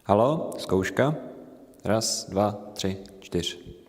Halo, zkouška. 1, 2, 3, 4.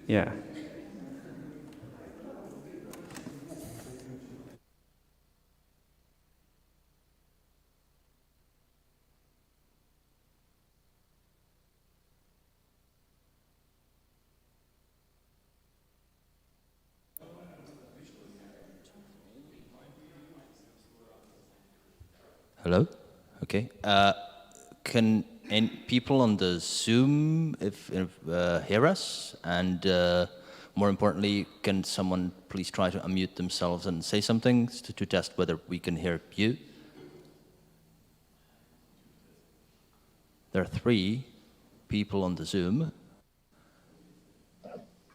Yeah. Hello? Okay. Can people on the Zoom hear us? And more importantly, can someone please try to unmute themselves and say something to test whether we can hear you? There are 3 people on the Zoom.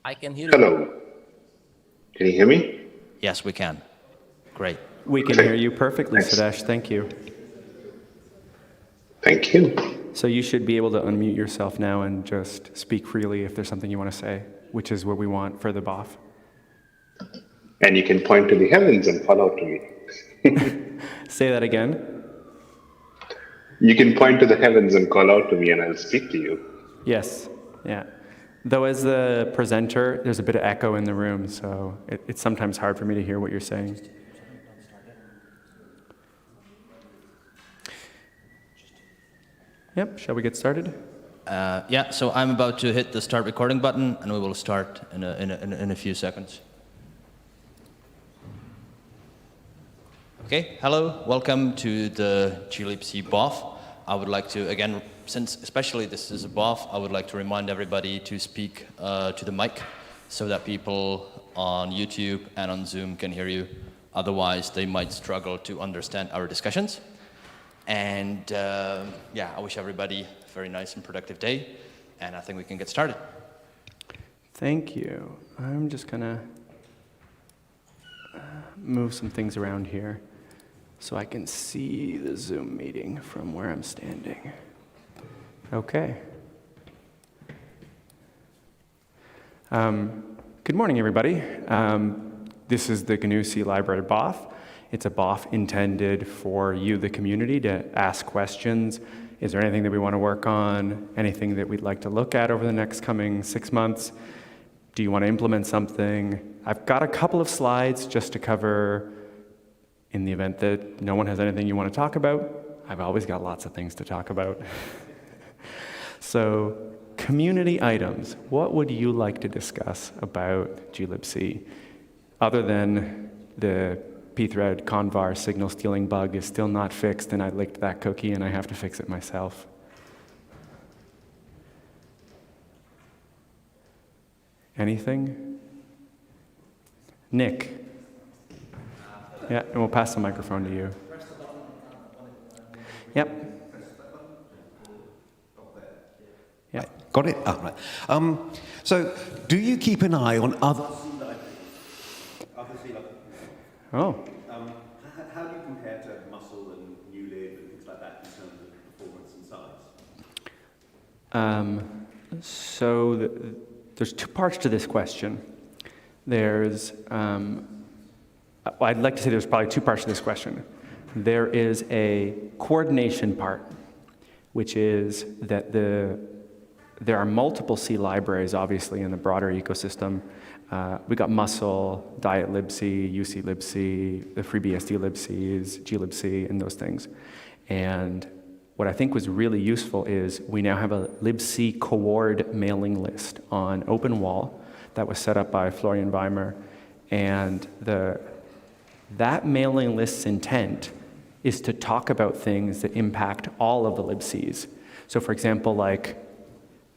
I can hear you. Hello. Can you hear me? Yes, we can. Great. We can hear you perfectly, Thanks. Sudesh. Thank you. Thank you. So you should be able to unmute yourself now and just speak freely if there's something you want to say, which is what we want for the BOF. And you can point to the heavens and call out to me. Say that again. You can point to the heavens and call out to me, and I'll speak to you. Yes. Yeah. Though as the presenter, there's a bit of echo in the room, so it's sometimes hard for me to hear what you're saying. Yep, shall we get started? Yeah, so I'm about to hit the start recording button, and we will start in a few seconds. Okay, hello, welcome to the glibc BOF. I would like to, again, since especially this is a BOF, I would like to remind everybody to speak to the mic so that people on YouTube and on Zoom can hear you. Otherwise, they might struggle to understand our discussions. And yeah, I wish everybody a very nice and productive day, and I think we can get started. Thank you. I'm just gonna move some things around here so I can see the Zoom meeting from where I'm standing. Okay. Good morning, everybody. This is the GNU C Library BOF. It's a BOF intended for you, the community, to ask questions. Is there anything that we want to work on? Anything that we'd like to look at over the next coming 6 months? Do you want to implement something? I've got a couple of slides just to cover in the event that no one has anything you want to talk about. I've always got lots of things to talk about. So, community items. What would you like to discuss about glibc? Other than the pthread convar signal stealing bug is still not fixed, and I licked that cookie and I have to fix it myself. Anything? Nick? Yeah, and we'll pass the microphone to you. Yep. Yeah. Got it? Oh, right. So, do you keep an eye on other C libraries? Oh. How do you compare to Muscle and NewLib and things like that in terms of performance and size? So there's 2 parts to this question. There's, well, I'd like to say there's probably 2 parts to this question. There is a coordination part, which is that there are multiple C libraries, obviously, in the broader ecosystem. We got Muscle, Diet libc, UC libc, the FreeBSD libcs, glibc, and those things. And what I think was really useful is we now have a libc coord mailing list on OpenWall that was set up by Florian Weimer. And that mailing list's intent is to talk about things that impact all of the libcs. So for example, like,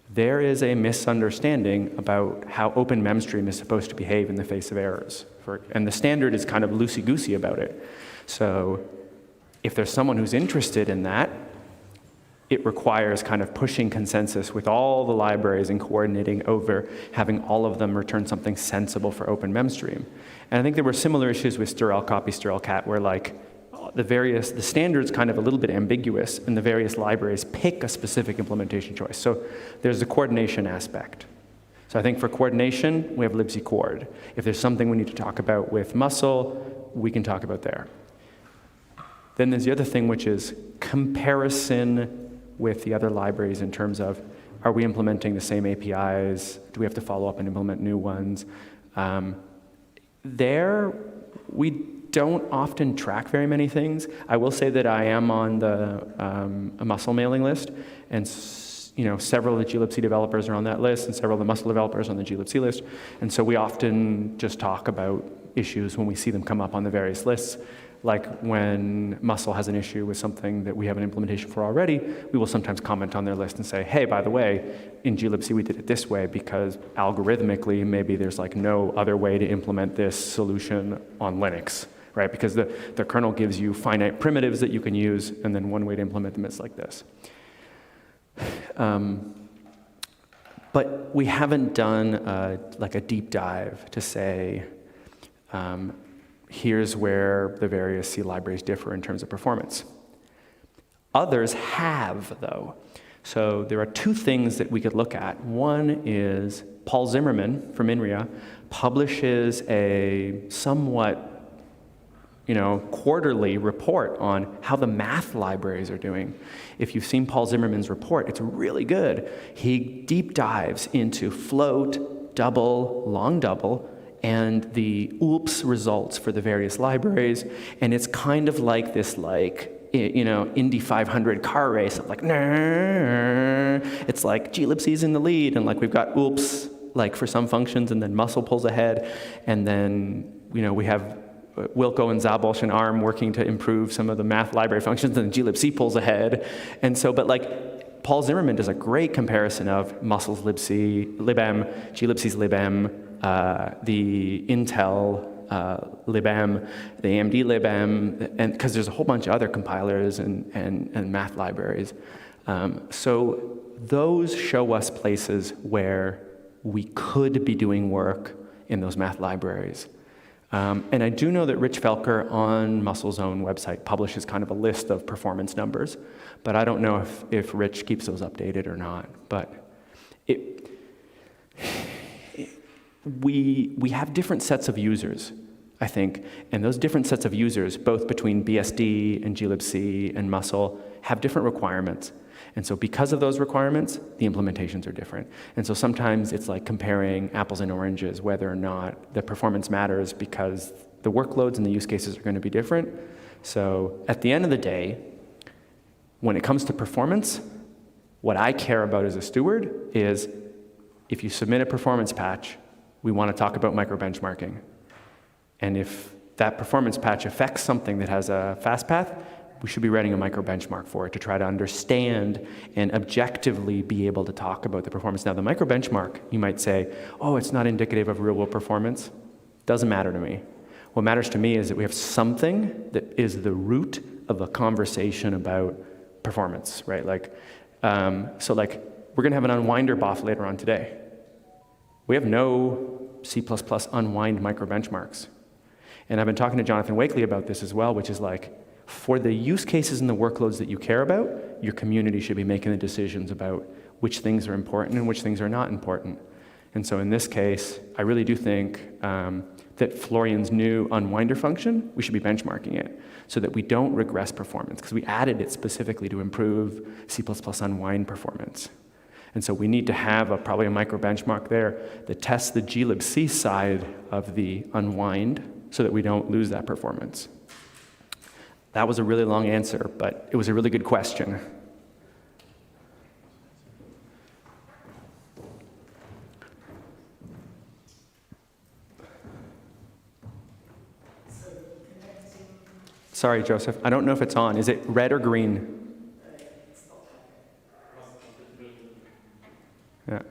there is a misunderstanding about how Open Memstream is supposed to behave in the face of errors. And the standard is kind of loosey-goosey about it. So if there's someone who's interested in that, it requires kind of pushing consensus with all the libraries and coordinating over having all of them return something sensible for Open Memstream. And I think there were similar issues with stirl copy, stirl cat, where like the standard's kind of a little bit ambiguous, and the various libraries pick a specific implementation choice. So there's the coordination aspect. So I think for coordination, we have libc coord. If there's something we need to talk about with Muscle, we can talk about there. Then there's the other thing, which is comparison with the other libraries in terms of, Are we implementing the same APIs? Do we have to follow up and implement new ones? There, we don't often track very many things. I will say that I am on the a Muscle mailing list, and several of the glibc developers are on that list, and several of the Muscle developers on the glibc list. And so we often just talk about issues when we see them come up on the various lists. Like when Muscle has an issue with something that we have an implementation for already, we will sometimes comment on their list and say, hey, by the way, in glibc we did it this way because algorithmically maybe there's like no other way to implement this solution on Linux, right? Because the kernel gives you finite primitives that you can use, and then one way to implement them is like this. But we haven't done like a deep dive to say, here's where the various C libraries differ in terms of performance. Others have, though. So there are two things that we could look at. One is Paul Zimmerman from INRIA publishes a somewhat quarterly report on how the math libraries are doing. If you've seen Paul Zimmerman's report, it's really good. He deep dives into float, double, long double, and the OOPS results for the various libraries, and it's kind of like this, Indy 500 car race. Like, it's like glibc's in the lead, and like we've got OOPS like for some functions, and then Muscle pulls ahead, and then we have Wilco and Zabosch and ARM working to improve some of the math library functions, and glibc pulls ahead, and so Paul Zimmerman does a great comparison of Muscle's libc, libm, glibc's libm, the Intel libm, the AMD libm, and because there's a whole bunch of other compilers and math libraries. So those show us places where we could be doing work in those math libraries. And I do know that Rich Felker on Muscle's own website publishes kind of a list of performance numbers, but I don't know if Rich keeps those updated or not. But we have different sets of users, I think, and those different sets of users, both between BSD and glibc and Muscle, have different requirements. And so because of those requirements, the implementations are different. And so sometimes it's like comparing apples and oranges, whether or not the performance matters, because the workloads and the use cases are going to be different. So at the end of the day, when it comes to performance, what I care about as a steward is if you submit a performance patch, we want to talk about micro-benchmarking. And if that performance patch affects something that has a fast path, we should be writing a micro-benchmark for it to try to understand and objectively be able to talk about the performance. Now, the micro-benchmark, you might say, oh, it's not indicative of real-world performance. Doesn't matter to me. What matters to me is that we have something that is the root of a conversation about performance, right? So we're going to have an unwinder BOF later on today. We have no C++ unwind micro-benchmarks. And I've been talking to Jonathan Wakely about this as well, which is for the use cases and the workloads that you care about, your community should be making the decisions about which things are important and which things are not important. And so in this case, I really do think that Florian's new unwinder function, we should be benchmarking it so that we don't regress performance, because we added it specifically to improve C++ unwind performance. And so we need to have probably a micro benchmark there that tests the glibc side of the unwind so that we don't lose that performance. That was a really long answer, but it was a really good question. Sorry, Joseph, I don't know if it's on. Is it red or green? Yeah.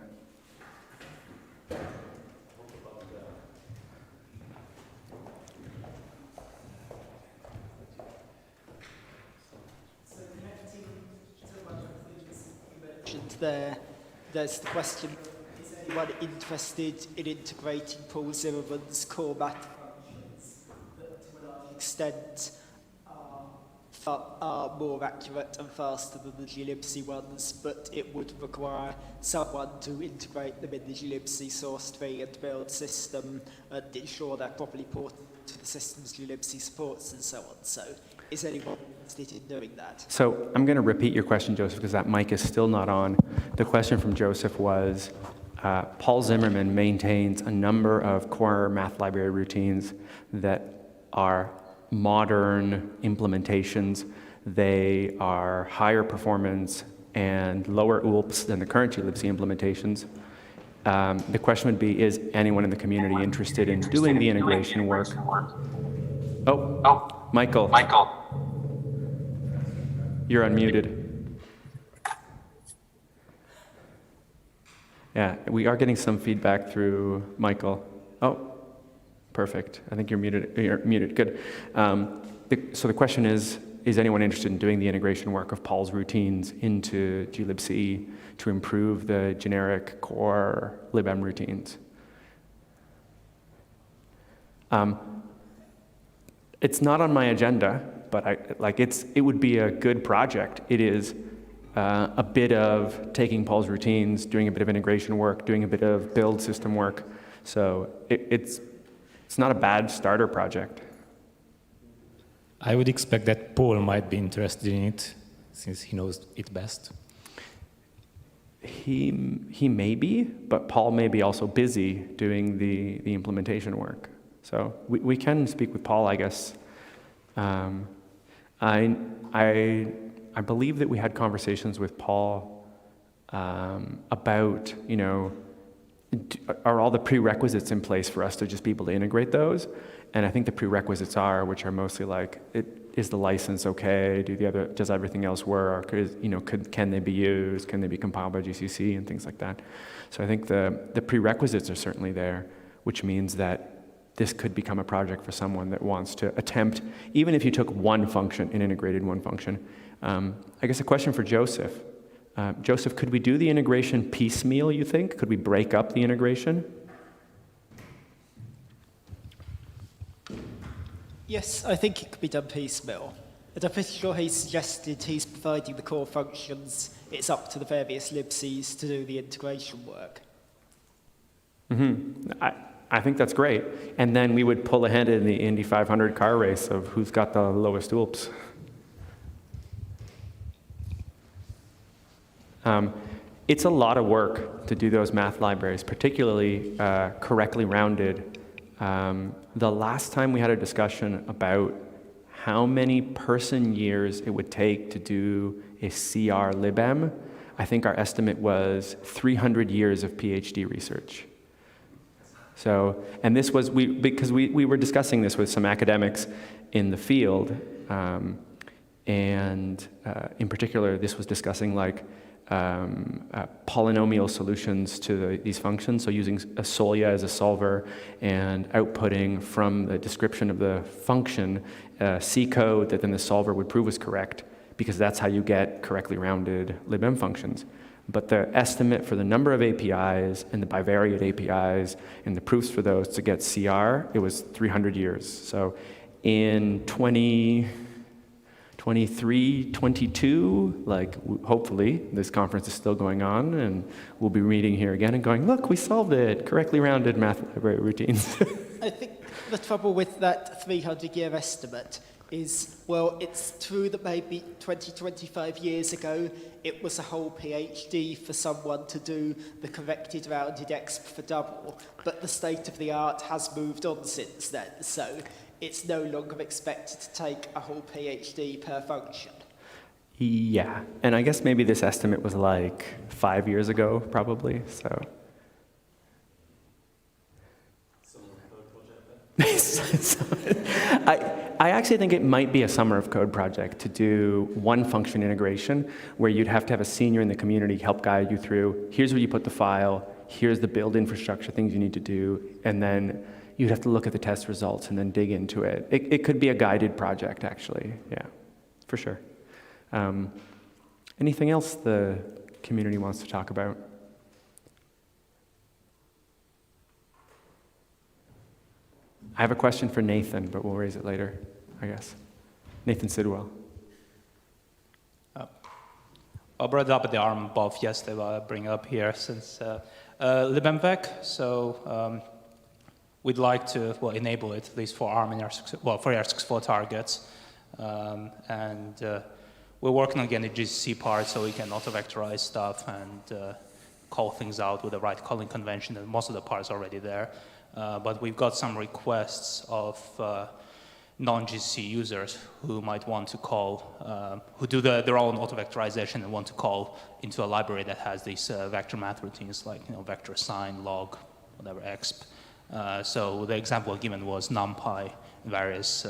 There's the question, is anyone interested in integrating Paul Zimmerman's core math functions that to a large extent are more accurate and faster than the glibc ones, but it would require someone to integrate them in the glibc source tree and build system and ensure they're properly ported to the system's glibc supports and so on. So Is anyone interested in doing that? So I'm going to repeat your question, Joseph, because that mic is still not on. The question from Joseph was, Paul Zimmerman maintains a number of core math library routines that are modern implementations. They are higher performance and lower OOPS than the current glibc implementations. The question would be, is anyone in the community interested in doing the integration work? Oh, Michael. You're unmuted. Yeah, we are getting some feedback through Michael. Oh, perfect. I think you're muted. Good. So the question is anyone interested in doing the integration work of Paul's routines into glibc to improve the generic core libm routines? It's not on my agenda, but it would be a good project. It is a bit of taking Paul's routines, doing a bit of integration work, doing a bit of build system work. So it's not a bad starter project. I would expect that Paul might be interested in it, since he knows it best. He may be, but Paul may be also busy doing the implementation work. So we can speak with Paul, I guess. I believe that we had conversations with Paul about, are all the prerequisites in place for us to just be able to integrate those? And I think the prerequisites which are mostly like, is the license okay? Does everything else work? Can they be used? Can they be compiled by GCC and things like that? So I think the prerequisites are certainly there, which means that this could become a project for someone that wants to attempt, even if you took one function and integrated one function. I guess a question for Joseph. Joseph, could we do the integration piecemeal, you think? Could we break up the integration? Yes, I think it could be done piecemeal. And I'm pretty sure he suggested he's providing the core functions. It's up to the various libcs to do the integration work. Mm-hmm. I think that's great. And then we would pull ahead in the Indy 500 car race of who's got the lowest OOPS. It's a lot of work to do those math libraries, particularly correctly rounded. The last time we had a discussion about how many person years it would take to do a CR libm, I think our estimate was 300 years of PhD research. So, and this was, because we were discussing this with some academics in the field, and in particular, this was discussing polynomial solutions to these functions, so using a Solya as a solver and outputting from the description of the function C code that then the solver would prove was correct, because that's how you get correctly rounded libm functions. But the estimate for the number of APIs and the bivariate APIs and the proofs for those to get CR, it was 300 years. So in 2023, 22, hopefully this conference is still going on and we'll be meeting here again and going, look, we solved it, correctly rounded math library routines. I think the trouble with that 300-year estimate is, well, it's true that maybe 20, 25 years ago, it was a whole PhD for someone to do the corrected rounded exp for double, but the state of the art has moved on since then, so it's no longer expected to take a whole PhD per function. Yeah, and I guess maybe this estimate was 5 years ago, probably, so. I actually think it might be a summer of code project to do one function integration where you'd have to have a senior in the community help guide you through, here's where you put the file, here's the build infrastructure, things you need to do, and then you'd have to look at the test results and then dig into it. It could be a guided project, actually, yeah, for sure. Anything else the community wants to talk about? I have a question for Nathan, but we'll raise it later, I guess. Nathan Sidwell. I brought up the ARM buff yesterday, but I'll bring it up here since libmvec. So we'd like to enable it at least for ARM and for ARM64 targets. We're working on getting the GCC part so we can auto-vectorize stuff and call things out with the right calling convention, and most of the parts are already there. But we've got some requests of non-GCC users who might want to call, who do their own auto-vectorization and want to call into a library that has these vector math routines like vector sign, log, whatever, exp. So the example given was NumPy, various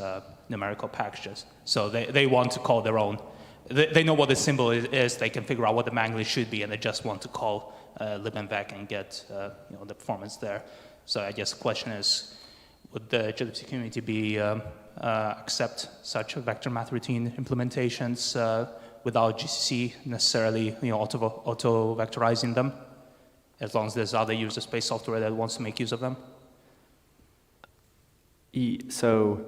numerical packages. So they want to call their own. They know what the symbol is, they can figure out what the magnitude should be, and they just want to call libmvec and get the performance there. So I guess the question is, would the GLibC community accept such vector math routine implementations without GCC necessarily auto-vectorizing them, as long as there's other user space software that wants to make use of them? So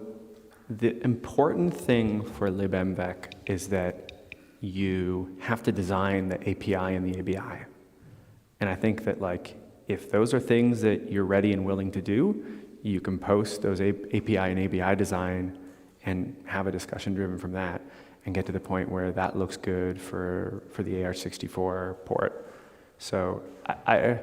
the important thing for libmvec is that you have to design the API and the ABI. And I think that if those are things that you're ready and willing to do, you can post those API and ABI design and have a discussion driven from that and get to the point where that looks good for the AR64 port. So I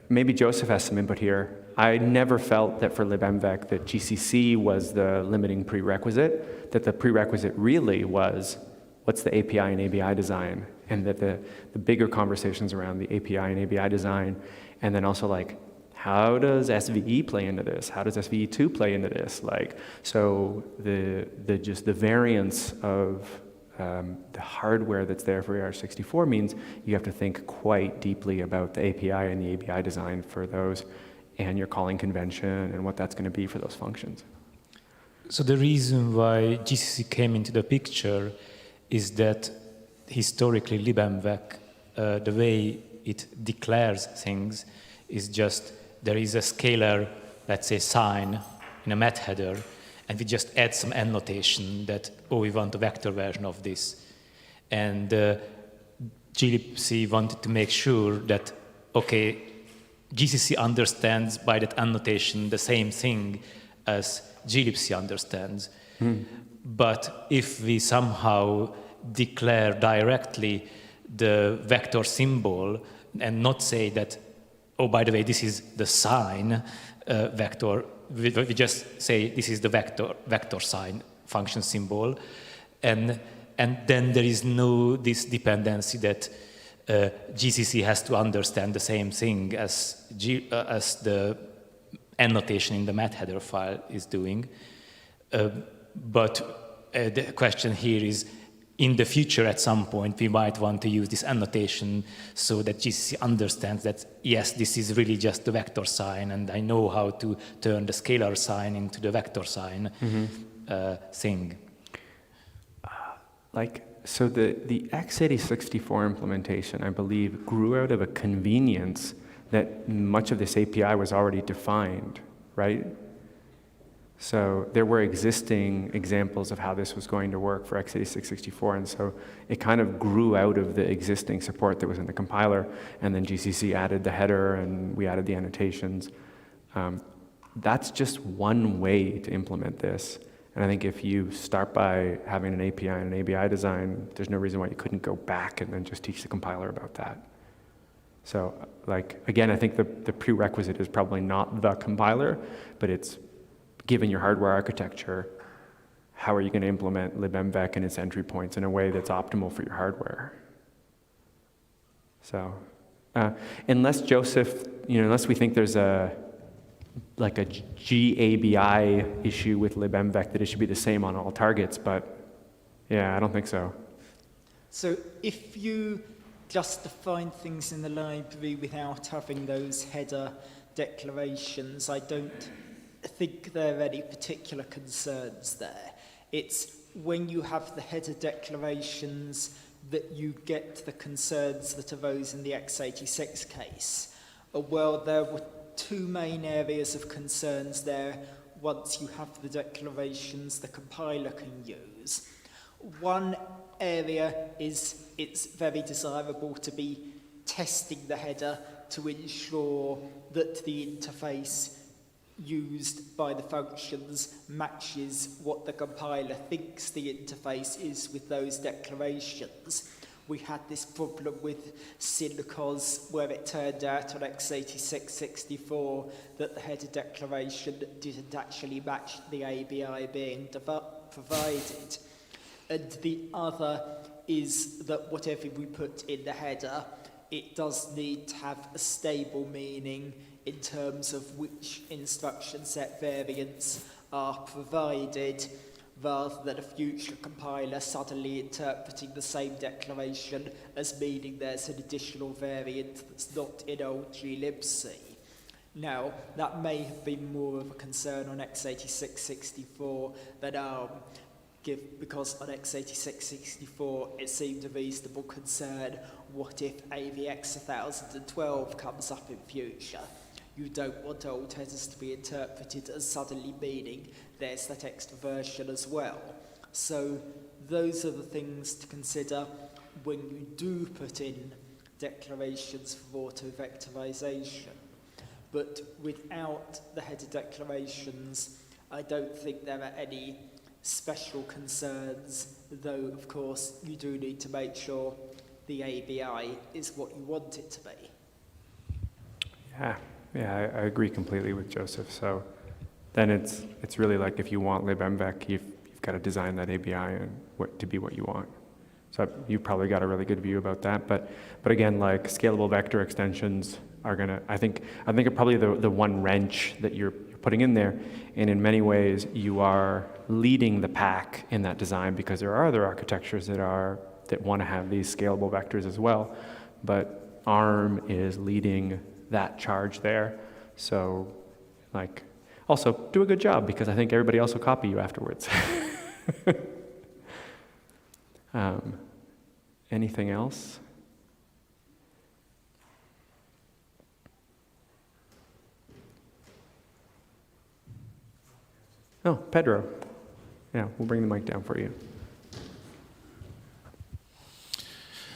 maybe Joseph has some input here. I never felt that for libmvec that GCC was the limiting prerequisite, that the prerequisite really was what's the API and ABI design, and that the bigger conversations around the API and ABI design, and then also how does SVE play into this? How does SVE2 play into this? So the variance of the hardware that's there for AR64 means you have to think quite deeply about the API and the ABI design for those, and your calling convention and what that's going to be for those functions. So the reason why GCC came into the picture is that historically libmvec, the way it declares things is just there is a scalar, let's say, sign in a math header, and we just add some annotation that, we want a vector version of this. And glibc wanted to make sure that, GCC understands by that annotation the same thing as glibc understands. But if we somehow declare directly the vector symbol and not say that, by the way, this is the sign vector, we just say this is the vector sign function symbol, and then there is no this dependency that GCC has to understand the same thing as the annotation in the math header file is doing. But the question here is, in the future, at some point, we might want to use this annotation so that GCC understands that, yes, this is really just the vector sign, and I know how to turn the scalar sign into the vector sign thing. So the x86-64 implementation, I believe, grew out of a convenience that much of this API was already defined, right? So there were existing examples of how this was going to work for x86-64, and so it kind of grew out of the existing support that was in the compiler, and then GCC added the header, and we added the annotations. That's just one way to implement this. And I think if you start by having an API and an ABI design, there's no reason why you couldn't go back and then just teach the compiler about that. So, again, I think the prerequisite is probably not the compiler, but it's given your hardware architecture, how are you going to implement libmvec and its entry points in a way that's optimal for your hardware? So, unless Joseph, unless we think there's a GABI issue with libmvec, that it should be the same on all targets, but yeah, I don't think so. So if you just define things in the library without having those header declarations, I don't think there are any particular concerns there. It's when you have the header declarations that you get the concerns that arose in the x86 case. Well, there were two main areas of concerns there once you have the declarations the compiler can use. One area is it's very desirable to be testing the header to ensure that the interface used by the functions matches what the compiler thinks the interface is with those declarations. We had this problem with Syncos where it turned out on x86-64 that the header declaration didn't actually match the ABI being provided. And the other is that whatever we put in the header, it does need to have a stable meaning in terms of which instruction set variants are provided, rather than a future compiler suddenly interpreting the same declaration as meaning there's an additional variant that's not in old glibc. Now, that may have been more of a concern on x86-64 than ARM, because on x86-64 it seemed a reasonable concern. What if AVX 1012 comes up in future? You don't want old headers to be interpreted as suddenly meaning there's that extra version as well. So those are the things to consider when you do put in declarations for auto-vectorization. But without the header declarations, I don't think there are any special concerns, though of course you do need to make sure the ABI is what you want it to be. Yeah, I agree completely with Joseph. So then it's really like if you want libmvec, you've got to design that ABI and to be what you want. So you've probably got a really good view about that. But again, like scalable vector extensions are gonna, I think are probably the one wrench that you're putting in there. And in many ways, you are leading the pack in that design because there are other architectures that want to have these scalable vectors as well. But ARM is leading that charge there. So like, also do a good job because I think everybody else will copy you afterwards. Anything else? Oh, Pedro. Yeah, we'll bring the mic down for you.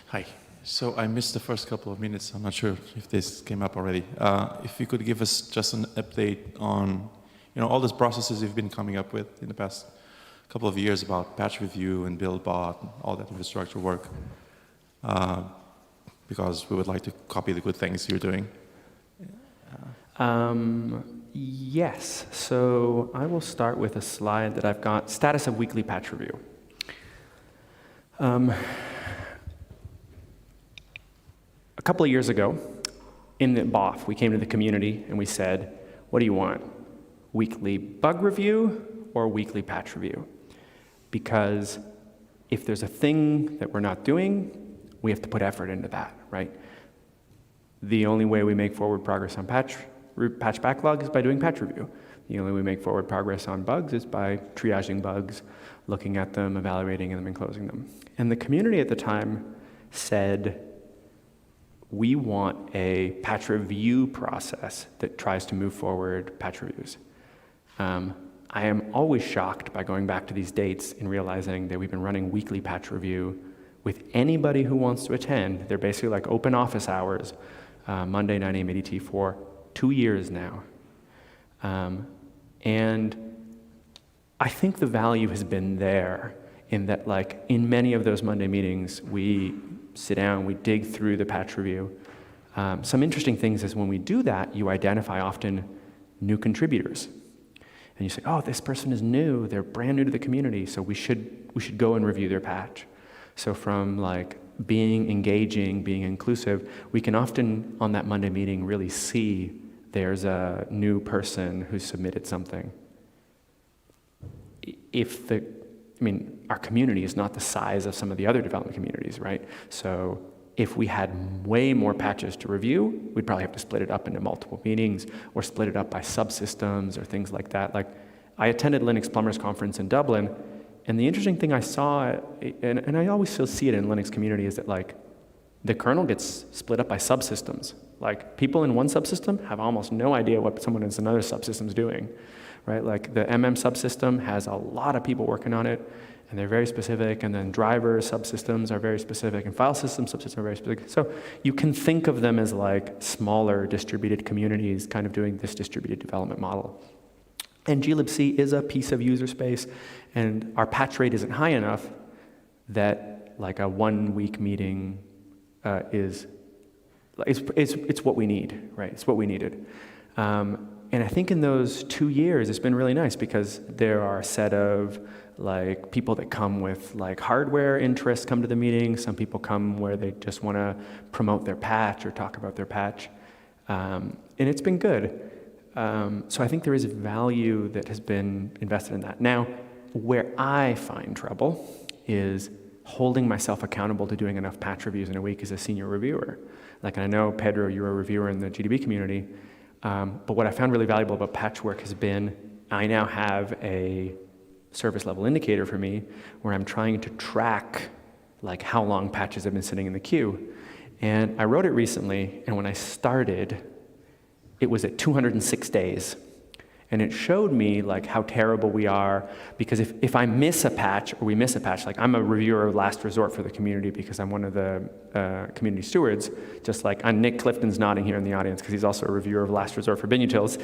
Hi. So I missed the first couple of minutes. I'm not sure if this came up already. If you could give us just an update on, all those processes you've been coming up with in the past couple of years about patch review and build bot, and all that infrastructure work, because we would like to copy the good things you're doing. Yes. So I will start with a slide that I've got, status of weekly patch review. A couple of years ago, in the BOF, we came to the community and we said, what do you want? Weekly bug review or weekly patch review? Because if there's a thing that we're not doing, we have to put effort into that, right? The only way we make forward progress on patch backlog is by doing patch review. The only way we make forward progress on bugs is by triaging bugs, looking at them, evaluating them, and closing them. And the community at the time said, we want a patch review process that tries to move forward patch reviews. I am always shocked by going back to these dates and realizing that we've been running weekly patch review with anybody who wants to attend. They're basically like open office hours, Monday, 9 a.m. ADT for 2 years now. And I think the value has been there in that, like, in many of those Monday meetings, we sit down, we dig through the patch review. Some interesting things is when we do that, you identify often new contributors. And you say, oh, this person is new, they're brand new to the community, so we should go and review their patch. So from like being engaging, being inclusive, we can often on that Monday meeting really see there's a new person who submitted something. Our community is not the size of some of the other development communities, right? So if we had way more patches to review, we'd probably have to split it up into multiple meetings or split it up by subsystems or things like that. Like, I attended Linux Plumbers Conference in Dublin, and the interesting thing I saw, and I always still see it in Linux community, is that like the kernel gets split up by subsystems. Like, people in one subsystem have almost no idea what someone in another subsystem is doing, right? Like the MM subsystem has a lot of people working on it, and they're very specific, and then driver subsystems are very specific, and file system subsystems are very specific. So you can think of them as like smaller distributed communities kind of doing this distributed development model. And glibc is a piece of user space, and our patch rate isn't high enough that like a 1 week meeting it's what we need, right? It's what we needed. And I think in those 2 years, it's been really nice because there are a set of like people that come with like hardware interests come to the meeting. Some people come where they just want to promote their patch or talk about their patch. And it's been good. So I think there is value that has been invested in that. Now, where I find trouble is holding myself accountable to doing enough patch reviews in a week as a senior reviewer. Like, I know, Pedro, you're a reviewer in the GDB community, but what I found really valuable about patchwork has been I now have a service level indicator for me where I'm trying to track like how long patches have been sitting in the queue. And I wrote it recently, and when I started, it was at 206 days. And it showed me like how terrible we are, because if I miss a patch or we miss a patch, like I'm a reviewer of last resort for the community because I'm one of the community stewards, just like Nick Clifton's nodding here in the audience because he's also a reviewer of last resort for GNU Tools.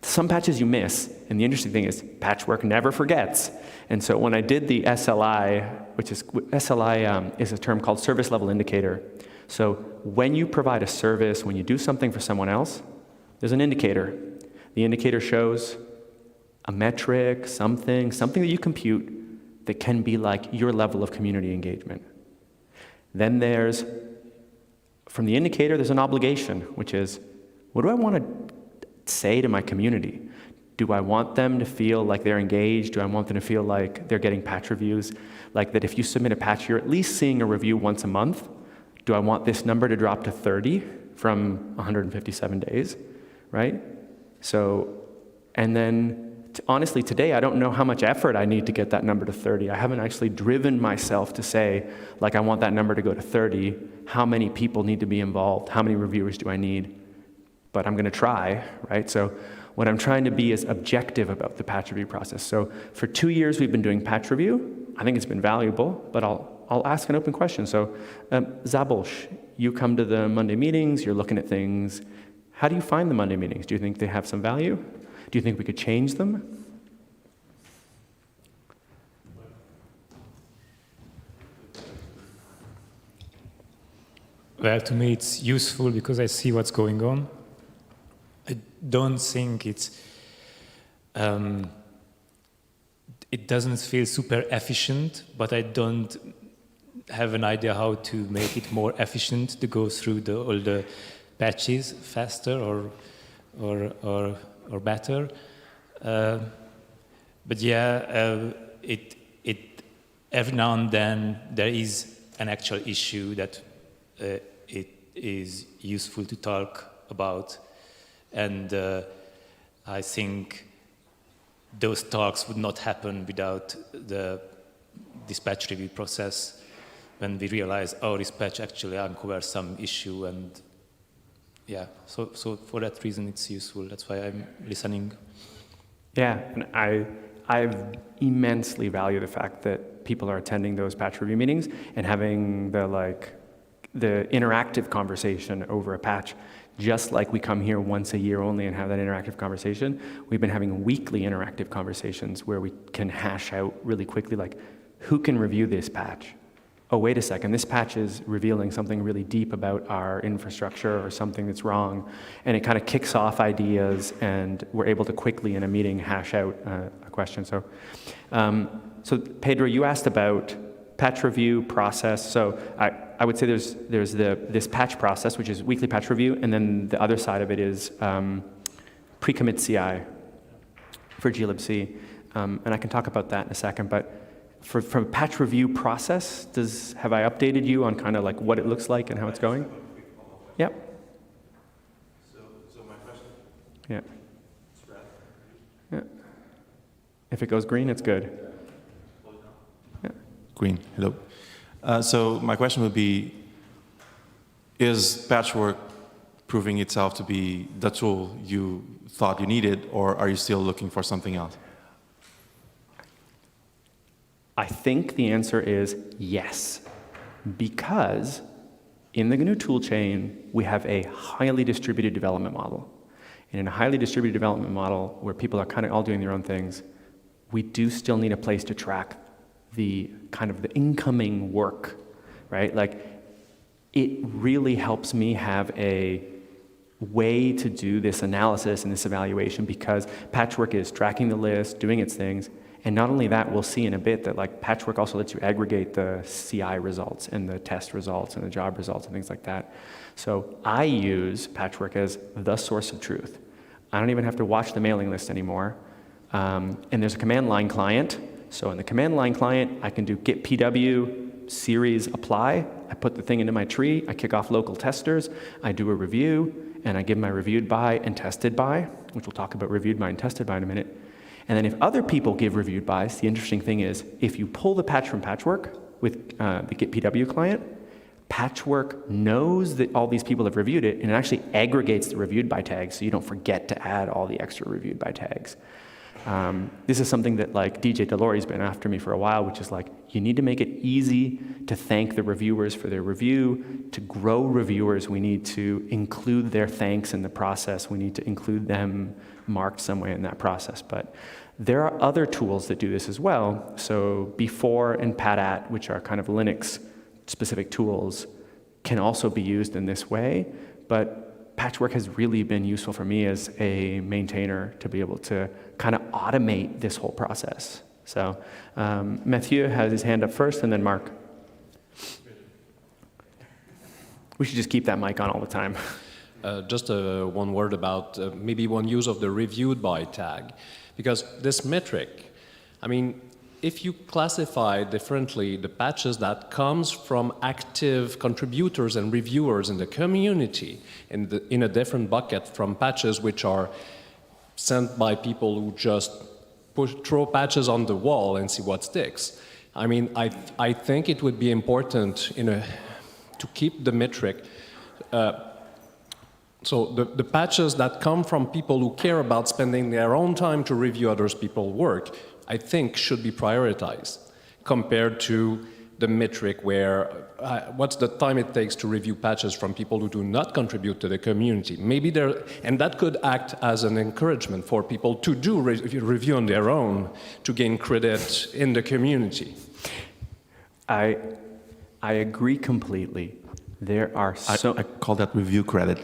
Some patches you miss, and the interesting thing is patchwork never forgets. And so when I did the SLI, SLI is a term called service level indicator. So when you provide a service, when you do something for someone else, there's an indicator. The indicator shows a metric, something that you compute that can be like your level of community engagement. Then there's, from the indicator, there's an obligation, which is, what do I want to say to my community? Do I want them to feel like they're engaged? Do I want them to feel like they're getting patch reviews? Like that if you submit a patch, you're at least seeing a review once a month. Do I want this number to drop to 30 from 157 days, right? So, and then honestly today, I don't know how much effort I need to get that number to 30. I haven't actually driven myself to say, like, I want that number to go to 30. How many people need to be involved? How many reviewers do I need? But I'm going to try, right? So what I'm trying to be is objective about the patch review process. So for 2 years, we've been doing patch review. I think it's been valuable, but I'll ask an open question. So Zabolsh, you come to the Monday meetings, you're looking at things. How do you find the Monday meetings? Do you think they have some value? Do you think we could change them? Well, to me, it's useful because I see what's going on. I don't think it doesn't feel super efficient, but I don't have an idea how to make it more efficient to go through all the patches faster or better. But yeah, it every now and then there is an actual issue that it is useful to talk about. And I think those talks would not happen without the dispatch review process, when we realize, oh, this patch actually uncovers some issue, and yeah, so for that reason it's useful. That's why I'm listening. Yeah, and I immensely value the fact that people are attending those patch review meetings and having the interactive conversation over a patch. Just like we come here once a year only and have that interactive conversation, we've been having weekly interactive conversations where we can hash out really quickly, like, who can review this patch? Oh, wait a second, this patch is revealing something really deep about our infrastructure or something that's wrong. And it kind of kicks off ideas, and we're able to quickly in a meeting hash out a question. So Pedro, you asked about patch review process. So I would say there's this patch process, which is weekly patch review, and then the other side of it is pre-commit CI for glibc. And I can talk about that in a second, but from patch review process, have I updated you on kind of like what it looks like and how it's going? Yep. So my question? Yeah. Yeah. If it goes green, it's good. Yeah. Green, hello. So my question would be, is patchwork proving itself to be the tool you thought you needed, or are you still looking for something else? I think the answer is yes, because in the GNU toolchain, we have a highly distributed development model. And in a highly distributed development model where people are kind of all doing their own things, we do still need a place to track the kind of the incoming work, right? Like, it really helps me have a way to do this analysis and this evaluation because Patchwork is tracking the list, doing its things, and not only that, we'll see in a bit that like Patchwork also lets you aggregate the CI results and the test results and the job results and things like that. So I use Patchwork as the source of truth. I don't even have to watch the mailing list anymore. And there's a command line client. So in the command line client, I can do git pw series apply. I put the thing into my tree. I kick off local testers. I do a review, and I give my reviewed by and tested by, which we'll talk about reviewed by and tested by in a minute. And then if other people give reviewed bys, the interesting thing is if you pull the patch from Patchwork with the git pw client, Patchwork knows that all these people have reviewed it, and it actually aggregates the reviewed by tags so you don't forget to add all the extra reviewed by tags. This is something that like DJ Delory's been after me for a while, which is like, you need to make it easy to thank the reviewers for their review. To grow reviewers, we need to include their thanks in the process. We need to include them marked some way in that process. But there are other tools that do this as well. So Before and patat, which are kind of Linux specific tools, can also be used in this way. But Patchwork has really been useful for me as a maintainer to be able to kind of automate this whole process. So Mathieu has his hand up first, and then Mark. We should just keep that mic on all the time. Just one word about maybe one use of the reviewed by tag. Because this metric, I mean, if you classify differently the patches that comes from active contributors and reviewers in the community in a different bucket from patches which are sent by people who just throw patches on the wall and see what sticks. I mean, I think it would be important to keep the metric. So the patches that come from people who care about spending their own time to review other people's work, I think should be prioritized compared to the metric where what's the time it takes to review patches from people who do not contribute to the community. Maybe and that could act as an encouragement for people to do review on their own to gain credit in the community. I agree completely. There are so... I call that review credit.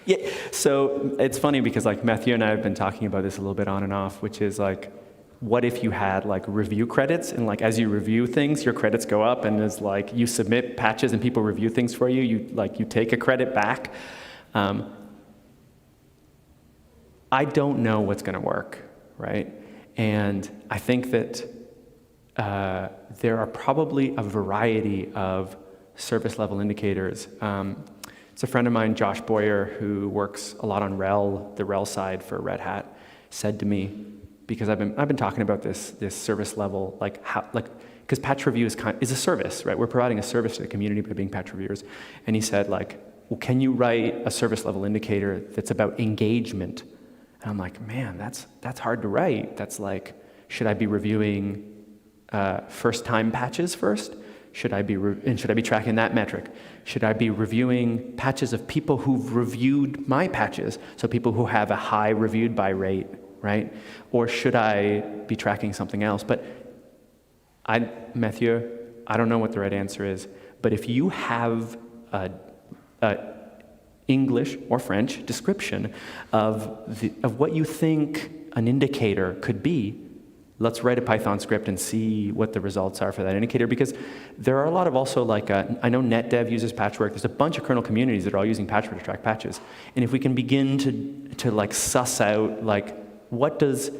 Yeah, so it's funny because like Matthew and I have been talking about this a little bit on and off, which is like, what if you had like review credits, and like as you review things, your credits go up, and as like you submit patches and people review things for you, you take a credit back. I don't know what's going to work, right? And I think that there are probably a variety of service level indicators. It's a friend of mine, Josh Boyer, who works a lot on RHEL, the RHEL side for Red Hat, said to me, because I've been talking about this service level, because patch review is a service, right? We're providing a service to the community by being patch reviewers. And he said, like, well, can you write a service level indicator that's about engagement? And I'm like, man, that's hard to write. That's like, should I be reviewing first time patches first? Should I be tracking that metric? Should I be reviewing patches of people who've reviewed my patches? So people who have a high reviewed by rate, right? Or should I be tracking something else? But Mathieu, I don't know what the right answer is, but if you have a English or French description of what you think an indicator could be, let's write a Python script and see what the results are for that indicator, because there are a lot of also like, I know NetDev uses Patchwork. There's a bunch of kernel communities that are all using Patchwork to track patches. And if we can begin to like suss out like, what is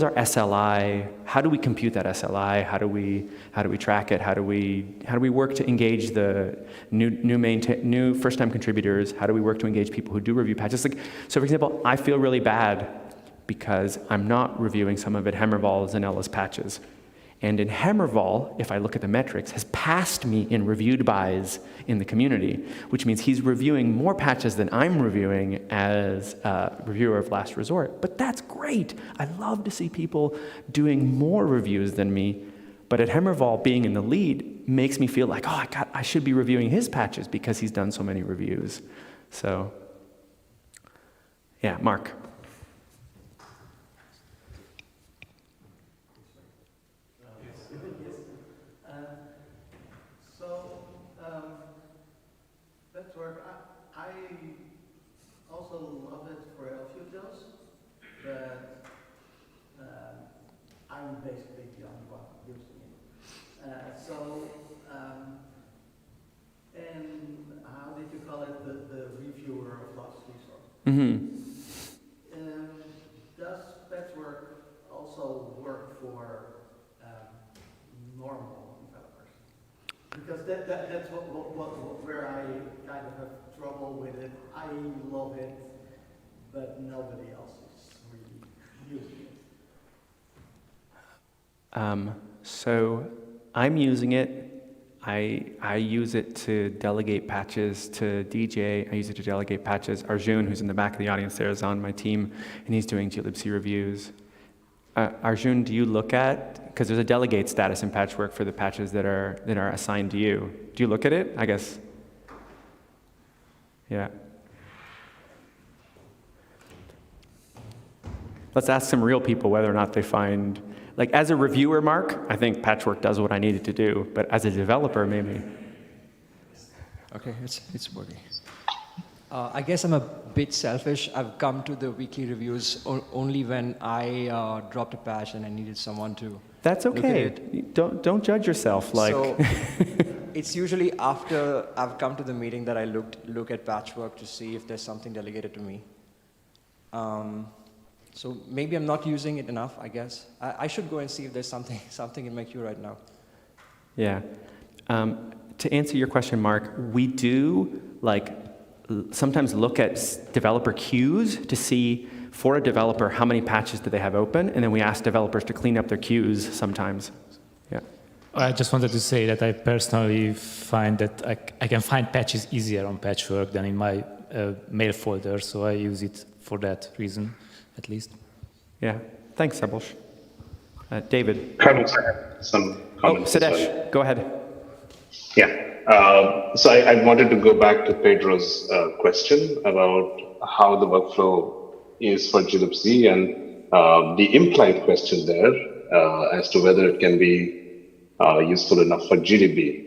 our SLI? How do we compute that SLI? How do we track it? How do we work to engage the new first-time contributors? How do we work to engage people who do review patches? Like, so for example, I feel really bad because I'm not reviewing some of Hemmerval Zanella's patches. And in Hemmerval, if I look at the metrics, has passed me in reviewed bys in the community, which means he's reviewing more patches than I'm reviewing as a reviewer of last resort. But that's great. I love to see people doing more reviews than me. But at Hemmerval, being in the lead makes me feel like, oh, I should be reviewing his patches because he's done so many reviews. So, yeah, Mark. Patchwork, I also love it for a few jobs, but I'm basically the only one using it. And how did you call it? The reviewer of last resort. Mm-hmm. Does Patchwork also work for normal developers? Because that's where I kind of have trouble with it. I love it, but nobody else is really using it. So I'm using it. I use it to delegate patches to DJ. I use it to delegate patches. Arjun, who's in the back of the audience there, is on my team, and he's doing glibc reviews. Arjun, do you look at, because there's a delegate status in Patchwork for the patches that are assigned to you. Do you look at it? I guess. Yeah. Let's ask some real people whether or not they find, like as a reviewer, Mark, I think Patchwork does what I needed to do, but as a developer, maybe. Okay, it's working. I guess I'm a bit selfish. I've come to the weekly reviews only when I dropped a patch and I needed someone to That's okay. look at it. Don't judge yourself. Like. So it's usually after I've come to the meeting that I look at Patchwork to see if there's something delegated to me. So maybe I'm not using it enough, I guess. I should go and see if there's something in my queue right now. Yeah. To answer your question, Mark, we do sometimes look at developer queues to see for a developer how many patches do they have open, and then we ask developers to clean up their queues sometimes. Yeah. I just wanted to say that I personally find that I can find patches easier on Patchwork than in my mail folder, so I use it for that reason, at least. Yeah. Thanks, Sabosh. David. Carlos, I have some comments. Oh, Sadesh, go ahead. Yeah. So I wanted to go back to Pedro's question about how the workflow is for glibc and the implied question there as to whether it can be useful enough for GDB.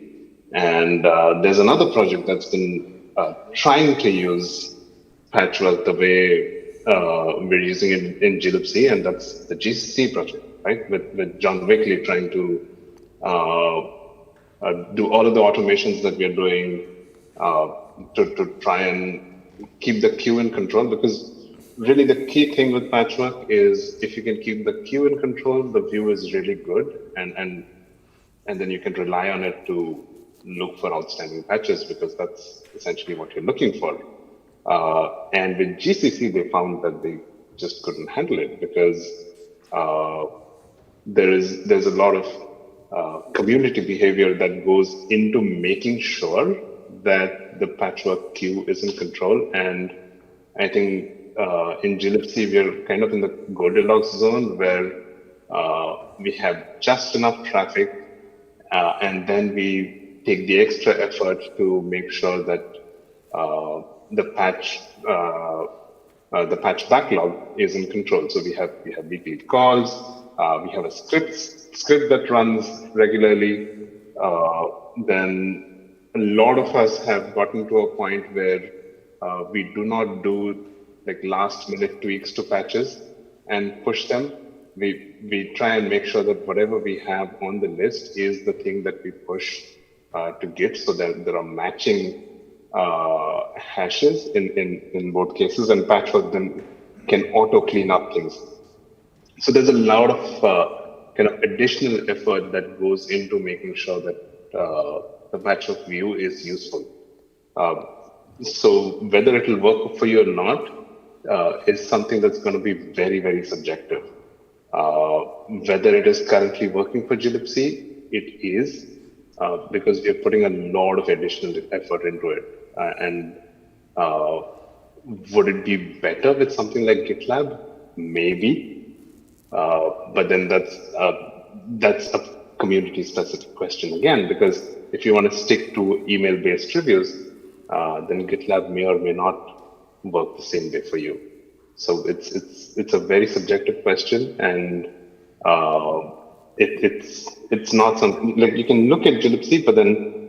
And there's another project that's been trying to use Patchwork the way we're using it in glibc, and that's the GCC project, right? With John Wickley trying to do all of the automations that we are doing to try and keep the queue in control, because really the key thing with Patchwork is if you can keep the queue in control, the view is really good, and then you can rely on it to look for outstanding patches, because that's essentially what you're looking for. And with GCC, they found that they just couldn't handle it, because there's a lot of community behavior that goes into making sure that the Patchwork queue is in control. And I think in glibc, we're kind of in the Goldilocks zone where we have just enough traffic, and then we take the extra effort to make sure that the patch backlog is in control. So we have weekly calls. We have a script that runs regularly. Then a lot of us have gotten to a point where we do not do last minute tweaks to patches and push them. We try and make sure that whatever we have on the list is the thing that we push to Git, so that there are matching hashes in both cases, and Patchwork then can auto clean up things. So there's a lot of kind of additional effort that goes into making sure that the Patchwork view is useful. So whether it will work for you or not is something that's going to be very, very subjective. Whether it is currently working for glibc, it is, because we are putting a lot of additional effort into it. And would it be better with something like GitLab? Maybe. But then that's a community-specific question again, because if you want to stick to email-based reviews, then GitLab may or may not work the same way for you. So it's a very subjective question, and it's not something like you can look at glibc, but then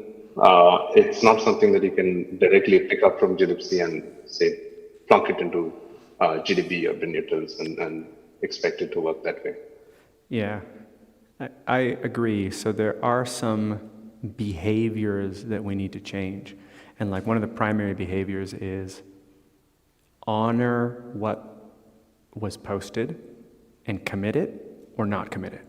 it's not something that you can directly pick up from glibc and say plunk it into GDB or GNU Tools and expect it to work that way. Yeah, I agree. So there are some behaviors that we need to change. And like one of the primary behaviors is honor what was posted and commit it or not commit it.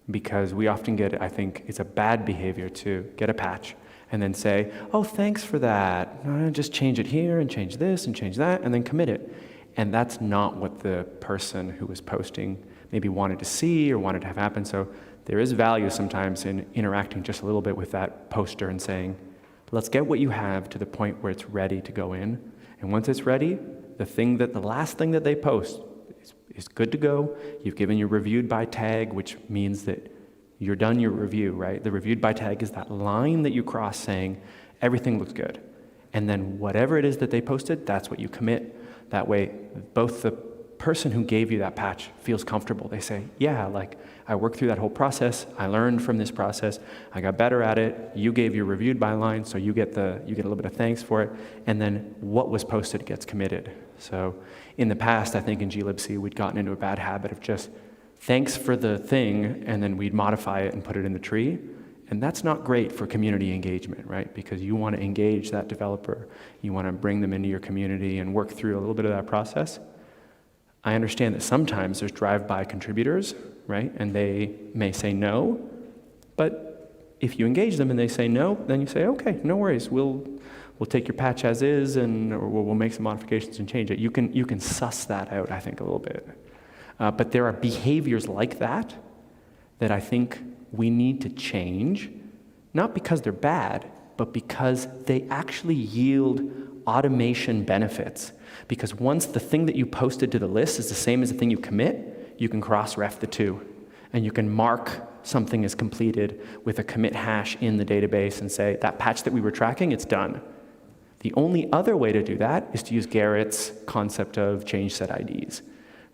Because we often get, I think it's a bad behavior to get a patch and then say, oh, thanks for that. Just change it here and change this and change that and then commit it. And that's not what the person who was posting maybe wanted to see or wanted to have happen. So there is value sometimes in interacting just a little bit with that poster and saying, let's get what you have to the point where it's ready to go in. And once it's ready, the last thing that they post is good to go. You've given your reviewed by tag, which means that you're done your review, right? The reviewed by tag is that line that you cross saying everything looks good. And then whatever it is that they posted, that's what you commit. That way, both the person who gave you that patch feels comfortable. They say, yeah, like I worked through that whole process. I learned from this process. I got better at it. You gave your reviewed by line, so you get a little bit of thanks for it. And then what was posted gets committed. So in the past, I think in glibc, we'd gotten into a bad habit of just thanks for the thing, and then we'd modify it and put it in the tree. And that's not great for community engagement, right? Because you want to engage that developer. You want to bring them into your community and work through a little bit of that process. I understand that sometimes there's drive-by contributors, right? And they may say no, but if you engage them and they say no, then you say, okay, no worries, we'll take your patch as is, or we'll make some modifications and change it. You can suss that out, I think, a little bit. But there are behaviors like that I think we need to change, not because they're bad, but because they actually yield automation benefits. Because once the thing that you posted to the list is the same as the thing you commit, you can cross-ref the two. And you can mark something as completed with a commit hash in the database and say, that patch that we were tracking, it's done. The only other way to do that is to use Garrett's concept of change set IDs,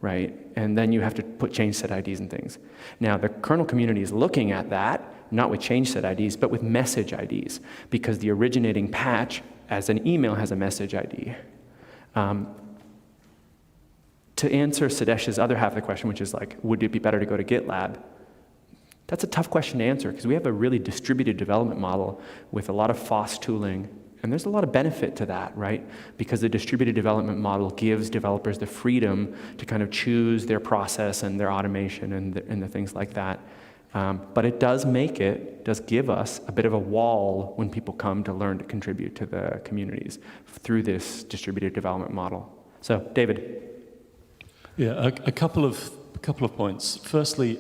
right? And then you have to put change set IDs and things. Now, the kernel community is looking at that, not with change set IDs, but with message IDs, because the originating patch as an email has a message ID. To answer Sadesh's other half of the question, which is like, would it be better to go to GitLab? That's a tough question to answer, because we have a really distributed development model with a lot of FOSS tooling. And there's a lot of benefit to that, right? Because the distributed development model gives developers the freedom to kind of choose their process and their automation and the things like that. But it does give us a bit of a wall when people come to learn to contribute to the communities through this distributed development model. So, David. Yeah, a couple of points. Firstly,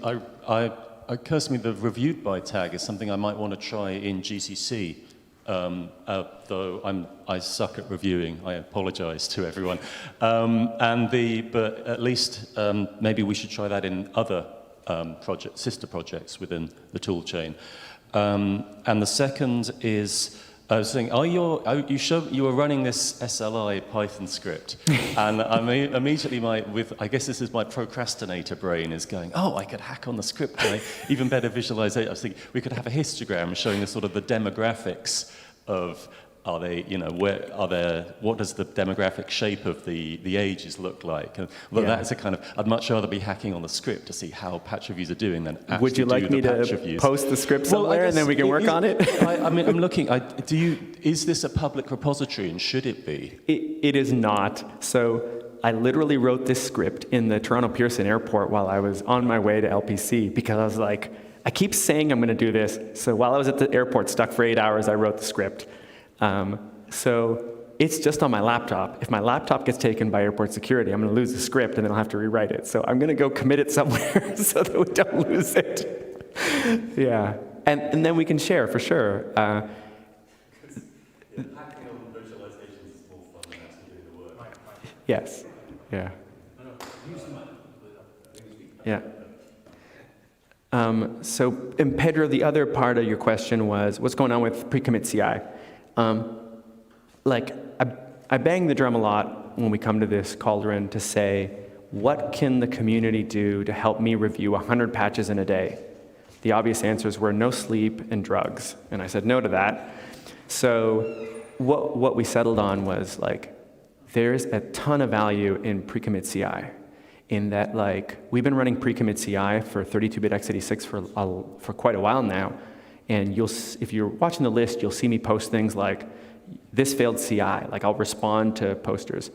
occurs to me the reviewed by tag is something I might want to try in GCC. Though I suck at reviewing, I apologize to everyone. But at least maybe we should try that in other sister projects within the tool chain. And the second is, I was saying, you were running this SLI Python script, and immediately I guess this is my procrastinator brain is going, oh, I could hack on the script, even better visualization. I was thinking we could have a histogram showing the sort of the demographics of, what does the demographic shape of the ages look like? And that's a kind of, I'd much rather be hacking on the script to see how patch reviews are doing than actually Would you like me to post the script somewhere and then we can work on it? I'm looking, is this a public repository and should it be? It is not. So I literally wrote this script in the Toronto Pearson airport while I was on my way to LPC because I was like, I keep saying I'm going to do this. So while I was at the airport, stuck for 8 hours, I wrote the script. So it's just on my laptop. If my laptop gets taken by airport security, I'm going to lose the script and then I'll have to rewrite it. So I'm going to go commit it somewhere so that we don't lose it. Yeah. And then we can share for sure. Hacking on visualizations is more fun than actually doing the work. Yes. Yeah. Yeah. And Pedro, the other part of your question was, what's going on with pre-commit CI? I bang the drum a lot when we come to this cauldron to say, what can the community do to help me review 100 patches in a day? The obvious answers were no sleep and drugs, and I said no to that. So what we settled on was there's a ton of value in pre-commit CI, in that we've been running pre-commit CI for 32-bit x86 for quite a while now, and if you're watching the list, you'll see me post things like, this failed CI, I'll respond to posters.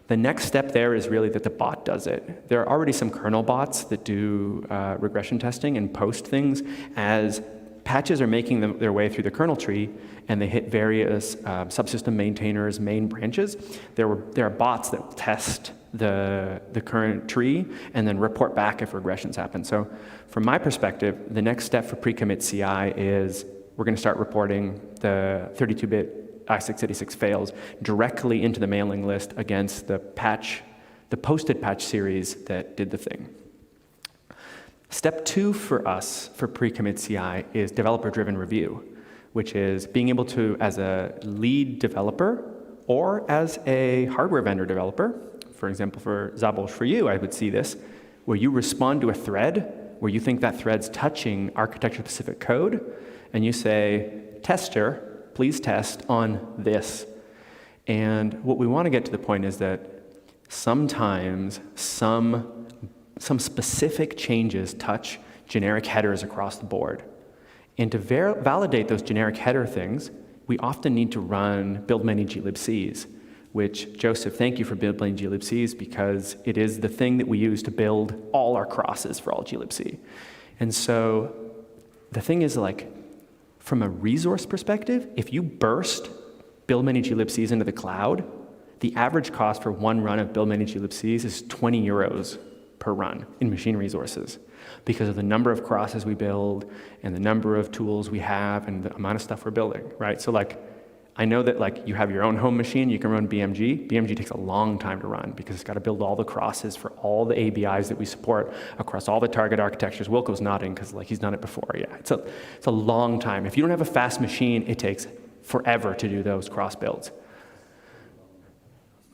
The next step there is really that the bot does it. There are already some kernel bots that do regression testing and post things as patches are making their way through the kernel tree and they hit various subsystem maintainers' main branches. There are bots that will test the current tree and then report back if regressions happen. So from my perspective, the next step for pre-commit CI is we're going to start reporting the 32-bit x86 fails directly into the mailing list against the posted patch series that did the thing. Step 2 for us for pre-commit CI is developer-driven review, which is being able to, as a lead developer or as a hardware vendor developer, for example, for Zabosh, for you, I would see this, where you respond to a thread where you think that thread's touching architecture-specific code, and you say, tester, please test on this. And what we want to get to the point is that sometimes some specific changes touch generic headers across the board. And to validate those generic header things, we often need to run build many glibcs, which, Joseph, thank you for build many glibcs, because it is the thing that we use to build all our crosses for all glibc. And so the thing is, from a resource perspective, if you burst build many glibcs into the cloud, the average cost for one run of build many glibcs is 20 euros per run in machine resources, because of the number of crosses we build and the number of tools we have and the amount of stuff we're building, right? So I know that you have your own home machine, you can run BMG. BMG takes a long time to run because it's got to build all the crosses for all the ABIs that we support across all the target architectures. Wilco's nodding because he's done it before. Yeah, it's a long time. If you don't have a fast machine, it takes forever to do those cross builds.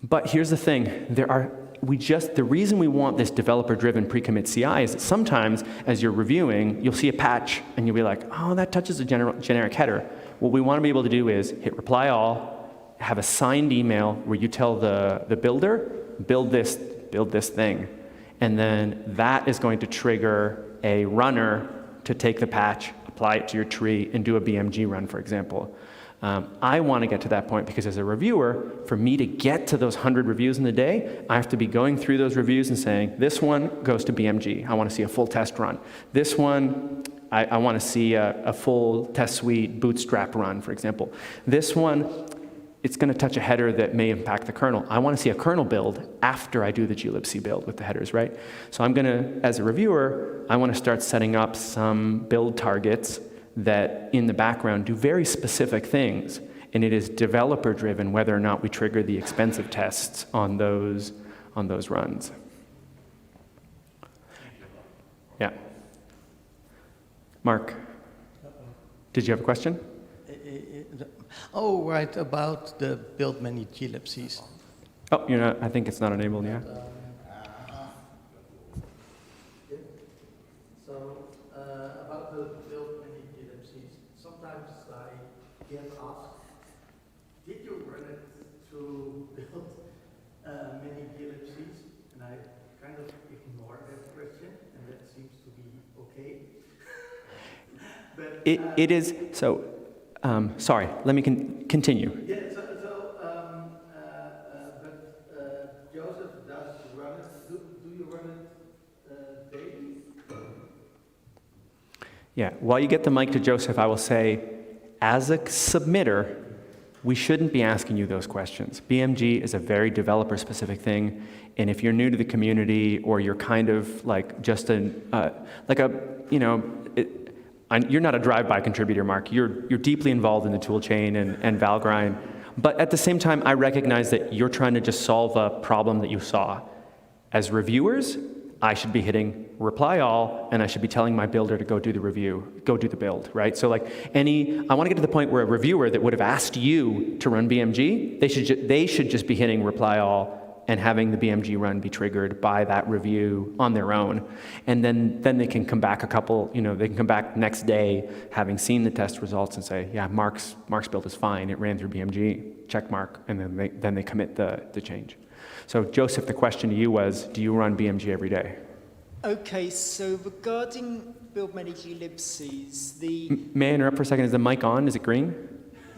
But here's the thing, the reason we want this developer-driven pre-commit CI is that sometimes as you're reviewing, you'll see a patch and you'll be like, oh, that touches a generic header. What we want to be able to do is hit reply all, have a signed email where you tell the builder, build this thing. And then that is going to trigger a runner to take the patch, apply it to your tree, and do a BMG run, for example. I want to get to that point because as a reviewer, for me to get to those 100 reviews in the day, I have to be going through those reviews and saying, this one goes to BMG. I want to see a full test run. This one, I want to see a full test suite bootstrap run, for example. This one, it's going to touch a header that may impact the kernel. I want to see a kernel build after I do the glibc build with the headers, right? So I'm going to, as a reviewer, I want to start setting up some build targets that in the background do very specific things, and it is developer-driven whether or not we trigger the expensive tests on those runs. Yeah. Mark, did you have a question? Oh, right, about the build many glibcs. Oh, you're not, I think it's not enabled, yeah. About the build many glibcs, sometimes I get asked, did you run it to build many glibcs? And I kind of ignore that question, and that seems to be okay. But it is, so, sorry, let me continue. Yeah, but Joseph does run it. Do you run it daily? Yeah, while you get the mic to Joseph, I will say, as a submitter, we shouldn't be asking you those questions. BMG is a very developer-specific thing, and if you're new to the community or you're kind of just you're not a drive-by contributor, Mark. You're deeply involved in the tool chain and Valgrind. But at the same time, I recognize that you're trying to just solve a problem that you saw. As reviewers, I should be hitting reply all, and I should be telling my builder to go do the review, go do the build, right? So like I want to get to the point where a reviewer that would have asked you to run BMG, they should just be hitting reply all and having the BMG run be triggered by that review on their own. And then they can come back they can come back next day having seen the test results and say, yeah, Mark's build is fine, it ran through BMG, check mark, and then they commit the change. So Joseph, the question to you was, do you run BMG every day? Okay, so regarding build many glibcs, May I interrupt for a second? Is the mic on? Is it green?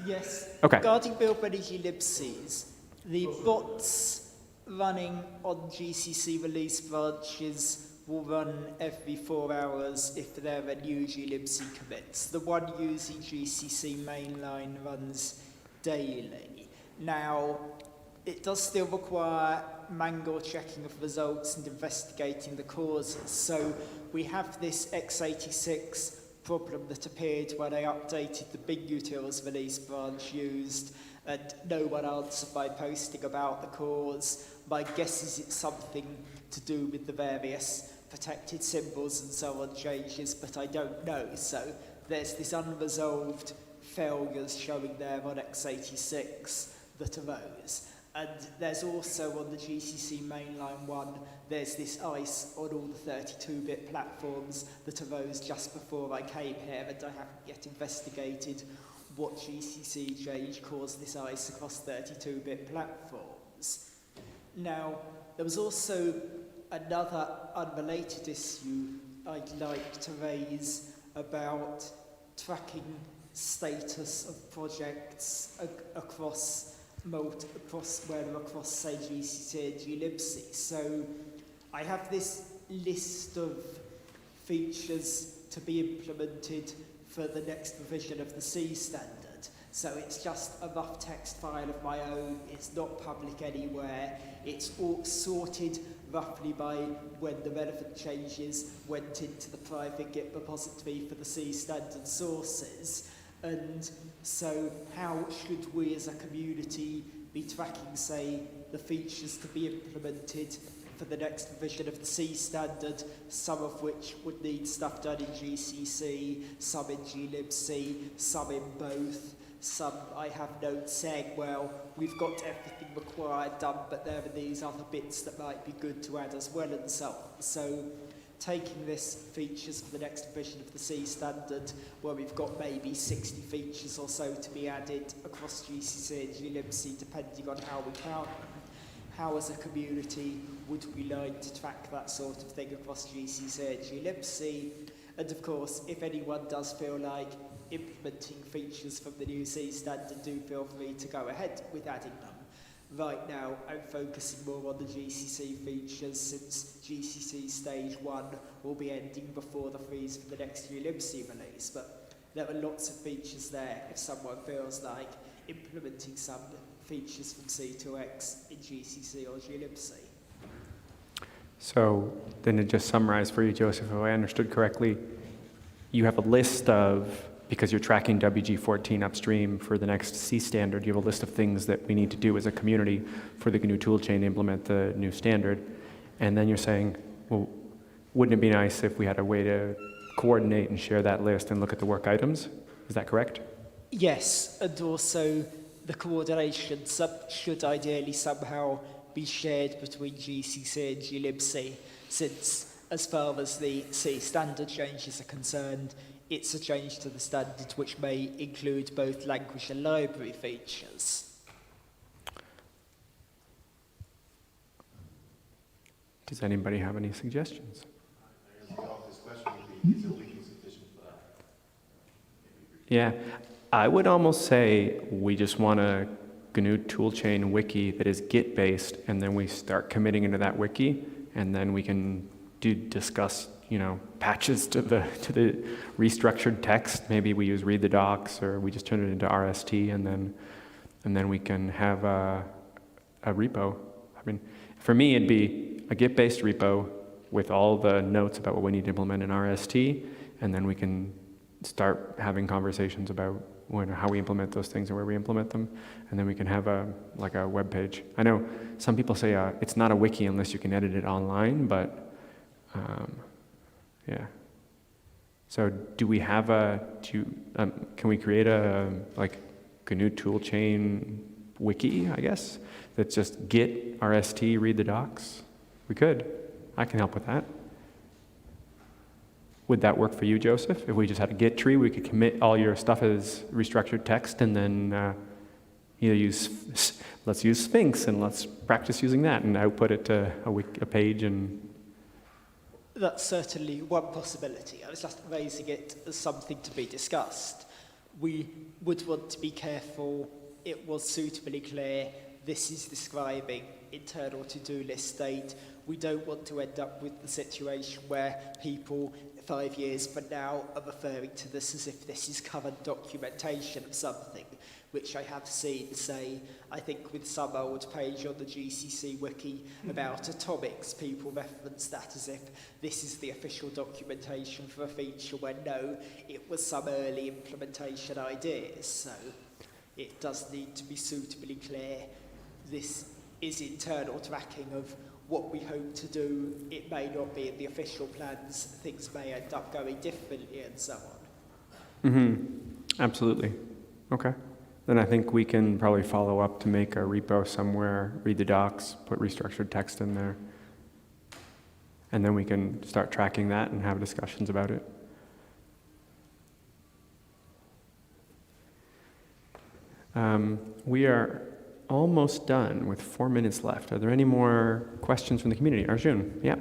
Yes. Okay. Regarding build many glibcs, the bots running on GCC release branches will run every 4 hours if there are new glibc commits. The one using GCC mainline runs daily. Now, it does still require manual checking of results and investigating the causes. So we have this x86 problem that appeared when I updated the GNU Tools release branch used, and no one answered by posting about the cause. My guess is it's something to do with the various protected symbols and so on changes, but I don't know. So there's this unresolved failures showing there on x86 that arose. And there's also on the GCC mainline one, there's this ICE on all the 32-bit platforms that arose just before I came here, and I haven't yet investigated what GCC change caused this ICE across 32-bit platforms. Now, there was also another unrelated issue I'd like to raise about tracking status of projects across say GCC and glibc. So I have this list of features to be implemented for the next revision of the C standard. So it's just a rough text file of my own. It's not public anywhere. It's all sorted roughly by when the relevant changes went into the private Git repository for the C standard sources. And so how should we as a community be tracking, say, the features to be implemented for the next revision of the C standard, some of which would need stuff done in GCC, some in glibc, some in both, some I have notes saying, well, we've got everything required done, but there are these other bits that might be good to add as well, and so on. So taking this features for the next revision of the C standard, where we've got maybe 60 features or so to be added across GCC and glibc, depending on how we count them. How as a community would we like to track that sort of thing across GCC and glibc? And of course, if anyone does feel like implementing features from the new C standard, do feel free to go ahead with adding them. Right now, I'm focusing more on the GCC features, since GCC stage 1 will be ending before the freeze for the next glibc release, but there are lots of features there if someone feels like implementing some features from C2X in GCC or glibc. So then to just summarize for you, Joseph, if I understood correctly, you have a list of, because you're tracking WG14 upstream for the next C standard, you have a list of things that we need to do as a community for the GNU toolchain to implement the new standard. And then you're saying, well, wouldn't it be nice if we had a way to coordinate and share that list and look at the work items? Is that correct? Yes, and also the coordination should ideally somehow be shared between GCC and glibc, since as far as the C standard changes are concerned, it's a change to the standard which may include both language and library features. Does anybody have any suggestions? Yeah, I would almost say we just want a GNU toolchain wiki that is Git based, and then we start committing into that wiki, and then we can discuss patches to the restructured text. Maybe we use read the docs, or we just turn it into RST, and then we can have a repo. I mean, for me, it'd be a Git-based repo with all the notes about what we need to implement in RST, and then we can start having conversations about how we implement those things and where we implement them, and then we can have a web page. I know some people say it's not a wiki unless you can edit it online, but Yeah. So do we have can we create a GNU Toolchain wiki, I guess, that's just git rst read the docs? We could. I can help with that. Would that work for you, Joseph? If we just had a git tree, we could commit all your stuff as restructured text and then let's use Sphinx and let's practice using that and output it to a page. And that's certainly one possibility. I was just raising it as something to be discussed. We would want to be careful it was suitably clear this is describing internal to-do list state. We don't want to end up with the situation where people 5 years from now are referring to this as if this is current documentation of something, which I have seen, say, I think with some old page on the GCC wiki about atomics, people reference that as if this is the official documentation for a feature when no, it was some early implementation ideas. So it does need to be suitably clear. This is internal tracking of what we hope to do. It may not be in the official plans. Things may end up going differently and so on. Mm-hmm. Absolutely. Okay. Then I think we can probably follow up to make a repo somewhere, read the docs, put restructured text in there. And then we can start tracking that and have discussions about it. We are almost done with 4 minutes left. Are there any more questions from the community? Arjun, yeah.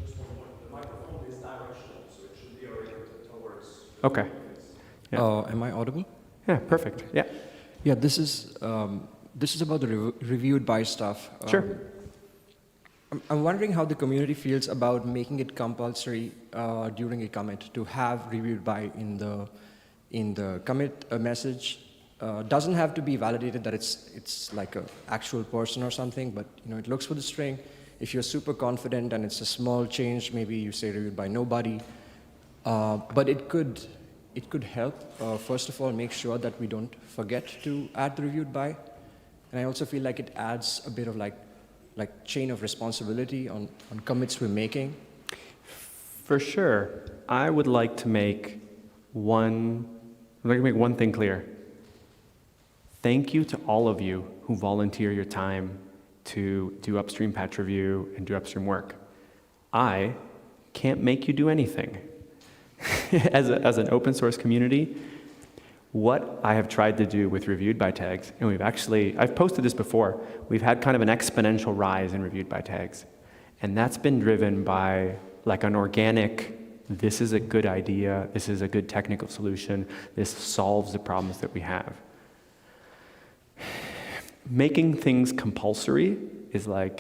Just one point. The microphone is directional, so it should be oriented towards. Okay. Yeah. Am I audible? Yeah, perfect. Yeah. Yeah, this is about the reviewed by stuff. Sure. I'm wondering how the community feels about making it compulsory during a commit to have reviewed by in the commit message. Doesn't have to be validated that it's like an actual person or something, but it looks for the string. If you're super confident and it's a small change, maybe you say reviewed by nobody. But it could help. First of all, make sure that we don't forget to add the reviewed by, and I also feel like it adds a bit of like chain of responsibility on commits we're making. For sure, I would like to make one thing clear. Thank you to all of you who volunteer your time to do upstream patch review and do upstream work. I can't make you do anything. As an open source community, what I have tried to do with reviewed by tags, and I've posted this before, we've had kind of an exponential rise in reviewed by tags. And that's been driven by like an organic, this is a good idea, this is a good technical solution, this solves the problems that we have. Making things compulsory is a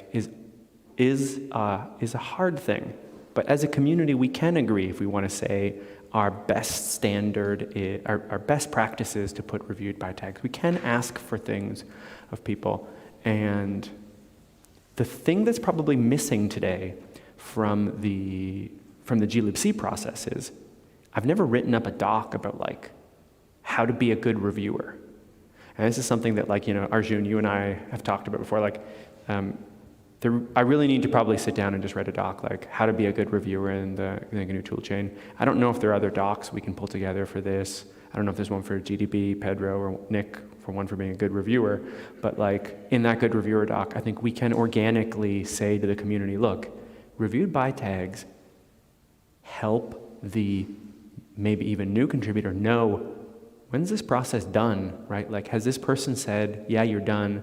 hard thing, but as a community we can agree if we want to say our best standard, our best practices to put reviewed by tags. We can ask for things of people, and the thing that's probably missing today from the glibc process is I've never written up a doc about like how to be a good reviewer. And this is something that, Arjun, you and I have talked about before. I really need to probably sit down and just write a doc, like how to be a good reviewer in the GNU toolchain. I don't know if there are other docs we can pull together for this. I don't know if there's one for GDB, Pedro, or Nick for one for being a good reviewer. But in that good reviewer doc, I think we can organically say to the community, look, reviewed by tags help the maybe even new contributor know, when's this process done, right? Has this person said, yeah, you're done?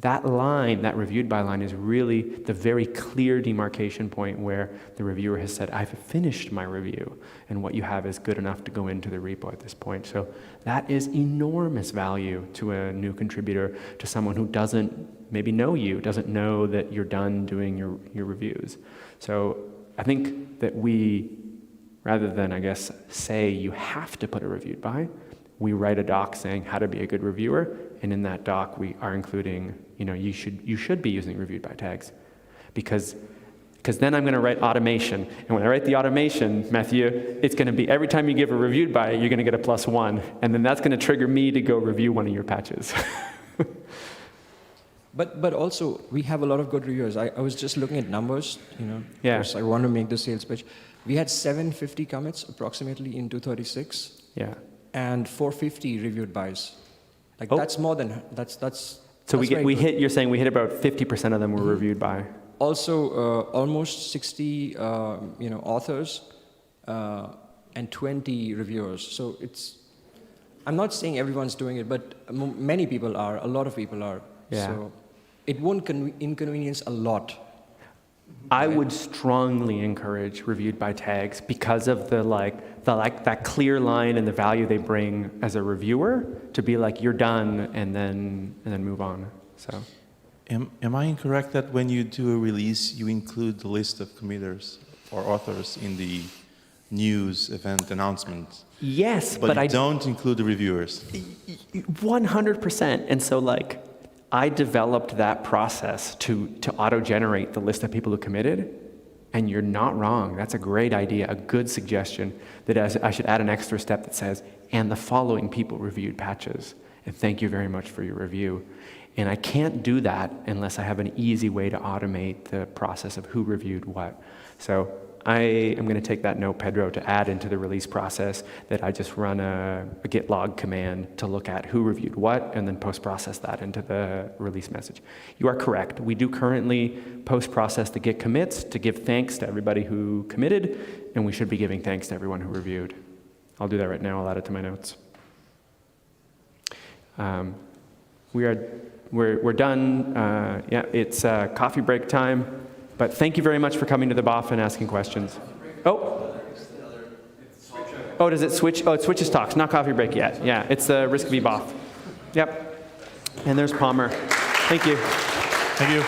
That line, that reviewed by line is really the very clear demarcation point where the reviewer has said, I've finished my review, and what you have is good enough to go into the repo at this point. So that is enormous value to a new contributor, to someone who doesn't maybe know you, doesn't know that you're done doing your reviews. So I think that we, rather than, say you have to put a reviewed by, we write a doc saying how to be a good reviewer, and in that doc we are including, you should be using reviewed by tags, because then I'm going to write automation, and when I write the automation, Matthew, it's going to be every time you give a reviewed by, you're going to get a +1, and then that's going to trigger me to go review one of your patches. But also, we have a lot of good reviewers. I was just looking at numbers, Yeah. because I want to make the sales pitch. We had 750 commits approximately in 236, Yeah. and 450 reviewed buys. Like Oh. that's more than that's. So that's very good. hit. You're saying we hit about 50% of them were reviewed by. Also, almost 60 authors and 20 reviewers. So it's. I'm not saying everyone's doing it, but many people are. A lot of people are. Yeah. So it won't inconvenience a lot. I would strongly encourage reviewed by tags because of that clear line and the value they bring as a reviewer to be like, you're done, and then move on. So. Am I incorrect that when you do a release, you include the list of committers or authors in the news event announcement? Yes, but I don't include the reviewers. 100%. And so I developed that process to auto-generate the list of people who committed, and you're not wrong. That's a great idea, a good suggestion, that I should add an extra step that says, and the following people reviewed patches, and thank you very much for your review. And I can't do that unless I have an easy way to automate the process of who reviewed what. So I am going to take that note, Pedro, to add into the release process that I just run a git log command to look at who reviewed what and then post-process that into the release message. You are correct. We do currently post-process the git commits to give thanks to everybody who committed, and we should be giving thanks to everyone who reviewed. I'll do that right now. I'll add it to my notes. We're done. Yeah, it's coffee break time. But thank you very much for coming to the BOF and asking questions. Oh, does it switch? Oh, it switches talks, not coffee break yet. Yeah, it's the Risk v BOF. Yep. And there's Palmer. Thank you. Thank you.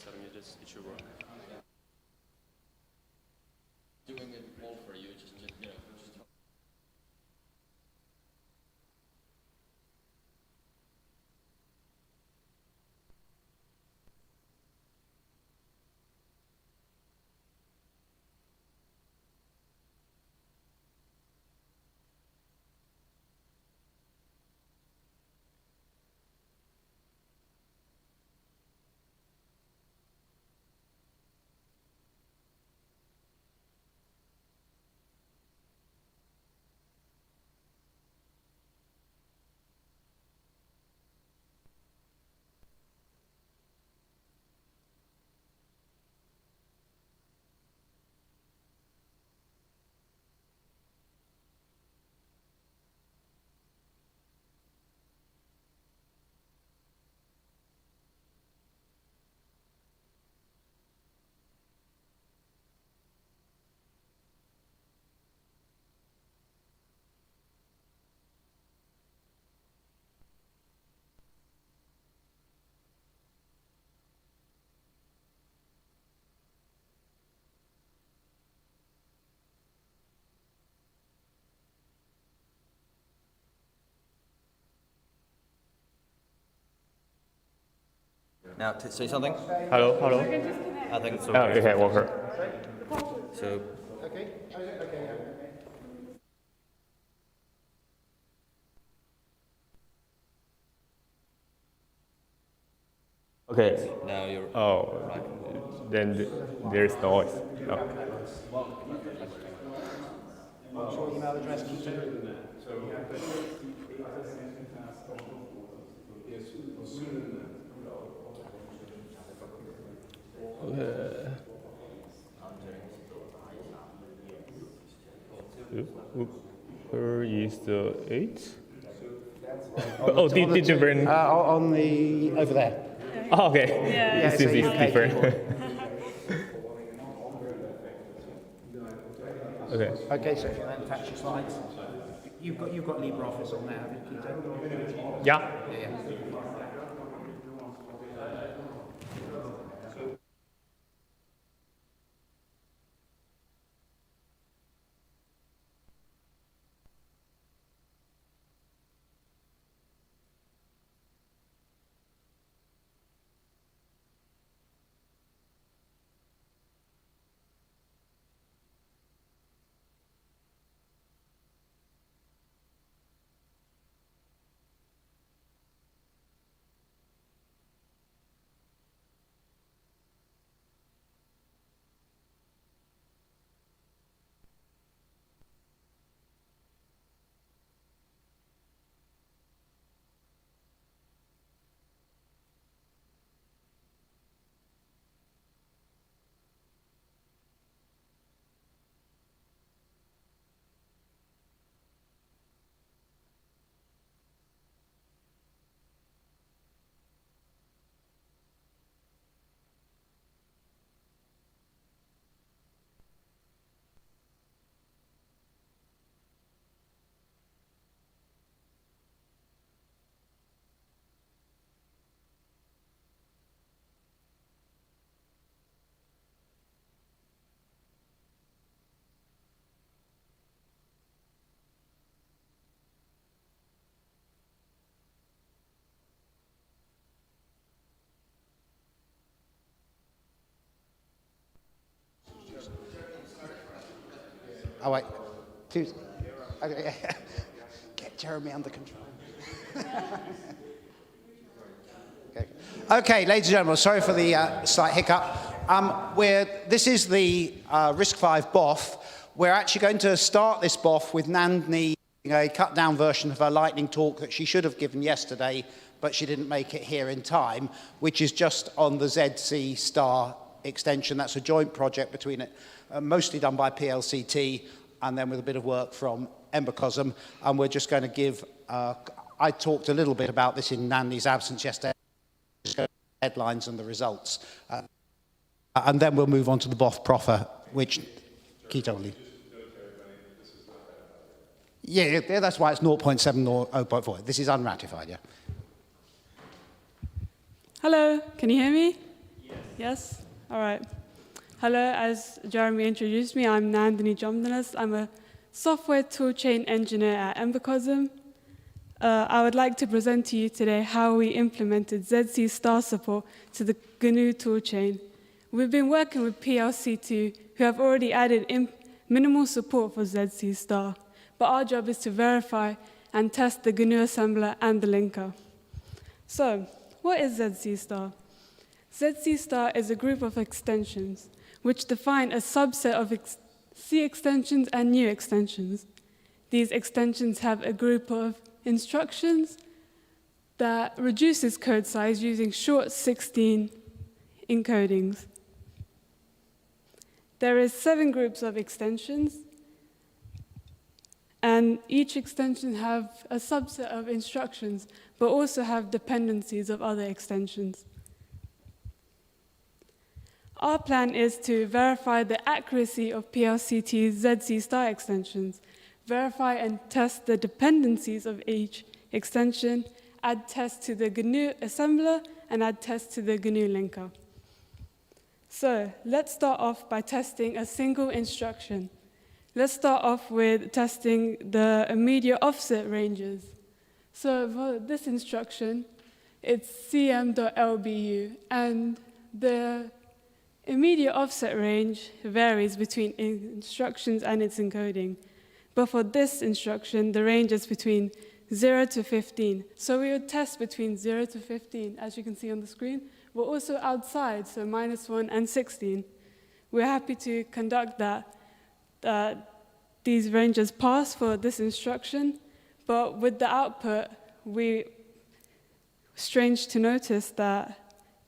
it should work. Doing it all for you, just Now, to say something? Hello, hello. I think it's Oh, okay, Walker. So, Okay. now you're... Oh, then there's noise. Oh. What's your email address, Keaton? Where is the 8? Oh, did you bring? On the, over there. Oh, okay. Yeah, this is different. Okay. Okay, so if you then attach your slides, you've got LibreOffice on there, haven't you, Keaton? Yeah. Yeah. Oh, wait. Okay. Get Jeremy under control. Okay, ladies and gentlemen, sorry for the slight hiccup. This is the RISC-V BOF. We're actually going to start this BOF with Nandini giving a cut-down version of her lightning talk that she should have given yesterday, but she didn't make it here in time, which is just on the ZC star extension. That's a joint project between it, mostly done by PLCT, and then with a bit of work from Embercosm. And we're just going to give, I talked a little bit about this in Nandini's absence yesterday, headlines and the results. And then we'll move on to the BOF proper, which Keto will lead. Yeah, that's why it's 0.7 or 0.4. This is unratified, yeah. Hello, can you hear me? Yes? All right. Hello, as Jeremy introduced me, I'm Nandini Jomdanas. I'm a software toolchain engineer at Embecosm. I would like to present to you today how we implemented ZC star support to the GNU toolchain. We've been working with PLC2, who have already added minimal support for ZC star, but our job is to verify and test the GNU assembler and the linker. So, what is ZC star? ZC star is a group of extensions which define a subset of C extensions and new extensions. These extensions have a group of instructions that reduces code size using short 16 encodings. There is 7 groups of extensions, and each extension have a subset of instructions, but also have dependencies of other extensions. Our plan is to verify the accuracy of PLC2's ZC star extensions, verify and test the dependencies of each extension, add tests to the GNU assembler, and add tests to the GNU linker. So let's start off by testing a single instruction. Let's start off with testing the immediate offset ranges. So for this instruction, it's cm.lbu, and the immediate offset range varies between instructions and its encoding. But for this instruction, the range is between 0 to 15. So we would test between 0 to 15, as you can see on the screen, but also outside, so -1 and 16. We're happy to conduct these ranges pass for this instruction, but with the output, strange to notice that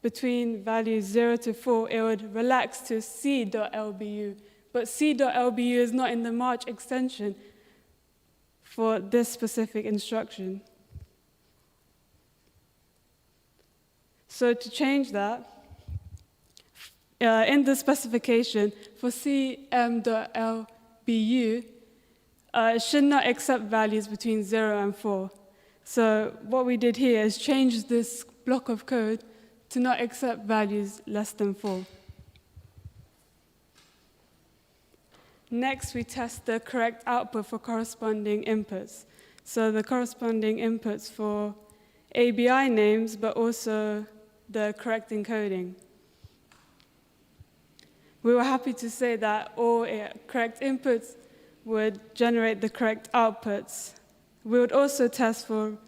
between values 0 to 4, it would relax to c.lbu, but c.lbu is not in the March extension for this specific instruction. So to change that, in the specification for cm.lbu, it should not accept values between 0 and 4. So what we did here is change this block of code to not accept values less than 4. Next, we test the correct output for corresponding inputs. So the corresponding inputs for ABI names, but also the correct encoding. We were happy to say that all correct inputs would generate the correct outputs. We would also test for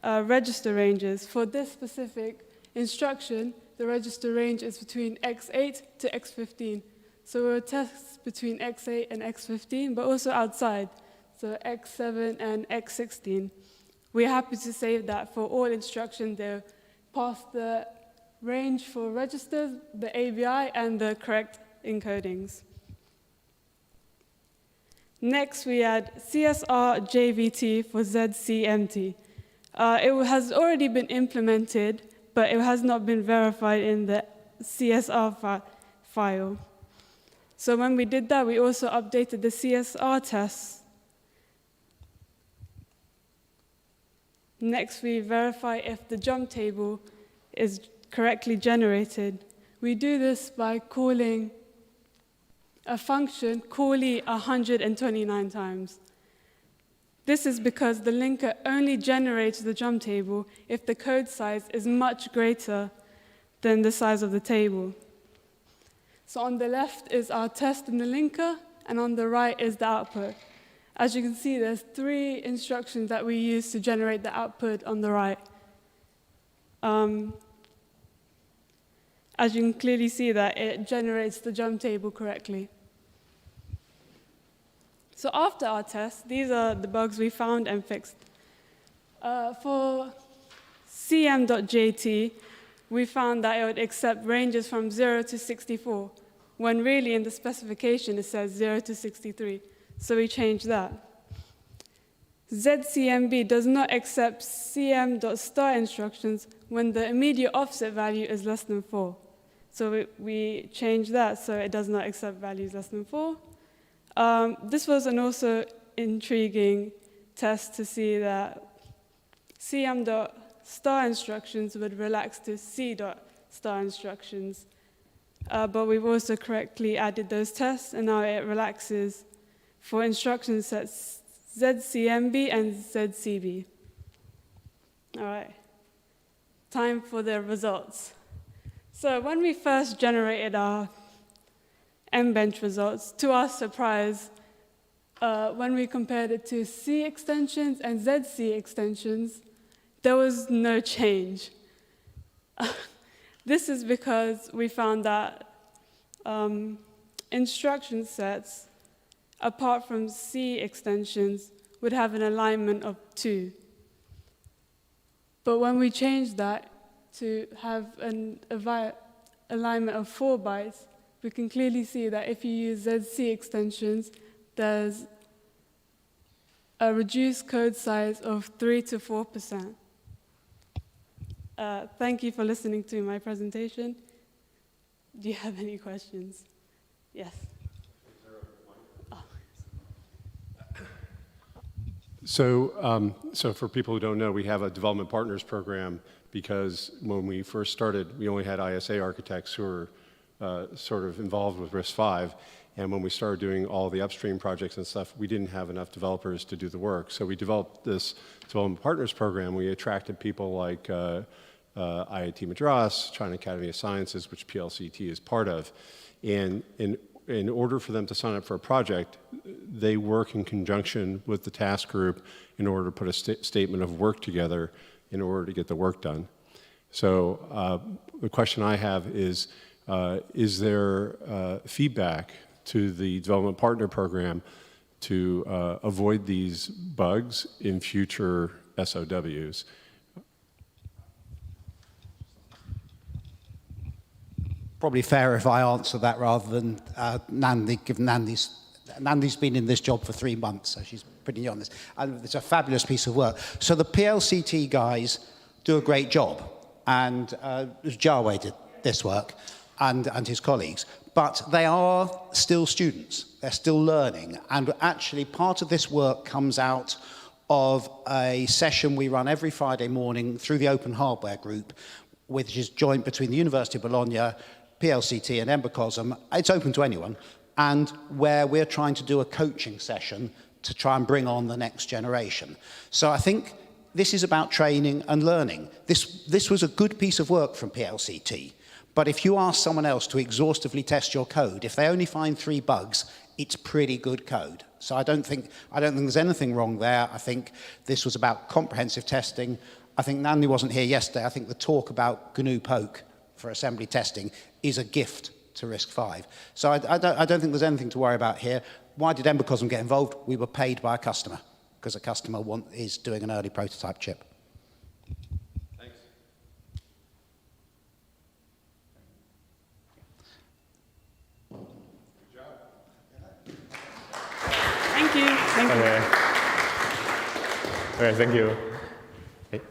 register ranges. For this specific instruction, the register range is between x8 to x15. So we would test between x8 and x15, but also outside, so x7 and x16. We're happy to say that for all instructions, they pass the range for registers, the ABI, and the correct encodings. Next, we add CSR JVT for ZCMT. It has already been implemented, but it has not been verified in the CSR file. So when we did that, we also updated the CSR tests. Next, we verify if the jump table is correctly generated. We do this by calling a function callee 129 times. This is because the linker only generates the jump table if the code size is much greater than the size of the table. So on the left is our test in the linker, and on the right is the output. As you can see, there's 3 instructions that we use to generate the output on the right. As you can clearly see that it generates the jump table correctly. So after our test, these are the bugs we found and fixed. For cm.jt, we found that it would accept ranges from 0 to 64, when really in the specification it says 0 to 63. So we changed that. ZCMB does not accept cm.star instructions when the immediate offset value is less than 4. So we changed that so it does not accept values less than 4. This was an also intriguing test to see that cm.star instructions would relax to c.star instructions. but we've also correctly added those tests, and now it relaxes for instruction sets ZCMB and ZCB. All right, time for the results. So when we first generated our mbench results, to our surprise, when we compared it to C extensions and ZC extensions, there was no change. This is because we found that instruction sets, apart from C extensions, would have an alignment of 2. But when we changed that to have an alignment of 4 bytes, we can clearly see that if you use ZC extensions, there's a reduced code size of 3 to 4%. Thank you for listening to my presentation. Do you have any questions? Yes. So for people who don't know, we have a development partners program because when we first started, we only had ISA architects who were sort of involved with RISC-V. And when we started doing all the upstream projects and stuff, we didn't have enough developers to do the work. So we developed this development partners program. We attracted people like IIT Madras, China Academy of Sciences, which PLCT is part of. And in order for them to sign up for a project, they work in conjunction with the task group in order to put a statement of work together in order to get the work done. So the question I have is there feedback to the development partner program to avoid these bugs in future SOWs? Probably fair if I answer that rather than Nandi, given Nandi's been in this job for 3 months, so she's pretty new on this. And it's a fabulous piece of work. So the PLCT guys do a great job, and Jawed did this work, and his colleagues. But they are still students. They're still learning. And actually, part of this work comes out of a session we run every Friday morning through the Open Hardware Group, which is joint between the University of Bologna, PLCT and Embecosm. It's open to anyone, and where we're trying to do a coaching session to try and bring on the next generation. So I think this is about training and learning. This was a good piece of work from PLCT, but if you ask someone else to exhaustively test your code, if they only find 3 bugs, it's pretty good code. So I don't think there's anything wrong there. I think this was about comprehensive testing. I think Nandi wasn't here yesterday. I think the talk about GNU Poke for assembly testing is a gift to RISC-V. So I don't think there's anything to worry about here. Why did Embecosm get involved? We were paid by a customer, because a customer is doing an early prototype chip. Thanks. Good job. Thank you. Thank you. Okay, thank you.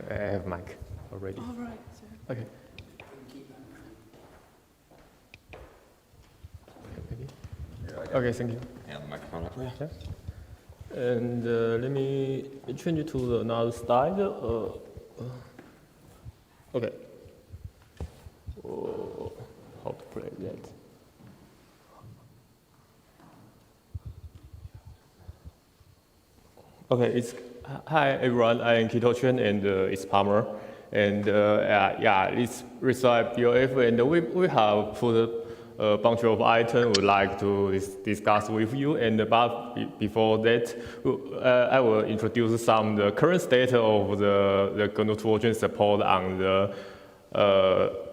I have mic already. All right. Okay. Okay, thank you. Yeah, the microphone up. Yeah. And let me change it to another slide. Okay. Oh, how to play that? Okay, hi everyone. I'm Toolchains and it's Palmer. And it's Resolve BOF, and we have put a bunch of items we'd like to discuss with you. And before that, I will introduce some of the current state of the GNU Tools support on the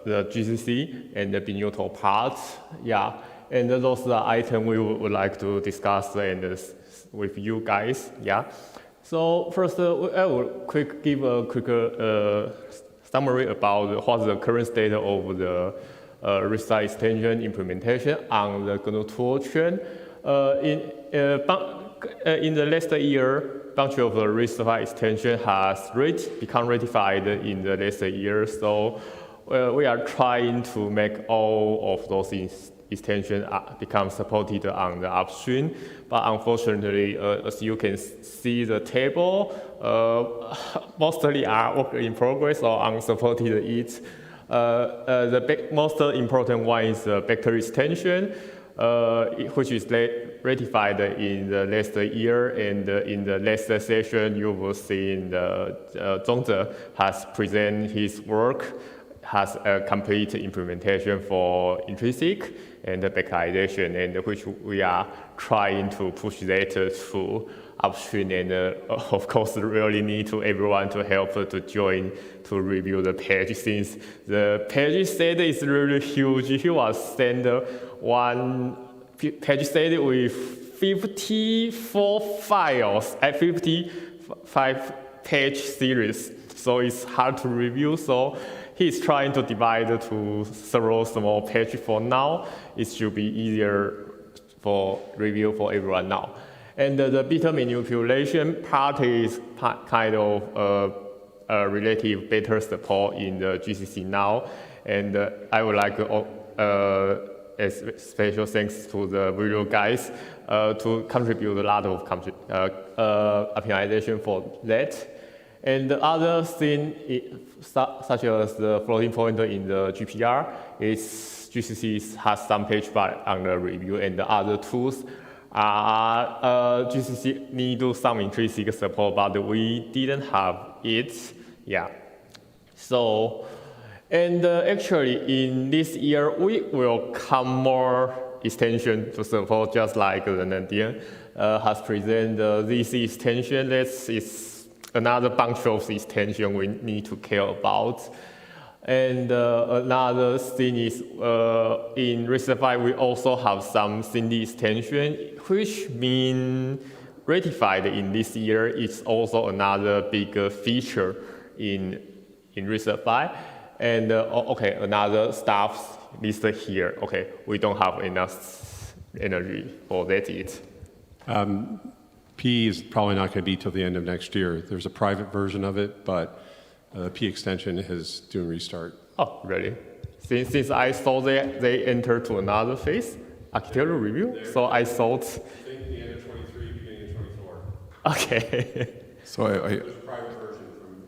GCC and the GNU Tools parts. Yeah, and those are the items we would like to discuss and with you guys. Yeah. So first, I will give a quick summary about what's the current state of the RISC extension implementation on the GNU Tools chain. In the last year, a bunch of the RISC-V extension has become ratified in the last year. So we are trying to make all of those extensions become supported on the upstream. But unfortunately, as you can see the table, mostly are work in progress or unsupported it. The most important one is the vector extension, which is ratified in the last year, and in the last session you will see Zhongze has presented his work, has a complete implementation for intrinsic and backendization, and which we are trying to push that to upstream, and of course really need to everyone to help to join to review the page, since the page set is really huge. He was sent one page set with 54 files at 55 page series, so it's hard to review. So he's trying to divide to several small pages for now. It should be easier for review for everyone now. And the beta manipulation part is kind of relative beta support in the GCC now. And I would like as special thanks to the video guys to contribute a lot of optimization for that. And the other thing, such as the floating pointer in the GPR, is GCC has some page bar on the review, and the other tools GCC need to do some intrinsic support, but we didn't have it. Yeah. So, and actually in this year, we will come more extension to support, just like Nandian has presented this extension. This is another bunch of extension we need to care about. And another thing is in RISC-V, we also have some Cindy extension, which means ratified in this year is also another big feature in RISC-V. And okay, another stuff listed here. Okay, we don't have enough energy for that yet. P is probably not going to be till the end of next year. There's a private version of it, but P extension is doing restart. Oh, really? Since I saw they entered to another phase, architectural review, so I thought. I think the end of 23, beginning of 24. Okay. So There's a private version from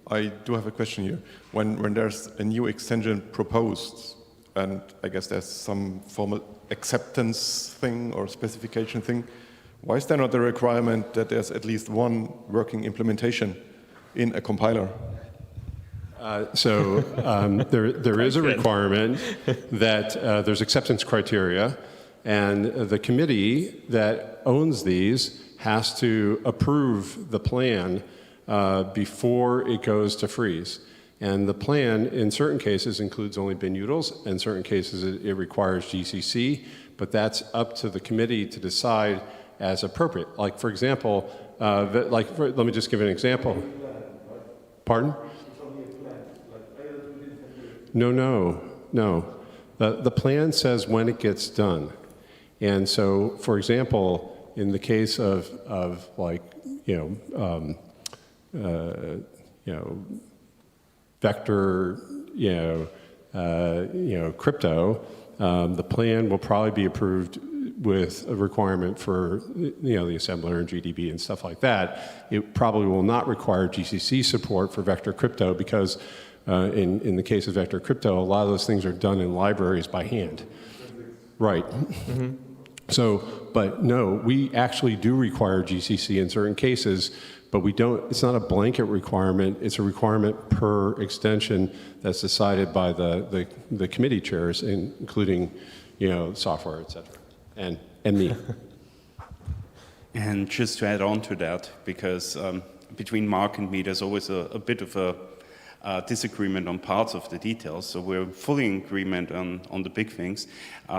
I do have a question here. When there's a new extension proposed, and I guess there's some formal acceptance thing or specification thing, why is there not a requirement that there's at least one working implementation in a compiler? There is a requirement that there's acceptance criteria, and the committee that owns these has to approve the plan before it goes to freeze. And the plan, in certain cases, includes only bin utils. In certain cases, it requires GCC, but that's up to the committee to decide as appropriate. Like, for example, let me just give an example. Pardon? No. The plan says when it gets done. And so, for example, in the case of like, vector, crypto, the plan will probably be approved with a requirement for, the assembler and GDB and stuff like that. It probably will not require GCC support for vector crypto because in the case of vector crypto, a lot of those things are done in libraries by hand. Right. Mm-hmm. So, but no, we actually do require GCC in certain cases, but we don't, it's not a blanket requirement, it's a requirement per extension that's decided by the committee chairs, including, software, et cetera, and me. And just to add on to that, because between Mark and me, there's always a bit of a disagreement on parts of the details, so we're fully in agreement on the big things.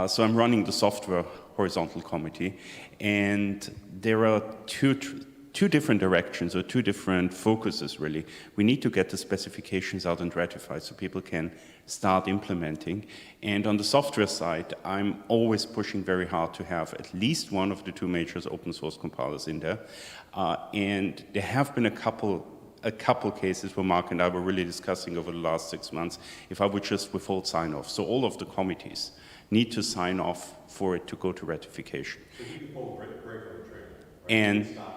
So I'm running the software horizontal committee, and there are two different directions or two different focuses, really. We need to get the specifications out and ratified so people can start implementing. And on the software side, I'm always pushing very hard to have at least one of the two major open source compilers in there. And there have been a couple cases where Mark and I were really discussing over the last 6 months if I would just withhold sign-off. So all of the committees need to sign off for it to go to ratification. So you can pull break from the training, right?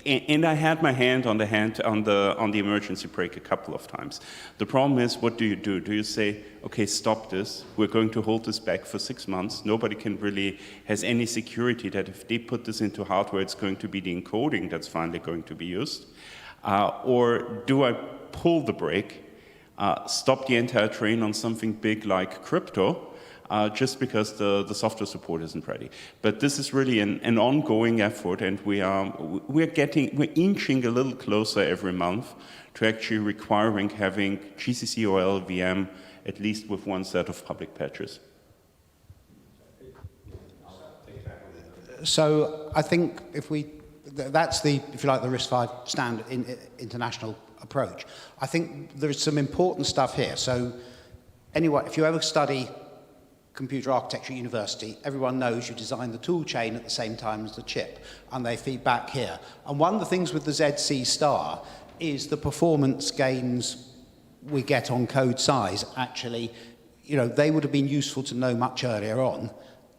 and I had my hand on the emergency brake a couple of times. The problem is, what do? Do you say, okay, stop this, we're going to hold this back for 6 months, nobody can really has any security that if they put this into hardware, it's going to be the encoding that's finally going to be used? Or do I pull the brake, stop the entire train on something big like crypto, just because the software support isn't ready? But this is really an ongoing effort, and we're inching a little closer every month to actually requiring having GCC or LLVM at least with one set of public patches. So I think that's the, if you like, the RISC-V standard international approach. I think there's some important stuff here. So anyway, if you ever study computer architecture at university, everyone knows you design the tool chain at the same time as the chip, and they feed back here. And one of the things with the ZC star is the performance gains we get on code size. Actually, they would have been useful to know much earlier on,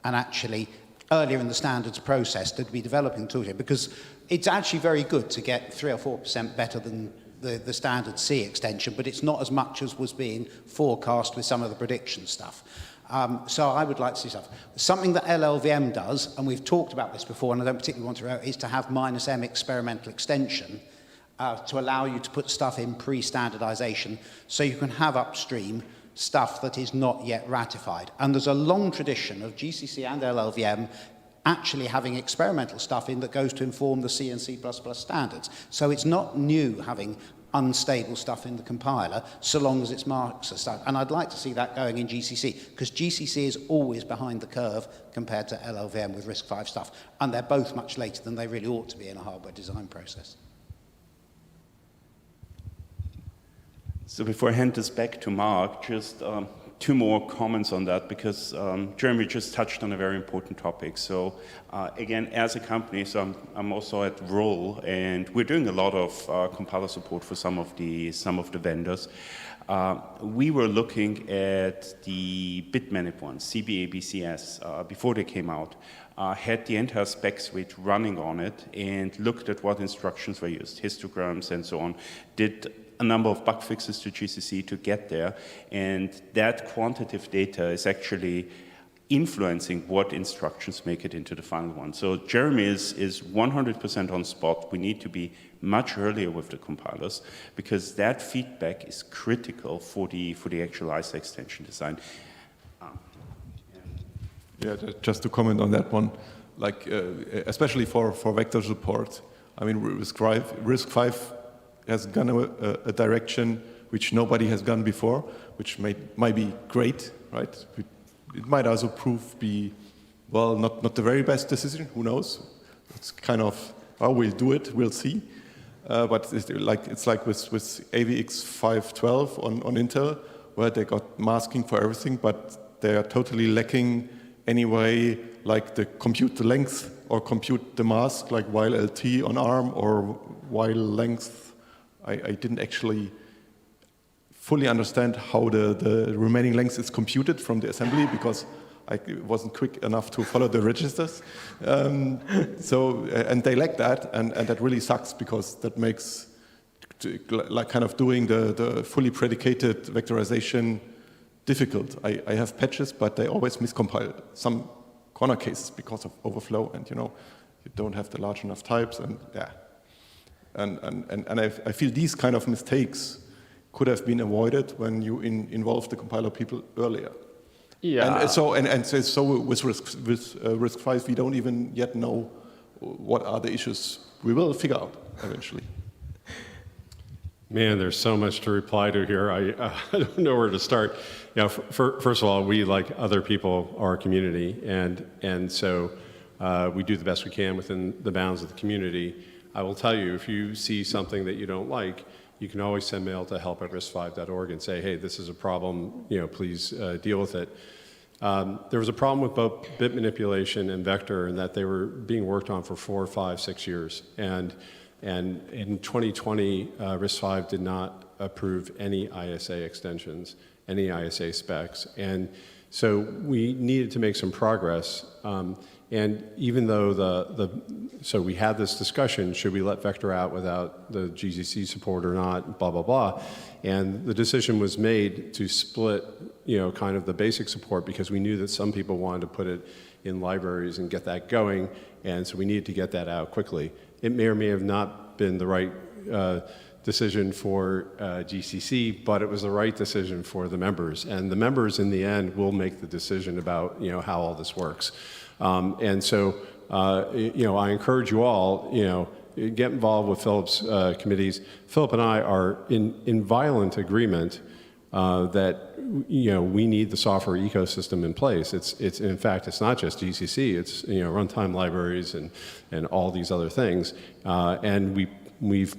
and actually earlier in the standards process to be developing the tool chain, because it's actually very good to get 3 or 4% better than the standard C extension, but it's not as much as was being forecast with some of the prediction stuff. So I would like to see stuff. Something that LLVM does, and we've talked about this before, and I don't particularly want to, is to have -m experimental extension to allow you to put stuff in pre-standardization, so you can have upstream stuff that is not yet ratified. And there's a long tradition of GCC and LLVM actually having experimental stuff in that goes to inform the C and C++ standards. So it's not new having unstable stuff in the compiler, so long as it's marks and stuff. And I'd like to see that going in GCC, because GCC is always behind the curve compared to LLVM with RISC-V stuff. And they're both much later than they really ought to be in a hardware design process. So before I hand this back to Mark, just 2 more comments on that, because Jeremy just touched on a very important topic. So again, as a company, so I'm also at Roll, and we're doing a lot of compiler support for some of the vendors. We were looking at the bitmanip ones, CBABCS, before they came out, had the entire spec suite running on it, and looked at what instructions were used, histograms and so on, did a number of bug fixes to GCC to get there, and that quantitative data is actually influencing what instructions make it into the final one. So Jeremy is 100% on spot. We need to be much earlier with the compilers, because that feedback is critical for the actual ISA extension design. Yeah, just to comment on that one, like especially for vector support, I mean, RISC-V has gone a direction which nobody has gone before, which might be great, right? It might also be, well, not the very best decision, who knows? It's kind of, well, we'll do it, we'll see. But it's like with AVX 512 on Intel, where they got masking for everything, but they are totally lacking anyway, like the compute the length or compute the mask, like while LT on ARM or while length. I didn't actually fully understand how the remaining length is computed from the assembly, because I wasn't quick enough to follow the registers. And they lack that, and that really sucks, because that makes like kind of doing the fully predicated vectorization difficult. I have patches, but they always miscompile some corner cases because of overflow, and you don't have the large enough types, and yeah. And I feel these kind of mistakes could have been avoided when you involve the compiler people earlier. Yeah. And so with RISC-V, we don't even yet know what are the issues. We will figure out eventually. Man, there's so much to reply to here. I don't know where to start. First of all, we, like other people, are a community, and so we do the best we can within the bounds of the community. I will tell you, if you see something that you don't like, you can always send mail to help@risc5.org and say, hey, this is a problem, please deal with it. There was a problem with both bit manipulation and vector, in that they were being worked on for 4, 5, 6 years. And in 2020, RISC-V did not approve any ISA extensions, any ISA specs. And so we needed to make some progress. And even though so we had this discussion, should we let Vector out without the GCC support or not, blah, blah, blah. And the decision was made to split, kind of the basic support because we knew that some people wanted to put it in libraries and get that going. And so we needed to get that out quickly. It may or may have not been the right decision for GCC, but it was the right decision for the members. And the members in the end will make the decision about, how all this works. And so, I encourage you all, get involved with Philip's committees. Philip and I are in violent agreement that we need the software ecosystem in place. It's in fact, it's not just GCC. It's runtime libraries and all these other things. And we've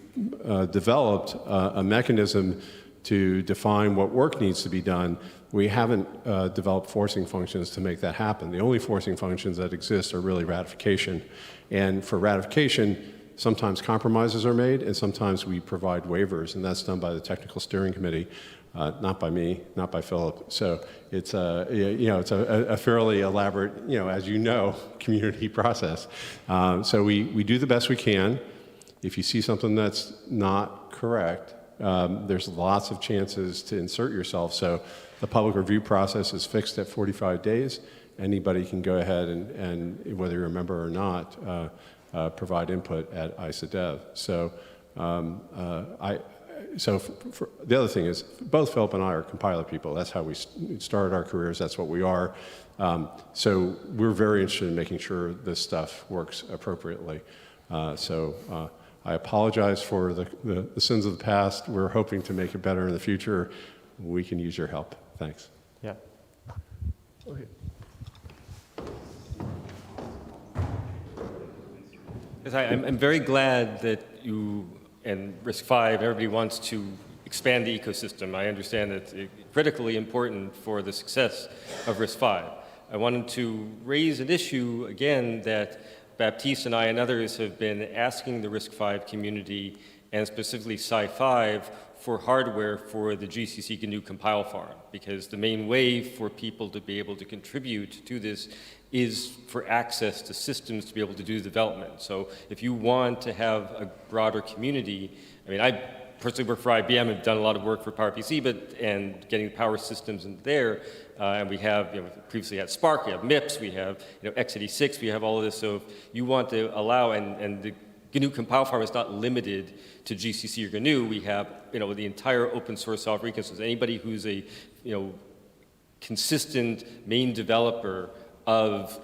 developed a mechanism to define what work needs to be done. We haven't developed forcing functions to make that happen. The only forcing functions that exist are really ratification. And for ratification, sometimes compromises are made, and sometimes we provide waivers, and that's done by the technical steering committee, not by me, not by Philip. So it's it's a fairly elaborate, as you know, community process. So we do the best we can. If you see something that's not correct, there's lots of chances to insert yourself. So the public review process is fixed at 45 days. Anybody can go ahead and whether you're a member or not, provide input at ISADev. So, the other thing is, both Philip and I are compiler people. That's how we started our careers. That's what we are. So we're very interested in making sure this stuff works appropriately. I apologize for the sins of the past. We're hoping to make it better in the future. We can use your help. Thanks. Yeah. Okay. I'm very glad that you and RISC-V, everybody wants to expand the ecosystem. I understand that it's critically important for the success of RISC-V. I wanted to raise an issue, again, that Baptiste and I and others have been asking the RISC-V community, and specifically Sci-5, for hardware for the GCC GNU compile farm, because the main way for people to be able to contribute to this is for access to systems to be able to do development. So if you want to have a broader community, I personally work for IBM, have done a lot of work for PowerPC, and getting power systems in there, and we have, previously had Spark, we have MIPS, we have, x86, we have all of this. So if you want to allow, and the GNU compile farm is not limited to GCC or GNU. We have, the entire open source software ecosystem. Anybody who's a, consistent main developer of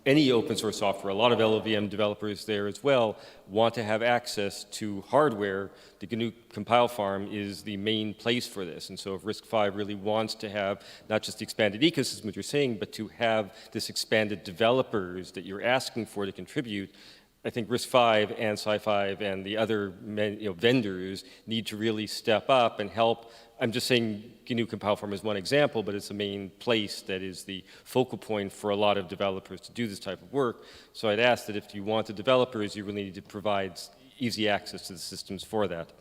any open source software, a lot of LLVM developers there as well, want to have access to hardware. The GNU compile farm is the main place for this. And so if RISC-V really wants to have not just the expanded ecosystem, what you're saying, but to have this expanded developers that you're asking for to contribute, I think RISC-V and Sci-5 and the other vendors need to really step up and help. I'm just saying GNU compile farm is one example, but it's the main place that is the focal point for a lot of developers to do this type of work. So I'd ask that if you want the developers, you really need to provide easy access to the systems for that.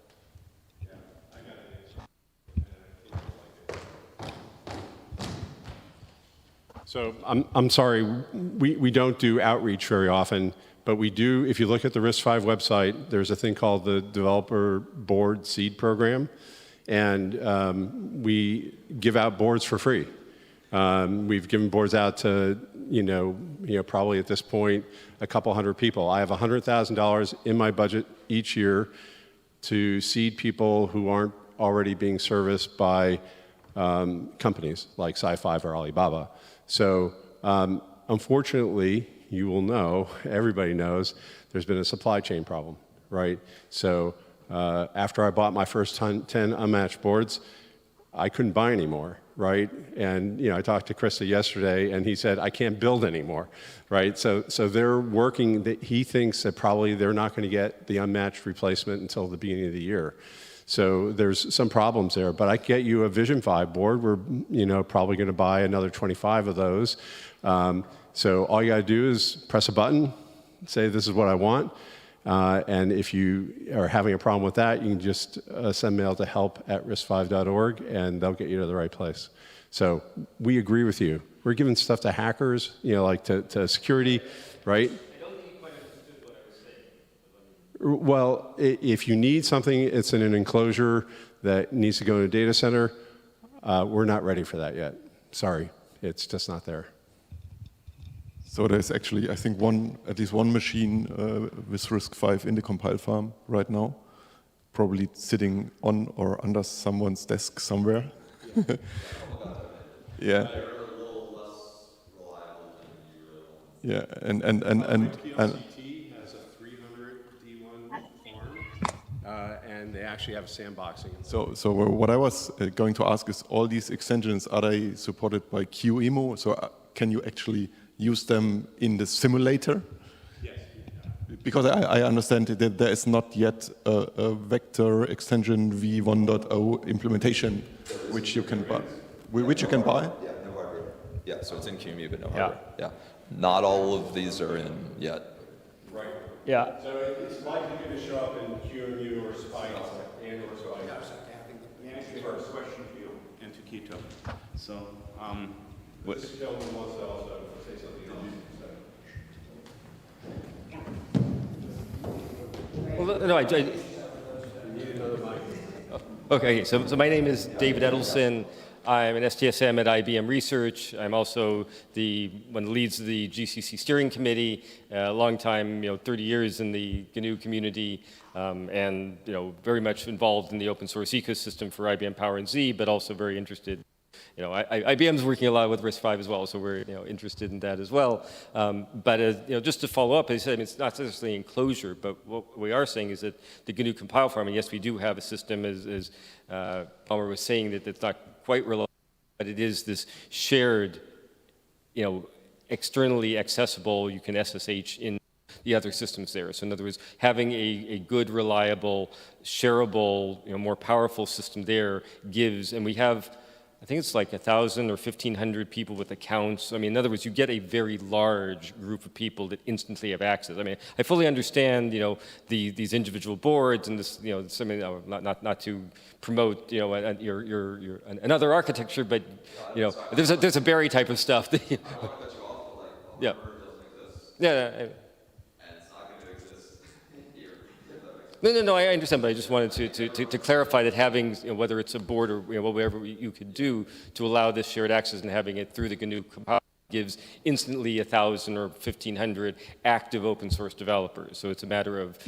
So I'm sorry, we don't do outreach very often, but we do, if you look at the RISC-V website, there's a thing called the Developer Board Seed Program, and we give out boards for free. We've given boards out to, probably at this point, a couple hundred people. I have $100,000 in my budget each year to seed people who aren't already being serviced by companies like Sci-5 or Alibaba. So unfortunately, you will know, everybody knows, there's been a supply chain problem, right? So after I bought my first 10 unmatched boards, I couldn't buy any more, right? And I talked to Krista yesterday, and he said, I can't build anymore, right? So they're working, he thinks that probably they're not going to get the unmatched replacement until the beginning of the year. So there's some problems there, but I can get you a Vision 5 board. We're probably going to buy another 25 of those. So all you got to do is press a button, say this is what I want, and if you are having a problem with that, you can just send mail to help@risc5.org, and they'll get you to the right place. So we agree with you. we're giving stuff to hackers, you know, like to security, right? Well, if you need something, it's in an enclosure that needs to go in a data center. We're not ready for that yet. Sorry, it's just not there. So there's actually, I think, at least one machine with RISC-V in the compile farm right now, probably sitting on or under someone's desk somewhere. Yeah. Yeah, and PLCT has a 300 D1 farm, and they actually have sandboxing. So what I was going to ask is, all these extensions, are they supported by QEMU? So can you actually use them in the simulator? Yes. Because I understand that there is not yet a vector extension v1.0 implementation which you can buy. Which you can buy? Yeah, no hardware. Yeah, so it's in QEMU, but no hardware. Yeah. Not all of these are in yet. Right. Yeah. So it's likely going to show up in QEMU or Spike and or Spike. Actually, I have a question to you and to Kito. So, This gentleman wants to also say something else. Well, no, okay, so my name is David Edelson. I'm an STSM at IBM Research. I'm also one of the leads of the GCC steering committee. A long time, 30 years in the GNU community, and very much involved in the open source ecosystem for IBM Power and Z, but also very interested. IBM's working a lot with RISC-V as well, so we're interested in that as well. But just to follow up, I said it's not necessarily enclosure, but what we are saying is that the GNU compile farm, and yes, we do have a system, as Palmer was saying, that it's not quite reliable, but it is this shared, externally accessible. You can SSH in the other systems there. So in other words, having a good, reliable, shareable, more powerful system there gives, and we have, I think it's like 1,000 or 1,500 people with accounts. I mean, in other words, you get a very large group of people that instantly have access. I mean, I fully understand, these individual boards and this, not to promote, another architecture, but there's a Berry type of stuff. That, yeah. Yeah. No, I understand, but I just wanted to clarify that having, whether it's a board or whatever you could do to allow this shared access and having it through the GNU compiler gives instantly 1,000 or 1,500 active open source developers. So it's a matter of,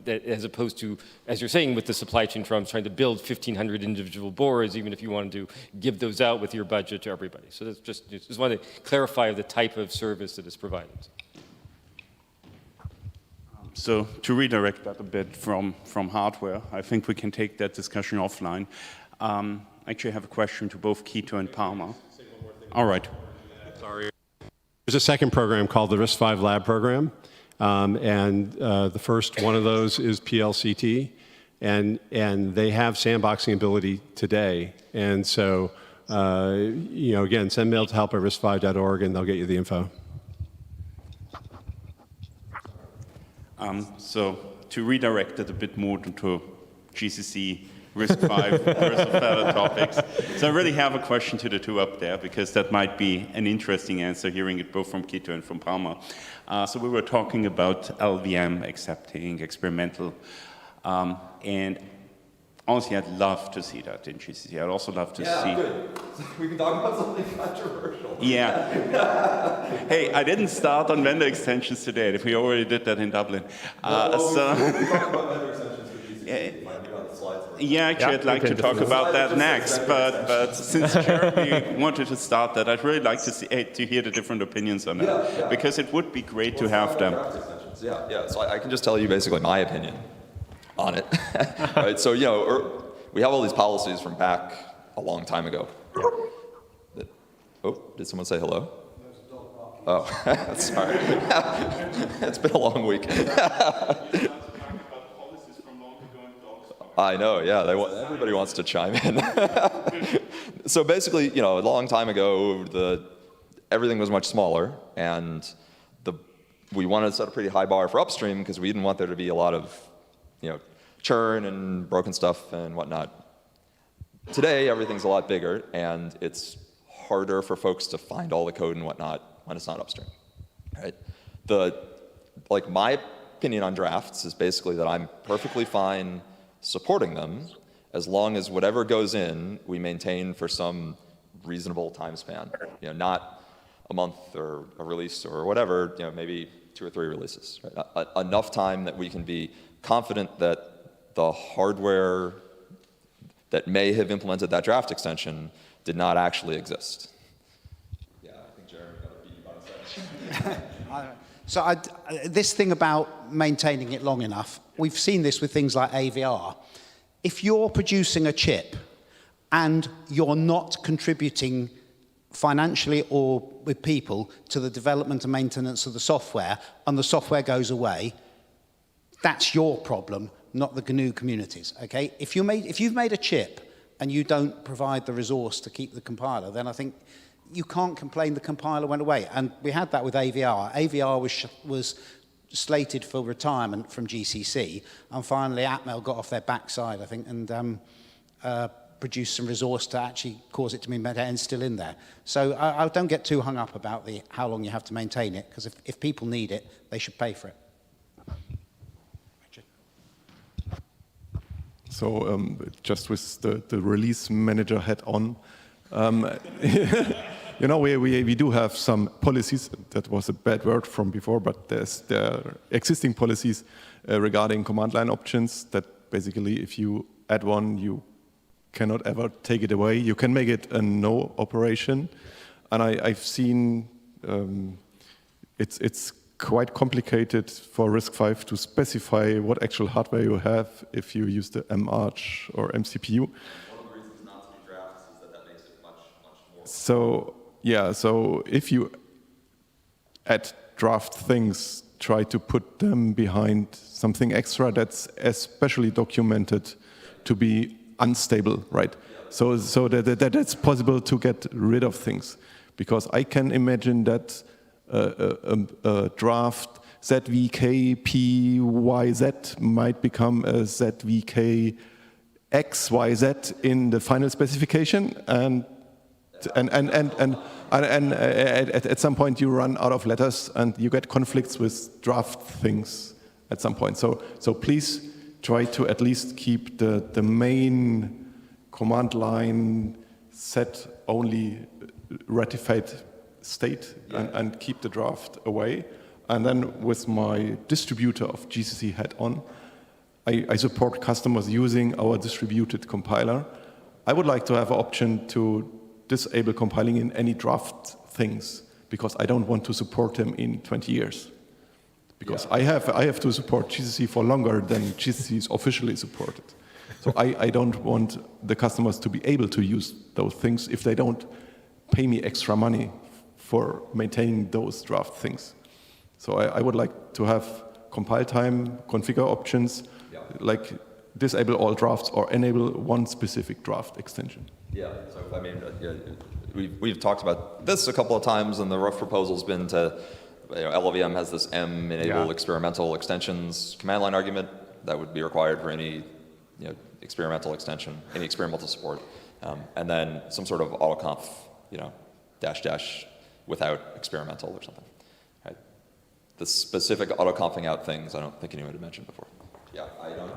as opposed to, as you're saying with the supply chain firms, trying to build 1,500 individual boards, even if you wanted to give those out with your budget to everybody. So that's just wanted to clarify the type of service that is provided. So to redirect that a bit from hardware, I think we can take that discussion offline. Actually, I have a question to both Kito and Palmer. All right. Sorry. There's a second program called the RISC-V Lab program, and the first one of those is PLCT, and they have sandboxing ability today. And so, again, send mail to help@riscv.org, and they'll get you the info. So to redirect it a bit more to GCC, RISC-V, versus other topics. So I really have a question to the two up there, because that might be an interesting answer, hearing it both from Kito and from Palmer. So we were talking about LVM accepting experimental, and honestly, I'd love to see that in GCC. I'd also love to see. Yeah, good. We can talk about something controversial. Yeah. Hey, I didn't start on vendor extensions today. If we already did that in Dublin. We talk about vendor extensions for GCC. Yeah, actually, I'd like to talk about that next. But since Jeremy wanted to start that, I'd really like to hear the different opinions on that, because it would be great to have them. Yeah. So I can just tell you basically my opinion on it. Right? So, we have all these policies from back a long time ago. Did someone say hello? Oh, sorry. It's been a long week. I know, yeah. Everybody wants to chime in. So basically, a long time ago, everything was much smaller, and we wanted to set a pretty high bar for upstream because we didn't want there to be a lot of churn and broken stuff and whatnot. Today, everything's a lot bigger, and it's harder for folks to find all the code and whatnot when it's not upstream, right? Like my opinion on drafts is basically that I'm perfectly fine supporting them as long as whatever goes in, we maintain for some reasonable time span, you know, not a month or a release or whatever, you know, maybe 2 or 3 releases, right? Enough time that we can be confident that the hardware that may have implemented that draft extension did not actually exist. Yeah, I think Jeremy got a beat by the side. So this thing about maintaining it long enough, we've seen this with things like AVR. If you're producing a chip and you're not contributing financially or with people to the development and maintenance of the software, and the software goes away, that's your problem, not the GNU community's, okay? If you've made a chip and you don't provide the resource to keep the compiler, then I think you can't complain the compiler went away. And we had that with AVR. AVR was slated for retirement from GCC, and finally Atmel got off their backside, I think, and produced some resource to actually cause it to be maintained and still in there. So I don't get too hung up about how long you have to maintain it, because if people need it, they should pay for it. So just with the release manager hat on, you know, we do have some policies. That was a bad word from before, but there are existing policies regarding command line options that basically if you add one, you cannot ever take it away. You can make it a no operation. And I've seen it's quite complicated for RISC-V to specify what actual hardware you have if you use the MArch or MCPU. One of the reasons not to do drafts is that makes it much more. So yeah, so if you add draft things, try to put them behind something extra that's especially documented to be unstable, right? So that it's possible to get rid of things, because I can imagine that a draft ZVK PYZ might become a ZVK XYZ in the final specification, and at some point you run out of letters and you get conflicts with draft things at some point. So please try to at least keep the main command line set only ratified state and keep the draft away. And then with my distributor of GCC hat on, I support customers using our distributed compiler. I would like to have an option to disable compiling in any draft things, because I don't want to support them in 20 years. Because I have to support GCC for longer than GCC is officially supported. So I don't want the customers to be able to use those things if they don't pay me extra money for maintaining those draft things. So I would like to have compile time, configure options, like disable all drafts or enable one specific draft extension. Yeah, so I mean, we've talked about this a couple of times, and the rough proposal's been to, LLVM has this enable experimental extensions command line argument that would be required for any experimental extension, any experimental support, and then some sort of autoconf, dash without experimental or something. Right? The specific autoconfing out things, I don't think anyone had mentioned before. Yeah, I don't know.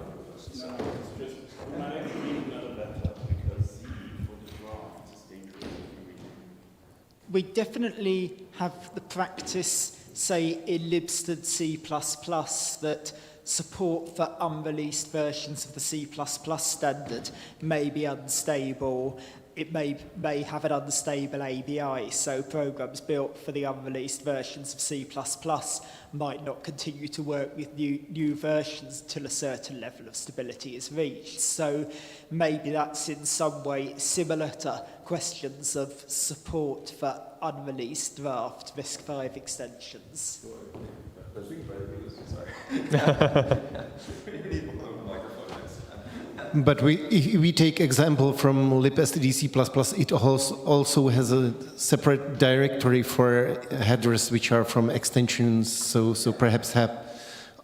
We definitely have the practice, say, in libst and C++, that support for unreleased versions of the C++ standard may be unstable. It may have an unstable ABI, so programs built for the unreleased versions of C++ might not continue to work with new versions until a certain level of stability is reached. So maybe that's in some way similar to questions of support for unreleased draft RISC-V extensions. But if we take example from libstdc++, it also has a separate directory for headers which are from extensions, so perhaps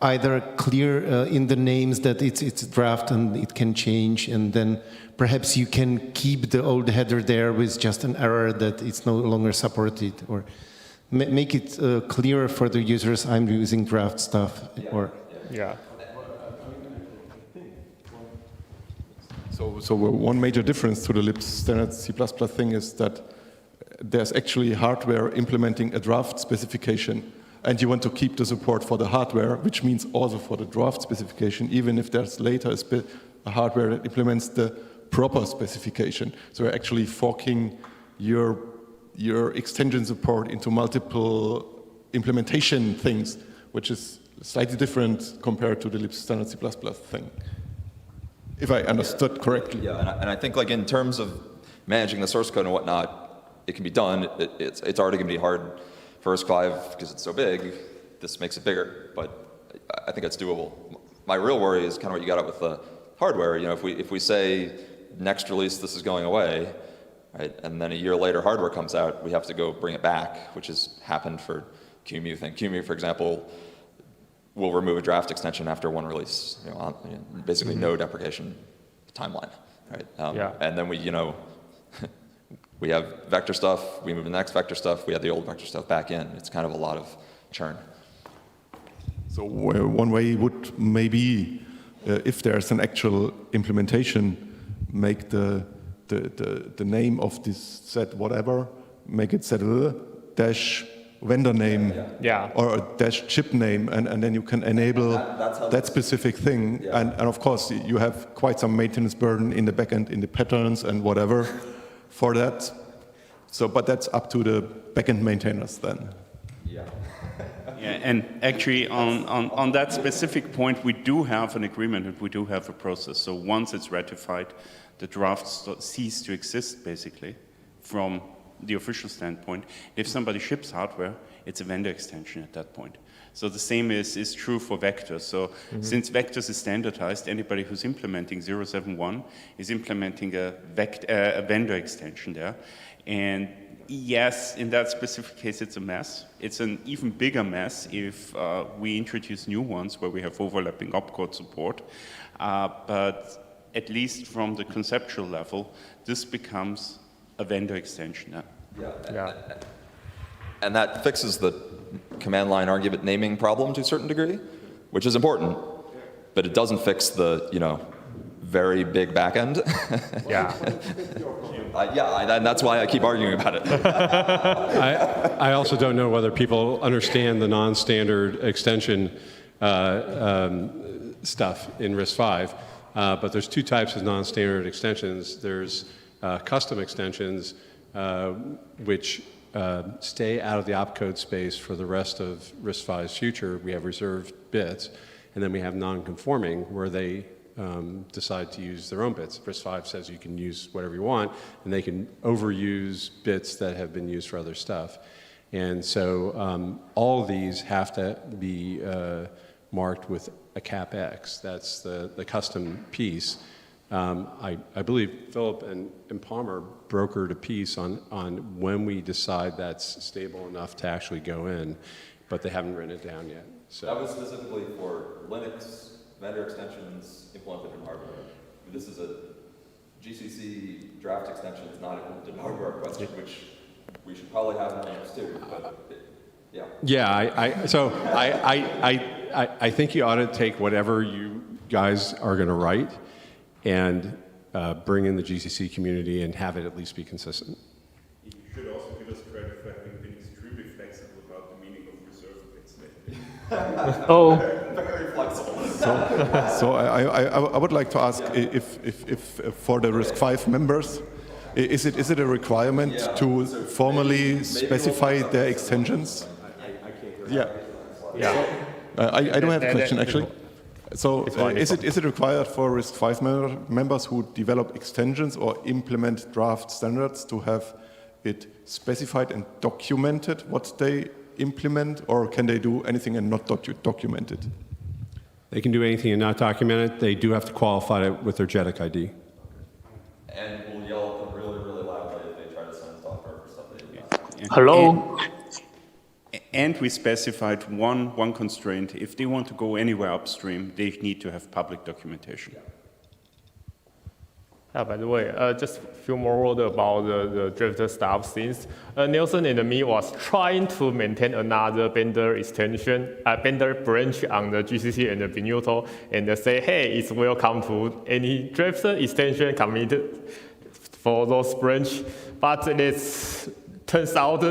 either clear in the names that it's a draft and it can change, and then perhaps you can keep the old header there with just an error that it's no longer supported, or make it clearer for the users I'm using draft stuff, or Yeah. So one major difference to the libs standard C++ thing is that there's actually hardware implementing a draft specification, and you want to keep the support for the hardware, which means also for the draft specification, even if there's later a hardware that implements the proper specification. So you're actually forking your extension support into multiple implementation things, which is slightly different compared to the libs standard C++ thing. If I understood correctly. Yeah, and I think like in terms of managing the source code and whatnot, it can be done. It's already going to be hard for RISC-V because it's so big. This makes it bigger, but I think it's doable. My real worry is kind of what you got up with the hardware. You know, if we say next release this is going away, right, and then a year later hardware comes out, we have to go bring it back, which has happened for QEMU thing. QEMU, for example, will remove a draft extension after one release. You know, basically no deprecation timeline, right? And then we have vector stuff, we move to the next vector stuff, we have the old vector stuff back in. It's kind of a lot of churn. So one way would maybe, if there's an actual implementation, make the name of this set whatever, make it set dash vendor name or a dash chip name, and then you can enable that specific thing. Yeah. And of course, you have quite some maintenance burden in the backend, in the patterns and whatever for that. So, but that's up to the backend maintainers then. Yeah, and actually on that specific point, we do have an agreement and we do have a process. So once it's ratified, the drafts cease to exist, basically, from the official standpoint. If somebody ships hardware, it's a vendor extension at that point. So the same is true for vectors. So since vectors is standardized, anybody who's implementing 071 is implementing a vendor extension there. And yes, in that specific case, it's a mess. It's an even bigger mess if we introduce new ones where we have overlapping opcode support. But at least from the conceptual level, this becomes a vendor extension. And that fixes the command line argument naming problem to a certain degree, which is important, but it doesn't fix the, very big backend. And that's why I keep arguing about it. I also don't know whether people understand the non-standard extension stuff in RISC-V, but there's two types of non-standard extensions. There's custom extensions, which stay out of the opcode space for the rest of RISC-V's future. We have reserved bits, and then we have non-conforming, where they decide to use their own bits. RISC-V says you can use whatever you want, and they can overuse bits that have been used for other stuff. And so all of these have to be marked with a cap X. That's the custom piece. I believe Philip and Palmer brokered a piece on when we decide that's stable enough to actually go in, but they haven't written it down yet. So that was specifically for Linux vendor extensions implemented in hardware. This is a GCC draft extension. It's not implemented in hardware question, which we should probably have in Linux too. But I think you ought to take whatever you guys are going to write and bring in the GCC community and have it at least be consistent. You should also give us credit for having been extremely flexible about the meaning of reserved bits. Very flexible. So I would like to ask if for the RISC-V members, is it a requirement to formally specify their extensions? I don't have a question actually. So is it required for RISC-V members who develop extensions or implement draft standards to have it specified and documented what they implement, or can they do anything and not document it? They can do anything and not document it. They do have to qualify it with their JEDEC ID. And we'll yell really, really loudly if they try to send software for stuff they do not. Hello? And we specified one constraint. If they want to go anywhere upstream, they need to have public documentation. By the way, just a few more words about the drifter stuff. Since Nelson and me was trying to maintain another Bender extension, Bender branch on the GCC and the GNU, and say, hey, it's welcome to any drifter extension committed for those branch. But it turns out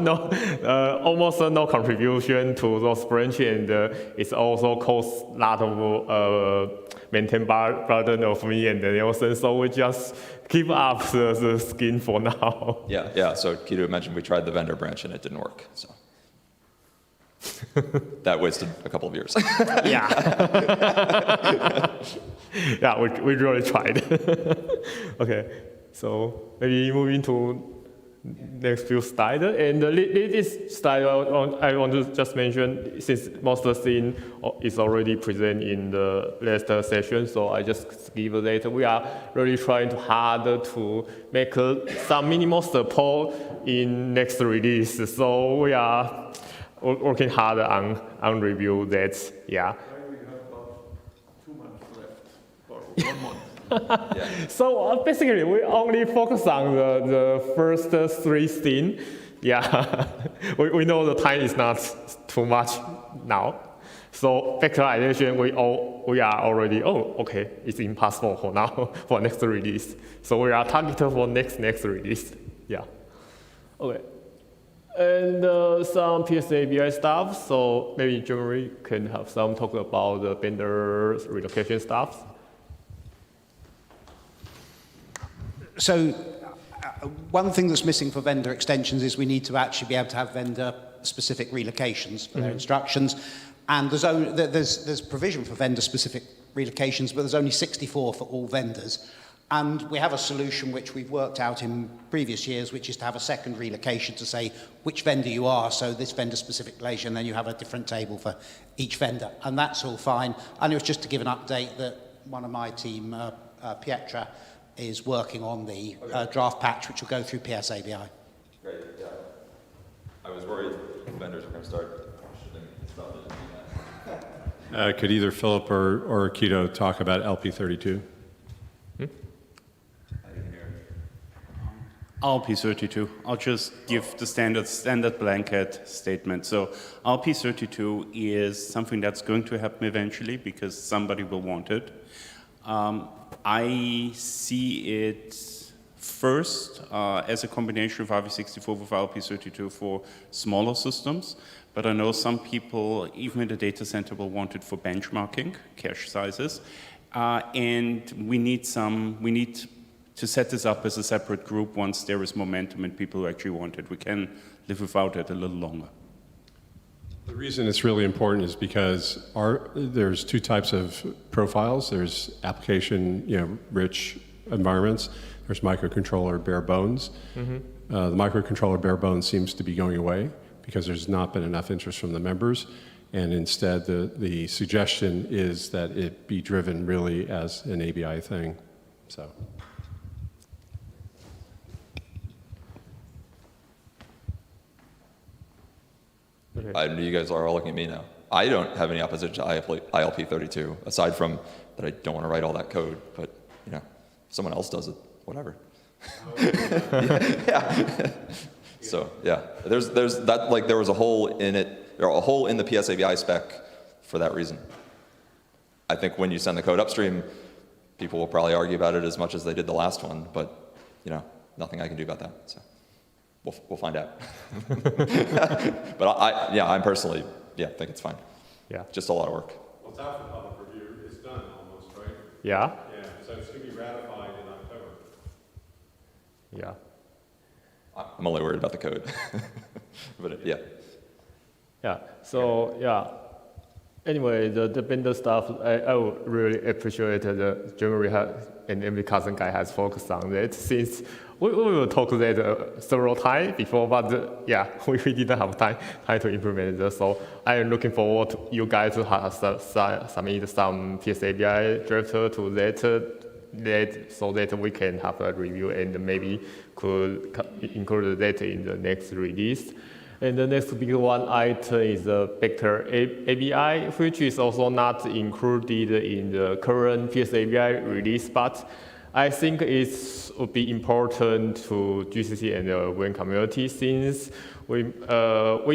almost no contribution to those branch, and it's also caused a lot of maintain burden of me and Nelson, so we just keep up the skin for now. Yeah. So Kido mentioned we tried the vendor branch and it didn't work. So that wasted a couple of years. Yeah. Yeah, we really tried. Okay, so maybe moving to next few slides. And this slide I want to just mention, since most of the thing is already present in the last session, so I just skip that. We are really trying hard to make some minimal support in next release. So we are working hard on review that. Yeah. We have about 2 months left, or 1 month. So basically, we only focus on the first 3 things. Yeah, we know the time is not too much now. So factorization, we are already, okay, it's impossible for now for next release. So we are targeted for next release. Yeah. Okay. And some PSABI stuff. So maybe Jeremy can have some talk about the Bender relocation stuff. So one thing that's missing for vendor extensions is we need to actually be able to have vendor-specific relocations for their instructions. And there's provision for vendor-specific relocations, but there's only 64 for all vendors. And we have a solution which we've worked out in previous years, which is to have a second relocation to say which vendor you are, so this vendor-specific relation, and then you have a different table for each vendor. And that's all fine. And it was just to give an update that one of my team, Pietra, is working on the draft patch, which will go through PSABI. Great, yeah. I was worried vendors were going to start shipping stuff that. Could either Philip or Kido talk about LP32? LP32, I'll just give the standard blanket statement. So LP32 is something that's going to happen eventually because somebody will want it. I see it first as a combination of RV64 with LP32 for smaller systems, but I know some people, even in the data center, will want it for benchmarking, cache sizes, and we need to set this up as a separate group once there is momentum and people who actually want it. We can live without it a little longer. The reason it's really important is because there's 2 types of profiles. There's application, rich environments. There's microcontroller bare bones. Mm-hmm. The microcontroller bare bones seems to be going away because there's not been enough interest from the members. And instead, the suggestion is that it be driven really as an ABI thing. So. You guys are all looking at me now. I don't have any opposition to ILP32, aside from that I don't want to write all that code, but someone else does it, whatever. Yeah. So yeah, there's that, like there was a hole in it, or a hole in the PSABI spec for that reason. I think when you send the code upstream, people will probably argue about it as much as they did the last one, but nothing I can do about that. So. We'll find out. But I'm personally, think it's fine. Yeah. Just a lot of work. Well, it's out for public review. It's done almost, right? Yeah. Yeah, so it's going to be ratified in October. Yeah. I'm only worried about the code. But yeah. Yeah, so anyway, the Bender stuff, I would really appreciate the Jeremy and every cousin guy has focused on that, since we will talk that several times before, but we didn't have time to implement it. So I'm looking forward to you guys to have submit some PSABI draft to that, so that we can have a review and maybe could include that in the next release. And the next big one item is the vector ABI, which is also not included in the current PS ABI release, but I think it would be important to GCC and the Wayne community since we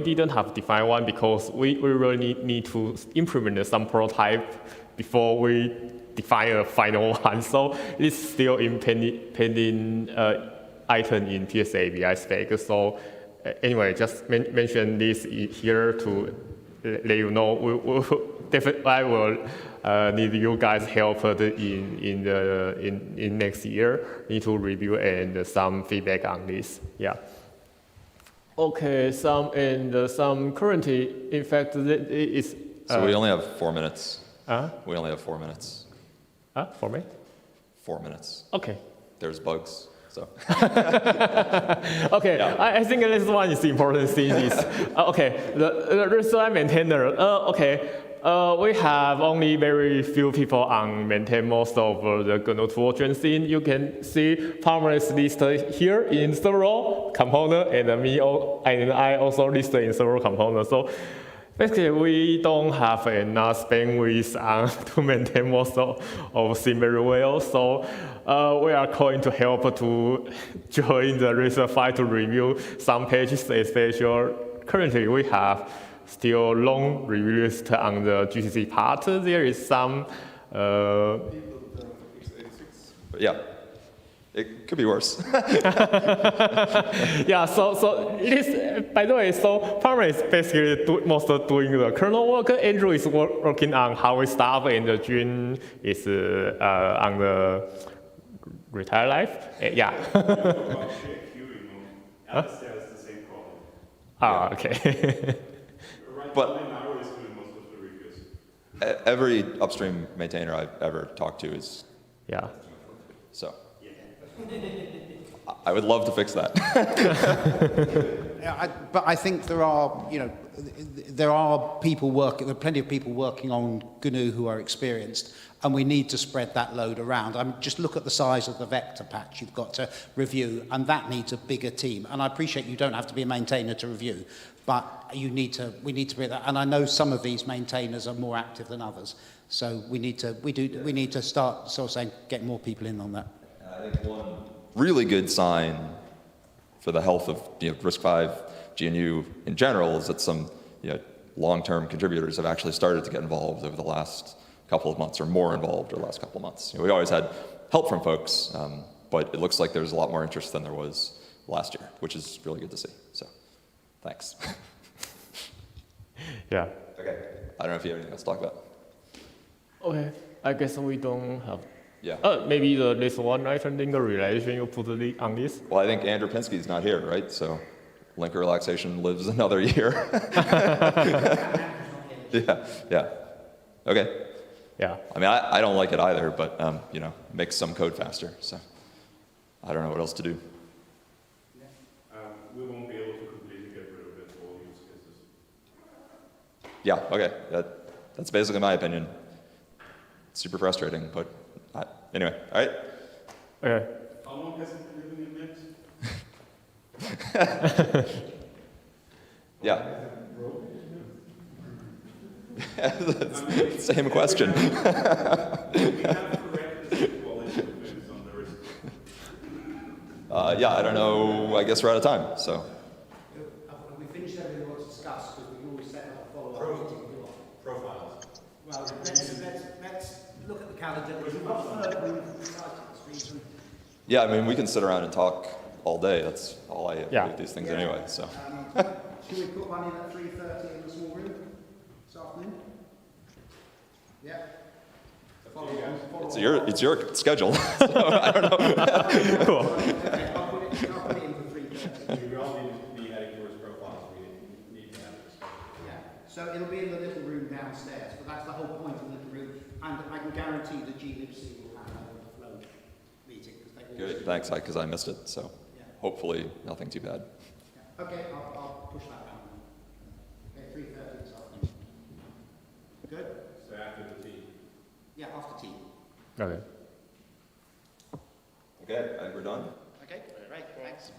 didn't have defined one because we really need to implement some prototype before we define a final one. So it's still in pending item in PS ABI spec. So anyway, just mention this here to let you know. Definitely, I will need you guys' help in next year. Need to review and some feedback on this. Yeah. Okay. Some currently, in fact, it's. So we only have 4 minutes. We only have 4 minutes. For me? 4 minutes. Okay. There's bugs. So. Okay, yeah. I think this one is the important thing is, okay, the RISC-V maintainer, we have only very few people on maintain most of the GNU Tools Cauldron scene. You can see Palmer is listed here in several components, and I also listed in several components. So basically, we don't have enough bandwidth to maintain most of things very well. So we are going to help to join the RISC-V to review some pages, especially currently we have still long review list on the GCC part. There is some. But yeah. It could be worse. Yeah, so this, by the way, so Palmer is basically most doing the kernel work. Andrew is working on hardware stuff, and Jun is on the retire life. Yeah. Okay. But every upstream maintainer I've ever talked to is. Yeah. So. I would love to fix that. But I think there are, there are plenty of people working on GNU who are experienced, and we need to spread that load around. Just look at the size of the vector patch you've got to review, and that needs a bigger team. And I appreciate you don't have to be a maintainer to review, but we need to bring that. And I know some of these maintainers are more active than others, so we need to start sort of saying get more people in on that. I think one really good sign for the health of RISC-V GNU in general is that some long-term contributors have actually started to get involved over the last couple of months, or more involved over the last couple of months. We always had help from folks, but it looks like there's a lot more interest than there was last year, which is really good to see. So, thanks. Yeah. Okay. I don't know if you have anything else to talk about. Okay. I guess we don't have. Yeah. Maybe this one item linker relation you put on this. Well, I think Andrew Pinsky's not here, right? So linker relaxation lives another year. Yeah. Okay. Yeah. I mean, I don't like it either, but makes some code faster. So I don't know what else to do. We won't be able to completely get rid of it for all use cases. Yeah. Okay. That's basically my opinion. It's super frustrating, but. Anyway, all right? Okay. How long has it been living in Mint? Yeah. Same question. Yeah, I don't know. I guess we're out of time, so. We finished everything we want to discuss because we always set up a follow-up meeting. Profiles. Well, let's look at the calendar. Yeah, I mean, we can sit around and talk all day. That's all I do with these things anyway. So. Should we put one in at 3:30 in the small room this afternoon? Yeah. It's your schedule. So I don't know. Cool. Okay, I'll put it in for 3:30. We all need to be heading towards profiles. We need to have this. Yeah. So it'll be in the little room downstairs, but that's the whole point of the little room. And I can guarantee the GLibC will have an overflow meeting. Good, thanks, because I missed it. So hopefully nothing too bad. Yeah. Okay, I'll push that down. Okay, 3:30 this afternoon. Good? So after the tea? Yeah, after tea. Okay. Okay, I think we're done. Okay, great, thanks.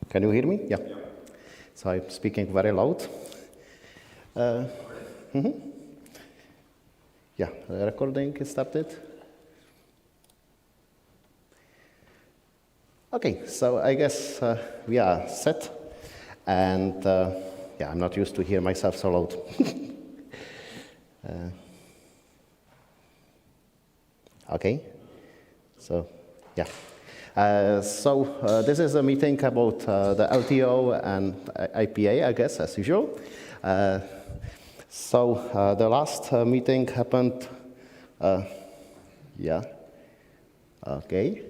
Can you hear me? Yeah. So I'm speaking very loud. Yeah, the recording is started. Okay, so I guess we are set. And yeah, I'm not used to hear myself so loud. Okay, so yeah. This is a meeting about the LTO and IPA, I guess, as usual. The last meeting happened, yeah, okay.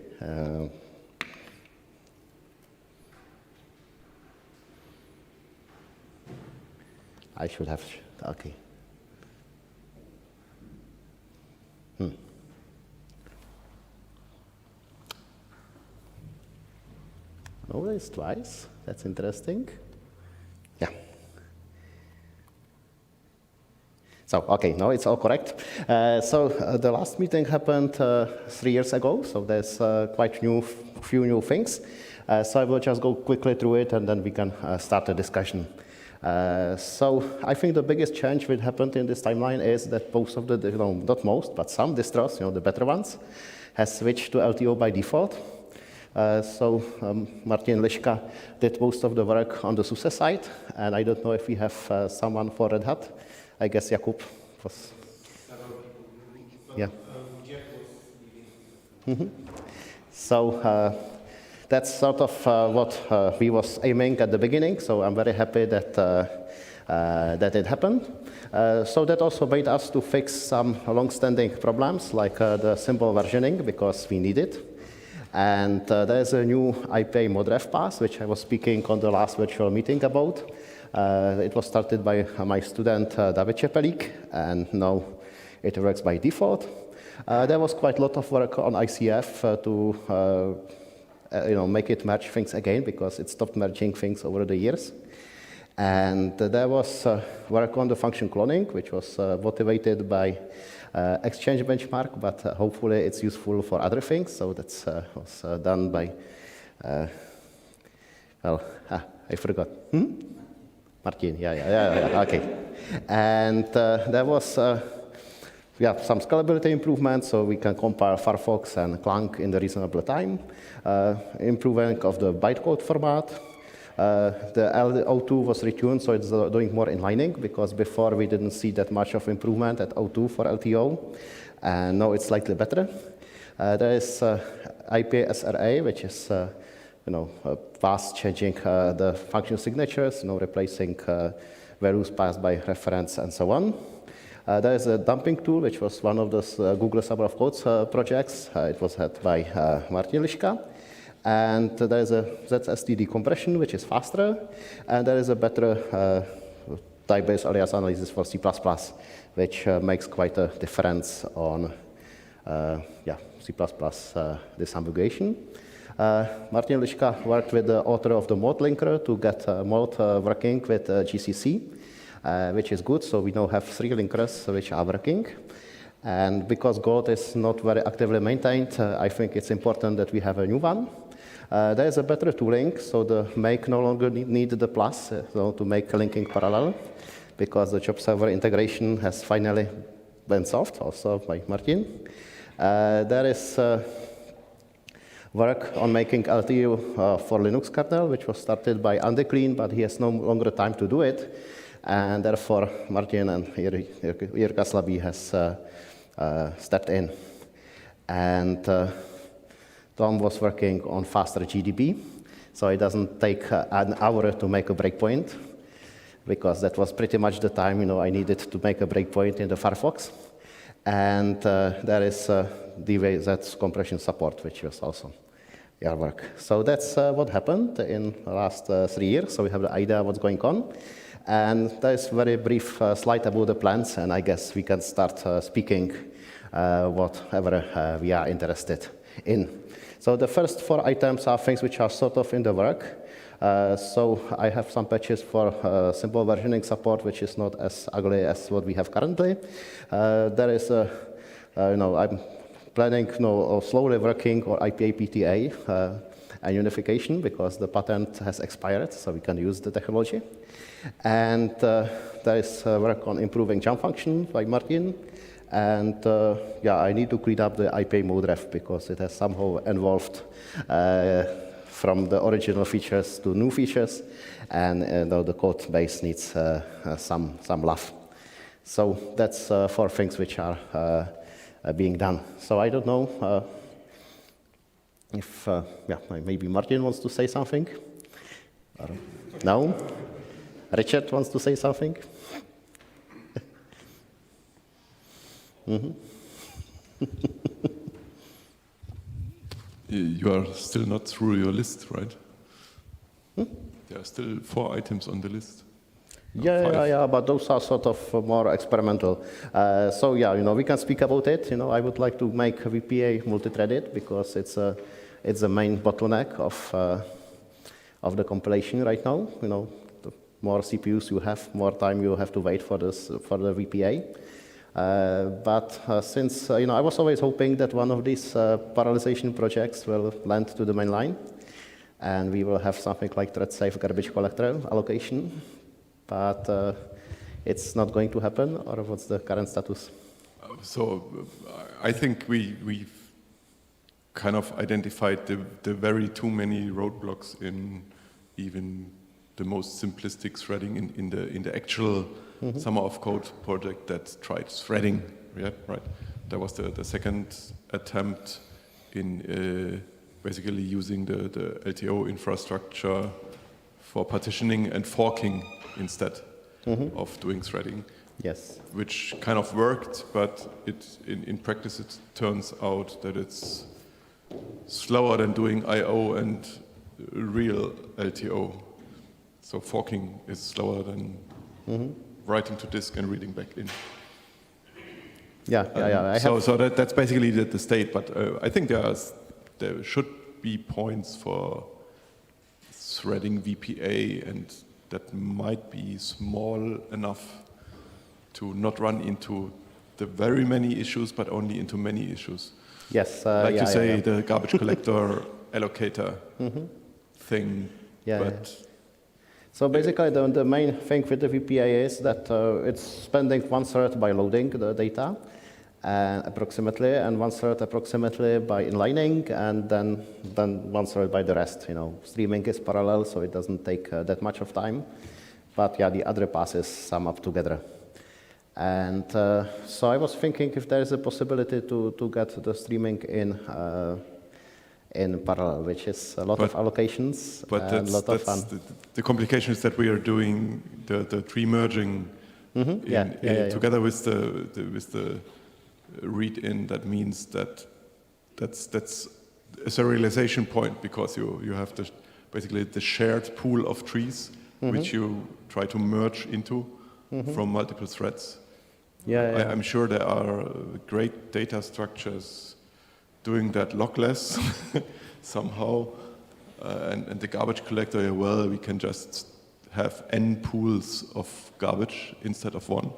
I should have, okay. Oh, it's twice. That's interesting. Yeah. So, okay, no, it's all correct. The last meeting happened 3 years ago, so there's quite few new things. So I will just go quickly through it, and then we can start the discussion. I think the biggest change that happened in this timeline is that most of the, not most, but some distros, the better ones, has switched to LTO by default. Martin Liška did most of the work on the SUSE side, and I don't know if we have someone for Red Hat. I guess Jakub was. Yeah. That's sort of what we was aiming at the beginning. So I'm very happy that that it happened. So that also made us to fix some long-standing problems like the symbol versioning because we need it. And there's a new IPA modref pass, which I was speaking on the last virtual meeting about. It was started by my student David Čepelík, and now it works by default. There was quite a lot of work on ICF to make it merge things again because it stopped merging things over the years. And there was work on the function cloning, which was motivated by Exchange benchmark, but hopefully it's useful for other things. So that's was done by, I forgot. Martin, yeah, okay. And there was some scalability improvements, so we can compare Firefox and Clang in the reasonable time. Improving of the bytecode format. The O2 was retuned, so it's doing more inlining, because before we didn't see that much of improvement at O2 for LTO, and now it's slightly better. There is IPA SRA, which is fast changing the function signatures, replacing values passed by reference and so on. There is a dumping tool, which was one of those Google Summer of Codes projects. It was had by Martin Liška. And there is a ZST decompression, which is faster. And there is a better type-based alias analysis for C++, which makes quite a difference on C++ disambiguation. Martin Liška worked with the author of the mode linker to get mode working with GCC, which is good. So we now have 3 linkers which are working. And because Gold is not very actively maintained, I think it's important that we have a new one. There is a better tooling, so the make no longer need the plus to make linking parallel, because the job server integration has finally been solved, also by Martin. There is work on making LTO for Linux kernel, which was started by Andy Clean, but he has no longer time to do it. And therefore, Martin and Jirka Slabý has stepped in. And Tom was working on faster GDB, so it doesn't take an hour to make a breakpoint, because that was pretty much the time I needed to make a breakpoint in the Firefox. And there is DWZ compression support, which was also your work. So that's what happened in the last 3 years. So we have the idea what's going on. And there is a very brief slide about the plans, and I guess we can start speaking whatever we are interested in. So the first 4 items are things which are sort of in the work. So I have some patches for simple versioning support, which is not as ugly as what we have currently. There is I'm planning slowly working on IPA PTA, and unification because the patent has expired, so we can use the technology. And there is work on improving jump function by Martin. And yeah, I need to clean up the IP mode ref because it has somehow evolved from the original features to new features, and the code base needs some love. So that's 4 things which are being done. So I don't know if yeah, maybe Martin wants to say something. No? Richard wants to say something. You are still not through your list, right? There are still 4 items on the list. Yeah, but those are sort of more experimental. So yeah, we can speak about it. I would like to make VPA multi-threaded because it's the main bottleneck of the compilation right now. The more CPUs you have, more time you have to wait for the VPA. But since I was always hoping that one of these parallelization projects will land to the main line, and we will have something like thread-safe garbage collector allocation. But it's not going to happen, or what's the current status? So I think we've kind of identified the very too many roadblocks in even the most simplistic threading in the actual Summer of Code project that tried threading. Yeah, right. That was the second attempt in basically using the LTO infrastructure for partitioning and forking instead of doing threading. Yes. Which kind of worked, but in practice it turns out that it's slower than doing I/O and real LTO. So forking is slower than writing to disk and reading back in. Yeah. So that's basically the state, but I think there should be points for threading VPA, and that might be small enough to not run into the very many issues, but only into many issues. Yes. Like you say, the garbage collector allocator thing. So basically, the main thing with the VPA is that it's spending 1/3 by loading the data, approximately, and 1/3 approximately by inlining, and then 1/3 by the rest. Streaming is parallel, so it doesn't take that much of time. But yeah, the other passes sum up together. And so I was thinking if there is a possibility to get the streaming in parallel, which is a lot of allocations and a lot of fun. The complication is that we are doing the tree merging together with the read-in. That means that's a serialization point because you have basically the shared pool of trees which you try to merge into from multiple threads. I'm sure there are great data structures doing that lockless somehow, and the garbage collector, well, we can just have n pools of garbage instead of one.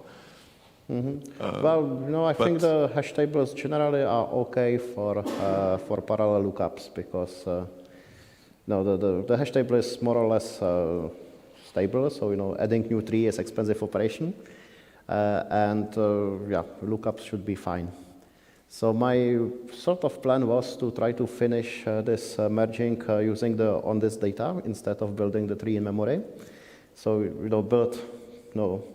Well, I think the hash tables generally are okay for parallel lookups because the hash table is more or less stable. So adding new tree is expensive operation, and lookups should be fine. So my sort of plan was to try to finish this merging using the on this data instead of building the tree in memory. So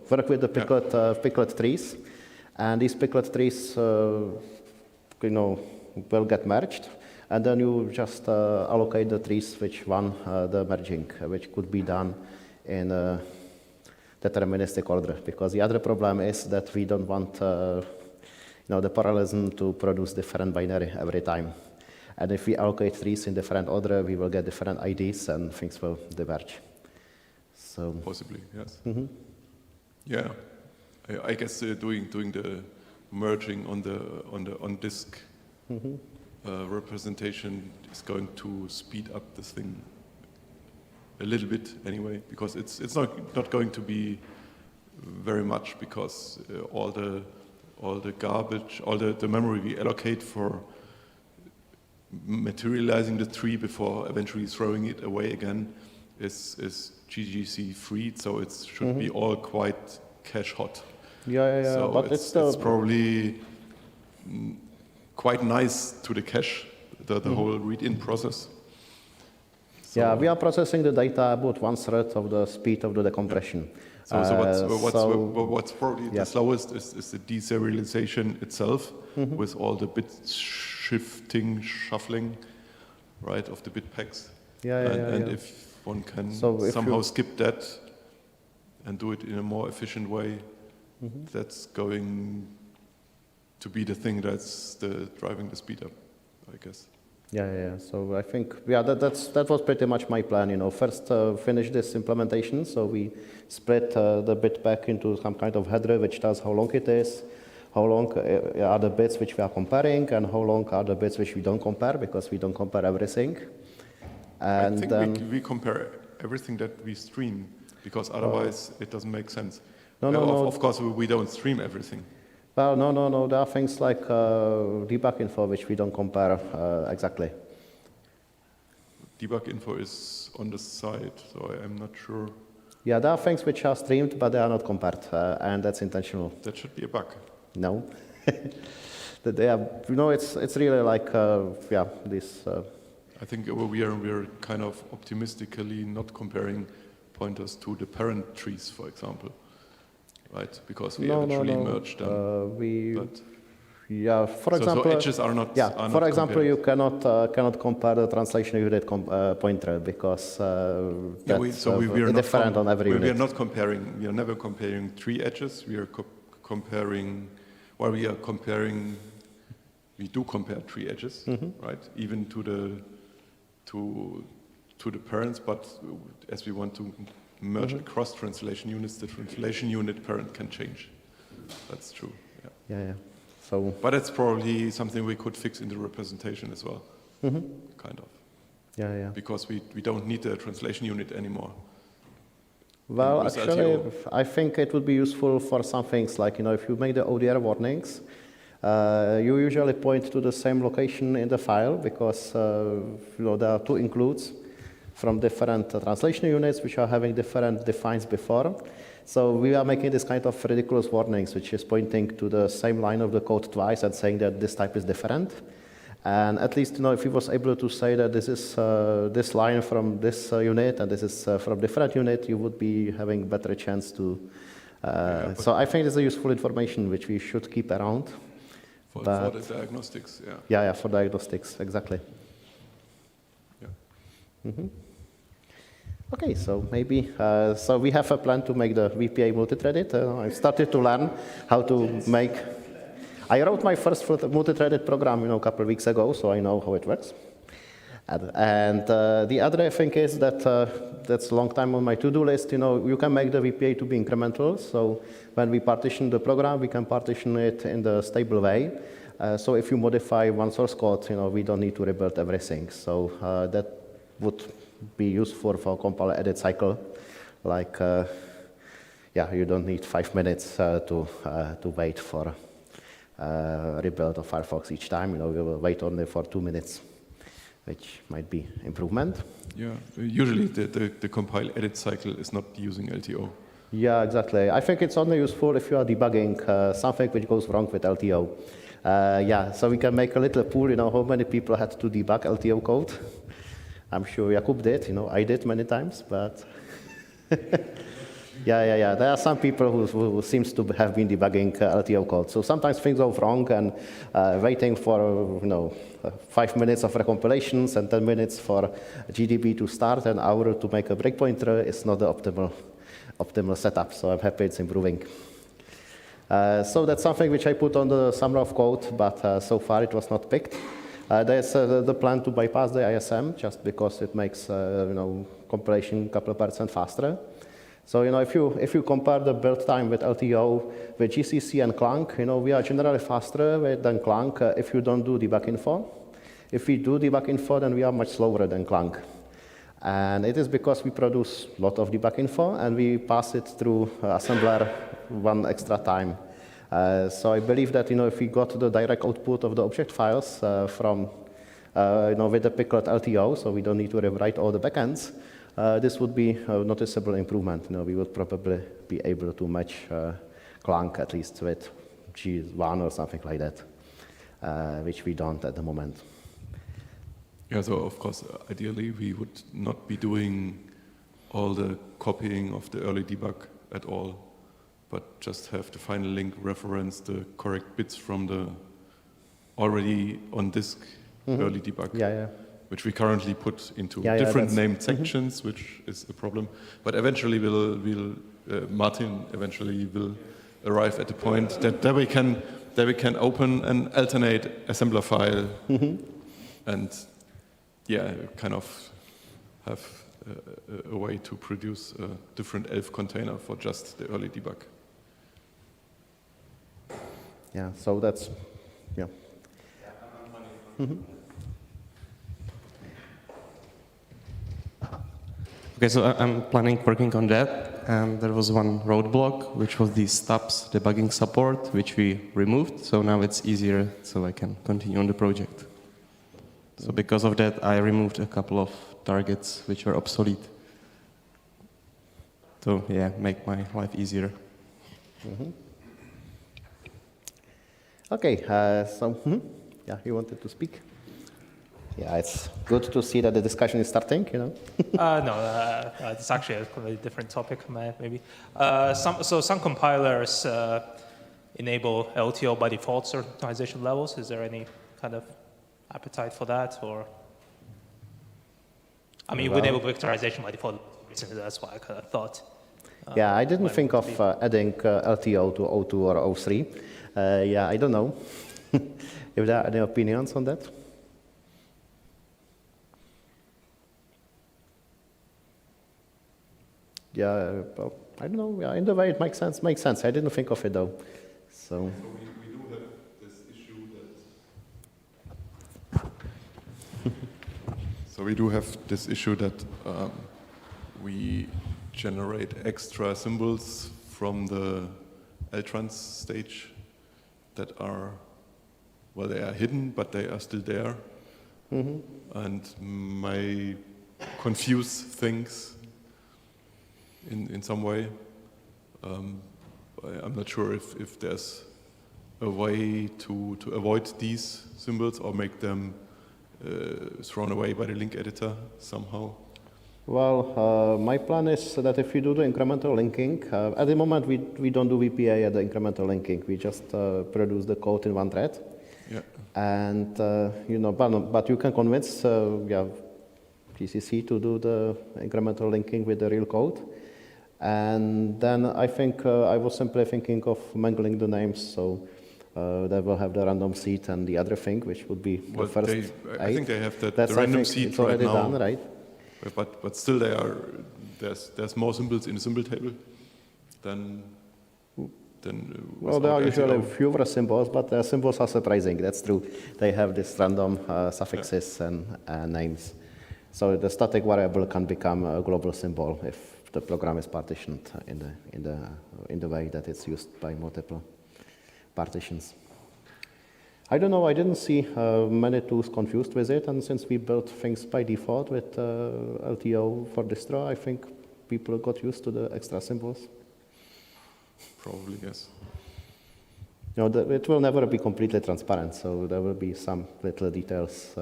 work with the picklet trees, and these picklet trees will get merged, and then you just allocate the trees which won the merging, which could be done in a deterministic order. Because the other problem is that we don't want the parallelism to produce different binary every time. And if we allocate trees in different order, we will get different IDs and things will diverge. So possibly, yes. Yeah, I guess doing the merging on disk representation is going to speed up this thing a little bit anyway, because it's not going to be very much, because all the garbage, all the memory we allocate for materializing the tree before eventually throwing it away again is GGC free, so it should be all quite cache hot. Yeah. So But it's probably quite nice to the cache, the whole read-in process. So yeah, we are processing the data about 1/3 of the speed of the decompression. What's probably the slowest is the deserialization itself, with all the bit shuffling, right, of the bit packs. And if one can somehow skip that and do it in a more efficient way, that's going to be the thing that's driving the speed up, I guess. Yeah. So I think, that was pretty much my plan. First finish this implementation, so we split the bit pack into some kind of header which tells how long it is, how long are the bits which we are comparing, and how long are the bits which we don't compare, because we don't compare everything. And I think we compare everything that we stream, because otherwise it doesn't make sense. No. Of course, we don't stream everything. Well, no. There are things like debug info which we don't compare exactly. Debug info is on the side, so I'm not sure. Yeah, there are things which are streamed, but they are not compared, and that's intentional. That should be a bug. No. It's really like, this... I think we're kind of optimistically not comparing pointers to the parent trees, for example. Right, because we actually merged them. For example, so edges are not. Yeah, for example, you cannot compare the translation unit pointer, because that's different on every unit. We are not comparing. We are never comparing tree edges. We are comparing. Well, we are comparing. We do compare tree edges, right? Even to the parents, but as we want to merge across translation units, the translation unit parent can change. That's true. Yeah. So, but it's probably something we could fix in the representation as well. Kind of. Yeah. Because we don't need the translation unit anymore. Well, actually, I think it would be useful for some things like, if you make the ODR warnings, you usually point to the same location in the file, because there are two includes from different translation units which are having different defines before. So we are making this kind of ridiculous warnings, which is pointing to the same line of the code twice and saying that this type is different. And at least, if he was able to say that this is this line from this unit and this is from different unit, you would be having better chance to. So I think it's a useful information which we should keep around. For the diagnostics, Yeah, for diagnostics, exactly. Okay, so maybe, so we have a plan to make the VPA multi-threaded. I started to learn how to make, I wrote my first multi-threaded program, a couple of weeks ago, so I know how it works. And the other thing is that that's a long time on my to-do list. You can make the VPA to be incremental. So when we partition the program, we can partition it in the stable way. So if you modify one source code, we don't need to rebuild everything. So that would be useful for compile edit cycle. Like, you don't need 5 minutes to wait for rebuild of Firefox each time. We will wait only for 2 minutes, which might be improvement. Yeah, usually the compile edit cycle is not using LTO. Yeah, exactly. I think it's only useful if you are debugging something which goes wrong with LTO. So we can make a little pool, how many people had to debug LTO code. I'm sure Jakub did, I did many times, but yeah. There are some people who seems to have been debugging LTO code. So sometimes things go wrong, and waiting for 5 minutes of recompilations and 10 minutes for GDB to start, an hour to make a breakpointer is not the optimal setup. So I'm happy it's improving. So that's something which I put on the summary of code, but so far it was not picked. There's the plan to bypass the ISM just because it makes compilation a couple of % faster. So if you compare the build time with LTO with GCC and Clang, we are generally faster than Clang if you don't do debug info. If we do debug info, then we are much slower than Clang. And it is because we produce a lot of debug info and we pass it through assembler one extra time. So I believe that if we got the direct output of the object files from with the pickled LTO, so we don't need to rewrite all the backends, this would be a noticeable improvement. We would probably be able to match Clang at least with G1 or something like that, which we don't at the moment. Yeah, so of course, ideally, we would not be doing all the copying of the early debug at all, but just have the final link reference the correct bits from the already on disk early debug, which we currently put into different named sections, which is a problem. But eventually, Martin eventually will arrive at the point that we can open an alternate assembler file and kind of have a way to produce a different ELF container for just the early debug. Yeah, so that's, Okay, so I'm planning working on that, and there was one roadblock, which was the stubs debugging support, which we removed, so now it's easier, so I can continue on the project. So because of that, I removed a couple of targets which were obsolete. So yeah, make my life easier. Okay, you wanted to speak? Yeah, it's good to see that the discussion is starting, No, it's actually a completely different topic, maybe. Some compilers enable LTO by default certain optimization levels. Is there any kind of appetite for that, or? I mean, we enable vectorization by default, that's why I kind of thought. I didn't think of adding LTO to O2 or O3. I don't know if there are any opinions on that. Well, I don't know. In the way it makes sense. I didn't think of it though. So we do have this issue that. We do have this issue that we generate extra symbols from the LTrans stage that are, well, they are hidden, but they are still there, and may confuse things in some way. I'm not sure if there's a way to avoid these symbols or make them thrown away by the link editor somehow. Well, my plan is that if we do the incremental linking, at the moment we don't do VPA at the incremental linking. We just produce the code in one thread. Yeah. And but you can convince GCC to do the incremental linking with the real code. And then I think I was simply thinking of mangling the names, so they will have the random seed and the other thing, which would be the first. I think they have the That's random seed it's already right now. done, right? But still, there's more symbols in the symbol table than. Well, there are usually fewer symbols, but the symbols are surprising. That's true. They have this random suffixes and names. So the static variable can become a global symbol if the program is partitioned in the way that it's used by multiple partitions. I don't know. I didn't see many tools confused with it, and since we built things by default with LTO for distro, I think people got used to the extra symbols. Probably, yes. It will never be completely transparent, so there will be some little details.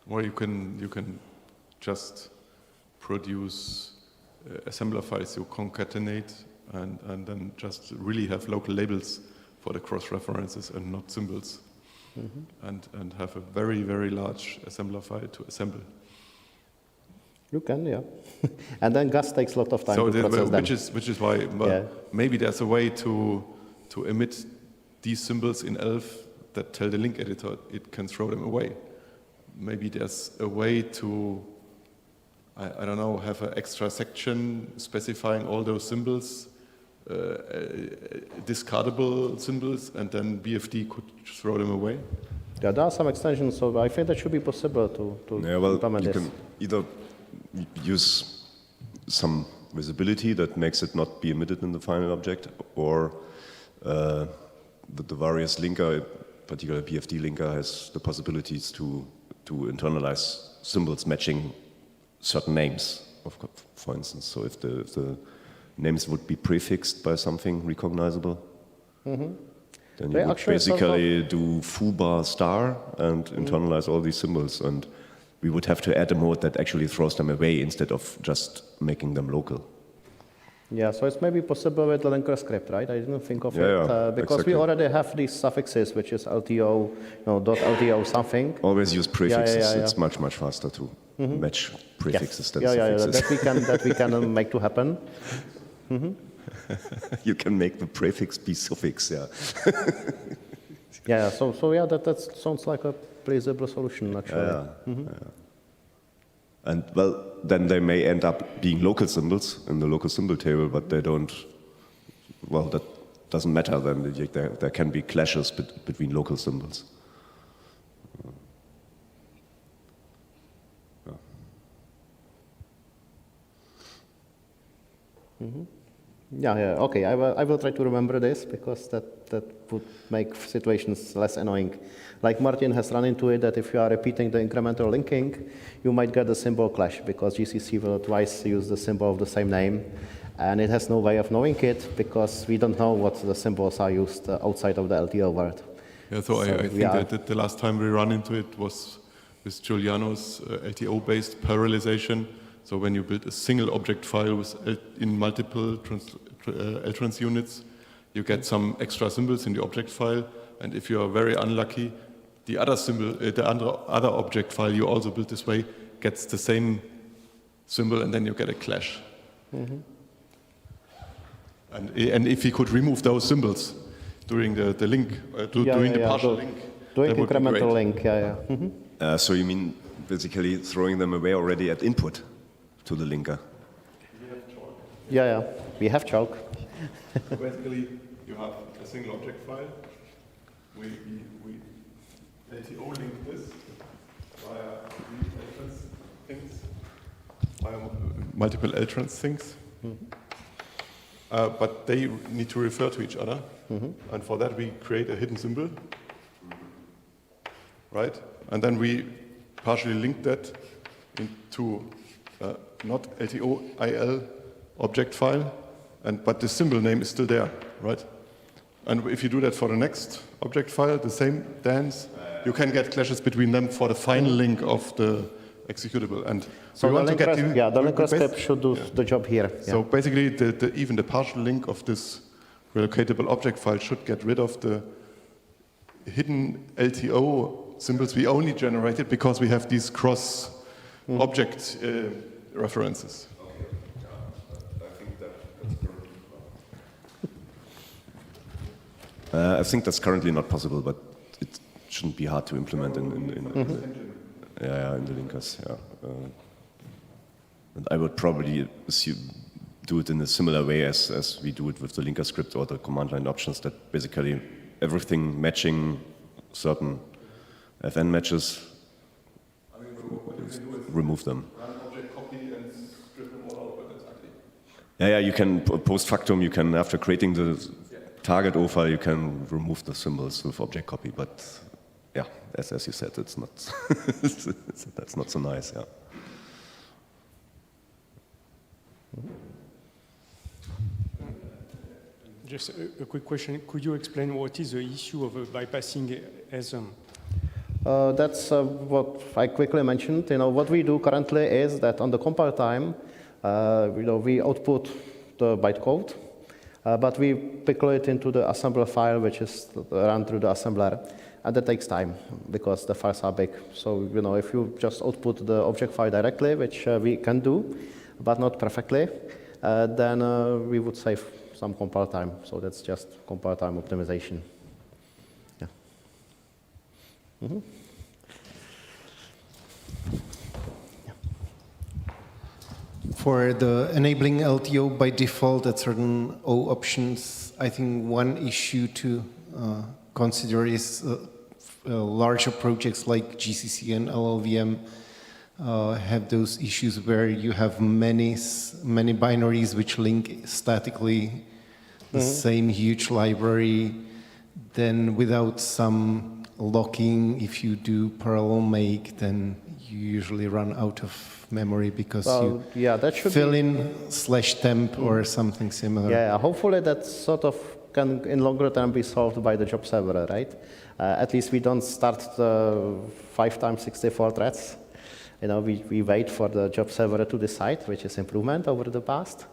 Or you can just produce assembler files you concatenate and then just really have local labels for the cross references and not symbols, and have a very, very large assembler file to assemble. You can, yeah. And then Gus takes a lot of time to process them. Which is why maybe there's a way to emit these symbols in ELF that tell the link editor it can throw them away. Maybe there's a way to, I don't know, have an extra section specifying all those symbols, discardable symbols, and then BFD could throw them away. Yeah, there are some extensions, so I think that should be possible to implement you this. can either use some visibility that makes it not be emitted in the final object, or the various linker particular BFD linker has the possibilities to internalize symbols matching certain names, for instance. So if the names would be prefixed by something recognizable, then you would basically do foobar star and internalize all these symbols, and we would have to add a mode that actually throws them away instead of just making them local. Yeah, so it's maybe possible with the linker script, right? I didn't think of it because exactly. we already have these suffixes, which is LTO, .LTO something. Always use prefixes. Yeah. It's much faster to match prefixes than suffixes. suffixes. that we can make to happen. You can make the prefix be suffix, yeah. Yeah. So that sounds like a plausible solution, actually. And well, then they may end up being local symbols in the local symbol table, but they don't. Well, that doesn't matter. Then there can be clashes between local symbols. Okay, I will try to remember this because that would make situations less annoying. Like Martin has run into it, that if you are repeating the incremental linking, you might get a symbol clash because GCC will twice use the symbol of the same name, and it has no way of knowing it because we don't know what the symbols are used outside of the LTO word. Yeah, so I think that the last time we ran into it was with Giuliano's LTO-based parallelization. So when you build a single object file in multiple LTrans units, you get some extra symbols in the object file, and if you are very unlucky, the other symbol, the other object file you also built this way gets the same symbol, and then you get a clash. And if you could remove those symbols during the link, during the partial link, doing incremental link, So you mean basically throwing them away already at input to the linker? Yeah, we have chalk. Basically, you have a single object file. We LTO link this via LTrans things, via multiple LTrans things. But they need to refer to each other. And for that, we create a hidden symbol. Right? And then we partially link that into not LTO IL object file, but the symbol name is still there, right? And if you do that for the next object file, the same dance, you can get clashes between them for the final link of the executable. And so the linker script should do the job here. So basically, even the partial link of this relocatable object file should get rid of the hidden LTO symbols we only generated because we have these cross object references. I think that's currently not possible, but it shouldn't be hard to implement in the linkers. And I would probably do it in a similar way as we do it with the linker script or the command line options, that basically everything matching certain FN matches, remove them. Yeah, you can post factum, you can, after creating the target O file, you can remove the symbols with object copy, but yeah, as you said, it's not, that's not so nice, yeah. Just a quick question. Could you explain what is the issue of bypassing ASM? That's what I quickly mentioned. What we do currently is that on the compile time, we output the bytecode, but we pickle it into the assembler file, which is run through the assembler, and that takes time because the files are big. So, if you just output the object file directly, which we can do, but not perfectly, then we would save some compile time. So that's just compile time optimization. Yeah. For the enabling LTO by default at certain O options, I think one issue to consider is larger projects like GCC and LLVM have those issues where you have many binaries which link statically the same huge library, then without some locking, if you do parallel make, then you usually run out of memory because Well, yeah, that should fill be- in /temp or something similar. Yeah, hopefully that sort of can, in longer term, be solved by the job server, right? At least we don't start the 5x64 threads. You know, we wait for the job server to decide, which is improvement over the past.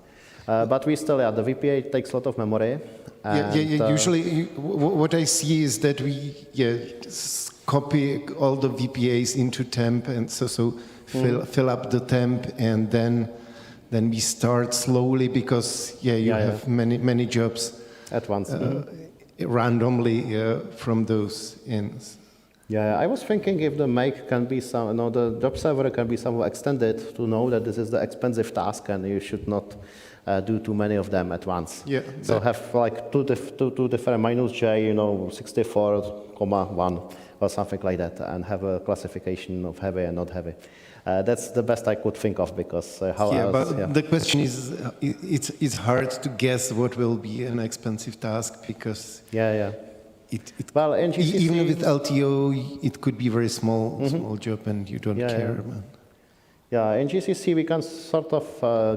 But we still, yeah, the VPA takes a lot of memory. And, Usually, what I see is that we copy all the VPAs into temp, and so fill up the temp, and then we start slowly because you have many jobs at once randomly from those ends. Yeah, I was thinking if the make can be some, no, the job server can be somehow extended to know that this is the expensive task and you should not do too many of them at once. Yeah. So have like two different -j, 64,1 or something like that, and have a classification of heavy and not heavy. That's the best I could think of because how else? But the question is, it's hard to guess what will be an expensive task because well, in GCC, even with LTO, it could be very small job and you don't care. Yeah, in GCC we can sort of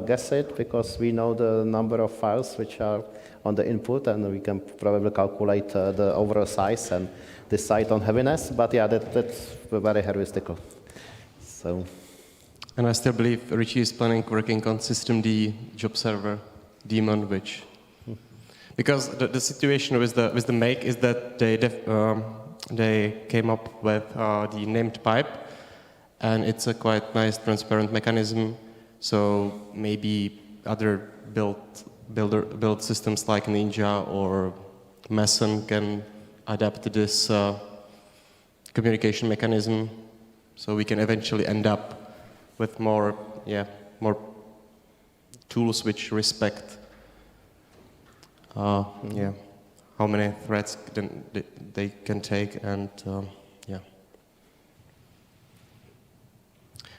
guess it because we know the number of files which are on the input, and we can probably calculate the overall size and decide on heaviness. But yeah, that's very heuristical. So. And I still believe Richie is working on systemd job server daemon, which because the situation with the make is that they came up with the named pipe, and it's a quite nice transparent mechanism. So maybe other build systems like Ninja or Mason can adapt this communication mechanism, so we can eventually end up with more tools which respect how many threads they can take, and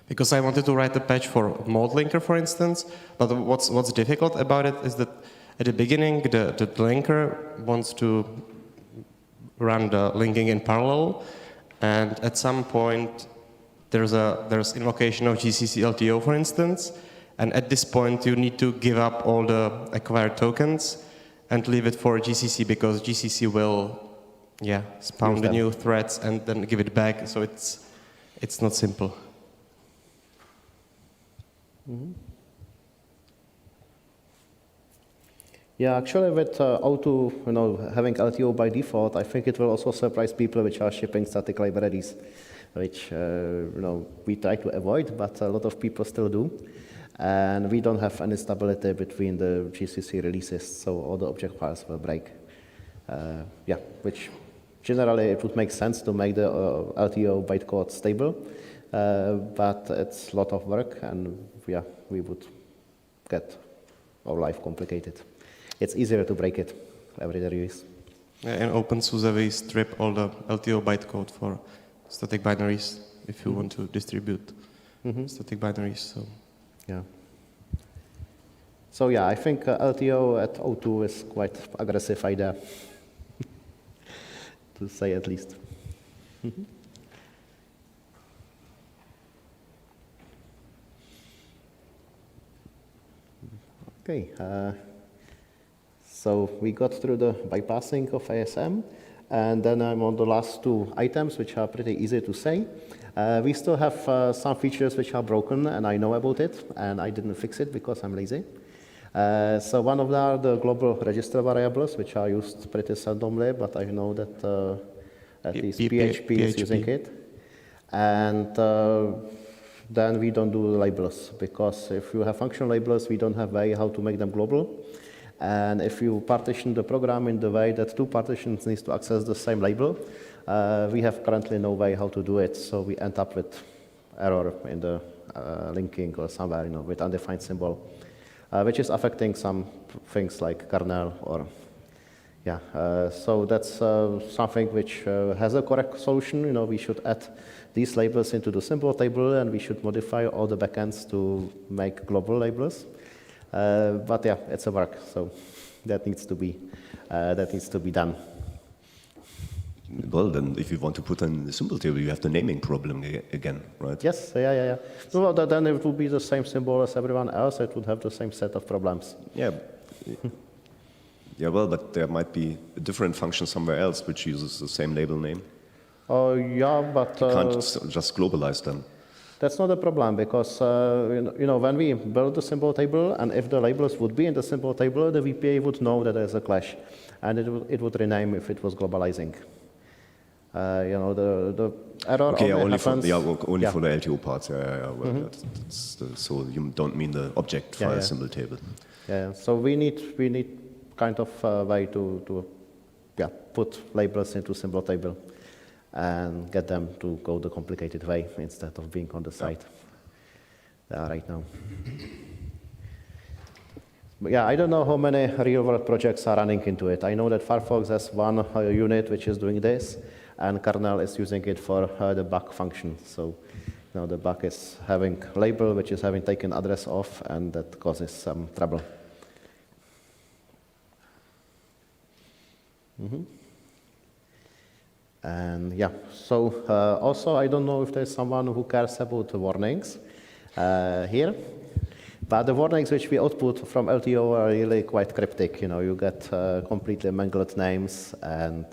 because I wanted to write a patch for mode linker, for instance, but what's difficult about it is that at the beginning the linker wants to run the linking in parallel, and at some point there's invocation of GCC LTO, for instance, and at this point you need to give up all the acquired tokens and leave it for GCC, because GCC will spawn the new threads and then give it back, so it's not simple. Yeah, actually with O2, having LTO by default, I think it will also surprise people which are shipping static libraries, which we try to avoid, but a lot of people still do. And we don't have any stability between the GCC releases, so all the object files will break. Which generally it would make sense to make the LTO bytecode stable, but it's a lot of work, and we would get our life complicated. It's easier to break it every release. In OpenSUSE we strip all the LTO bytecode for static binaries if you want to distribute static binaries. So. Yeah. So I think LTO at O2 is quite aggressive idea, to say at least. Okay. So we got through the bypassing of ASM, and then I'm on the last two items, which are pretty easy to say. We still have some features which are broken, and I know about it, and I didn't fix it because I'm lazy. So one of them are the global register variables, which are used pretty seldomly, but I know that at least PHP is using it. And then we don't do labels, because if you have function labels, we don't have way how to make them global. And if you partition the program in the way that two partitions need to access the same label, we have currently no way how to do it, so we end up with error in the linking or somewhere, with undefined symbol, which is affecting some things like kernel or, so that's something which has a correct solution. We should add these labels into the symbol table, and we should modify all the backends to make global labels. But it's a work, so that needs to be done. Well, then if you want to put in the symbol table, you have the naming problem again, right? Yes, yeah. Well, then it would be the same symbol as everyone else. It would have the same set of problems. Yeah. Yeah, well, but there might be a different function somewhere else which uses the same label name. Oh, yeah, but... You can't just globalize them. That's not a problem, because when we build the symbol table, and if the labels would be in the symbol table, the VPA would know that there's a clash, and it would rename if it was globalizing. The error only happens... for the LTO parts. Yeah. Well, so you don't mean the object file symbol table. Yeah. So we need kind of a way to put labels into symbol table and get them to go the complicated way instead of being on the side right now. But yeah, I don't know how many real-world projects are running into it. I know that Firefox has one unit which is doing this, and kernel is using it for the bug function. So the bug is having label which is having taken address off, and that causes some trouble. And yeah, so also I don't know if there's someone who cares about the warnings here, but the warnings which we output from LTO are really quite cryptic. You get completely mangled names and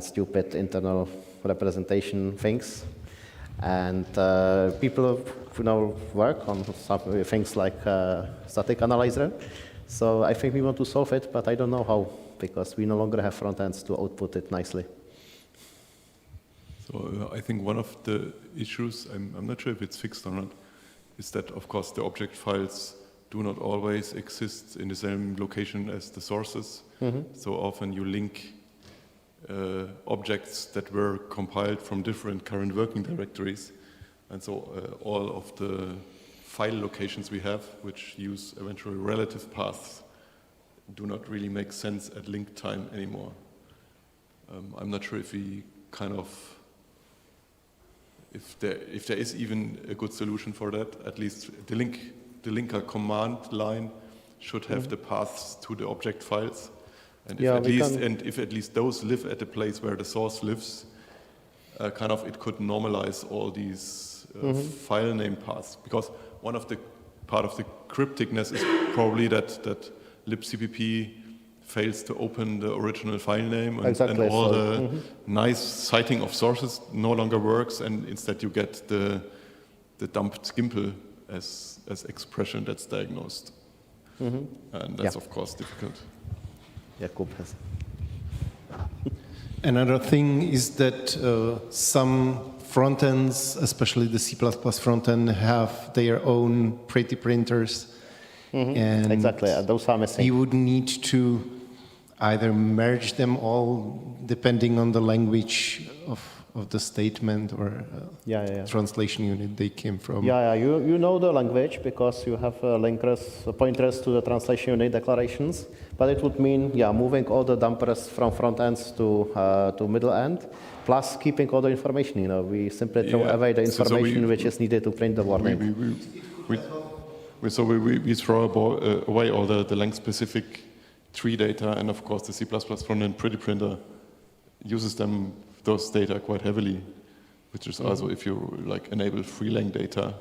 stupid internal representation things, and people work on some things like static analyzer. So I think we want to solve it, but I don't know how, because we no longer have front ends to output it nicely. So I think one of the issues, I'm not sure if it's fixed or not, is that of course the object files do not always exist in the same location as the sources. So often you link objects that were compiled from different current working directories. And so all of the file locations we have, which use eventually relative paths, do not really make sense at link time anymore. I'm not sure if we if there is even a good solution for that. At least the linker command line should have the paths to the object files, and if at least those live at the place where the source lives, it could normalize all these file name paths. Because one of the part of the crypticness is probably that libcpp fails to open the original file name, and all the nice citing of sources no longer works, and instead you get the dumped gimpel as expression that's diagnosed. And that's of course difficult. Another thing is that some front ends, especially the C++ front end, have their own pretty printers. And exactly, those are missing. You would need to either merge them all depending on the language of the statement or translation unit they came from. You know the language because you have pointers to the translation unit declarations, but it would mean moving all the dumpers from front ends to middle end, plus keeping all the information. We simply throw away the information which is needed to print the warning. So we throw away all the length-specific tree data, and of course the C++ front-end pretty printer uses those data quite heavily, which is also if you enable free-length data,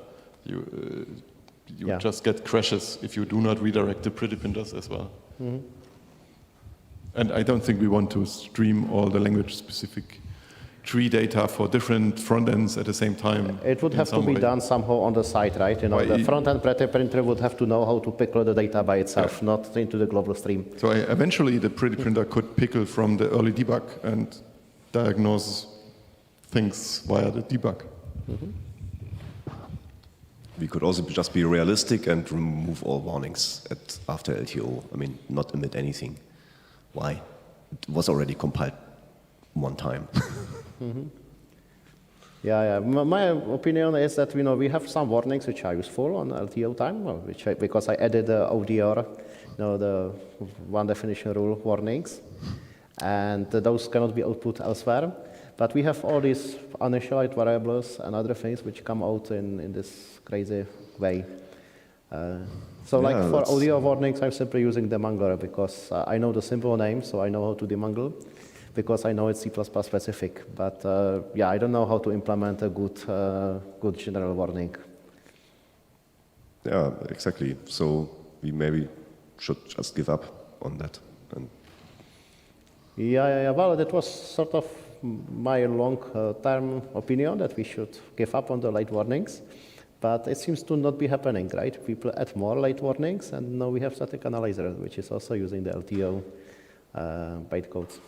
you just get crashes if you do not redirect the pretty printers as well. And I don't think we want to stream all the language-specific tree data for different front ends at the same time. It would have to be done somehow on the side, right? The front end pretty printer would have to know how to pickle the data by itself, not into the global stream. So eventually the pretty printer could pickle from the early debug and diagnose things via the debug. We could also just be realistic and remove all warnings after LTO. I mean, not emit anything. Why? It was already compiled one time. My opinion is that we have some warnings which are useful on LTO time, because I added the ODR, the one definition rule warnings, and those cannot be output elsewhere. But we have all these uninitialized variables and other things which come out in this crazy way. For audio warnings, I'm simply using demangler because I know the simple name, so I know how to demangle. because I know it's C++ specific. But yeah, I don't know how to implement a good general warning. Yeah, exactly. So we maybe should just give up on that. And yeah. Well, that was sort of my long-term opinion that we should give up on the late warnings. But it seems to not be happening, right? People add more late warnings, and now we have static analyzer, which is also using the LTO bytecodes.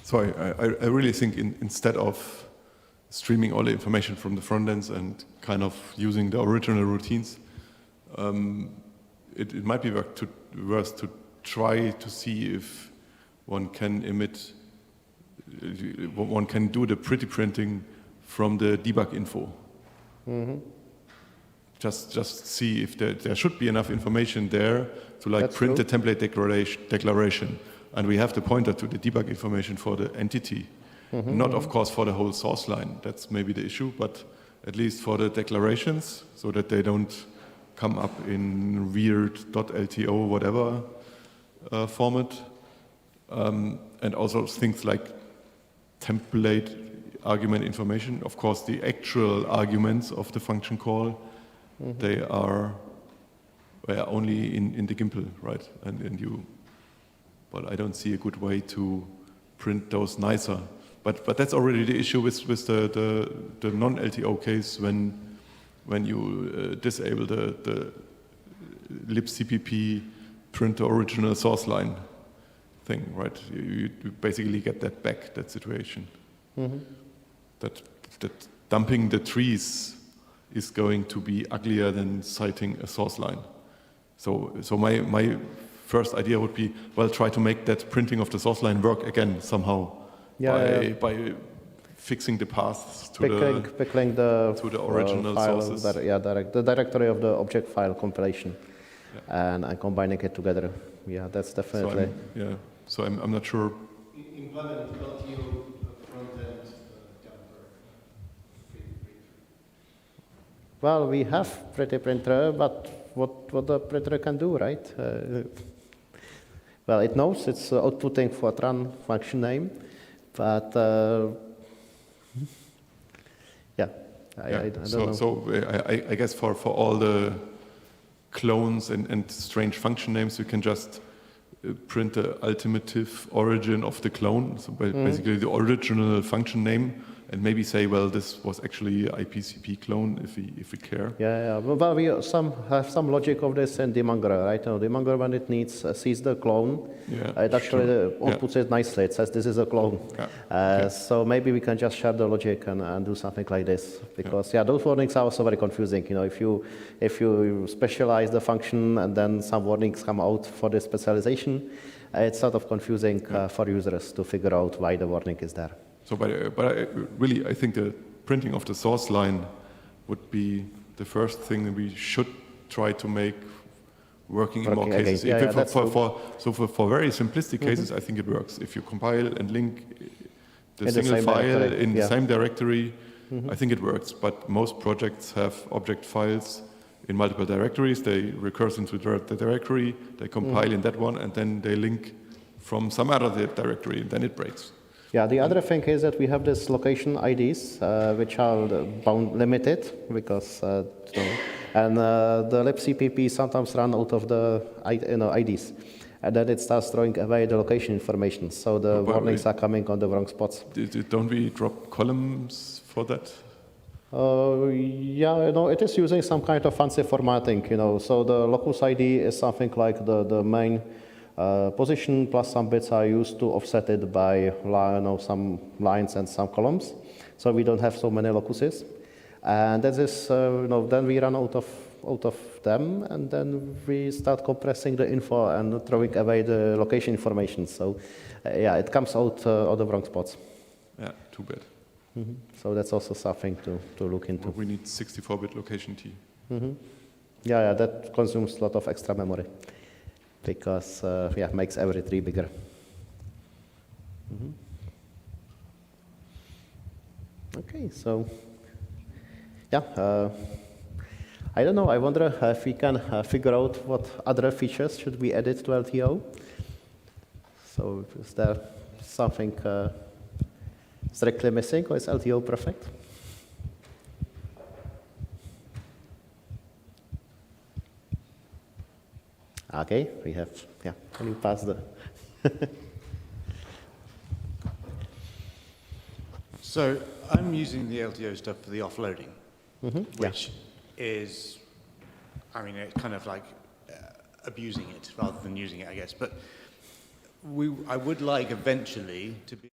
So I really think instead of streaming all the information from the front ends and kind of using the original routines, it might be worth to try to see if one can one can do the pretty printing from the debug info. Mm-hmm. Just see if there should be enough information there to like That's print true. the template declaration. And we have the pointer to the debug information for the entity. Mm-hmm, Not, of course, for the whole source line. That's maybe the issue, but at least for the declarations, so that they don't come up in weird .lto whatever format. And also things like template argument information. Of course, the actual arguments of the function call, Mm-hmm. they are only in the Gimpel, right? And you. But I don't see a good way to print those nicer. But that's already the issue with the non-LTO case when you disable the libcpp print the original source line thing, right? You basically get that back, that situation. Mm-hmm. That dumping the trees is going to be uglier than citing a source line. So my first idea would be, well, try to make that printing of the source line work again somehow by fixing the paths to the original file, sources. the directory of the object file compilation, and combining it together. Yeah, that's definitely. So I'm not sure. Implement LTO front-end dumper. Well, we have pretty printer, but what the printer can do, right? Well, it knows it's outputting Fortran function name, but I don't know. So I guess for all the clones and strange function names, you can just print the ultimative origin of the clone, so basically the original function name, and maybe say, well, this was actually IPCP clone if we care. Yeah. Well, we have some logic of this in demonger, right? Demonger, when it sees the clone, it actually outputs it nicely. It says this is a clone. So maybe we can just share the logic and do something like this, because those warnings are also very confusing. If you specialize the function and then some warnings come out for the specialization, it's sort of confusing for users to figure out why the warning is there. So, but I think the printing of the source line would be the first thing that we should try to make working in more cases. For very simplistic cases, I think it works. If you compile and link the single file in the same directory, I think it works. But most projects have object files in multiple directories. They recurse into the directory, they compile in that one, and then they link from some other directory, and then it breaks. Yeah, the other thing is that we have these location IDs, which are limited, because and the libcpp sometimes run out of the IDs, and then it starts throwing away the location information. So the warnings are coming on the wrong spots. Don't we drop columns for that? It is using some kind of fancy formatting. So the locus ID is something like the main position plus some bits are used to offset it by some lines and some columns, so we don't have so many locuses. And that is, then we run out of them, and then we start compressing the info and throwing away the location information. So, it comes out of the wrong spots. Yeah, too bad. Mm-hmm. So that's also something to look into. We need 64-bit location T. Mm-hmm. Yeah, that consumes a lot of extra memory, because it makes every tree bigger. Mm-hmm. Okay, so I don't know. I wonder if we can figure out what other features should be added to LTO. So is there something strictly missing, or is LTO perfect? Okay, we have, yeah, can you pass the... So I'm using the LTO stuff for the offloading, which is, I mean, it's kind of like abusing it rather than using it, I guess. But I would like eventually to be...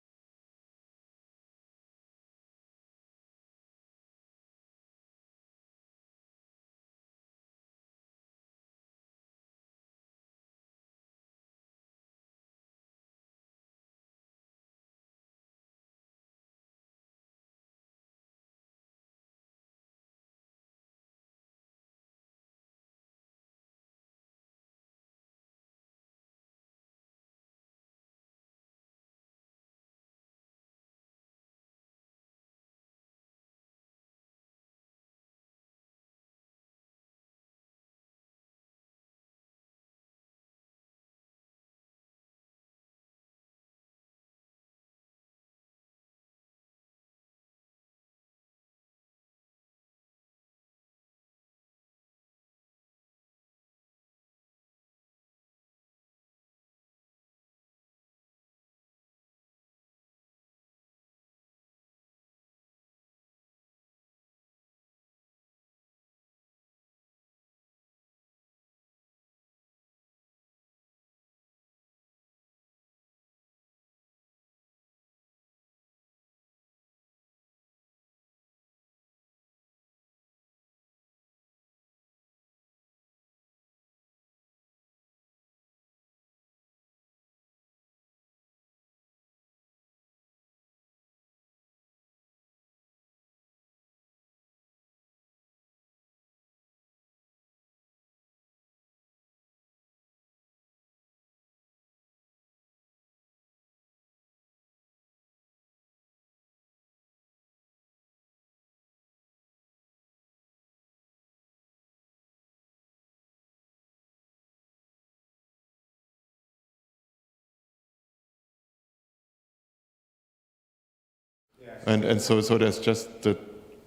And so there's just the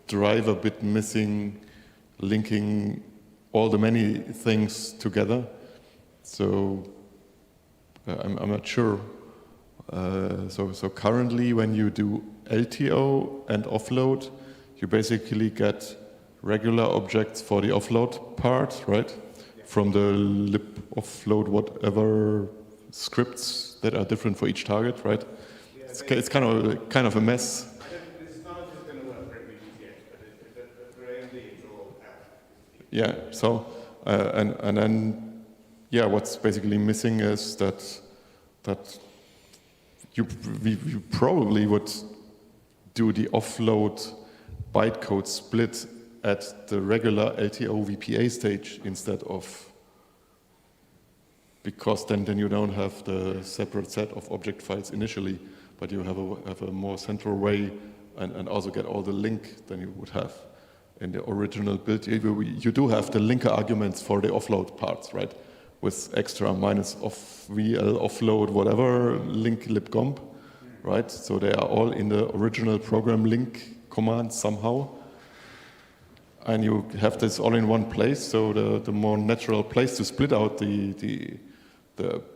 driver bit missing, linking all the many things together. So I'm not sure. So currently, when you do LTO and offload, you basically get regular objects for the offload part, right? From the lib offload whatever scripts that are different for each target, right? It's kind of a mess. It's not just going to work for GCH, but for AMD it's all out. Yeah. So and then yeah, what's basically missing is that you probably would do the offload bytecode split at the regular LTO VPA stage instead of, because then you don't have the separate set of object files initially, but you have a more central way and also get all the link than you would have in the original build. You do have the linker arguments for the offload parts, right? With extra minus off VL offload whatever link libgomp, right? So they are all in the original program link command somehow. And you have this all in one place, so the more natural place to split out the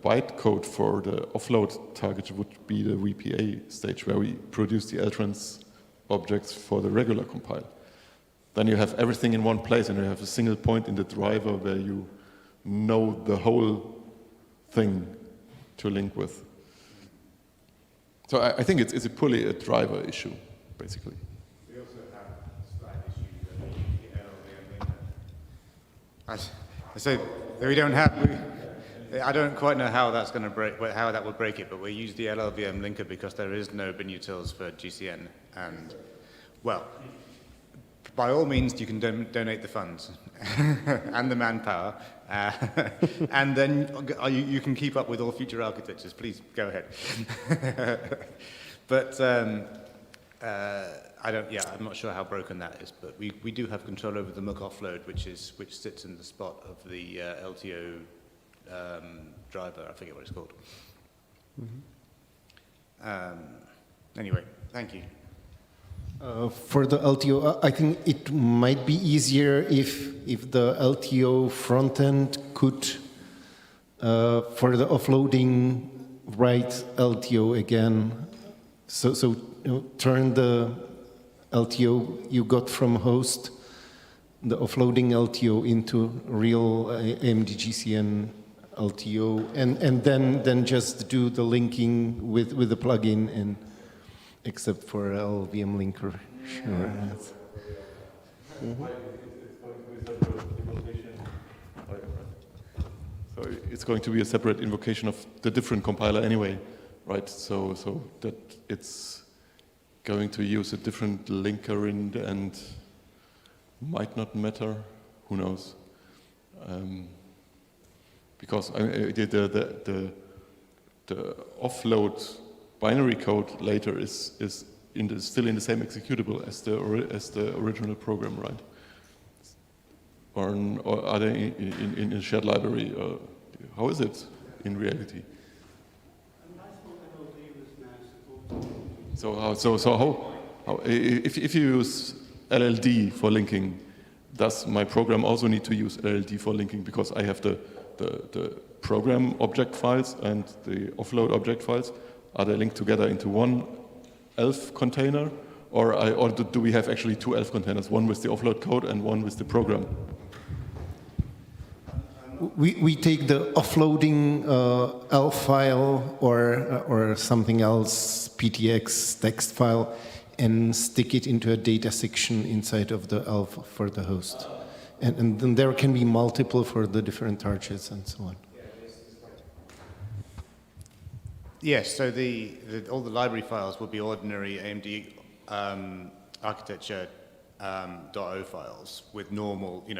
bytecode for the offload target would be the VPA stage, where we produce the LTrans objects for the regular compile. Then you have everything in one place, and you have a single point in the driver where you know the whole thing to link with. So I think it's purely a driver issue, basically. We also have a slight issue with the LLVM linker. I say that we don't have. I don't quite know how that's going to break, how that would break it, but we use the LLVM linker because there is no GNU Tools for GCN, and well, by all means you can donate the funds and the manpower, and then you can keep up with all future architectures. Please go ahead. But I'm not sure how broken that is, but we do have control over the muck offload, which sits in the spot of the LTO driver. I forget what it's called. Anyway, thank you. For the LTO, I think it might be easier if the LTO front end could, for the offloading, write LTO again. So turn the LTO you got from host, the offloading LTO into real AMD GCN LTO, and then just do the linking with the plugin, and except for LVM linker. Sure. So it's going to be a separate invocation of the different compiler anyway, right? So that it's going to use a different linker and might not matter. Who knows? Because the offload binary code later is still in the same executable as the original program, right? Or are they in a shared library? How is it in reality? So how if you use LLD for linking, does my program also need to use LLD for linking, because I have the program object files and the offload object files? Are they linked together into one ELF container, or do we have actually two ELF containers, one with the offload code and one with the program? We take the offloading ELF file or something else, PTX text file, and stick it into a data section inside of the ELF for the host. And then there can be multiple for the different targets and so on. Yes, so all the library files will be ordinary AMD architecture .o files with normal, in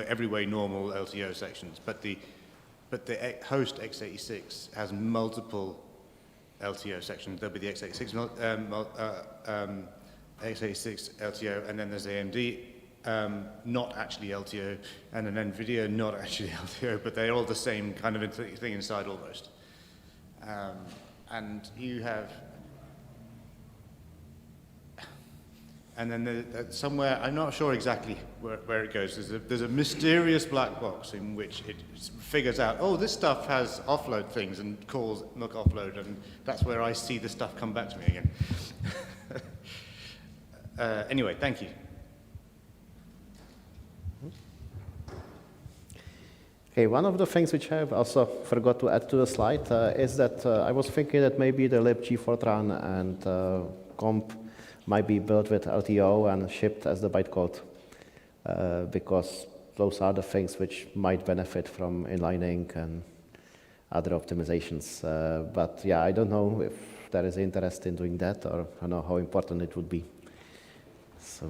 every way normal LTO sections. But the host x86 has multiple LTO sections. There'll be the x86 x86 LTO, and then there's AMD not actually LTO, and then NVIDIA not actually LTO, but they're all the same kind of thing inside almost. And you have, and then somewhere, I'm not sure exactly where it goes, there's a mysterious black box in which it figures out, oh, this stuff has offload things, and calls muck offload, and that's where I see the stuff come back to me again. Anyway, thank you. Okay, one of the things which I also forgot to add to the slide is that I was thinking that maybe the libg Fortran and comp might be built with LTO and shipped as the bytecode, because those are the things which might benefit from inlining and other optimizations. But yeah, I don't know if there is interest in doing that, or I don't know how important it would be. So.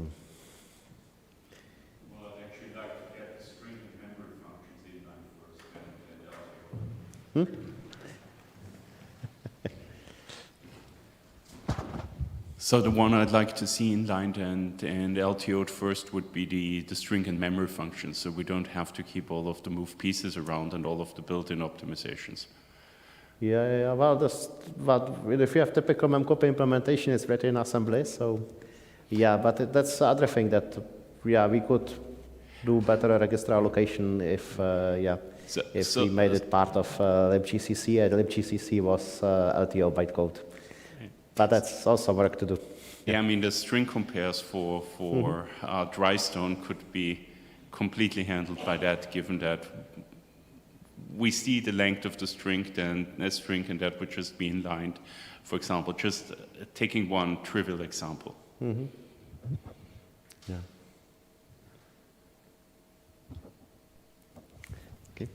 Well, I'd actually like to get string and memory functions inline first and LTO. So the one I'd like to see inlined and LTO'd first would be the string and memory functions, so we don't have to keep all of the move pieces around and all of the built-in optimizations. Yeah. Well, if you have typical memcopy implementation, it's written in assembly, so yeah. But that's the other thing that we could do better register allocation if we made it part of libgcc, and libgcc was LTO bytecode. But that's also work to do. Yeah, I mean, the string compares for Drystone could be completely handled by that, given that we see the length of the string, then a string, and that would just be inlined. For example, just taking one trivial example. Mm-hmm. Yeah. Okay.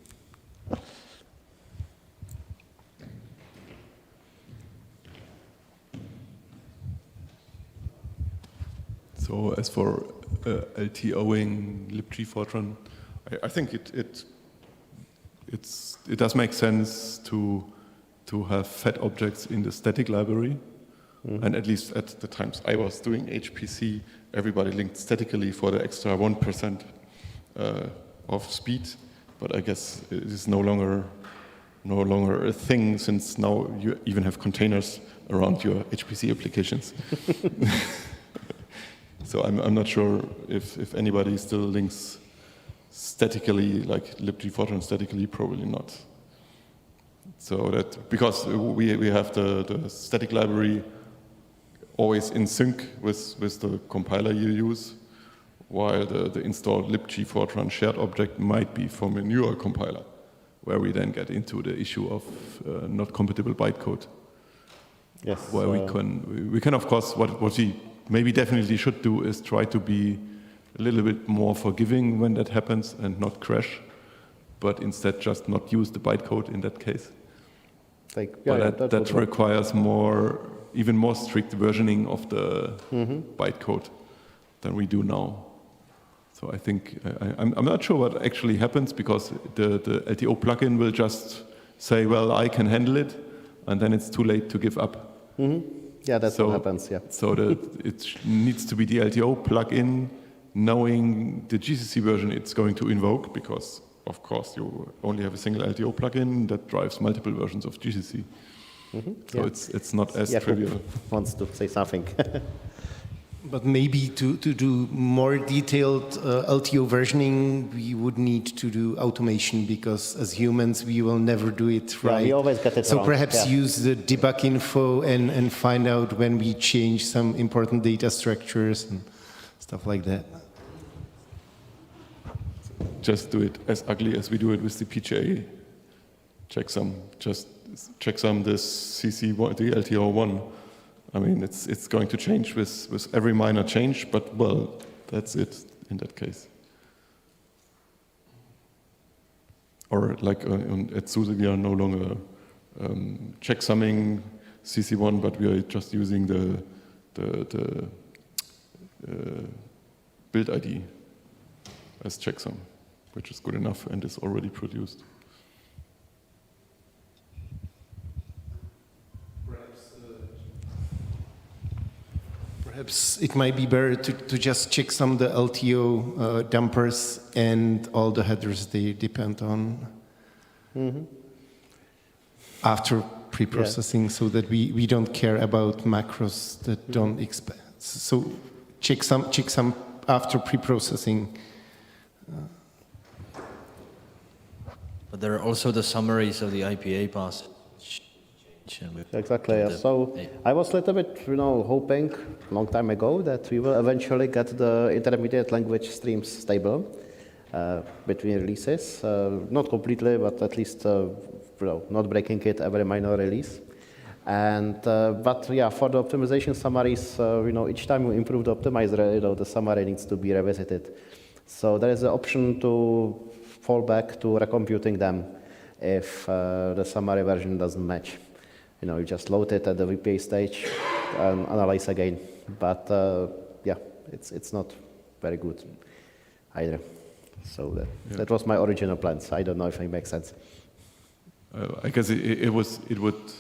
So as for LTOing libg Fortran, I think it does make sense to have fed objects in the static library, And at least at the times I was doing HPC, everybody linked statically for the extra 1% of speed. But I guess it is no longer a thing, since now you even have containers around your HPC applications. So I'm not sure if anybody still links statically, like libg Fortran statically, probably not. So that, because we have the static library always in sync with the compiler you use, while the installed libg Fortran shared object might be from a newer compiler, where we then get into the issue of not compatible bytecode. Yes. Where we can of course, what we maybe definitely should do is try to be a little bit more forgiving when that happens and not crash, but instead just not use the bytecode in that case. That requires even more strict versioning of the bytecode than we do now. So I think, I'm not sure what actually happens, because the LTO plugin will just say, well, I can handle it, and then it's too late to give up. Yeah, that's what happens, yeah. So it needs to be the LTO plugin knowing the GCC version it's going to invoke, because of course you only have a single LTO plugin that drives multiple versions of GCC. So it's not as trivial. Wants to say something. But maybe to do more detailed LTO versioning, we would need to do automation, because as humans we will never do it right. Yeah, we always get it so wrong. perhaps use the debug info and find out when we change some important data structures and stuff like that. Just do it as ugly as we do it with the PGA checksum. Just checksum this CC1, the LTO1. I mean, it's going to change with every minor change, but well, that's it in that case. Or like at SUSE, we are no longer checksumming CC1, but we are just using the build ID as checksum, which is good enough and is already produced. Perhaps it might be better to just check some of the LTO dumpers and all the headers they depend on after pre-processing, so that we don't care about macros that don't expand. So check some after pre-processing. But there are also the summaries of the IPA paths. Exactly. Yeah. So I was a little bit, hoping a long time ago that we will eventually get the intermediate language streams stable between releases. Not completely, but at least not breaking it every minor release. And but yeah, for the optimization summaries, each time we improve the optimizer, the summary needs to be revisited. So there is an option to fall back to recomputing them if the summary version doesn't match. You just load it at the VPA stage and analyze again. But yeah, it's not very good either. So that was my original plans. I don't know if it makes sense. I guess it would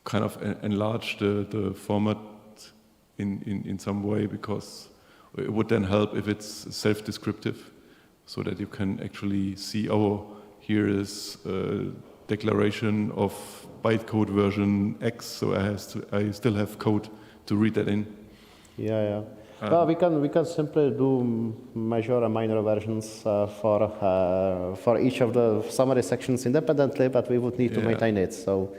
kind of enlarge the format in some way, because it would then help if it's self-descriptive, so that you can actually see, here is a declaration of bytecode version X, so I still have code to read that in. Yeah. Well, we can simply do major and minor versions for each of the summary sections independently, but we would need to maintain it. So,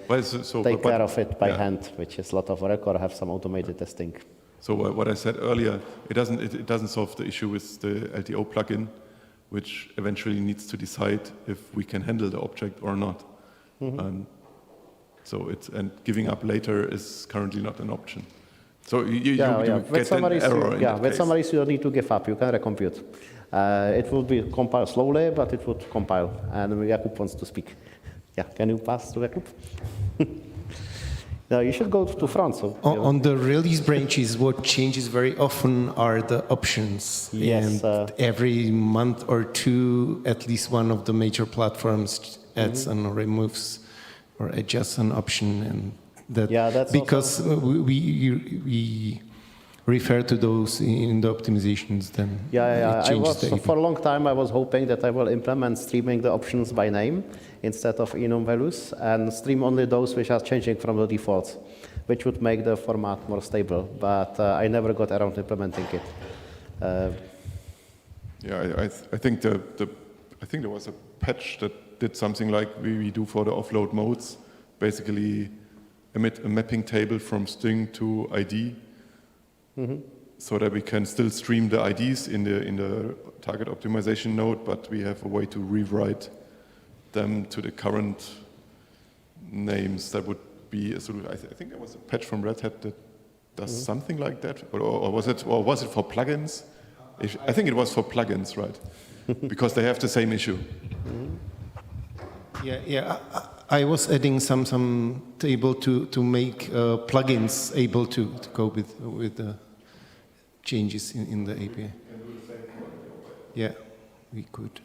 take care of it by hand, which is a lot of work, or have some automated testing. So what I said earlier, it doesn't solve the issue with the LTO plugin, which eventually needs to decide if we can handle the object or not. And giving up later is currently not an option. So you get an error in that case. With summaries you don't need to give up, you can recompute. It will be compiled slowly, but it would compile. And Jakub wants to speak. Yeah, can you pass to Jakub? No, you should go to front. So, on the release branches, what changes very often are the options. Yes. And every month or two, at least one of the major platforms adds and removes or adjusts an option, and That Yeah, that's because also- we refer to those in the optimizations, then it I changes was, the API. for a long time, I was hoping that I will implement streaming the options by name instead of enum values and stream only those which are changing from the defaults, which would make the format more stable. But I never got around to implementing it. I think I think there was a patch that did something like we do for the offload modes, basically emit a mapping table from string to ID, so that we can still stream the IDs in the target optimization node, but we have a way to rewrite them to the current names. That would be a solution. I think there was a patch from Red Hat that does something like that, or was it for plugins? I think it was for plugins, right? Because they have the same issue. I was adding some table to make plugins able to go with the changes in the API. Yeah, we could.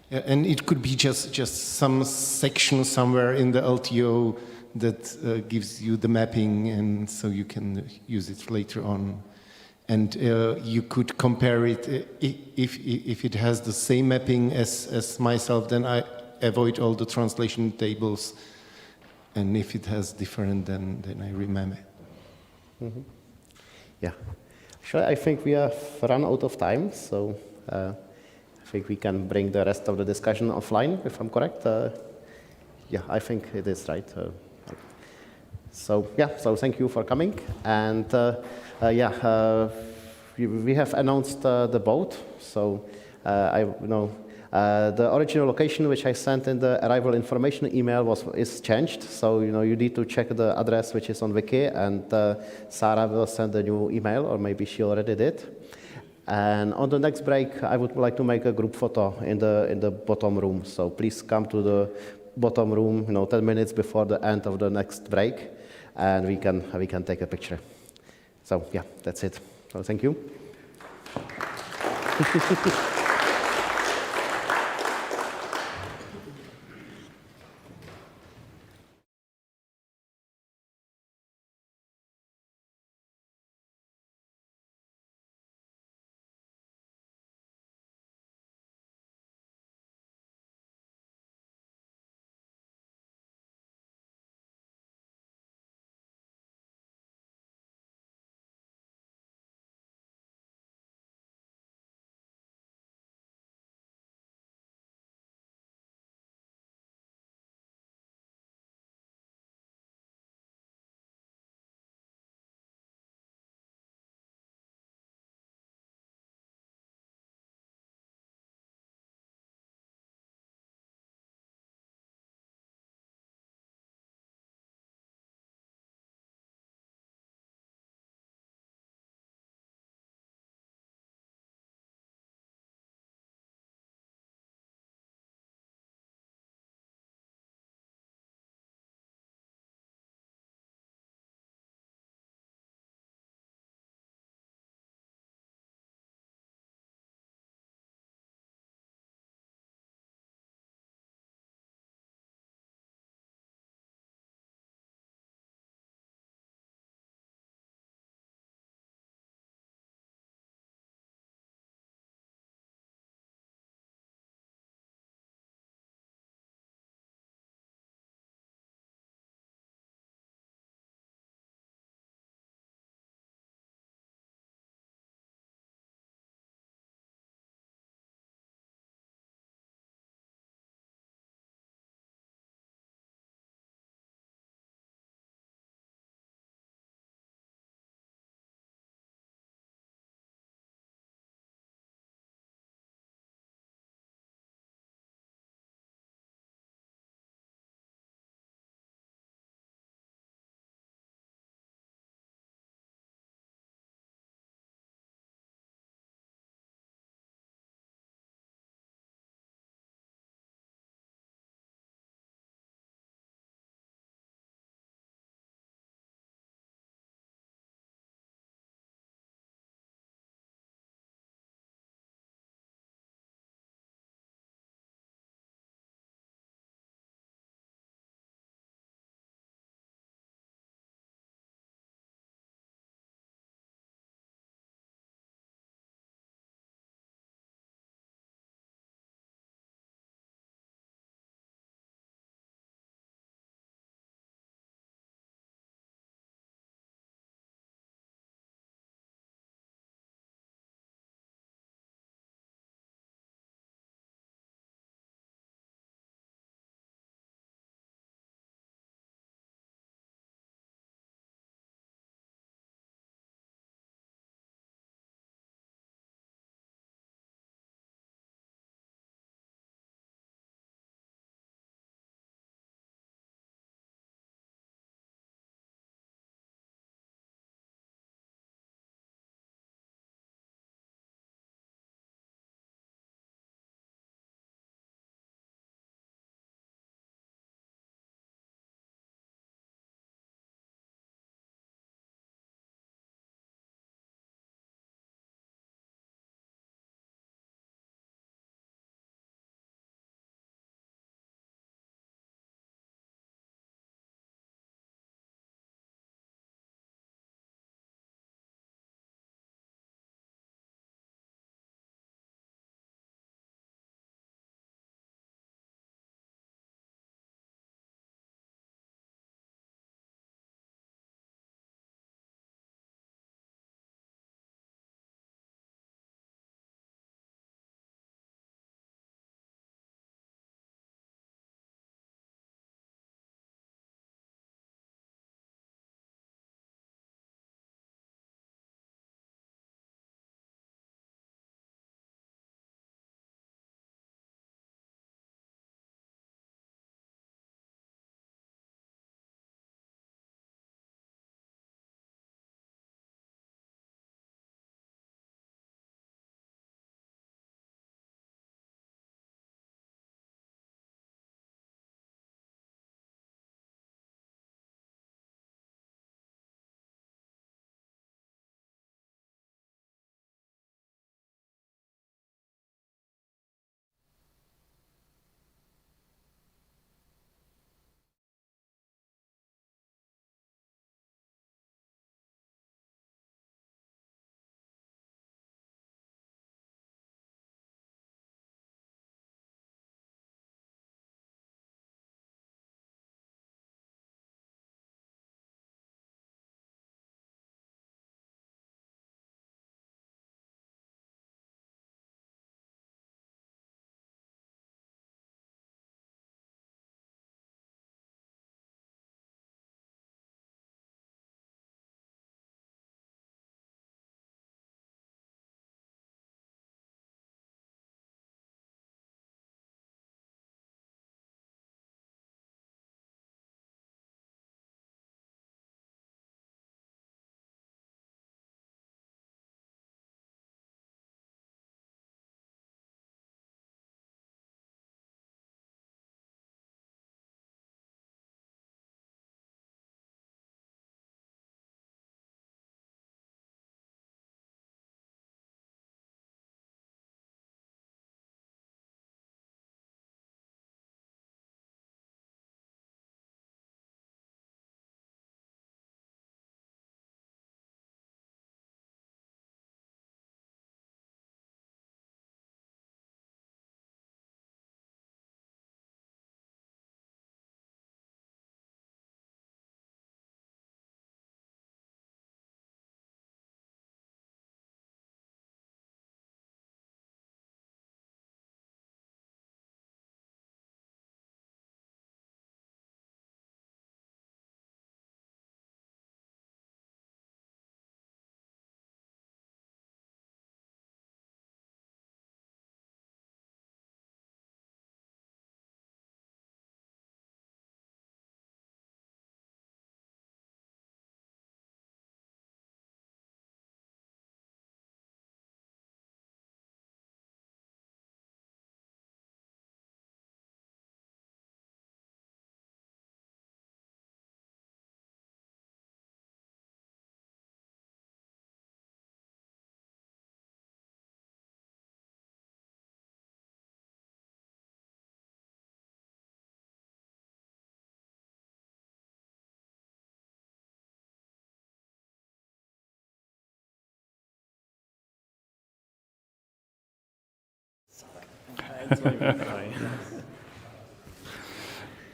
Yeah, and it could be just some section somewhere in the LTO that gives you the mapping, and so you can use it later on. And you could compare it if it has the same mapping as myself, then I avoid all the translation tables, and if it has different, then I remember. Yeah. Actually, I think we have run out of time, so I think we can bring the rest of the discussion offline, if I'm correct. Yeah, I think it is right. So thank you for coming. And we have announced the boat. So the original location which I sent in the arrival information email is changed. So you need to check the address which is on Wiki, and Sarah will send a new email, or maybe she already did. And on the next break, I would like to make a group photo in the bottom room. So please come to the bottom room, 10 minutes before the end of the next break, and we can take a picture. So yeah, that's it. So thank you.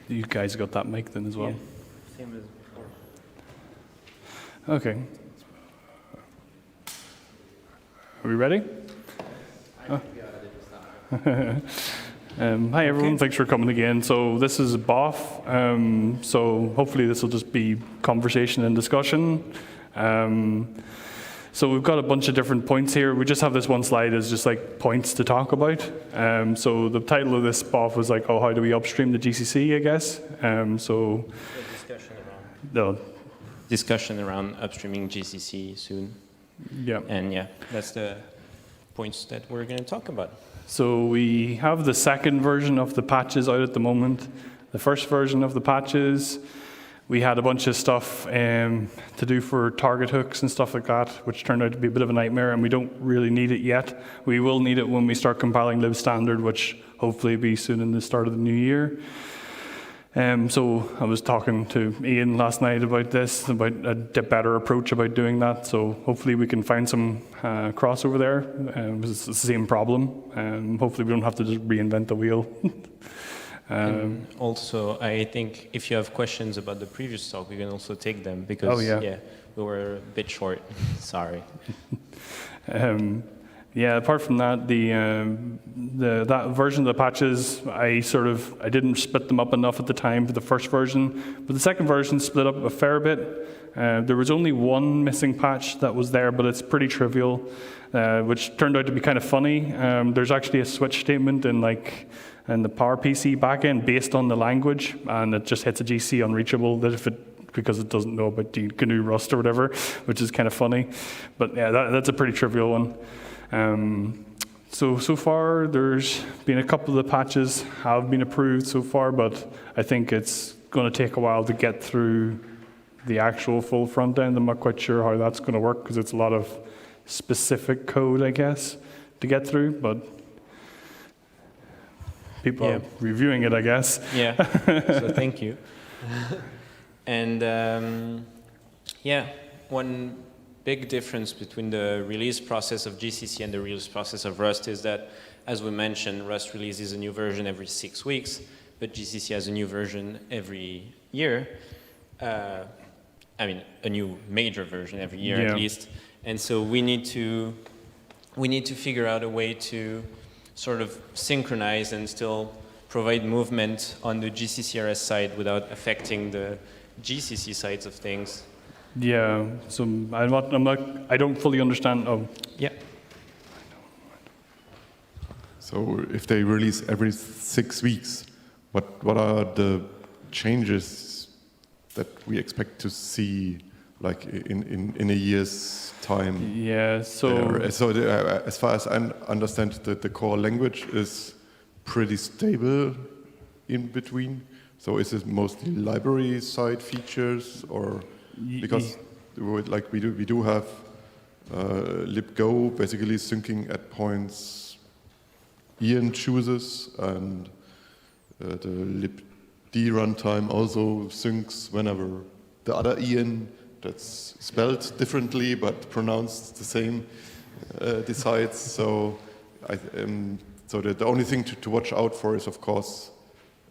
You guys got that mic then as well? Yeah. Same as before. Okay. Are we ready? Hi everyone, thanks for coming again. So this is BOF, so hopefully this will just be conversation and discussion. So we've got a bunch of different points here. We just have this one slide as just like points to talk about. So the title of this BOF was like, oh, how do we upstream the GCC, I guess. So Discussion around upstreaming GCC soon. Yeah. And yeah, that's the points that we're going to talk about. So we have the second version of the patches out at the moment. The first version of the patches, we had a bunch of stuff to do for target hooks and stuff like that, which turned out to be a bit of a nightmare, and we don't really need it yet. We will need it when we start compiling libstandard, which hopefully will be soon in the start of the new year. So I was talking to Ian last night about this, about a better approach about doing that. So hopefully we can find some crossover there. It's the same problem. Hopefully we don't have to just reinvent the wheel. And also, I think if you have questions about the previous talk, we can also take them because yeah, we were a bit short. Sorry. Yeah, apart from that, that version of the patches, I didn't split them up enough at the time for the first version, but the second version split up a fair bit. There was only one missing patch that was there, but it's pretty trivial, which turned out to be kind of funny. There's actually a switch statement in the PowerPC backend based on the language, and it just hits a GC unreachable because it doesn't know about GNU Rust or whatever, which is kind of funny. But yeah, that's a pretty trivial one. So far, there's been a couple of the patches have been approved so far, but I think it's going to take a while to get through the actual full front end. I'm not quite sure how that's going to work because it's a lot of specific code, I guess, to get through, but people are reviewing it, I guess. Yeah, so thank you. And yeah, one big difference between the release process of GCC and the release process of Rust is that, as we mentioned, Rust releases a new version every 6 weeks, but GCC has a new version every year. I mean, a new major version every year at least. And so we need to figure out a way to sort of synchronize and still provide movement on the GCCRS side without affecting the GCC sides of things. Yeah, so I don't fully understand. Oh, yeah. So if they release every 6 weeks, what are the changes that we expect to see, like in a year's time? Yeah, so as far as I understand, the core language is pretty stable in between. So is it mostly library side features, or because we do have libgo basically syncing at points Ian chooses, and the libd runtime also syncs whenever the other Ian, that's spelled differently but pronounced the same, decides. So the only thing to watch out for is, of course,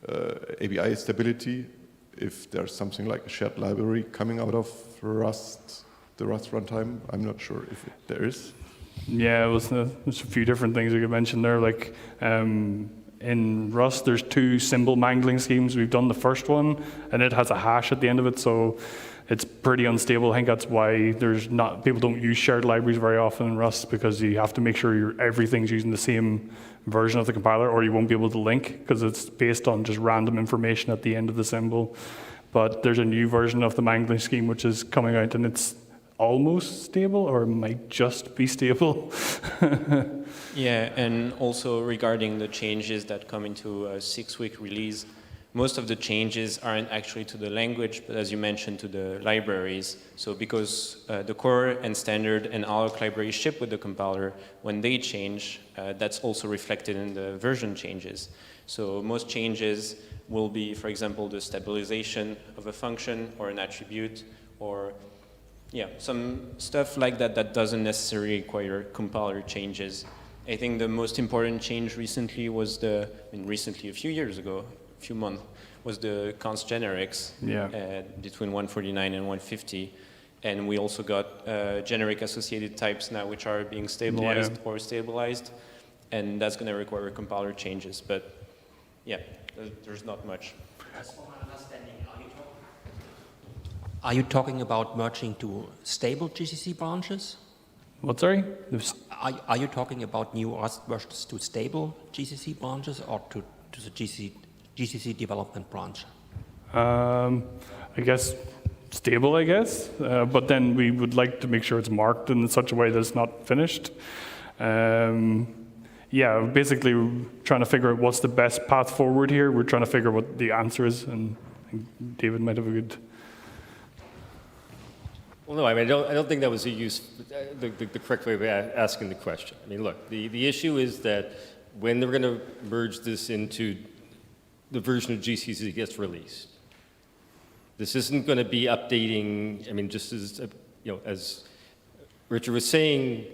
ABI stability. If there's something like a shared library coming out of Rust, the Rust runtime, I'm not sure if there is. Yeah, there's a few different things we could mention there. Like in Rust, there's 2 symbol mangling schemes. We've done the first one, and it has a hash at the end of it, so it's pretty unstable. I think that's why people don't use shared libraries very often in Rust, because you have to make sure everything's using the same version of the compiler, or you won't be able to link, because it's based on just random information at the end of the symbol. But there's a new version of the mangling scheme which is coming out, and it's almost stable, or might just be stable. Yeah, and also regarding the changes that come into a 6-week release, most of the changes aren't actually to the language, but as you mentioned, to the libraries. So because the core and standard and alloc libraries ship with the compiler, when they change, that's also reflected in the version changes. So most changes will be, for example, the stabilization of a function or an attribute, or some stuff like that that doesn't necessarily require compiler changes. I think the most important change recently was a few years ago, a few months, was the const generics between 149 and 150. And we also got generic associated types now, which are being stabilized or stabilized. And that's going to require compiler changes. But yeah, there's not much. As for my understanding, are you talking about merging to stable GCC branches? What, sorry? Are you talking about new Rust versions to stable GCC branches or to the GCC development branch? I guess stable, but then we would like to make sure it's marked in such a way that it's not finished. Yeah, basically we're trying to figure out what's the best path forward here. We're trying to figure out what the answer is, and David might have a good... Well, no, I mean, I don't think that was the correct way of asking the question. I mean, look, the issue is that when they're going to merge this into the version of GCC that gets released, this isn't going to be updating. I mean, just as as Richard was saying,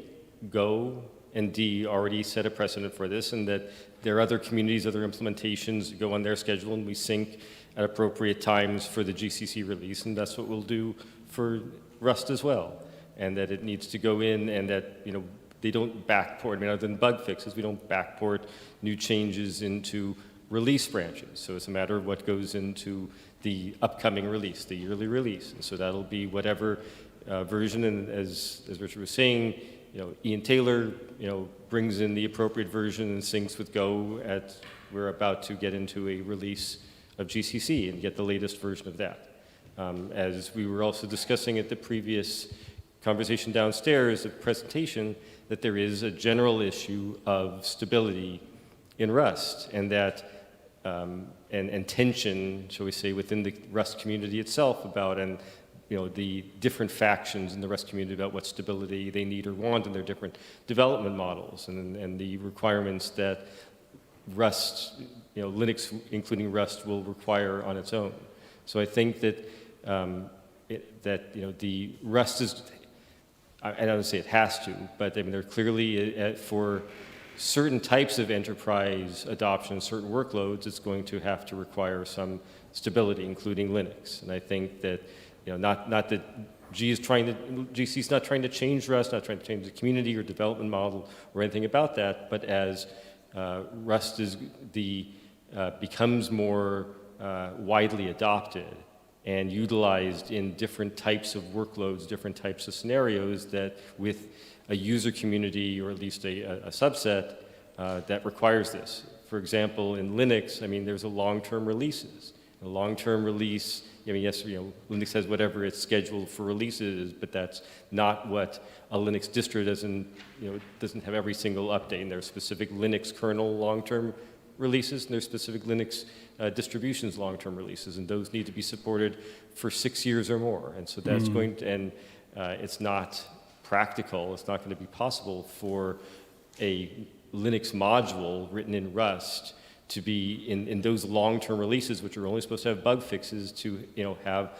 Go and D already set a precedent for this, and that there are other communities, other implementations that go on their schedule, and we sync at appropriate times for the GCC release, and that's what we'll do for Rust as well, and that it needs to go in, and that they don't backport. I mean, other than bug fixes, we don't backport new changes into release branches. So it's a matter of what goes into the upcoming release, the yearly release, and so that'll be whatever version. And as Richard was saying, Ian Taylor brings in the appropriate version and syncs with Go at we're about to get into a release of GCC and get the latest version of that. As we were also discussing at the previous conversation downstairs, the presentation, that there is a general issue of stability in Rust, and that and tension, shall we say, within the Rust community itself about the different factions in the Rust community about what stability they need or want in their different development models, and the requirements that Rust, Linux, including Rust, will require on its own. So I think that the Rust is, I don't say it has to, but I mean, they're clearly for certain types of enterprise adoption, certain workloads, it's going to have to require some stability, including Linux. And I think that, not that GC is not trying to change Rust, not trying to change the community or development model or anything about that, but as Rust becomes more widely adopted and utilized in different types of workloads, different types of scenarios, that with a user community, or at least a subset, that requires this. For example, in Linux, I mean, there's a long-term releases. A long-term release, I mean, yes, Linux has whatever its schedule for releases is, but that's not what a Linux distro doesn't, it doesn't have every single update. And there are specific Linux kernel long-term releases, and there's specific Linux distributions long-term releases, and those need to be supported for 6 years or more. And so that's going to, and it's not practical, it's not going to be possible for a Linux module written in Rust to be in those long-term releases, which are only supposed to have bug fixes, to have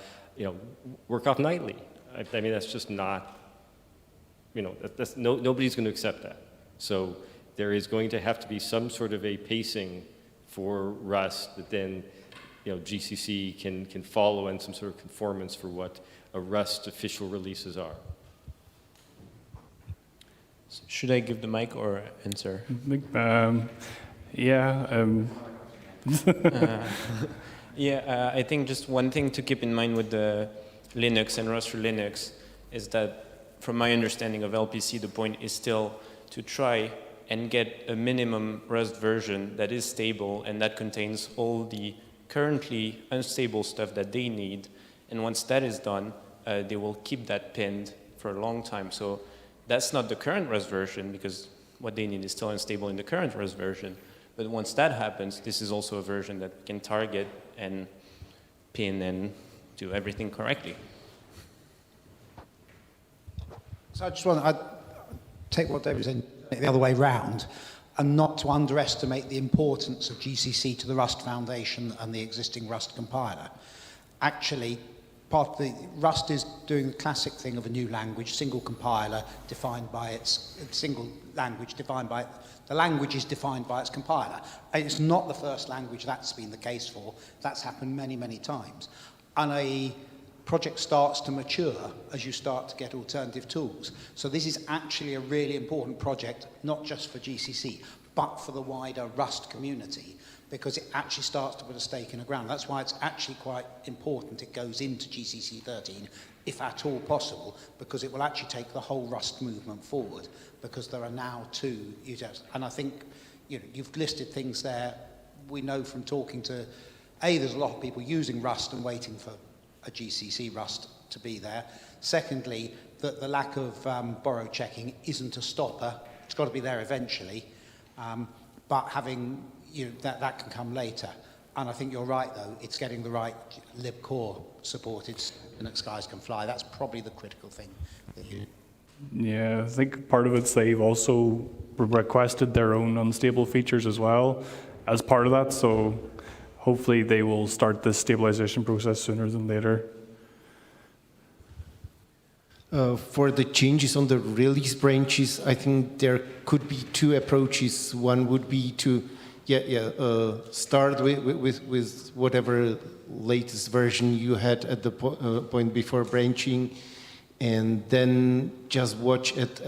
work off nightly. I mean, that's just not, nobody's going to accept that. So there is going to have to be some sort of a pacing for Rust that then GCC can follow, and some sort of conformance for what a Rust official releases are. Should I give the mic or answer? I think just one thing to keep in mind with the Linux and Rust for Linux is that, from my understanding of LPC, the point is still to try and get a minimum Rust version that is stable and that contains all the currently unstable stuff that they need. And once that is done, they will keep that pinned for a long time. So that's not the current Rust version, because what they need is still unstable in the current Rust version. But once that happens, this is also a version that can target and pin and do everything correctly. So I just want to take what David said the other way round, and not to underestimate the importance of GCC to the Rust Foundation and the existing Rust compiler. Actually, part of the Rust is doing the classic thing of a new language, single compiler defined by its single language defined by the language is defined by its compiler. And it's not the first language that's been the case for. That's happened many, many times. And a project starts to mature as you start to get alternative tools. So this is actually a really important project, not just for GCC, but for the wider Rust community, because it actually starts to put a stake in the ground. That's why it's actually quite important it goes into GCC 13, if at all possible, because it will actually take the whole Rust movement forward, because there are now 2 users. And I think you've listed things there. We know from talking to, there's a lot of people using Rust and waiting for a GCC Rust to be there. Secondly, that the lack of borrow checking isn't a stopper. It's got to be there eventually. But having, that can come later. And I think you're right, though. It's getting the right libcore supported Linux guys can fly. That's probably the critical thing. Yeah, I think part of it's they've also requested their own unstable features as well as part of that. So hopefully they will start this stabilization process sooner than later. For the changes on the release branches, I think there could be 2 approaches. One would be to start with whatever latest version you had at the point before branching, and then just watch at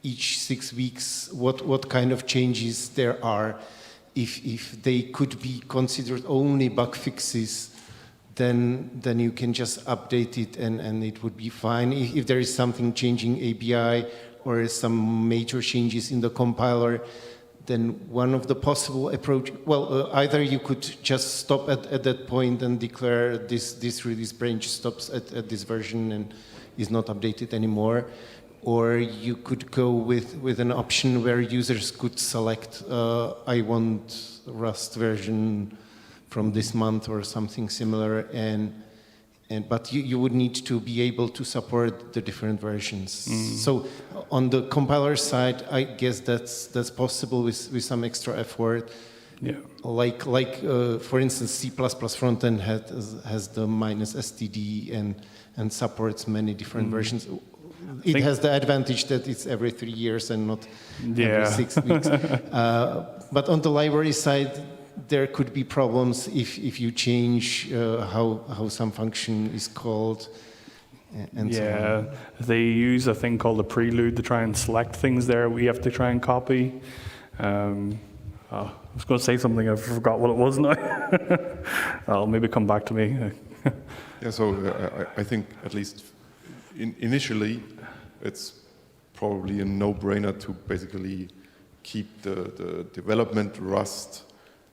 each 6 weeks what kind of changes there are. If they could be considered only bug fixes, then you can just update it and it would be fine. If there is something changing ABI or some major changes in the compiler, then one of the possible approach, either you could just stop at that point and declare this release branch stops at this version and is not updated anymore, or you could go with an option where users could select, I want Rust version from this month or something similar, but you would need to be able to support the different versions. So on the compiler side, I guess that's possible with some extra effort. Yeah. Like for instance, C++ frontend has the -std and supports many different versions. It has the advantage that it's every 3 years and not every 6 weeks. But on the library side, there could be problems if you change how some function is called and so on. They use a thing called a prelude to try and select things there we have to try and copy. I was going to say something, I forgot what it was now. I'll maybe come back to me. Yeah, so I think at least initially it's probably a no-brainer to basically keep the development Rust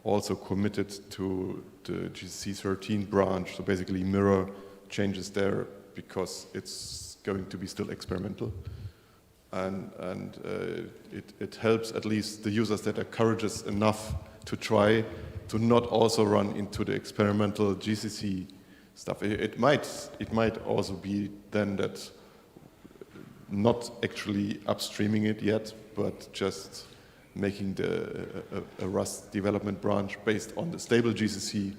also committed to the GCC 13 branch, so basically mirror changes there because it's going to be still experimental. And it helps at least the users that are courageous enough to try to not also run into the experimental GCC stuff. It might also be then that not actually upstreaming it yet, but just making a Rust development branch based on the stable GCC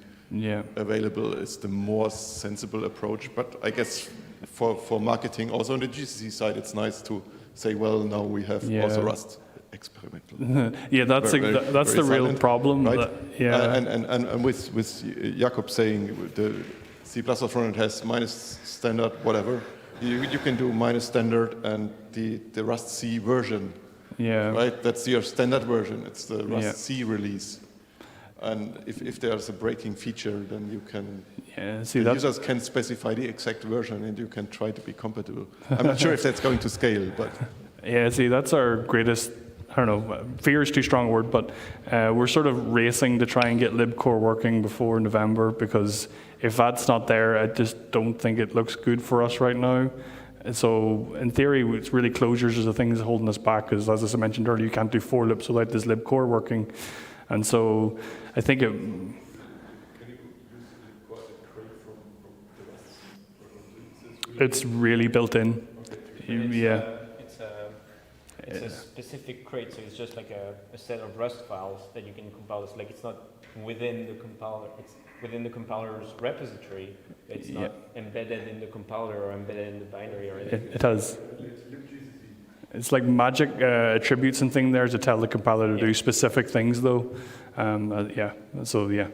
available is the more sensible approach. But I guess for marketing, also on the GCC side, it's nice to say, well, now we have also Rust experimental. That's very the real problem. Right? And with Jakob saying the C++ frontend has minus standard, whatever, you can do minus standard and the Rust C version. Right, that's your standard version. It's the Rust C release. And if there's a breaking feature, then you can. Users can specify the exact version, and you can try to be compatible. I'm not sure if that's going to scale, but. That's our greatest. I don't know. Fear is too strong a word, but we're sort of racing to try and get libcore working before November, because if that's not there, I just don't think it looks good for us right now. And so, in theory, it's really closures is the thing that's holding us back, because as I mentioned earlier, you can't do 4 loops without this libcore working. And so, I think it... Can you use libcore as a crate from the Rust C version? It's really built in. It's It's a specific crate, so it's just like a set of Rust files that you can compile. It's like it's not within the compiler. It's within the compiler's repository. It's not embedded in the compiler or embedded in the binary or anything. It has. It's like magic attributes and things there to tell the compiler to do specific things, though. Yeah. So yeah.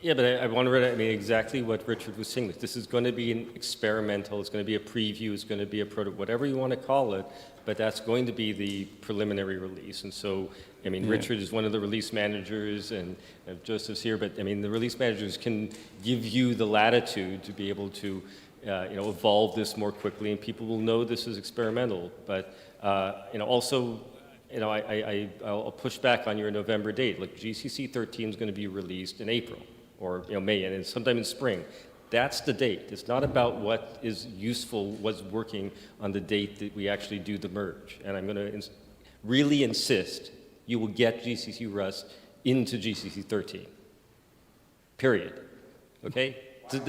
Yeah, but I want to read, I mean, exactly what Richard was saying. This is going to be an experimental, it's going to be a preview, it's going to be a prototype, whatever you want to call it, but that's going to be the preliminary release. And so, I mean, Richard is one of the release managers, and Joseph's here, but I mean, the release managers can give you the latitude to be able to, evolve this more quickly, and people will know this is experimental. But, also, I'll push back on your November date. Like GCC 13 is going to be released in April or May, and sometime in spring. That's the date. It's not about what is useful, what's working on the date that we actually do the merge. And I'm going to really insist you will get GCC Rust into GCC 13. Period. Okay? So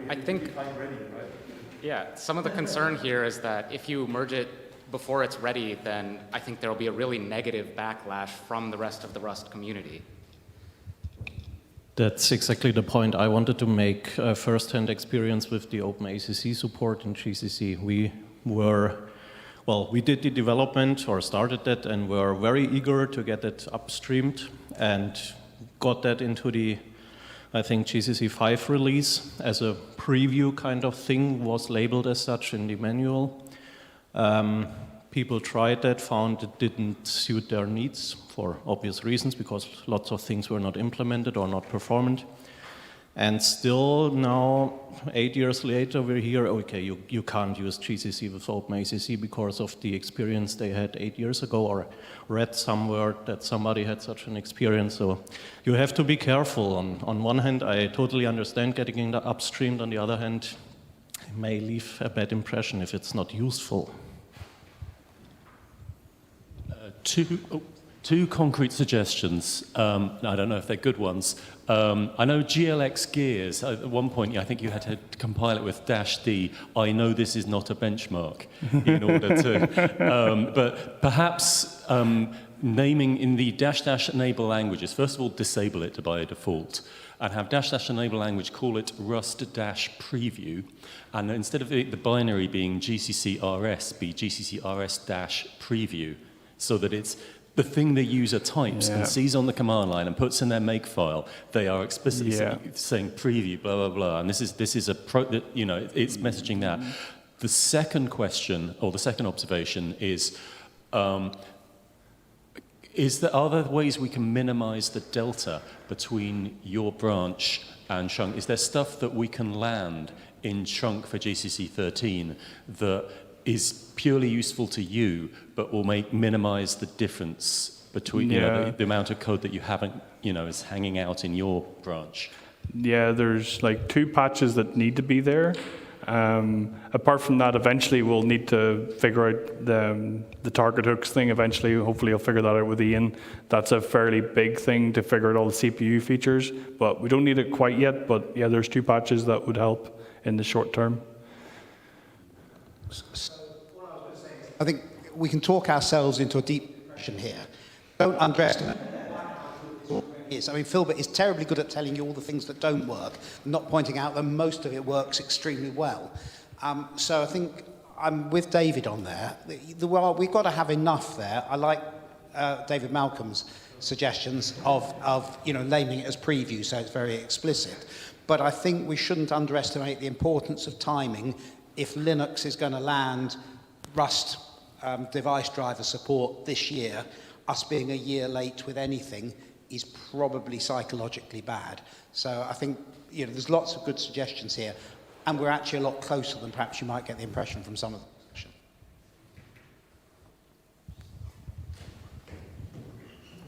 I think, yeah, some of the concern here is that if you merge it before it's ready, then I think there will be a really negative backlash from the rest of the Rust community. That's exactly the point I wanted to make. First-hand experience with the OpenACC support in GCC. We did the development or started that and were very eager to get it upstreamed and got that into the, I think, GCC 5 release as a preview kind of thing, was labeled as such in the manual. People tried that, found it didn't suit their needs for obvious reasons, because lots of things were not implemented or not performant. And still now, 8 years later, we're here, okay, you can't use GCC with OpenACC because of the experience they had 8 years ago, or read somewhere that somebody had such an experience. So you have to be careful. On one hand, I totally understand getting it upstreamed. On the other hand, it may leave a bad impression if it's not useful. Two concrete suggestions. I don't know if they're good ones. I know GLX Gears, at one point, I think you had to compile it with -D. I know this is not a benchmark in order to, but perhaps naming in the -- enable languages, first of all, disable it by default, and have -- enable language, call it Rust - preview, and instead of the binary being GCC RS, be GCC RS - preview, so that it's the thing the user types and sees on the command line and puts in their makefile. They are explicitly saying preview, blah, blah, blah. And this is it's messaging that. The second question, or the second observation is, are there ways we can minimize the delta between your branch and chunk? Is there stuff that we can land in chunk for GCC 13 that is purely useful to you, but will minimize the difference between the amount of code that you haven't, is hanging out in your branch? Yeah, there's like 2 patches that need to be there. Apart from that, eventually we'll need to figure out the target hooks thing. Eventually, hopefully I'll figure that out with Ian. That's a fairly big thing to figure out all the CPU features, but we don't need it quite yet. But yeah, there's 2 patches that would help in the short term. I think we can talk ourselves into a deep depression here. Don't underestimate what it is. I mean, Philbert is terribly good at telling you all the things that don't work, not pointing out that most of it works extremely well. So I think I'm with David on there. We've got to have enough there. I like David Malcolm's suggestions of naming it as preview, so it's very explicit. But I think we shouldn't underestimate the importance of timing. If Linux is going to land Rust device driver support this year, us being a year late with anything is probably psychologically bad. So I think there's lots of good suggestions here, and we're actually a lot closer than perhaps you might get the impression from some of the discussion.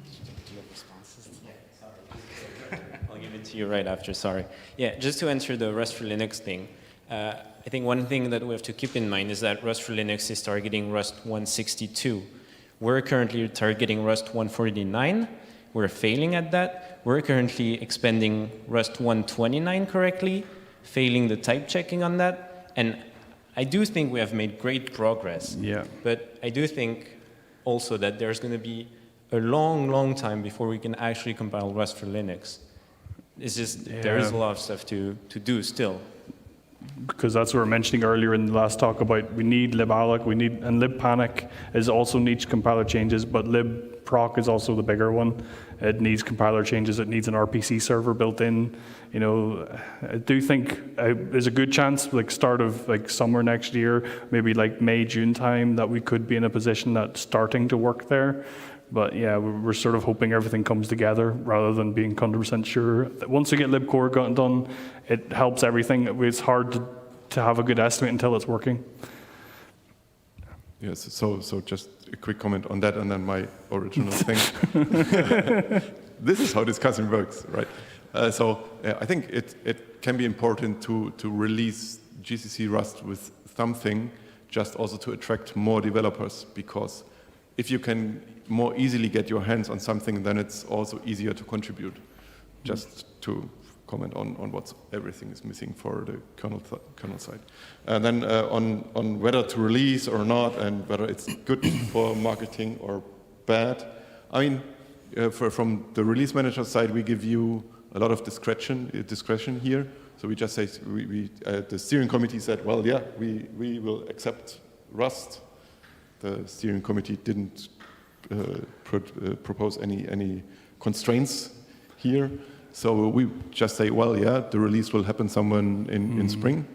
Do you have responses? Yeah, sorry. I'll give it to you right after, sorry. Yeah, just to answer the Rust for Linux thing, I think one thing that we have to keep in mind is that Rust for Linux is targeting Rust 162. We're currently targeting Rust 149, we're failing at that. We're currently expanding Rust 129 correctly, failing the type checking on that. And I do think we have made great progress. Yeah. But I do think also that there's going to be a long, long time before we can actually compile Rust for Linux. It's just, there is a lot of stuff to do still. Because that's what we were mentioning earlier in the last talk about we need liballoc, and libpanic is also needs compiler changes, but libproc is also the bigger one. It needs compiler changes, it needs an RPC server built in. You know, I do think there's a good chance, like start of like summer next year, maybe like May, June time, that we could be in a position that's starting to work there. But yeah, we're sort of hoping everything comes together rather than being 100% sure. Once we get libcore done, it helps everything. It's hard to have a good estimate until it's working. Yes, so just a quick comment on that and then my original thing. This is how discussion works, right? I think it can be important to release GCC Rust with something just also to attract more developers, because if you can more easily get your hands on something, then it's also easier to contribute. Just to comment on what everything is missing for the kernel side. And then on whether to release or not, and whether it's good for marketing or bad. I mean, from the release manager side, we give you a lot of discretion here. So we just say, the steering committee said, well, yeah, we will accept Rust. The steering committee didn't propose any constraints here. So we just say, well, yeah, the release will happen somewhere in spring.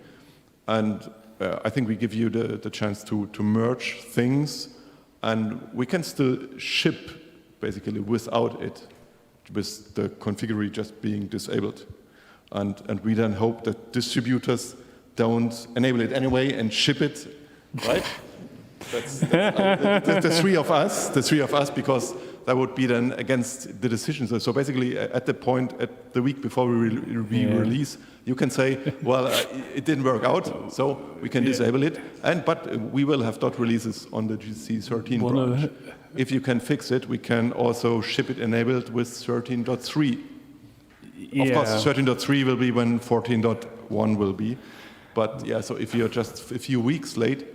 And I think we give you the chance to merge things, and we can still ship basically without it, with the configuration just being disabled. And we then hope that distributors don't enable it anyway and ship it, right? That's the three of us, because that would be then against the decisions. So basically, at the week before we release, you can say, well, it didn't work out, so we can disable it. But we will have dot releases on the GCC 13 branch. If you can fix it, we can also ship it enabled with 13.3. Of course, 13.3 will be when 14.1 will be. But yeah, so if you're just a few weeks late,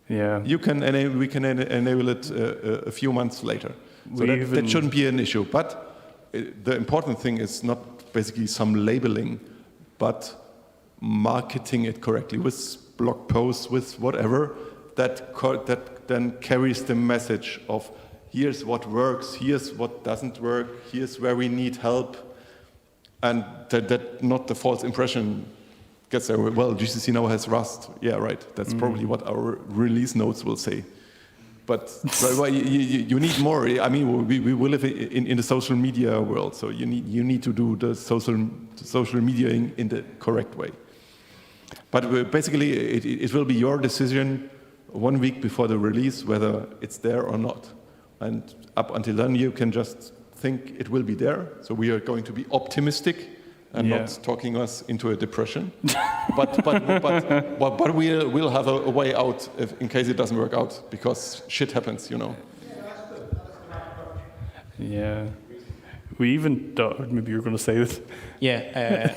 we can enable it a few months later. So that shouldn't be an issue. But the important thing is not basically some labeling, but marketing it correctly with blog posts, with whatever, that then carries the message of here's what works, here's what doesn't work, here's where we need help, and that not the false impression gets there. Well, GCC now has Rust. Yeah, right. That's probably what our release notes will say. But you need more. I mean, we live in the social media world, so you need to do the social media in the correct way. But basically, it will be your decision 1 week before the release whether it's there or not. And up until then, you can just think it will be there. So we are going to be optimistic and not talking us into a depression. but we'll have a way out in case it doesn't work out, because shit happens, you know. Yeah. We even, maybe you're going to say this. Yeah,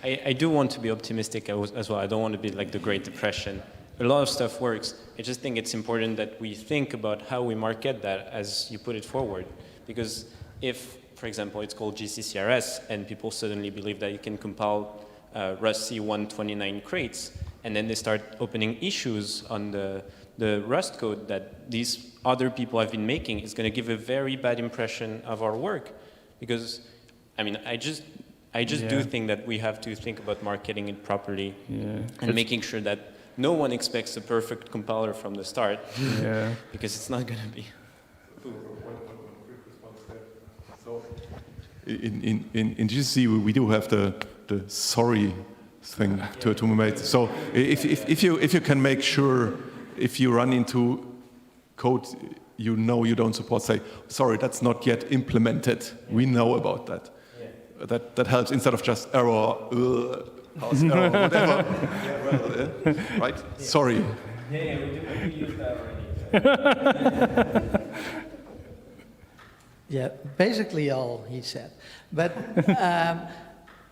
I do want to be optimistic as well. I don't want to be like the Great Depression. A lot of stuff works. I just think it's important that we think about how we market that as you put it forward. Because if, for example, it's called GCCRS, and people suddenly believe that you can compile Rust C129 crates, and then they start opening issues on the Rust code that these other people have been making, is going to give a very bad impression of our work. Because, I mean, I just do think that we have to think about marketing it properly and making sure that no one expects a perfect compiler from the start, because it's not going to be. In GCC, we do have the sorry thing to make. So if you can make sure, if you run into code you know you don't support, say, sorry, that's not yet implemented. We know about that. That helps, instead of just error, house error, whatever. Right? Sorry. Yeah, we do use that already. Yeah, basically all he said. But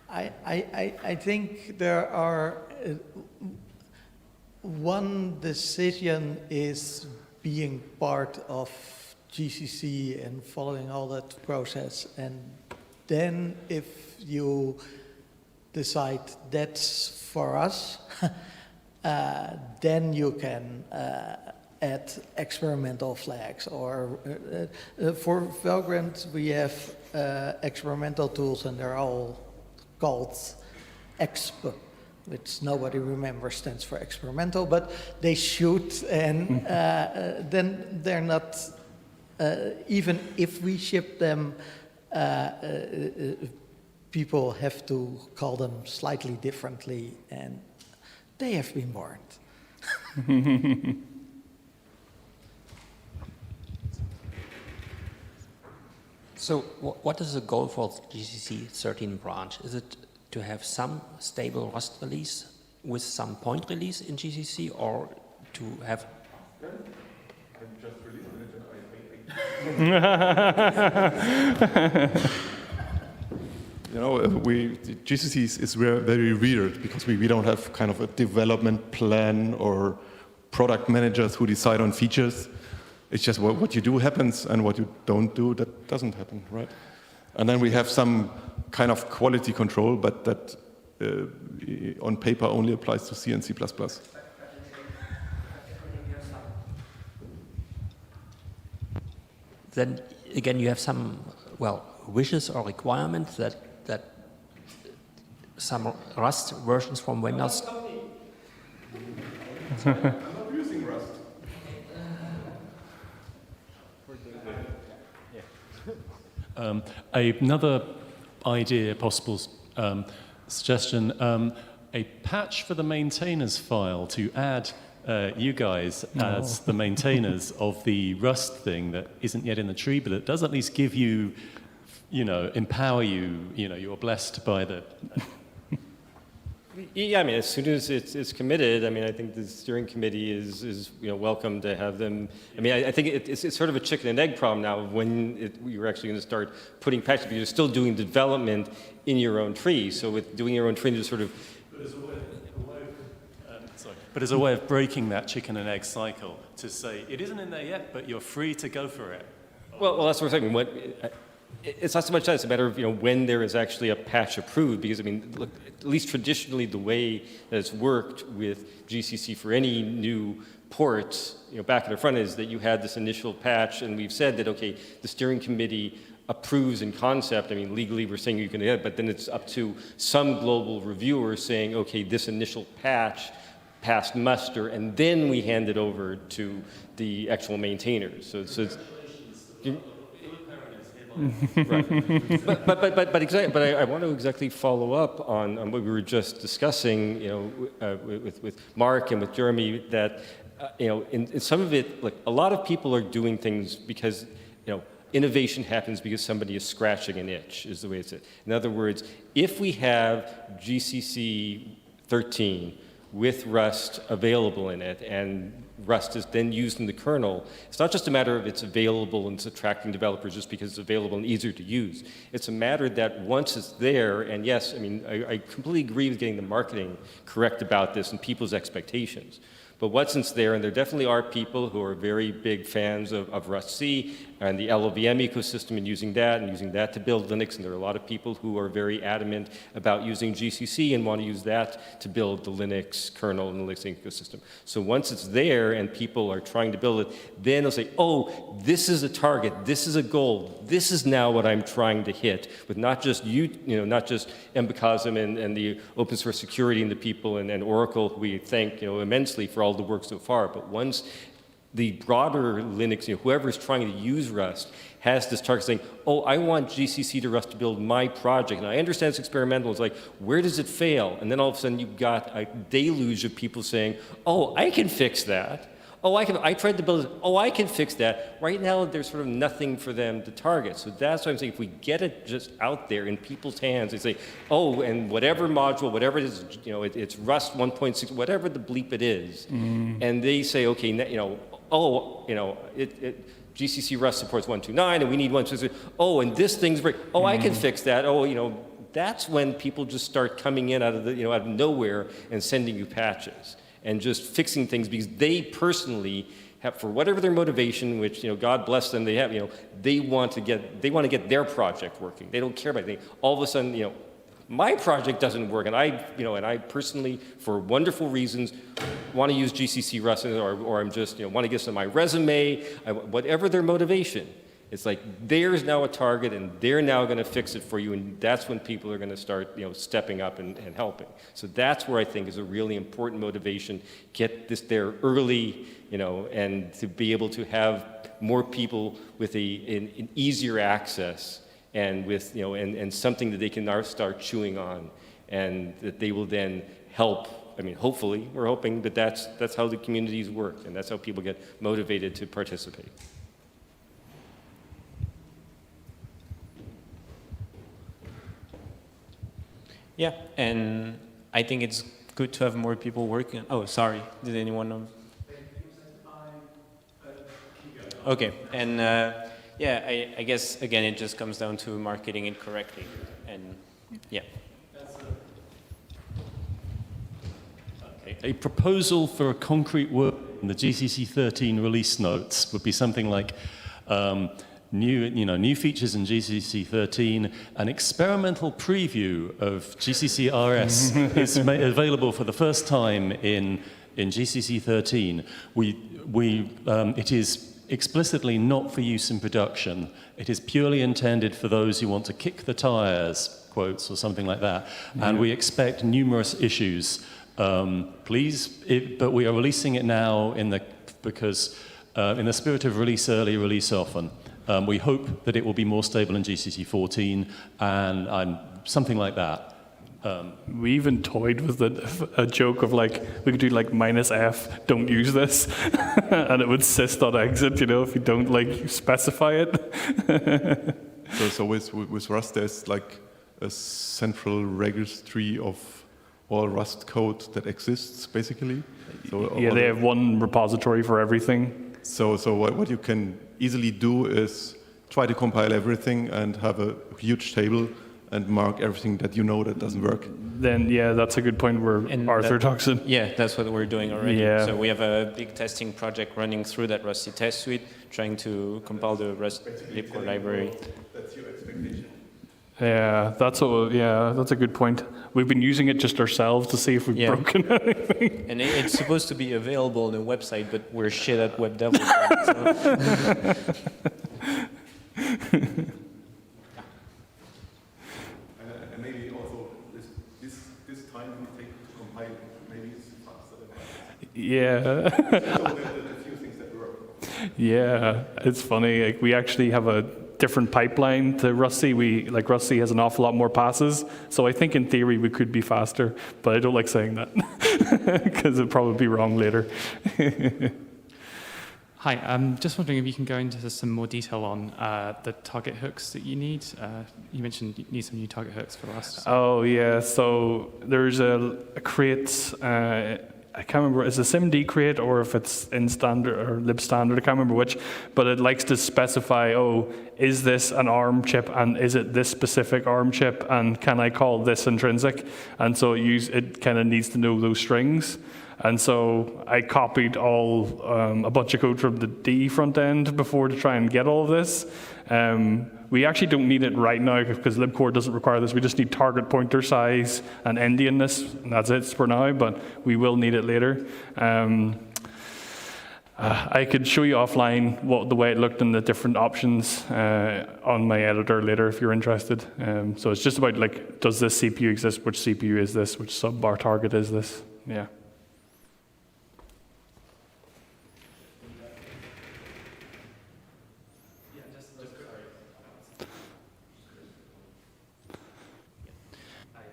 I think there are, one decision is being part of GCC and following all that process. And then if you decide that's for us, then you can add experimental flags. Or for Valgrind, we have experimental tools, and they're all called EXP, which nobody remembers stands for experimental, but they shoot, and then they're not, even if we ship them, people have to call them slightly differently, and they have been warned. So what is the goal for GCC 13 branch? Is it to have some stable Rust release with some point release in GCC, or to have... You know, GCC is very weird because we don't have kind of a development plan or product managers who decide on features. It's just what you do happens, and what you don't do, that doesn't happen, right? And then we have some kind of quality control, but that on paper only applies to C and C++. Then again, you have some, well, wishes or requirements that some Rust versions from Windows. I'm not using Rust. Another idea, possible suggestion, a patch for the maintainers file to add you guys as the maintainers of the Rust thing that isn't yet in the tree, but it does at least give you, empower you, you're blessed by the... Yeah, I mean, as soon as it's committed, I mean, I think the steering committee is welcome to have them. I mean, I think it's sort of a chicken and egg problem now when you're actually going to start putting patches, but you're still doing development in your own tree. So with doing your own tree, there's sort of... But as a way of breaking that chicken and egg cycle, to say, it isn't in there yet, but you're free to go for it. Well, that's what I'm saying. It's not so much that, it's a matter of when there is actually a patch approved, because I mean, look, at least traditionally the way that it's worked with GCC for any new ports, back in the front is that you had this initial patch, and we've said that, okay, the steering committee approves in concept. I mean, legally we're saying you can do it, but then it's up to some global reviewer saying, okay, this initial patch passed muster, and then we hand it over to the actual maintainers. So it's right. But I want to exactly follow up on what we were just discussing, with Mark and with Jeremy, that in some of it, like a lot of people are doing things because innovation happens because somebody is scratching an itch, is the way it's said. In other words, if we have GCC 13 with Rust available in it, and Rust is then used in the kernel, it's not just a matter of it's available and it's attracting developers just because it's available and easier to use. It's a matter that once it's there, and yes, I mean, I completely agree with getting the marketing correct about this and people's expectations. But once it's there, and there definitely are people who are very big fans of Rust-C and the LLVM ecosystem and using that to build Linux, and there are a lot of people who are very adamant about using GCC and want to use that to build the Linux kernel and the Linux ecosystem. So once it's there and people are trying to build it, then they'll say, oh, this is a target, this is a goal, this is now what I'm trying to hit, with not just not just Embecosm and the open source security and the people and Oracle, who we thank immensely for all the work so far, but once the broader Linux, whoever is trying to use Rust has this target saying, oh, I want GCC to Rust to build my project. And I understand it's experimental. It's like, where does it fail? And then all of a sudden you've got a deluge of people saying, oh, I can fix that. Oh, I tried to build it. Oh, I can fix that. Right now, there's sort of nothing for them to target. So that's why I'm saying if we get it just out there in people's hands, they say, oh, and whatever module, whatever it is, it's Rust 1.6, whatever the bleep it is. And they say, okay, GCC Rust supports 1.2.9, and we need 1.2.3. Oh, and this thing's break. Oh, I can fix that. Oh, you know, that's when people just start coming in out of the, you know, out of nowhere and sending you patches and just fixing things because they personally have, for whatever their motivation, which, you know, God bless them, they have, you know, they want to get their project working. They don't care about anything. All of a sudden, you know, my project doesn't work, and I personally, for wonderful reasons, want to use GCC Rust, or I'm just, you know, want to get some of my resume, whatever their motivation. It's like there's now a target, and they're now going to fix it for you, and that's when people are going to start, you know, stepping up and helping. So that's where I think is a really important motivation. Get this there early, you know, and to be able to have more people with an easier access. And with, you know, and something that they can now start chewing on, and that they will then help. I mean, hopefully, we're hoping that that's how the communities work, and that's how people get motivated to participate. Yeah, and I think it's good to have more people working. Oh, sorry, did anyone know? Okay, and yeah, I guess, again, it just comes down to marketing it correctly, and yeah. A proposal for a concrete work in the GCC 13 release notes would be something like new features in GCC 13, an experimental preview of GCC RS is available for the first time in GCC 13. It is explicitly not for use in production. It is purely intended for those who want to kick the tires, quotes, or something like that. And we expect numerous issues. But we are releasing it now because in the spirit of release early, release often. We hope that it will be more stable in GCC 14 and something like that. We even toyed with a joke of like, we could do like -F, don't use this, and it would sys.exit, you know, if you don't like specify it. so with Rust, there's like a central registry of all Rust code that exists, basically. So yeah, they have one repository for everything. So what you can easily do is try to compile everything and have a huge table and mark everything that you know that doesn't work. Then, yeah, that's a good point where Arthur talks in. Yeah, that's what we're doing already. Yeah. So we have a big testing project running through that Rusty test suite, trying to compile the Rust libcore library. That's your expectation. Yeah, that's a good point. We've been using it just ourselves to see if we've broken anything. And it's supposed to be available on the website, but we're shit at web development. So. And maybe also this time we take to compile maybe it's faster than that. Yeah. So the few things that work. Yeah, it's funny. Like, we actually have a different pipeline to Rusty. Rusty has an awful lot more passes, so I think in theory we could be faster, but I don't like saying that because it'll probably be wrong later. Hi, I'm just wondering if you can go into some more detail on the target hooks that you need. You mentioned you need some new target hooks for Rust. Oh yeah, so there's a crate. I can't remember, is it SIMD crate or if it's in standard or lib standard, I can't remember which, but it likes to specify, oh, is this an ARM chip and is it this specific ARM chip and can I call this intrinsic? And so it kind of needs to know those strings. And so I copied a bunch of code from the D front end before to try and get all of this. We actually don't need it right now because libcore doesn't require this. We just need target pointer size and endianness, and that's it for now, but we will need it later. I could show you offline the way it looked in the different options on my editor later if you're interested. So it's just about, like, does this CPU exist? Which CPU is this? Which sub-bar target is this? Yeah.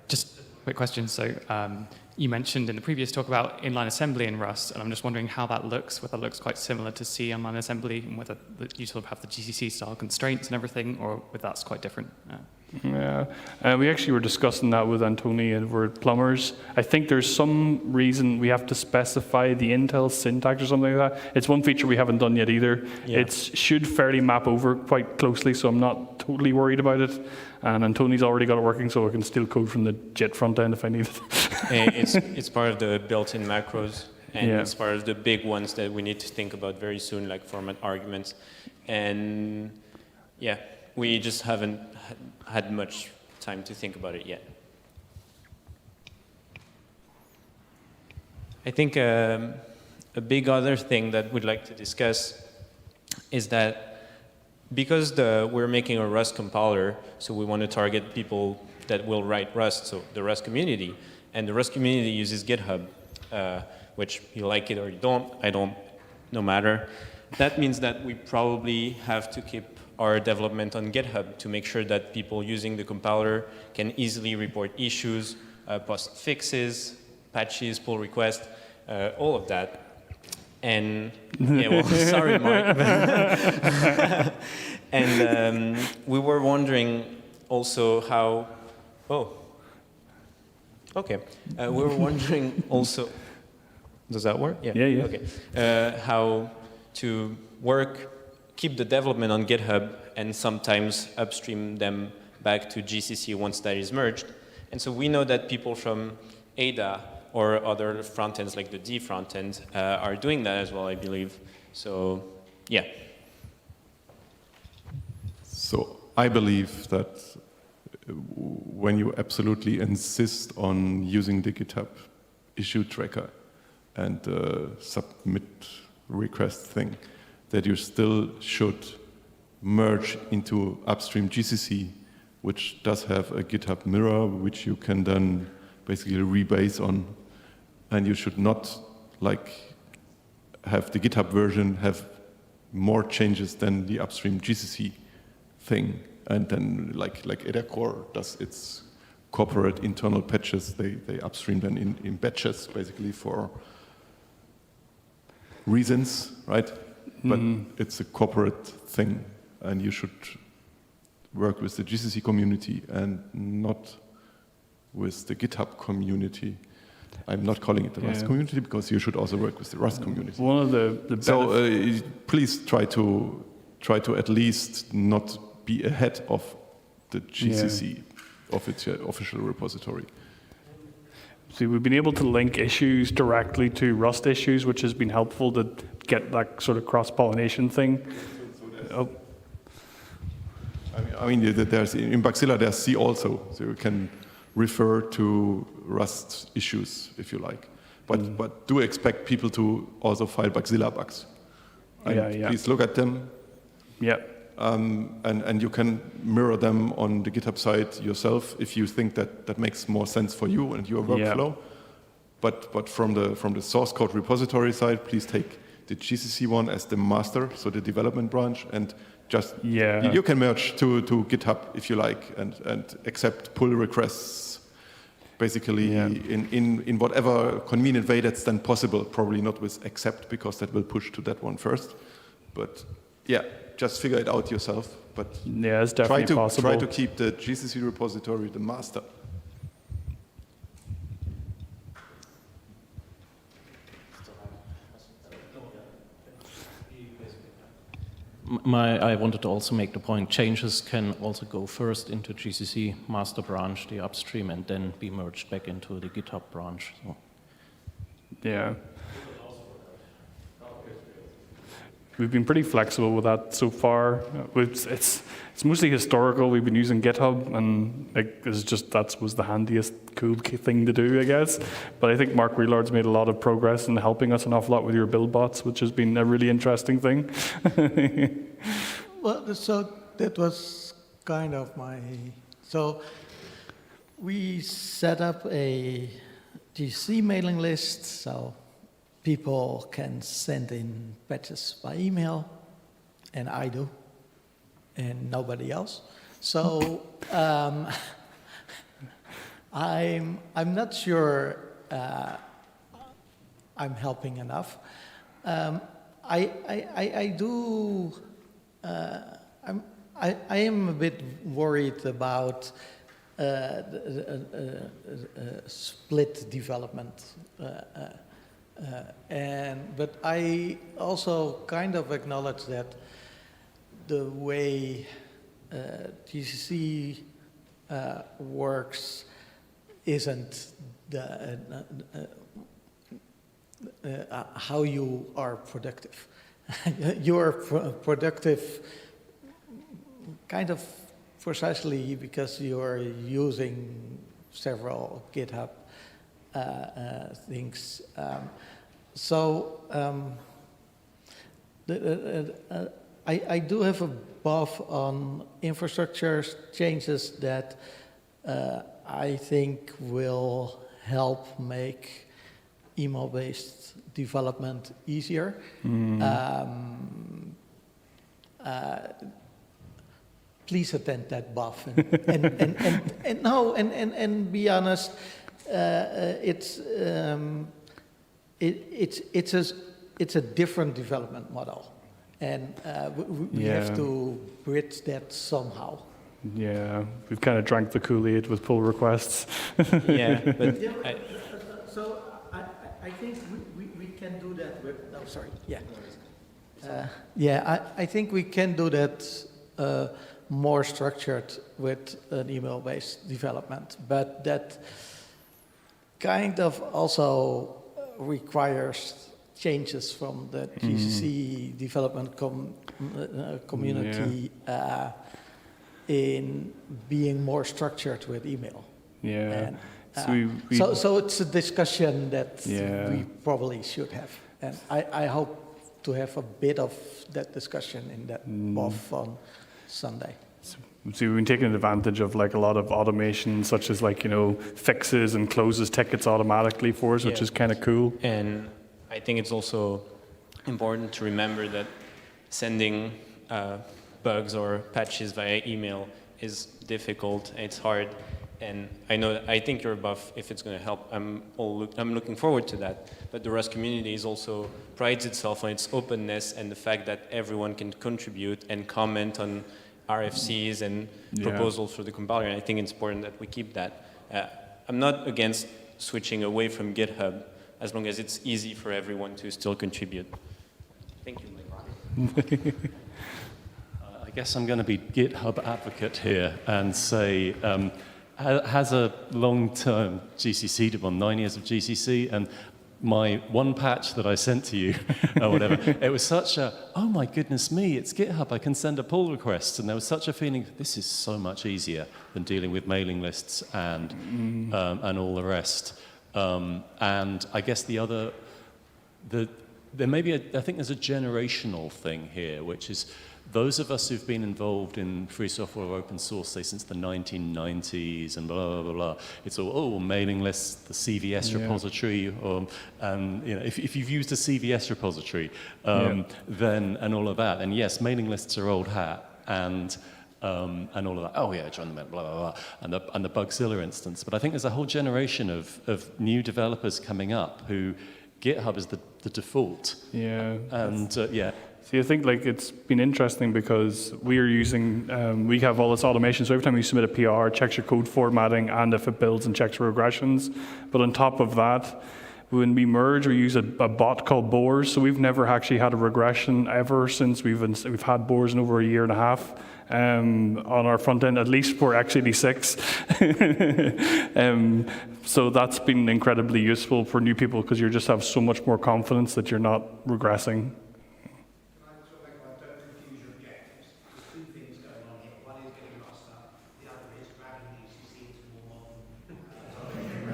Just a quick question. So you mentioned in the previous talk about inline assembly in Rust, and I'm just wondering how that looks, whether it looks quite similar to C inline assembly, and whether you sort of have the GCC style constraints and everything, or whether that's quite different. Yeah, we actually were discussing that with Antoni and we're plumbers. I think there's some reason we have to specify the Intel syntax or something like that. It's one feature we haven't done yet either. Yeah. It should fairly map over quite closely, so I'm not totally worried about it. And Antoni's already got it working, so I can steal code from the JET front end if I need it. It's part of the built-in macros, and Yeah. it's part of the big ones that we need to think about very soon, like format arguments. And yeah, we just haven't had much time to think about it yet. I think a big other thing that we'd like to discuss is that because we're making a Rust compiler, so we want to target people that will write Rust, so the Rust community. And the Rust community uses GitHub, which you like it or you don't, I don't, no matter. That means that we probably have to keep our development on GitHub to make sure that people using the compiler can easily report issues, post fixes, patches, pull requests, all of that. And, yeah, well, sorry, Mark. And we were wondering also how, okay. We were wondering also, does that work? Yeah. Okay. How to keep the development on GitHub and sometimes upstream them back to GCC once that is merged. And so we know that people from Ada or other front ends like the D front end are doing that as well, I believe. So, yeah. So I believe that when you absolutely insist on using the GitHub issue tracker and submit request thing, that you still should merge into upstream GCC, which does have a GitHub mirror, which you can then basically rebase on. And you should not have the GitHub version have more changes than the upstream GCC thing. And then like Ada Core does its corporate internal patches, they upstream them in batches basically for reasons, right? But it's a corporate thing, and you should work with the GCC community and not with the GitHub community. I'm not calling it the Rust community because you should also work with the Rust community. One of the so please try to at least not be ahead of the GCC official repository. See, we've been able to link issues directly to Rust issues, which has been helpful to get that sort of cross-pollination thing. I mean, there's in Bugzilla there's C also, so you can refer to Rust issues if you like. But do expect people to also file Bugzilla bugs. And please look at them. Yeah. And you can mirror them on the GitHub site yourself if you think that makes more sense for you and your workflow. But from the source code repository side, please take the GCC one as the master, so the development branch, and just you can merge to GitHub if you like and accept pull requests basically in whatever convenient way that's then possible. Probably not with accept because that will push to that one first. But yeah. Just figure it out yourself, but it's definitely possible. Try to keep the GCC repository the master. I wanted to also make the point, changes can also go first into GCC master branch, the upstream, and then be merged back into the GitHub branch. So. Yeah. We've been pretty flexible with that so far. It's mostly historical. We've been using GitHub, and that was the handiest cool thing to do, I guess. But I think Mark Wheelard's made a lot of progress in helping us an awful lot with your build bots, which has been a really interesting thing. Well, so that was kind of so we set up a GC mailing list, so people can send in patches by email, and I do, and nobody else. So I'm not sure I'm helping enough. I do. I am a bit worried about split development. But I also kind of acknowledge that the way GCC works isn't how you are productive. You are productive kind of precisely because you are using several GitHub things. I do have a buff on infrastructure changes that I think will help make email-based development easier. Please attend that buff and be honest. It's a different development model, and we have to bridge that somehow. Yeah, we've kind of drank the Kool-Aid with pull requests. Yeah, but so I think we can do that with. Oh, sorry. Yeah. I think we can do that more structured with an email-based development, but that kind of also requires changes from the GCC development community in being more structured with email. Yeah. And, so it's a discussion that we probably should have, and I hope to have a bit of that discussion in that buff on Sunday. So we've been taking advantage of like a lot of automation, such as like, fixes and closes tickets automatically for us, which is kind of cool. And I think it's also important to remember that sending bugs or patches via email is difficult, it's hard. And I think you're above if it's going to help. I'm looking forward to that. But the Rust community also prides itself on its openness and the fact that everyone can contribute and comment on RFCs and proposals for the compiler. And I think it's important that we keep that. I'm not against switching away from GitHub as long as it's easy for everyone to still contribute. Thank you. I guess I'm going to be GitHub advocate here and say, has a long-term GCC development, 9 years of GCC, and my one patch that I sent to you, or whatever, it was such a, oh my goodness me, it's GitHub, I can send a pull request, and there was such a feeling, this is so much easier than dealing with mailing lists and all the rest. And I guess there may be, I think there's a generational thing here, which is those of us who've been involved in free software or open source, say, since the 1990s and blah, blah, blah, blah. It's all, mailing lists, the CVS repository, and if you've used a CVS repository, then, and all of that. And yes, mailing lists are old hat, and all of that. Oh yeah, join the mail, blah, blah, blah, and the Bugzilla instance. But I think there's a whole generation of new developers coming up who GitHub is the default. Yeah. And See, I think it's been interesting because we are using, we have all this automation. So every time you submit a PR, it checks your code formatting and if it builds and checks for regressions. But on top of that, when we merge, we use a bot called Boars. So we've never actually had a regression ever since we've had Boars in over a year and a half on our front end, at least for x86. So that's been incredibly useful for new people because you just have so much more confidence that you're not regressing.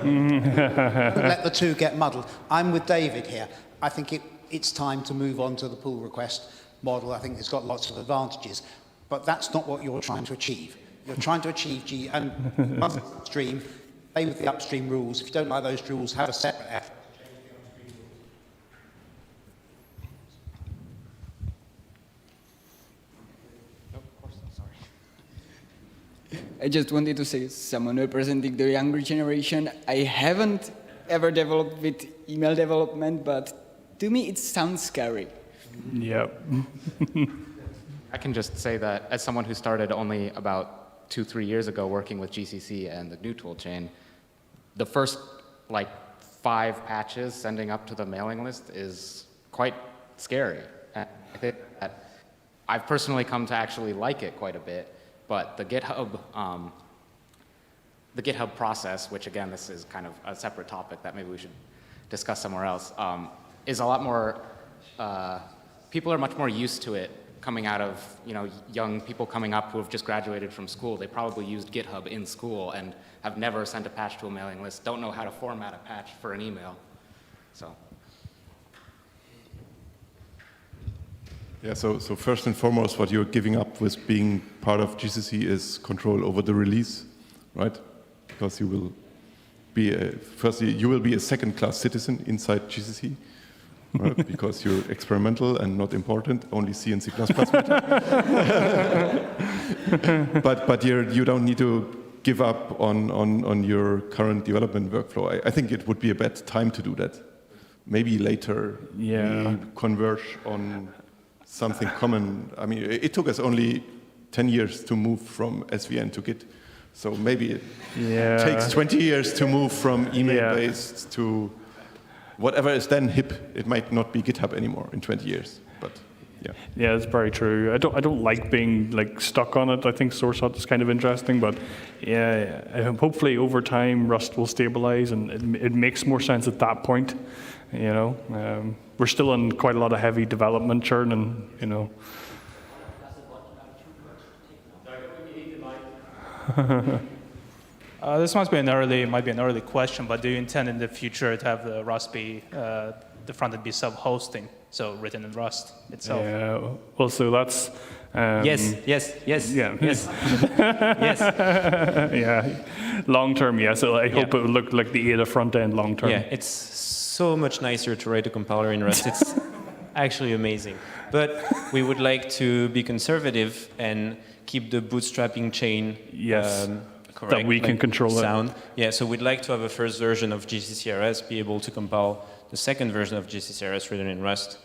Let the two get muddled. I'm with David here. I think it's time to move on to the pull request model. I think it's got lots of advantages, but that's not what you're trying to achieve. You're trying to achieve upstream, play with the upstream rules. If you don't like those rules, have a separate effort. I just wanted to say, someone representing the younger generation, I haven't ever developed with email development, but to me it sounds scary. Yep. I can just say that as someone who started only about 2-3 years ago working with GCC and the GNU toolchain, the first like 5 patches sending up to the mailing list is quite scary. And I think that I've personally come to actually like it quite a bit, but the GitHub process, which again, this is kind of a separate topic that maybe we should discuss somewhere else, is a lot more, people are much more used to it coming out of, young people coming up who have just graduated from school. They probably used GitHub in school and have never sent a patch to a mailing list, don't know how to format a patch for an email. So. Yeah, so first and foremost, what you're giving up with being part of GCC is control over the release, right? Because you will be, firstly, you will be a second-class citizen inside GCC, right? Because you're experimental and not important, only C and C++ matter. but you don't need to give up on your current development workflow. I think it would be a bad time to do that. Maybe later we converge on something common. I mean, it took us only 10 years to move from SVN to Git. So maybe it takes 20 years to move from email-based to whatever is then hip. It might not be GitHub anymore in 20 years, but yeah. Yeah, it's very true. I don't like being like stuck on it. I think SourceHut is kind of interesting, but yeah, hopefully over time Rust will stabilize and it makes more sense at that point. We're still in quite a lot of heavy development churn, and This might be an early question, but do you intend in the future to have the Rust be the front end be self-hosting, so written in Rust itself? Yeah. Well, so that's yes. Yeah. Long term, yes. So I hope it would look like the Ada front end long term. Yeah, it's so much nicer to write a compiler in Rust. It's actually amazing. But we would like to be conservative and keep the bootstrapping chain correct, that we can control sound. it. Yeah, so we'd like to have a first version of GCCRS, be able to compile the second version of GCCRS written in Rust.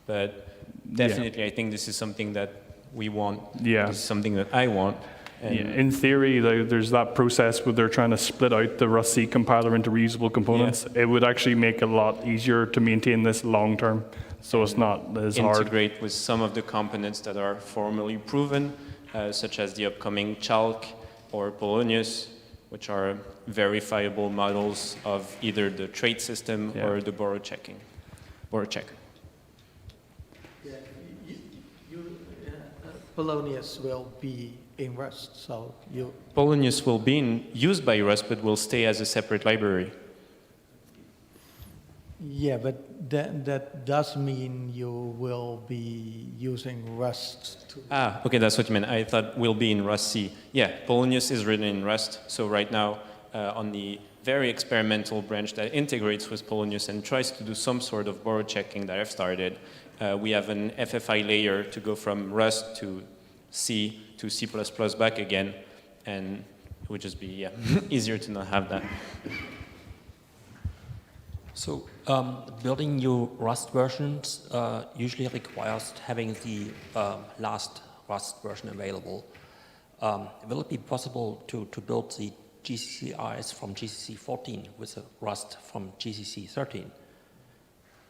But definitely, I think this is something that we want. Yeah. This is something that I want. And in theory, there's that process where they're trying to split out the Rust C compiler into reusable components. It would actually make it a lot easier to maintain this long term, so it's not as hard. Integrate with some of the components that are formally proven, such as the upcoming Chalk or Polonius, which are verifiable models of either the trait system or the borrow checker. Yeah, Polonius will be in Rust, so you... Polonius will be used by Rust, but will stay as a separate library. Yeah, but that does mean you will be using Rust to... Okay, that's what you meant. I thought will be in Rust C. Yeah, Polonius is written in Rust, so right now on the very experimental branch that integrates with Polonius and tries to do some sort of borrow checking that I've started, we have an FFI layer to go from Rust to C to C++ back again, and it would just be easier to not have that. So building new Rust versions usually requires having the last Rust version available. Will it be possible to build the GCC RS from GCC 14 with the Rust from GCC 13?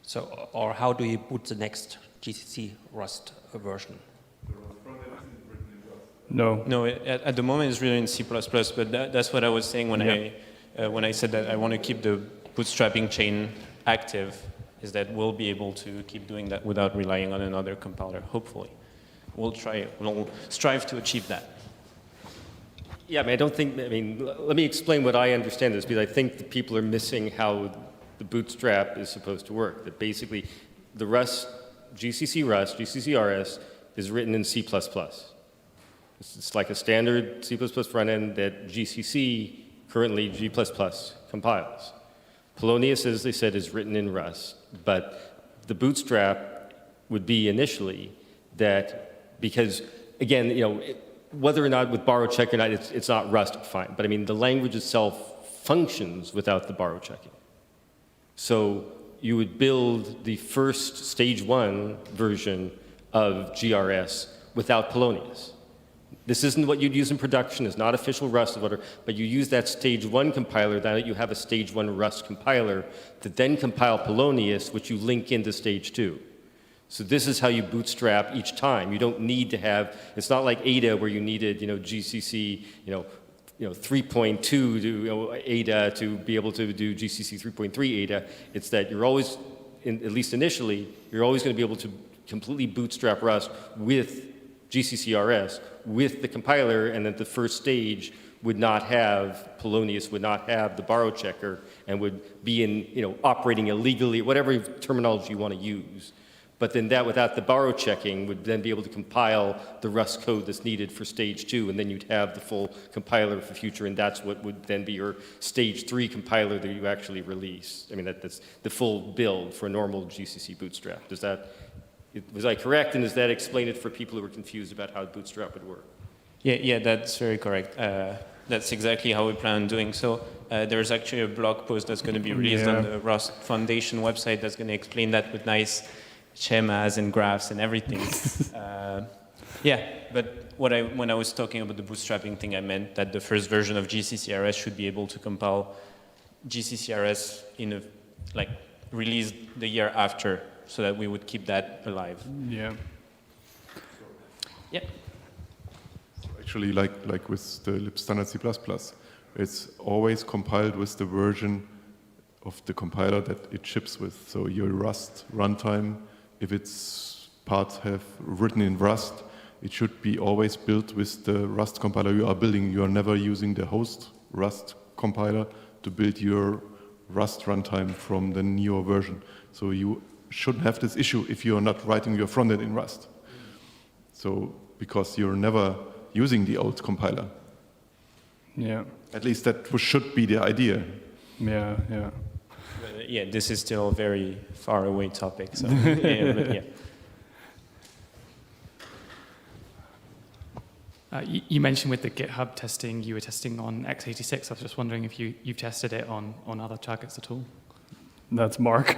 So, or how do you boot the next GCC Rust version? No. At the moment it's written in C++, but that's what I was saying when I said that I want to keep the bootstrapping chain active, is that we'll be able to keep doing that without relying on another compiler, hopefully. We'll strive to achieve that. Yeah, let me explain what I understand this, because I think that people are missing how the bootstrap is supposed to work. That basically the Rust, GCC RS, is written in C++. It's like a standard C++ front end that GCC, currently G++, compiles. Polonius, as they said, is written in Rust, but the bootstrap would be initially that, because again, whether or not with borrow check or not, it's not Rust, fine. But I mean, the language itself functions without the borrow checking. So you would build the first stage 1 version of GRS without Polonius. This isn't what you'd use in production, it's not official Rust, but you use that stage 1 compiler, now that you have a stage 1 Rust compiler, to then compile Polonius, which you link into stage 2. So this is how you bootstrap each time. You don't need to have, it's not like Ada where you needed, GCC, 3.2 to Ada to be able to do GCC 3.3 Ada. It's that you're always, at least initially, you're always going to be able to completely bootstrap Rust with GCCRS, with the compiler, and that the first stage would not have Polonius, would not have the borrow checker, and would be in, operating illegally, whatever terminology you want to use. But then that, without the borrow checking, would then be able to compile the Rust code that's needed for stage 2, and then you'd have the full compiler for future, and that's what would then be your stage 3 compiler that you actually release. I mean, that's the full build for a normal GCC bootstrap. Was I correct, and does that explain it for people who are confused about how Bootstrap would work? Yeah, that's very correct. That's exactly how we plan on doing. So there's actually a blog post that's going to be released on the Rust Foundation website that's going to explain that with nice schemas and graphs and everything. But when I was talking about the bootstrapping thing, I meant that the first version of GCCRS should be able to compile GCCRS in released the year after, so that we would keep that alive. Yeah. Yeah. Actually, like with the lib standard C++, it's always compiled with the version of the compiler that it ships with. So your Rust runtime, if its parts have written in Rust, it should be always built with the Rust compiler you are building. You are never using the host Rust compiler to build your Rust runtime from the newer version. So you shouldn't have this issue if you are not writing your frontend in Rust. So, because you're never using the old compiler. Yeah. At least that should be the idea. Yeah. Yeah, this is still a very far away topic. So, yeah. You mentioned with the GitHub testing, you were testing on x86. I was just wondering if you've tested it on other targets at all. That's Mark.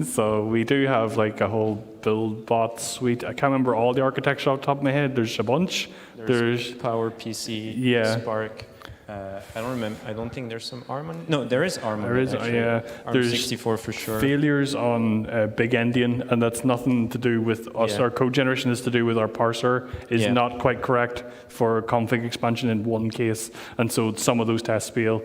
So we do have a whole build bot suite. I can't remember all the architecture off the top of my head. There's a bunch. There's PowerPC, Spark. I don't remember. I don't think there's some ARM on it. No, there is ARM on it. There is, There's 64 for sure. Failures on Big Endian, and that's nothing to do with us. Our code generation is to do with our parser is not quite correct for config expansion in one case, and so some of those tests fail.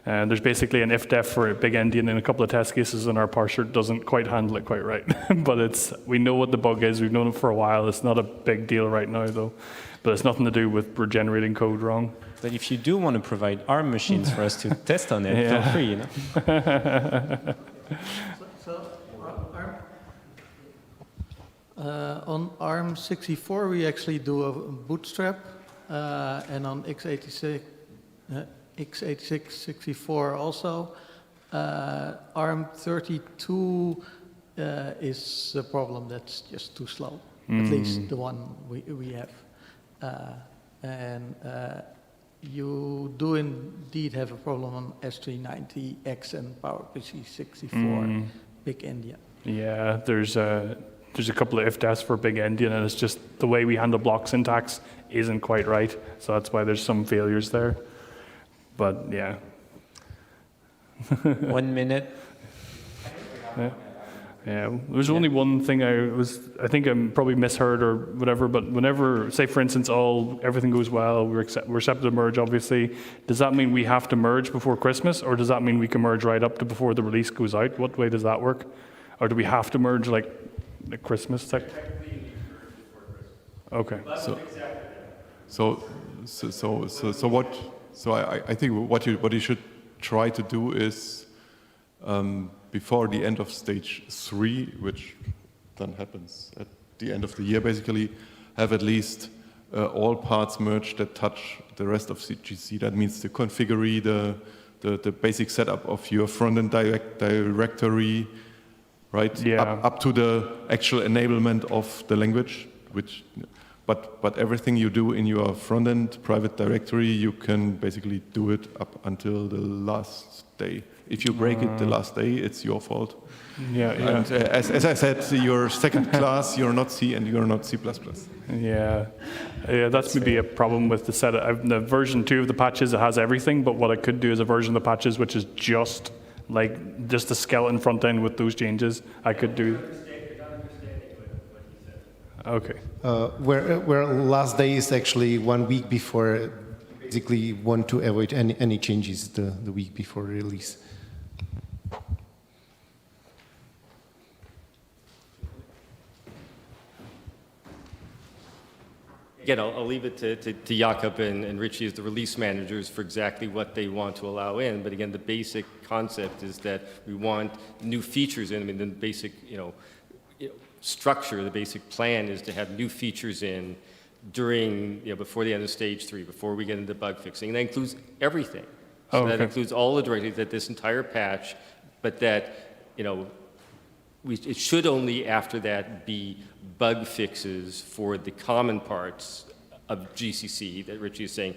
And there's basically an if-def for a Big Endian in a couple of test cases, and our parser doesn't quite handle it quite right. But we know what the bug is. We've known it for a while. It's not a big deal right now, though. But it's nothing to do with we're generating code wrong. But if you do want to provide ARM machines for us to test on it, feel free, On ARM64, we actually do a bootstrap, and on x86, x86-64 also. ARM32 is a problem that's just too slow, at least the one we have. You do indeed have a problem on S390X and PowerPC 64 Big Endian. Yeah, there's a couple of if-defs for Big Endian, and it's just the way we handle block syntax isn't quite right, so that's why there's some failures there. But yeah. 1 minute. Yeah, there's only one thing I think I probably misheard or whatever, but whenever, say for instance, everything goes well, we're accepted to merge, obviously, does that mean we have to merge before Christmas, or does that mean we can merge right up to before the release goes out? What way does that work? Or do we have to merge like Christmas type? Okay. I think what you should try to do is before the end of stage 3, which then happens at the end of the year, basically, have at least all parts merged that touch the rest of GC. That means the configuration, the basic setup of your front-end directory, right? Yeah. Up to the actual enablement of the language, but everything you do in your front-end private directory, you can basically do it up until the last day. If you break it the last day, it's your fault. Yeah, yeah. And as I said, you're second class, you're not C and you're not C++. Yeah, that's maybe a problem with the set. The version 2 of the patches, it has everything, but what I could do is a version of the patches which is just a skeleton front end with those changes. I could do. Okay. Where last day is actually 1 week before, basically want to avoid any changes the week before release. Again, I'll leave it to Jakob and Richie as the release managers for exactly what they want to allow in. But again, the basic concept is that we want new features in. I mean, the basic, structure, the basic plan is to have new features in during, before the end of stage 3, before we get into bug fixing. And that includes everything. So that includes all the directives, that this entire patch, but that, it should only after that be bug fixes for the common parts of GCC that Richie is saying,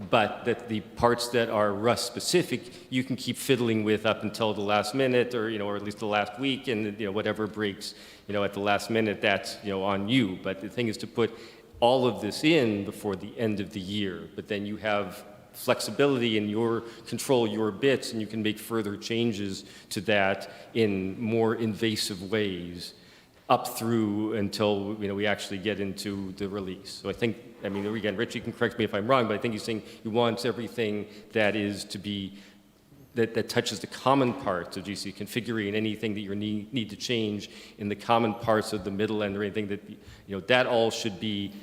but that the parts that are Rust specific, you can keep fiddling with up until the last minute or at least the last week, and whatever breaks, at the last minute, that's, on you. But the thing is to put all of this in before the end of the year, but then you have flexibility in your control your bits, and you can make further changes to that in more invasive ways up through until we actually get into the release. So I think, again, Richie can correct me if I'm wrong, but I think he's saying he wants everything that is to be that touches the common parts of GC configuring, and anything that you need to change in the common parts of the middle end or anything that that all should be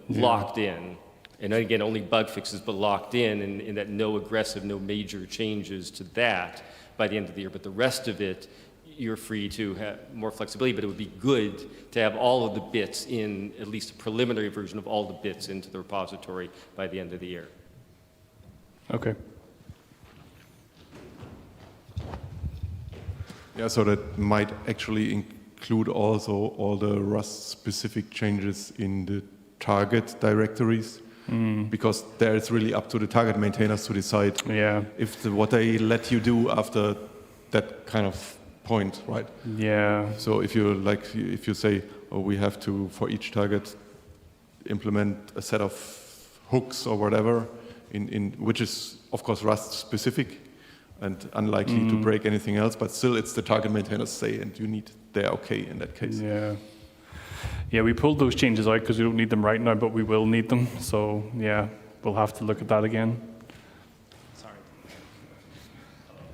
locked in. And again, only bug fixes, but locked in, and that no aggressive, no major changes to that by the end of the year. But the rest of it, you're free to have more flexibility, but it would be good to have all of the bits in, at least a preliminary version of all the bits into the repository by the end of the year. Okay. Yeah, so that might actually include also all the Rust-specific changes in the target directories. Because there it's really up to the target maintainers to decide if what they let you do after that kind of point, right? Yeah. So if you say, oh, we have to for each target implement a set of hooks or whatever, in which is of course Rust specific and unlikely to break anything else, but still it's the target maintainers say, and you need their okay in that case. Yeah. Yeah, we pulled those changes out because we don't need them right now, but we will need them. So yeah, we'll have to look at that again. Sorry.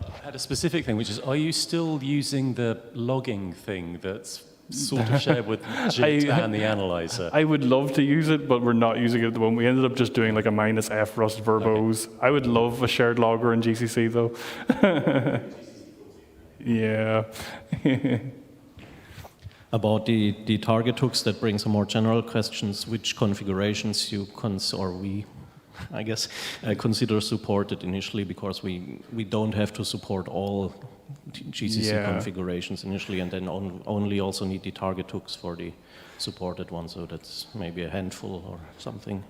I had a specific thing, which is, are you still using the logging thing that's sort of shared with JIT and the analyzer? I would love to use it, but we're not using it at the moment. We ended up just doing like a -f Rust verbose. Okay. I would love a shared logger in GCC though. Yeah. About the target hooks, that brings some more general questions. Which configurations you consider supported initially, because we don't have to support all GCC configurations initially, and then only also need the target hooks for the supported ones, so that's maybe a handful or something.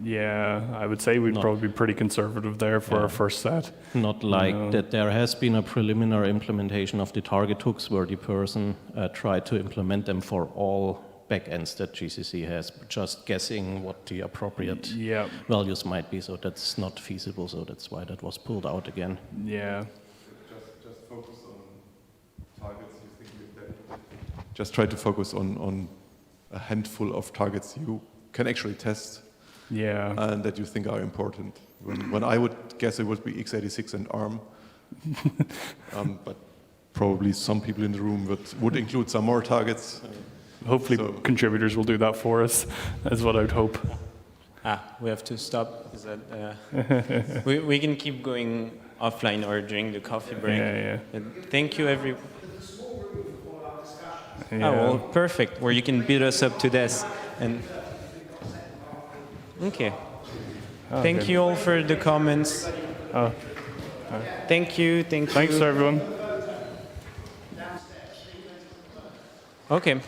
Yeah, I would say we'd probably be pretty conservative there for our first set. Not like that there has been a preliminary implementation of the target hooks where the person tried to implement them for all backends that GCC has, just guessing what the appropriate values might be, so that's not feasible, so that's why that was pulled out again. Yeah. Just focus on targets you think just try to focus on a handful of targets you can actually test. Yeah. And that you think are important. When I would guess it would be x86 and ARM. But probably some people in the room would include some more targets. Hopefully contributors will do that for us, is what I would hope. We have to stop. Is that, we can keep going offline or during the coffee break. Yeah. Thank you, everyone. Oh, well, perfect, where you can beat us up to death. Okay. Thank you all for the comments. Thank you. Thanks, everyone. Okay.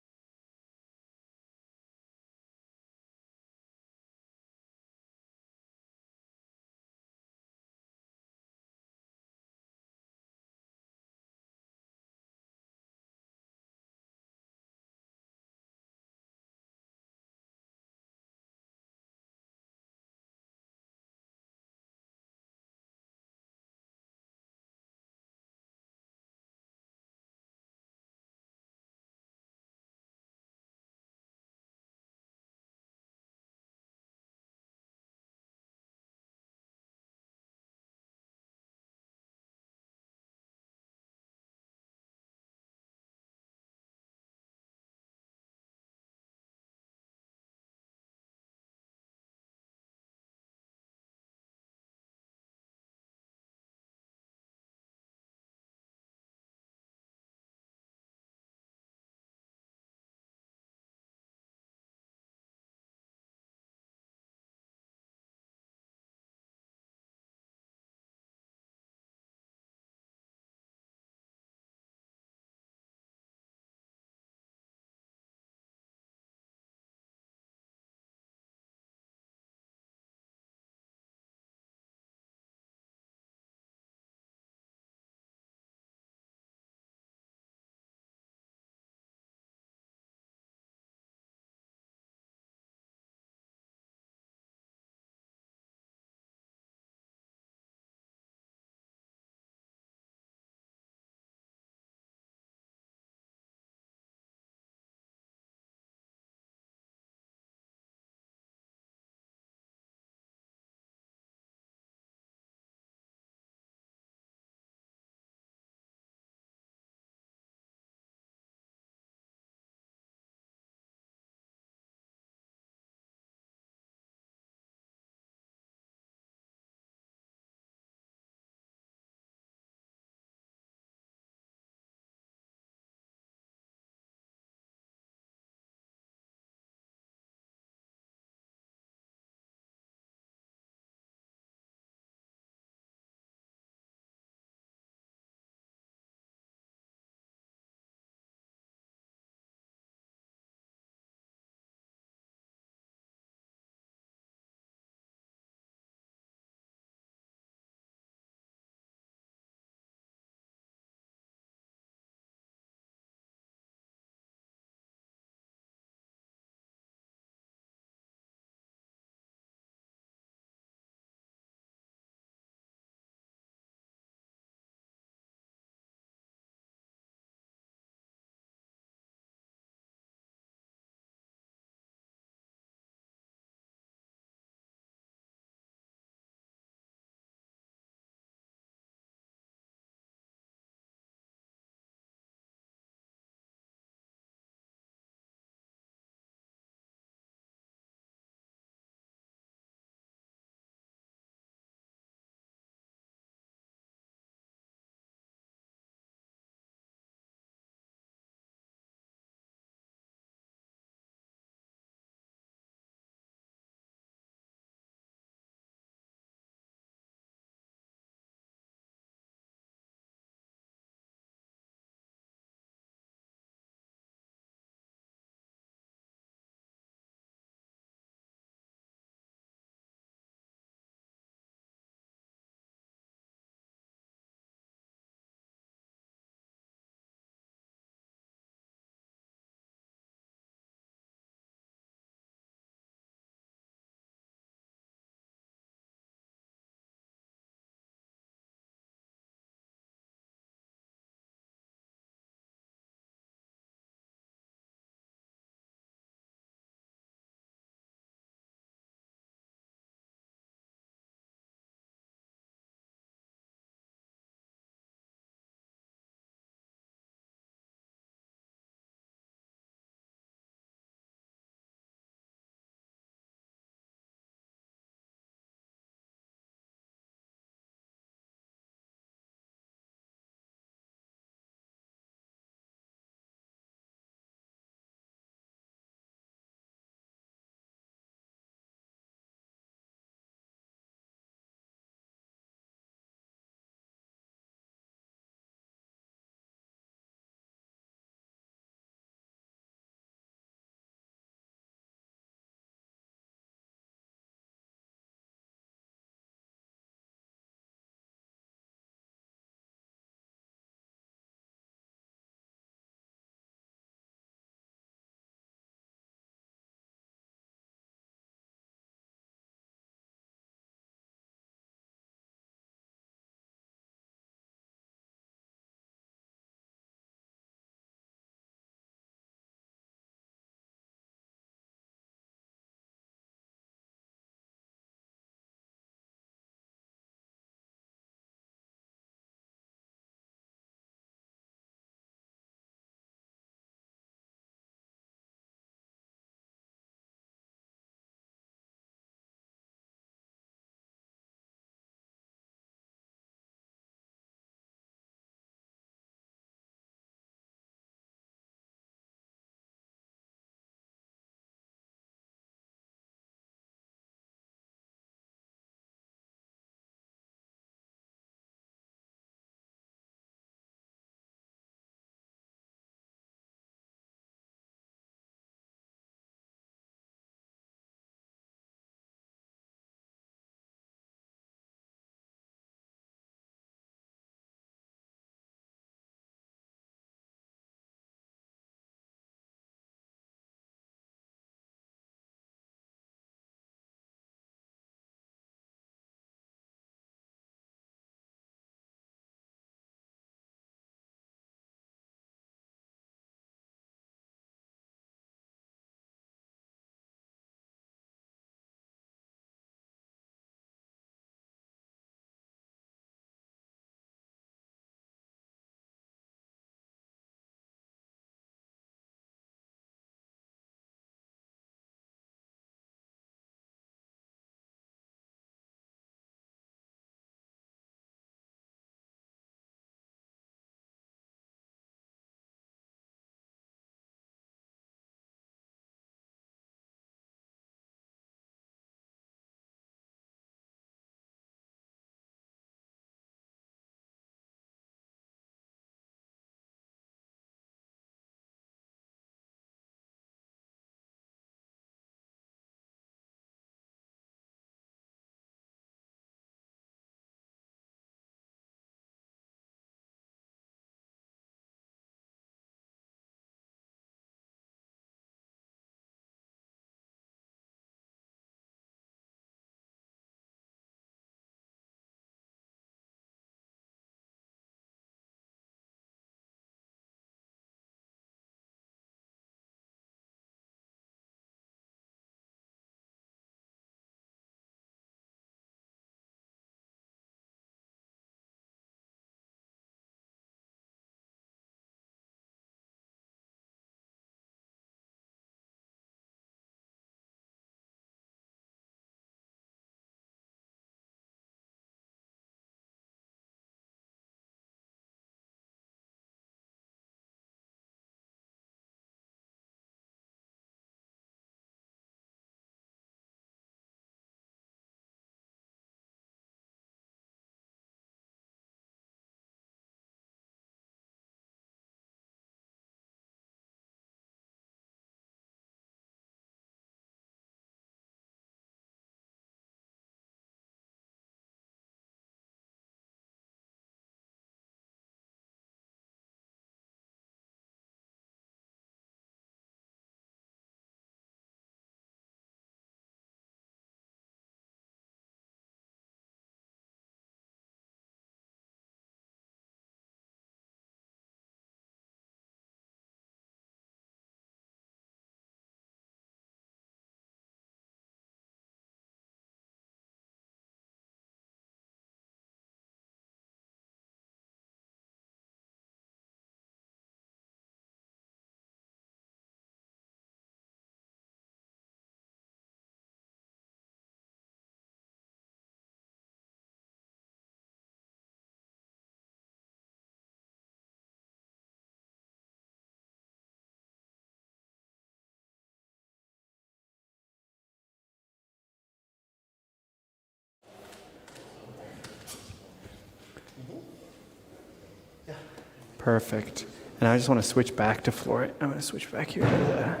Perfect. And I just want to switch back to Florian. I'm going to switch back here to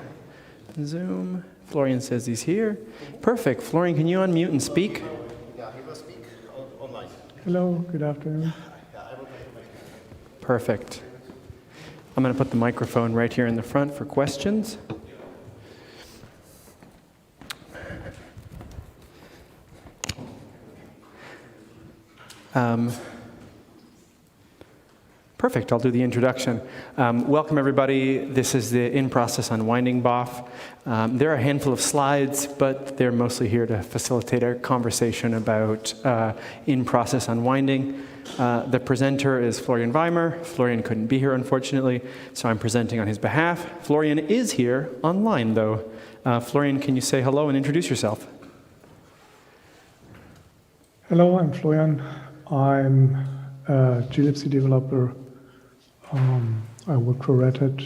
the Zoom. Florian says he's here. Perfect. Florian, can you unmute and speak? Yeah, he will speak online. Hello, good afternoon. Perfect. I'm going to put the microphone right here in the front for questions. Perfect, I'll do the introduction. Welcome everybody, this is the in-process unwinding BOF. There are a handful of slides, but they're mostly here to facilitate our conversation about in-process unwinding. The presenter is Florian Weimer. Florian couldn't be here, unfortunately, so I'm presenting on his behalf. Florian is here online, though. Florian, can you say hello and introduce yourself? Hello, I'm Florian. I'm a glibc developer. I work for Red Hat,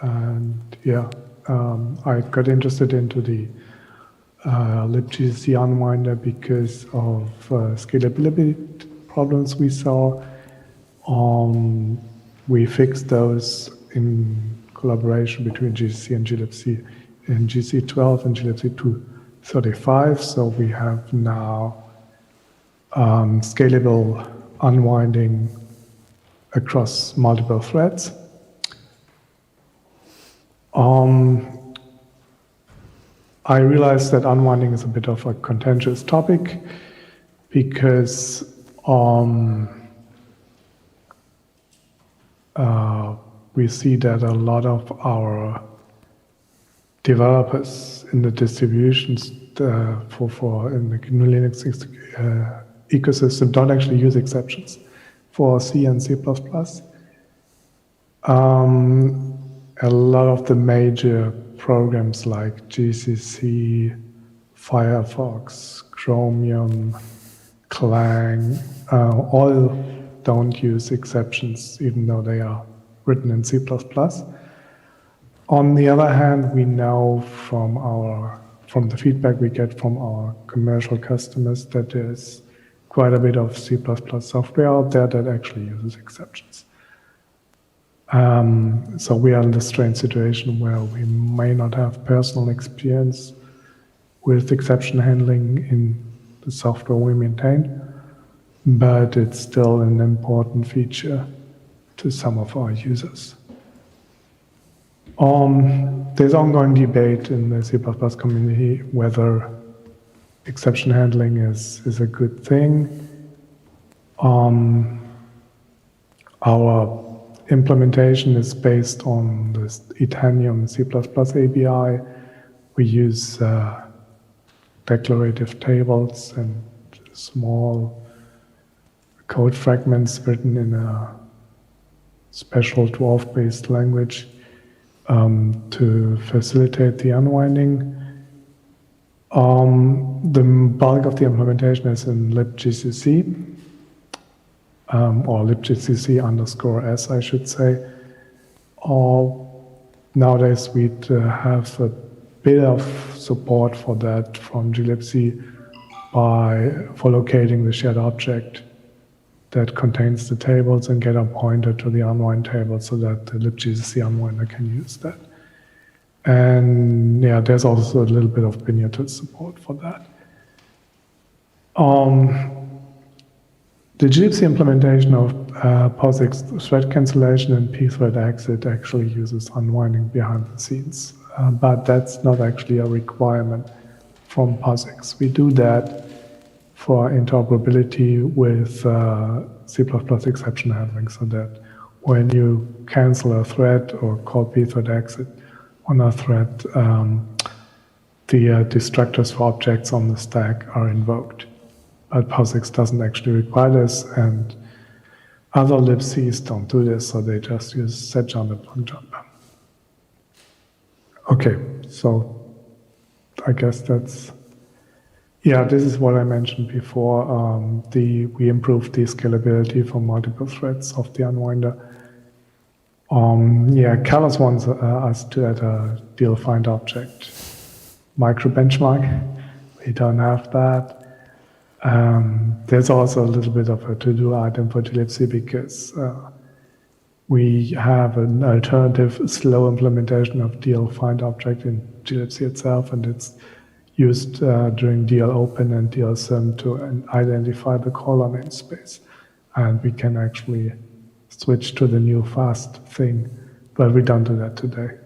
and yeah, I got interested into the libgcc unwinder because of scalability problems we saw. We fixed those in collaboration between GCC and glibc in GC 12 and glibc 235, so we have now scalable unwinding across multiple threads. I realize that unwinding is a bit of a contentious topic because we see that a lot of our developers in the distributions in the GNU Linux ecosystem don't actually use exceptions for C and C++. A lot of the major programs like GCC, Firefox, Chromium, Clang, all don't use exceptions, even though they are written in C++. On the other hand, we know from the feedback we get from our commercial customers that there's quite a bit of C++ software out there that actually uses exceptions. So we are in the strange situation where we may not have personal experience with exception handling in the software we maintain, but it's still an important feature to some of our users. There's ongoing debate in the C++ community whether exception handling is a good thing. Our implementation is based on the Itanium C++ ABI. We use declarative tables and small code fragments written in a special dwarf-based language to facilitate the unwinding. The bulk of the implementation is in libgcc, or libgcc_s, I should say. Nowadays, we have a bit of support for that from glibc for locating the shared object that contains the tables and get a pointer to the unwind table so that the libgcc unwinder can use that. And yeah, there's also a little bit of Biniated support for that. The glibc implementation of POSIX thread cancellation and pthread exit actually uses unwinding behind the scenes, but that's not actually a requirement from POSIX. We do that for interoperability with C++ exception handling, so that when you cancel a thread or call pthread exit on a thread, the destructors for objects on the stack are invoked. But POSIX doesn't actually require this, and other libcs don't do this, so they just use setjump and longjump. Okay, so I guess that's, yeah, this is what I mentioned before. We improved the scalability for multiple threads of the unwinder. Yeah, Carlos wants us to add a deal-find object micro benchmark. We don't have that. There's also a little bit of a to-do item for glibc because we have an alternative slow implementation of DL find object in glibc itself, and it's used during DL open and DL sim to identify the caller namespace. And we can actually switch to the new fast thing, but we don't do that today.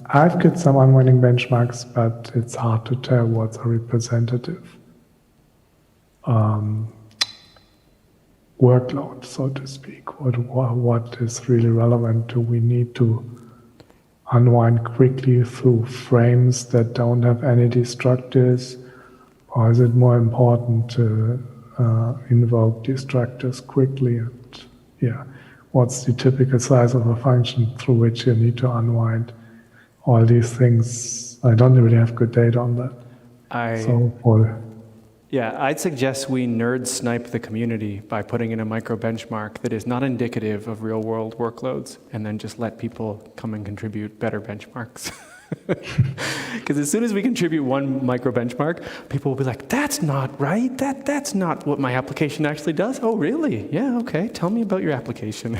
I've got some unwinding benchmarks, but it's hard to tell what's a representative workload, so to speak. What is really relevant? Do we need to unwind quickly through frames that don't have any destructors, or is it more important to invoke destructors quickly? And what's the typical size of a function through which you need to unwind all these things? I don't really have good data on that. I'd suggest we nerd snipe the community by putting in a micro benchmark that is not indicative of real world workloads, and then just let people come and contribute better benchmarks. Because as soon as we contribute one micro benchmark, people will be like, that's not right, that's not what my application actually does. Oh, really? Yeah, okay, tell me about your application.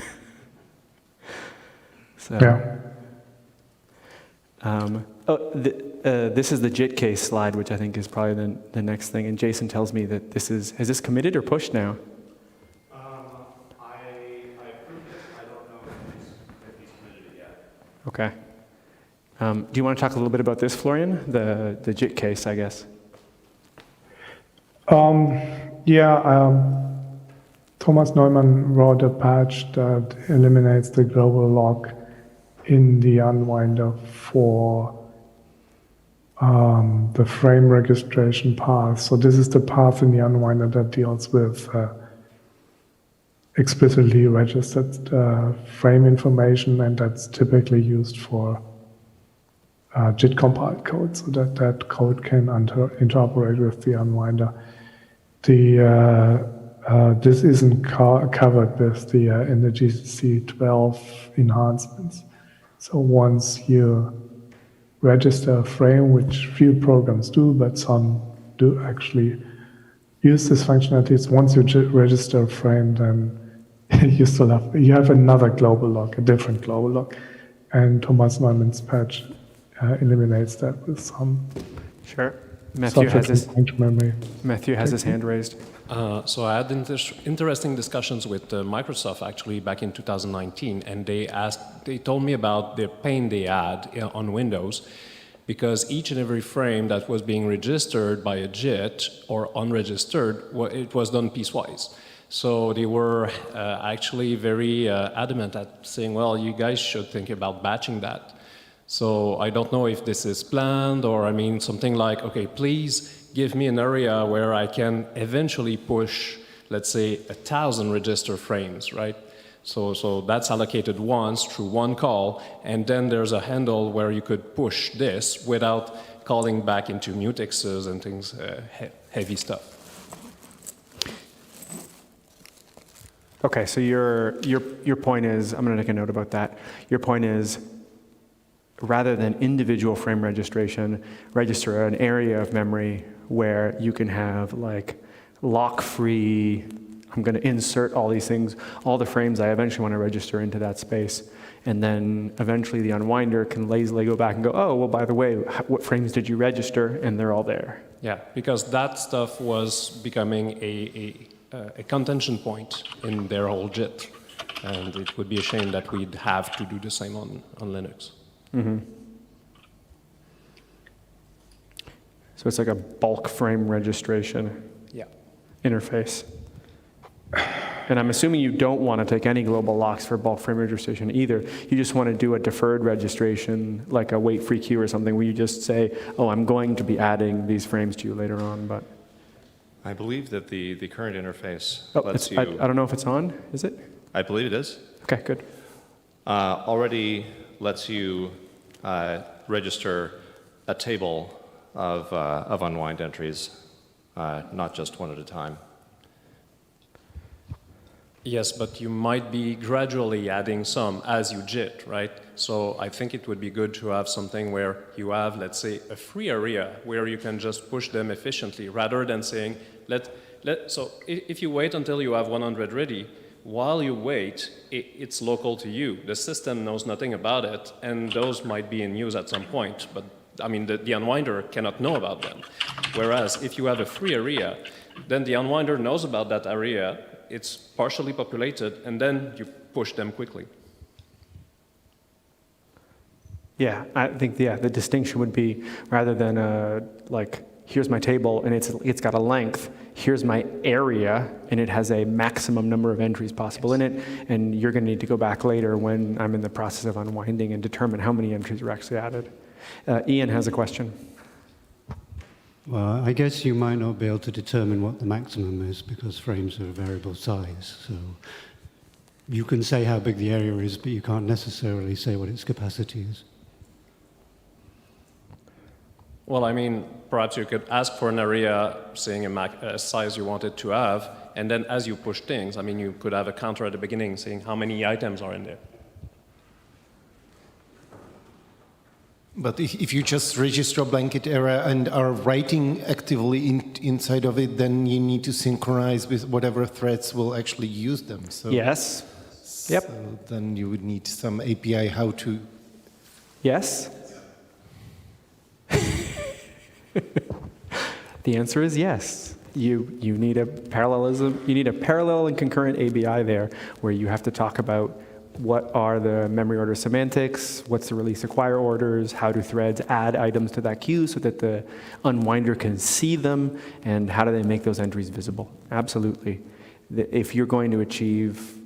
This is the JIT case slide, which I think is probably the next thing. And Jason tells me that has this committed or pushed now? I approved it. I don't know if it's committed yet. Okay. Do you want to talk a little bit about this, Florian? The JIT case, I guess. Thomas Neumann wrote a patch that eliminates the global lock in the unwinder for the frame registration path. So this is the path in the unwinder that deals with explicitly registered frame information, and that's typically used for JIT compiled code, so that code can interoperate with the unwinder. This isn't covered with in the GCC 12 enhancements. So once you register a frame, which few programs do, but some do actually use this functionality, once you register a frame, then you have another global lock, a different global lock, and Thomas Neumann's patch eliminates that with some. Sure. Matthew has his hand raised. So I had interesting discussions with Microsoft actually back in 2019, and they told me about the pain they had on Windows, because each and every frame that was being registered by a JIT or unregistered, it was done piecewise. So they were actually very adamant at saying, well, you guys should think about batching that. So I don't know if this is planned, or something like, okay, please give me an area where I can eventually push, let's say, 1,000 register frames, right? So that's allocated once through one call, and then there's a handle where you could push this without calling back into mutexes and things, heavy stuff. Okay, so your point is, I'm going to make a note about that. Your point is, rather than individual frame registration, register an area of memory where you can have like lock-free, I'm going to insert all these things, all the frames I eventually want to register into that space. And then eventually the unwinder can lazily go back and go, oh, well, by the way, what frames did you register? And they're all there. Yeah, because that stuff was becoming a contention point in their whole JIT. And it would be a shame that we'd have to do the same on Linux. Mm-hmm. So it's like a bulk frame registration interface. And I'm assuming you don't want to take any global locks for bulk frame registration either. You just want to do a deferred registration, like a wait free queue or something, where you just say, oh, I'm going to be adding these frames to you later on. But I believe that the current interface lets you... I don't know if it's on, is it? I believe it is. Okay, good. Already lets you register a table of unwind entries, not just one at a time. Yes, but you might be gradually adding some as you JIT, right? So I think it would be good to have something where you let, let's say, a free area where you can just push them efficiently, rather than saying, So if you wait until you have 100 ready, while you wait, it's local to you. The system knows nothing about it, and those might be in use at some point, but I mean, the unwinder cannot know about them. Whereas if you have a free area, then the unwinder knows about that area, it's partially populated, and then you push them quickly. Yeah, I think the distinction would be rather than like, here's my table and it's got a length, here's my area and it has a maximum number of entries possible in it, and you're going to need to go back later when I'm in the process of unwinding and determine how many entries are actually added. Ian has a question. Well, I guess you might not be able to determine what the maximum is because frames are a variable size. So you can say how big the area is, but you can't necessarily say what its capacity is. Well, I mean, perhaps you could ask for an area saying a size you want it to have, and then as you push things, I mean, you could have a counter at the beginning saying how many items are in there. But if you just register a blanket area and are writing actively inside of it, then you need to synchronize with whatever threads will actually use them. So, yes. Yep. So then you would need some API how to. Yes. The answer is yes. You need a parallelism. You need a parallel and concurrent ABI there, where you have to talk about what are the memory order semantics, what's the release acquire orders, how do threads add items to that queue so that the unwinder can see them, and how do they make those entries visible? Absolutely. If you're going to achieve,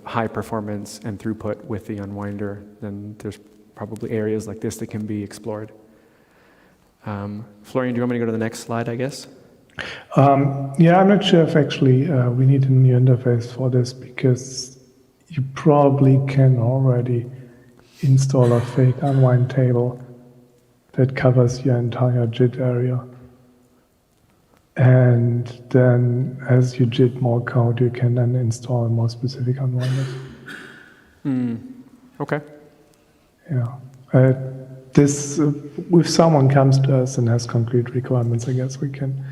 high performance and throughput with the unwinder, then there's probably areas like this that can be explored. Florian, do you want me to go to the next slide, I guess? Yeah, I'm not sure if actually we need a new interface for this, because you probably can already install a fake unwind table that covers your entire JIT area. And then as you JIT more code, you can then install more specific unwinders. Okay. Yeah. If someone comes to us and has concrete requirements, I guess we can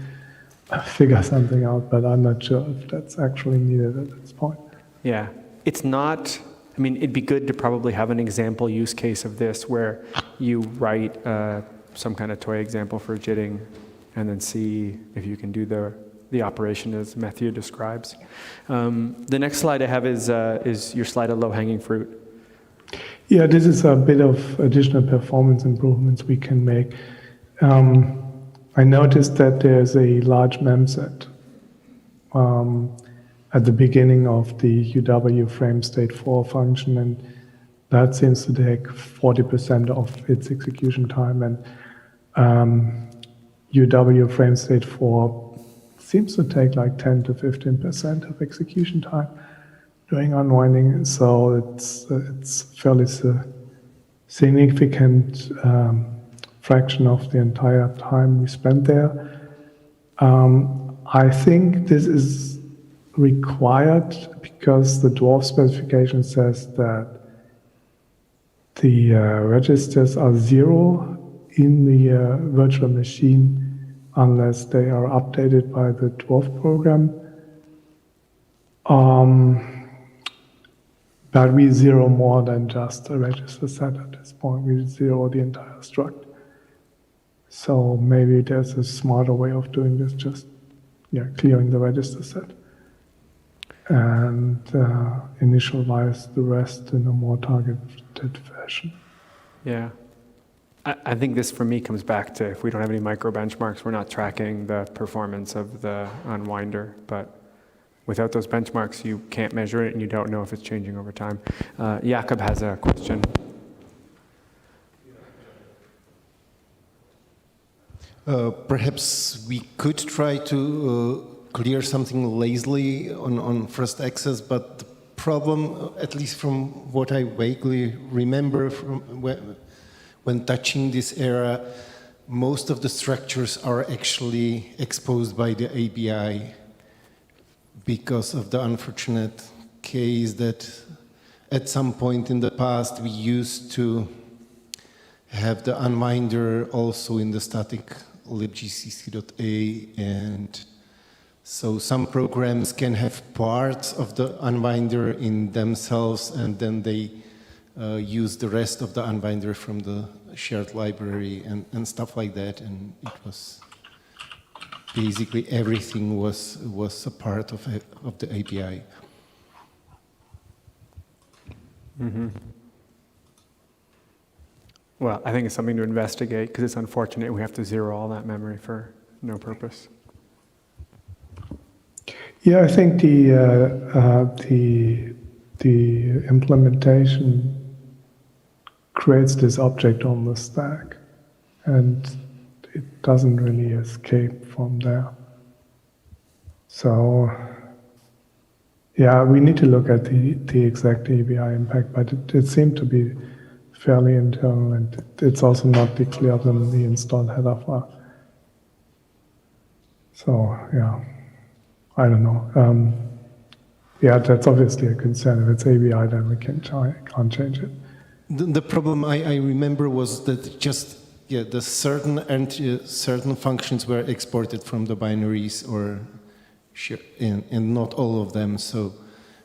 figure something out, but I'm not sure if that's actually needed at this point. Yeah. It's not, it'd be good to probably have an example use case of this where you write some kind of toy example for JITting and then see if you can do the operation as Matthew describes. The next slide I have is your slide of low-hanging fruit. Yeah, this is a bit of additional performance improvements we can make. I noticed that there's a large mem set at the beginning of the UW frame state 4 function, and that seems to take 40% of its execution time, and UW frame state 4 seems to take like 10 to 15% of execution time doing unwinding, so it's fairly significant fraction of the entire time we spent there. I think this is required because the dwarf specification says that the registers are 0 in the virtual machine unless they are updated by the dwarf program. But we 0 more than just a register set at this point. We 0 the entire struct. So maybe there's a smarter way of doing this, just clearing the register set and initialize the rest in a more targeted fashion. Yeah. I think this, for me, comes back to if we don't have any micro benchmarks, we're not tracking the performance of the unwinder. But without those benchmarks, you can't measure it, and you don't know if it's changing over time. Jakob has a question. Perhaps we could try to clear something lazily on first access, but the problem, at least from what I vaguely remember from when touching this area, most of the structures are actually exposed by the ABI because of the unfortunate case that at some point in the past we used to have the unwinder also in the static libgcc.a, and So some programs can have parts of the unwinder in themselves, and then they use the rest of the unwinder from the shared library and stuff like that. And it was basically everything was a part of the API. Mm-hmm. Well, I think it's something to investigate because it's unfortunate we have to zero all that memory for no purpose. Yeah, I think the implementation creates this object on the stack, and it doesn't really escape from there. So, yeah, we need to look at the exact ABI impact, but it seemed to be fairly internal, and it's also not declared in the installed header file. So, yeah, I don't know. Yeah, that's obviously a concern. If it's ABI, then we can't change it. The problem I remember was that just the certain functions were exported from the binaries, and not all of them. So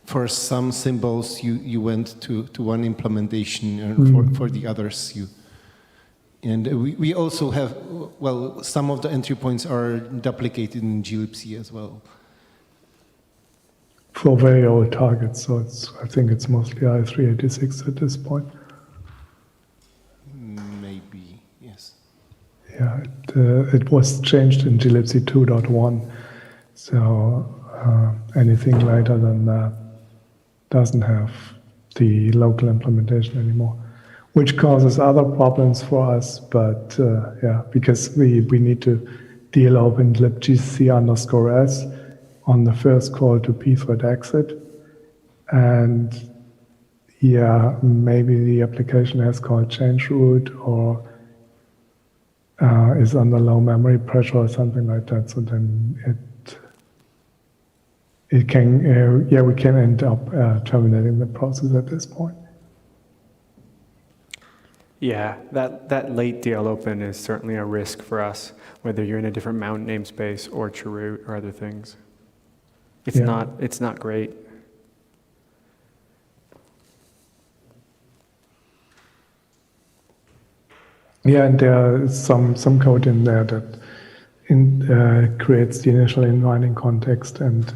for some symbols, you went to one implementation, and for the others, and we also have, well, some of the entry points are duplicated in glibc as well. For very old targets, so I think it's mostly i386 at this point. Maybe, yes. Yeah, it was changed in glibc 2.1, so anything later than that doesn't have the local implementation anymore, which causes other problems for us, but yeah, because we need to deal open libgcc_s on the first call to pthread exit, and yeah, maybe the application has called change root or is under low memory pressure or something like that. So then it can, yeah, we can end up terminating the process at this point. Yeah, that late DL open is certainly a risk for us, whether you're in a different mount namespace or chroot or other things. It's not great. Yeah, and there is some code in there that creates the initial inlining context, and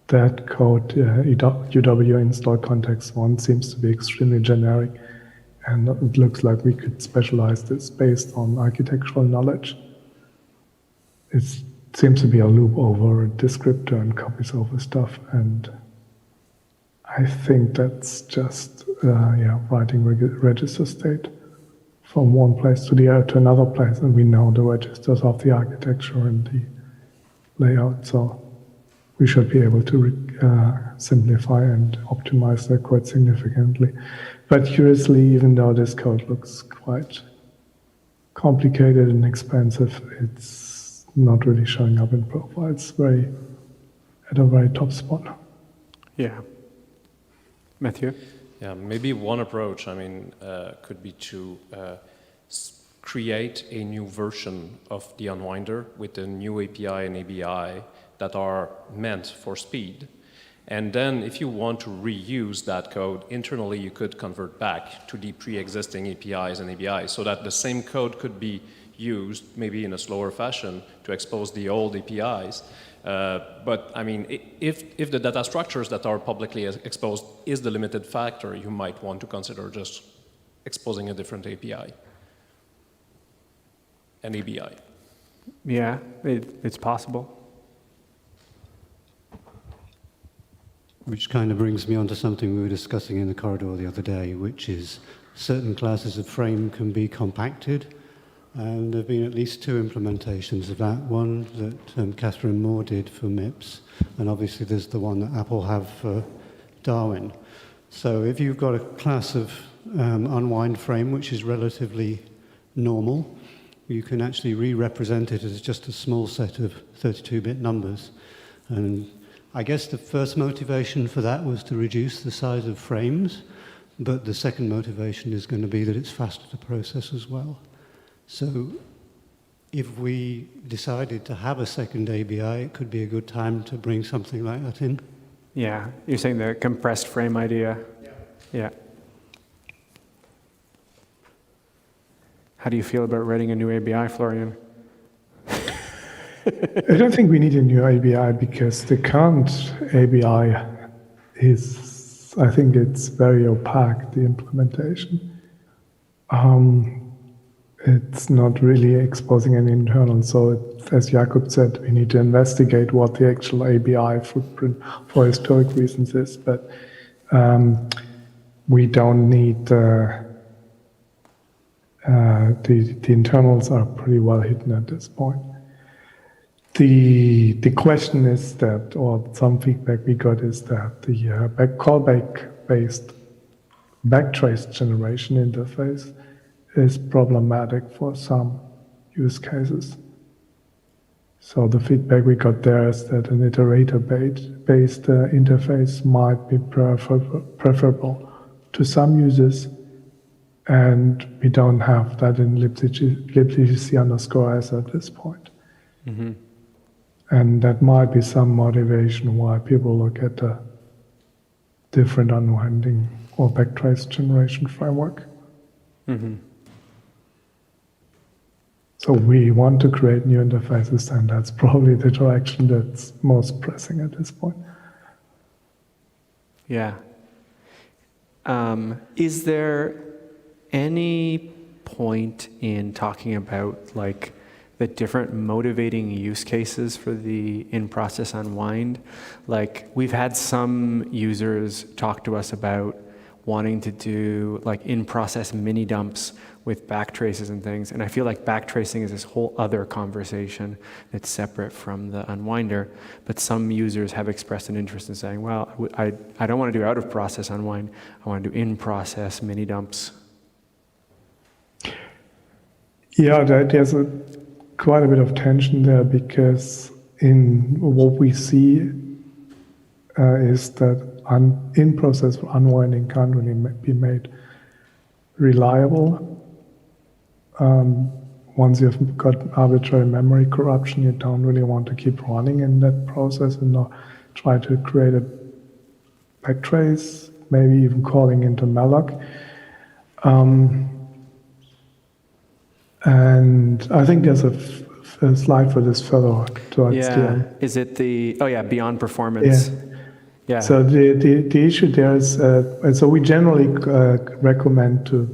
that code, UW install context 1, seems to be extremely generic, and it looks like we could specialize this based on architectural knowledge. It seems to be a loop over a descriptor and copies over stuff, and I think that's just writing register state from one place to another place, and we know the registers of the architecture and the layout, so we should be able to simplify and optimize that quite significantly. But curiously, even though this code looks quite complicated and expensive, it's not really showing up in profile. It's at a very top spot. Yeah. Matthew? Yeah, maybe one approach, I mean, could be to create a new version of the unwinder with a new API and ABI that are meant for speed. And then if you want to reuse that code internally, you could convert back to the pre-existing APIs and ABIs so that the same code could be used maybe in a slower fashion to expose the old APIs. But I mean, if the data structures that are publicly exposed is the limited factor, you might want to consider just exposing a different API, an ABI. Yeah, it's possible. Which kind of brings me on to something we were discussing in the corridor the other day, which is certain classes of frame can be compacted. And there have been at least 2 implementations of that. One that Catherine Moore did for MIPS, and obviously there's the one that Apple have for Darwin. So if you've got a class of unwind frame which is relatively normal, you can actually re-represent it as just a small set of 32-bit numbers. And I guess the first motivation for that was to reduce the size of frames, but the second motivation is going to be that it's faster to process as well. So if we decided to have a second ABI, it could be a good time to bring something like that in. Yeah, you're saying the compressed frame idea? Yeah. How do you feel about writing a new ABI, Florian? I don't think we need a new ABI because the current ABI is, I think it's very opaque, the implementation. It's not really exposing any internal, so as Jakob said, we need to investigate what the actual ABI footprint for historic reasons is, but we don't need the internals are pretty well hidden at this point. The question is that, or some feedback we got is that the callback-based backtrace generation interface is problematic for some use cases. So the feedback we got there is that an iterator-based interface might be preferable to some users, and we don't have that in libgc_s at this point. Mm-hmm. And that might be some motivation why people look at the different unwinding or backtrace generation framework. Mm-hmm. So we want to create new interfaces, and that's probably the direction that's most pressing at this point. Yeah. Is there any point in talking about like the different motivating use cases for the in-process unwind? Like we've had some users talk to us about wanting to do like in-process mini dumps with backtraces and things, and I feel like backtracing is this whole other conversation that's separate from the unwinder, but some users have expressed an interest in saying, well, I don't want to do out-of-process unwind, I want to do in-process mini dumps. Yeah, there's quite a bit of tension there, because in what we see is that in-process unwinding can't really be made reliable. Once you've got arbitrary memory corruption, you don't really want to keep running in that process and not try to create a backtrace, maybe even calling into malloc. And I think there's a slide for this further towards the end. Is it the, beyond performance? Yeah. So the issue there is, and so we generally recommend to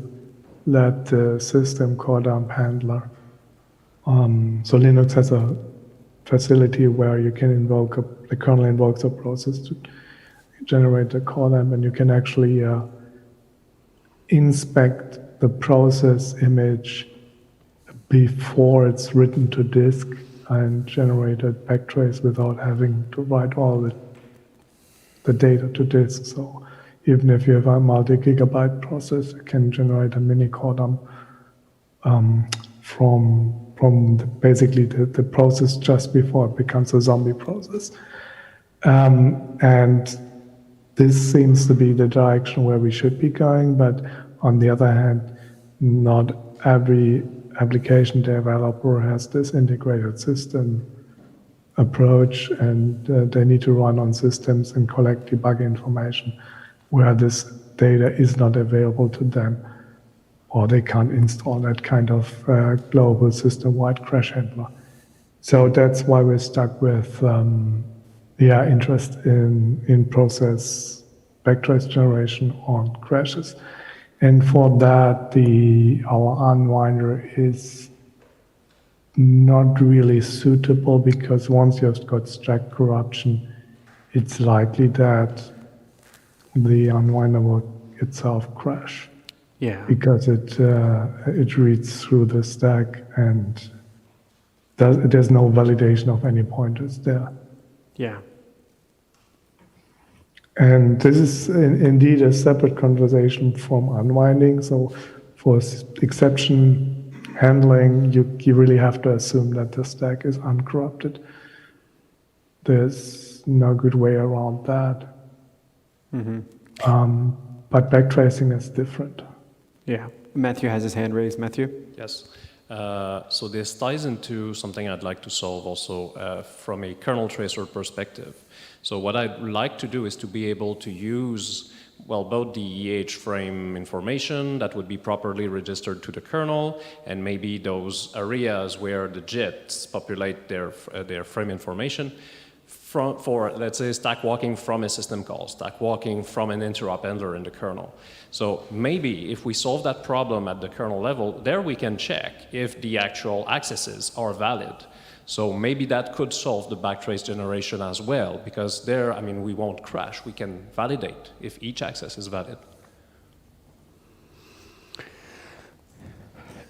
let the system call dump handler. So Linux has a facility where you can invoke the kernel invokes a process to generate the call dump, and you can actually inspect the process image before it's written to disk and generate a backtrace without having to write all the data to disk. So even if you have a multi-gigabyte process, you can generate a mini core dump from basically the process just before it becomes a zombie process. And this seems to be the direction where we should be going, but on the other hand, not every application developer has this integrated system approach, and they need to run on systems and collect debug information where this data is not available to them, or they can't install that kind of global system-wide crash handler. So that's why we're stuck with interest in process backtrace generation on crashes. And for that, our unwinder is not really suitable, because once you've got stack corruption, it's likely that the unwinder will itself crash. Yeah. Because it reads through the stack and there's no validation of any pointers there. Yeah. And this is indeed a separate conversation from unwinding. So for exception handling, you really have to assume that the stack is uncorrupted. There's no good way around that. Mm-hmm. But backtracing is different. Yeah. Matthew has his hand raised. Matthew? Yes. So this ties into something I'd like to solve also from a kernel tracer perspective. So what I'd like to do is to be able to use, well, both the EH frame information that would be properly registered to the kernel, and maybe those areas where the JITs populate their frame information for, let's say, stack walking from a system call, stack walking from an interrupt handler in the kernel. So maybe if we solve that problem at the kernel level, there we can check if the actual accesses are valid. So maybe that could solve the backtrace generation as well, because there, I mean, we won't crash. We can validate if each access is valid.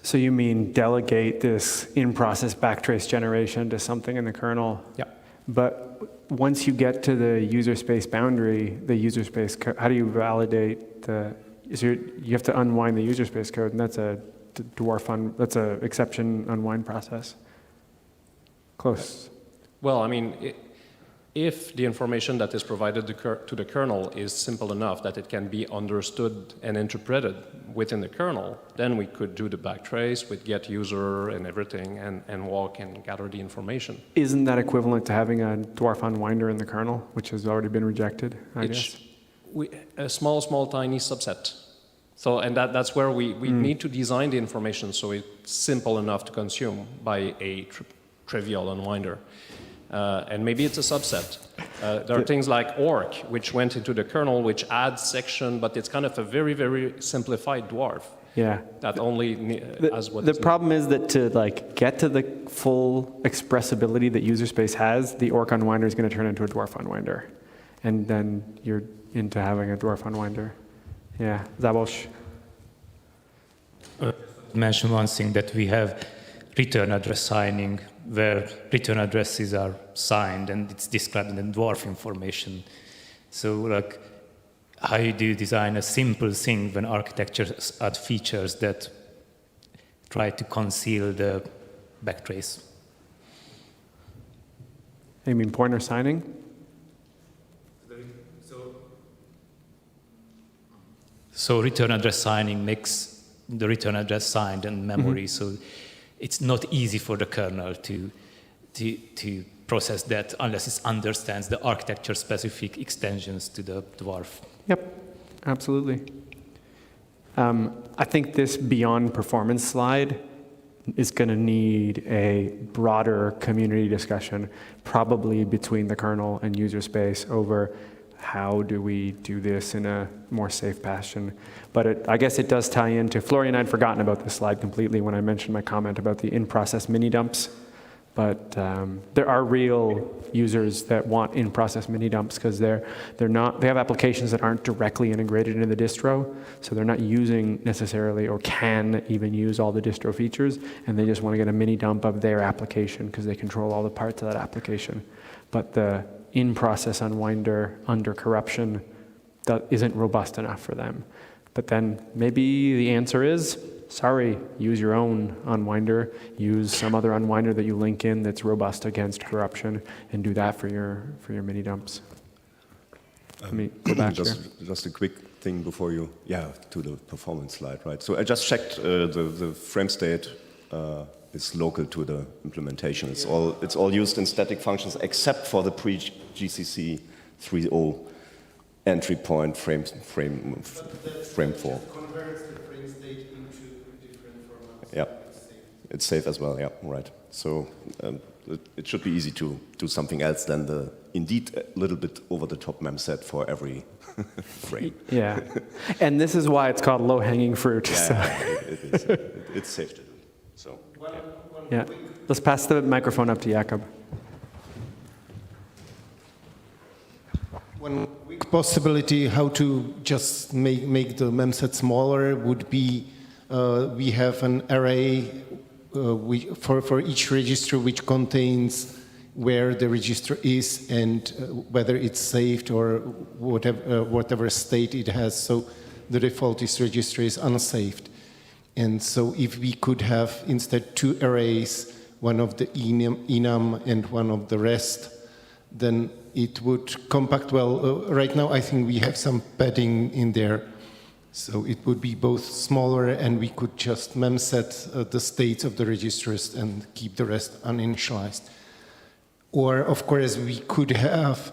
So you mean delegate this in-process backtrace generation to something in the kernel? Yeah. But once you get to the user space boundary, the user space code, how do you validate the, you have to unwind the user space code, and that's a that's a exception unwind process. Close. Well, I mean, if the information that is provided to the kernel is simple enough that it can be understood and interpreted within the kernel, then we could do the backtrace with get user and everything and walk and gather the information. Isn't that equivalent to having a dwarf unwinder in the kernel, which has already been rejected, I guess? A small, tiny subset. So, and that's where we need to design the information so it's simple enough to consume by a trivial unwinder. And maybe it's a subset. There are things like orc, which went into the kernel, which adds section, but it's kind of a very, very simplified dwarf. Yeah. That only has what the problem is that to like get to the full expressibility that user space has, the orc unwinder is going to turn into a dwarf unwinder, and then you're into having a dwarf unwinder. Yeah, Szabolcs. Mention one thing, that we have return address signing, where return addresses are signed and it's described in the dwarf information. So, like, how do you design a simple thing when architectures add features that try to conceal the backtrace? You mean pointer signing? So return address signing makes the return address signed in memory, so it's not easy for the kernel to process that unless it understands the architecture-specific extensions to the dwarf. Yep, absolutely. I think this beyond performance slide is going to need a broader community discussion, probably between the kernel and user space, over how do we do this in a more safe fashion. But I guess it does tie into, Florian, I'd forgotten about this slide completely when I mentioned my comment about the in-process mini-dumps. But there are real users that want in-process mini-dumps because they have applications that aren't directly integrated into the distro, so they're not using necessarily or can even use all the distro features, and they just want to get a mini-dump of their application because they control all the parts of that application. But the in-process unwinder under corruption that isn't robust enough for them. But then maybe the answer is, sorry, use your own unwinder, use some other unwinder that you link in that's robust against corruption, and do that for your mini dumps. Let me go back here. Just a quick thing before you, to the performance slide, right? So I just checked the frame state is local to the implementation. It's all used in static functions except for the pre-GCC 3.0 entry point frame 4. Yeah, it's safe as well. Yeah, right. So it should be easy to do something else than the indeed a little bit over-the-top memset for every frame. Yeah, and this is why it's called low-hanging fruit. Yeah, So. it is. It's safe to do. So Yeah, let's pass the microphone up to Jakob. One quick possibility how to just make the memset smaller would be we have an array for each register which contains where the register is and whether it's saved or whatever state it has. So the default is register is unsaved. And so if we could have instead two arrays, one of the enum and one of the rest, then it would compact well. Right now I think we have some padding in there. So it would be both smaller, and we could just memset the states of the registers and keep the rest uninitialized. Or, of course, we could have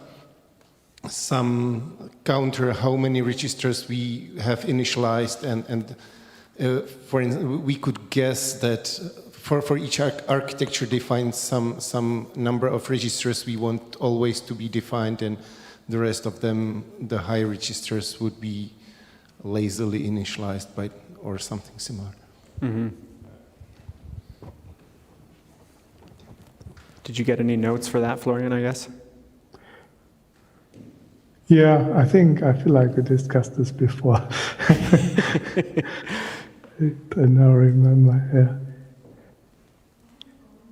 some counter how many registers we have initialized, and for instance, we could guess that for each architecture define some number of registers we want always to be defined, and the rest of them, the high registers, would be lazily initialized by or something similar. Mm-hmm. Did you get any notes for that, Florian, I guess? Yeah, I feel like we discussed this before. I now remember, yeah.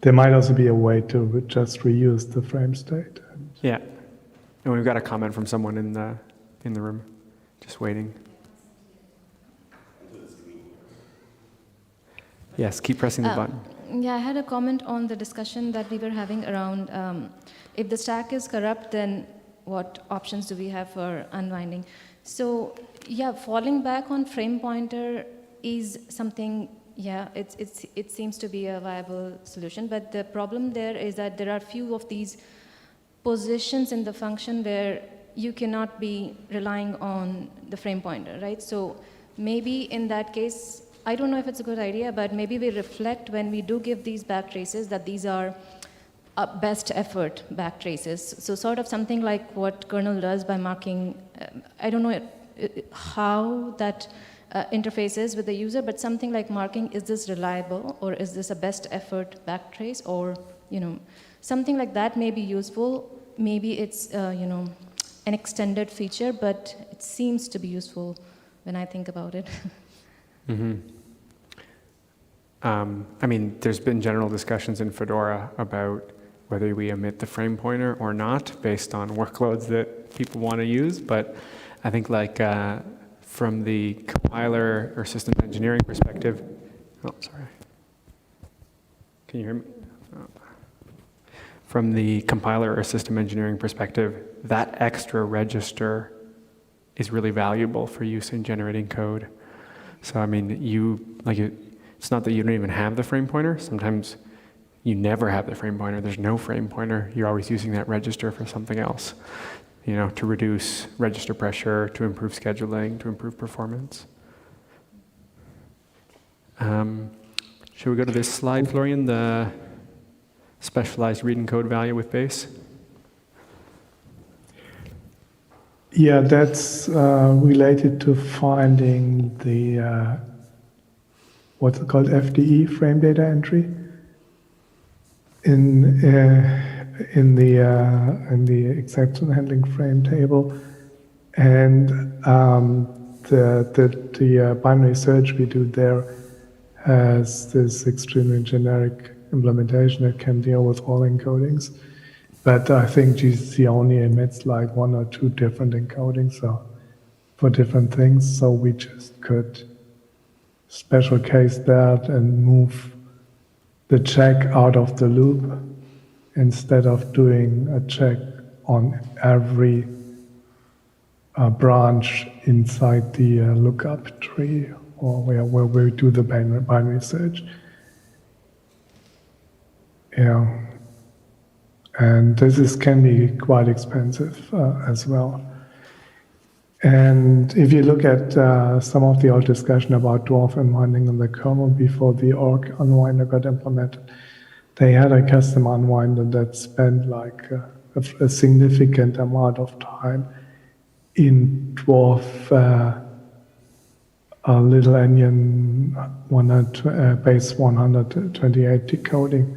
There might also be a way to just reuse the frame state. Yeah. And we've got a comment from someone in the room, just waiting. Yes, keep pressing the button. Yeah, I had a comment on the discussion that we were having around if the stack is corrupt, then what options do we have for unwinding? So, yeah, falling back on frame pointer is something, yeah, it seems to be a viable solution, but the problem there is that there are few of these positions in the function where you cannot be relying on the frame pointer, right? So maybe in that case, I don't know if it's a good idea, but maybe we reflect when we do give these back traces that these are best effort back traces. So sort of something like what kernel does by marking, I don't know how that interfaces with the user, but something like marking, is this reliable, or is this a best effort backtrace, or, you know, something like that may be useful. Maybe it's, you know, an extended feature, but it seems to be useful when I think about it. Mm-hmm. I mean, there's been general discussions in Fedora about whether we omit the frame pointer or not based on workloads that people want to use, but I think like from the compiler or system engineering perspective, oh, sorry. Can you hear me? Oh. From the compiler or system engineering perspective, that extra register is really valuable for use in generating code. So I mean, it's not that you don't even have the frame pointer. Sometimes you never have the frame pointer. There's no frame pointer. You're always using that register for something else, you know, to reduce register pressure, to improve scheduling, to improve performance. Should we go to this slide, Florian, the specialized read and code value with base? Yeah, that's related to finding the what's it called, FDE, frame data entry, in the exception handling frame table, and the binary search we do there has this extremely generic implementation that can deal with all encodings. But I think GCC only emits like 1 or 2 different encodings for different things, so we just could special case that and move the check out of the loop instead of doing a check on every branch inside the lookup tree, or where we do the binary search. Yeah. And this can be quite expensive as well. And if you look at some of the old discussion about dwarf unwinding in the kernel before the org unwinder got implemented, they had a custom unwinder that spent like a significant amount of time in dwarf little endian base 128 decoding.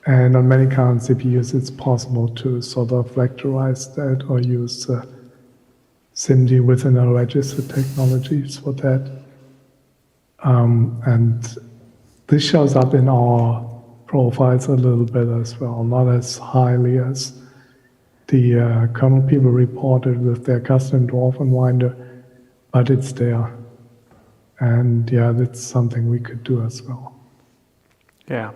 And on many current CPUs, it's possible to sort of vectorize that or use SIMD within a register technologies for that. And this shows up in our profiles a little bit as well, not as highly as the kernel people reported with their custom dwarf unwinder, but it's there. And yeah, that's something we could do as well. Yeah.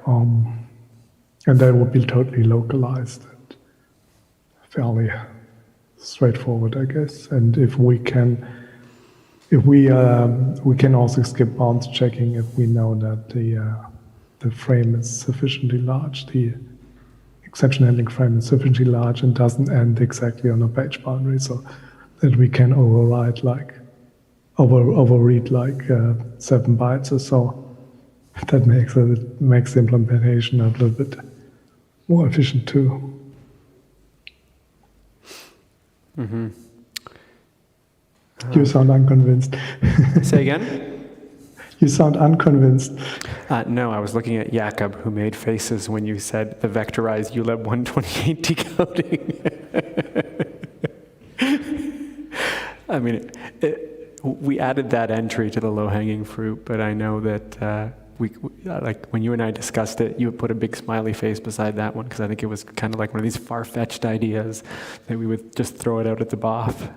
And that would be totally localized and fairly straightforward, I guess. And if if we can also skip bounds checking if we know that the frame is sufficiently large, the exception handling frame is sufficiently large and doesn't end exactly on a page boundary, so that we can overread like 7 bytes or so. That makes the implementation a little bit more efficient too. Mm-hmm. You sound unconvinced. Say again? You sound unconvinced. No, I was looking at Jakob, who made faces when you said the vectorized ULEB 128 decoding. I mean, we added that entry to the low-hanging fruit, but I know that like when you and I discussed it, you would put a big smiley face beside that one, because I think it was kind of like one of these far-fetched ideas that we would just throw it out at the BOF.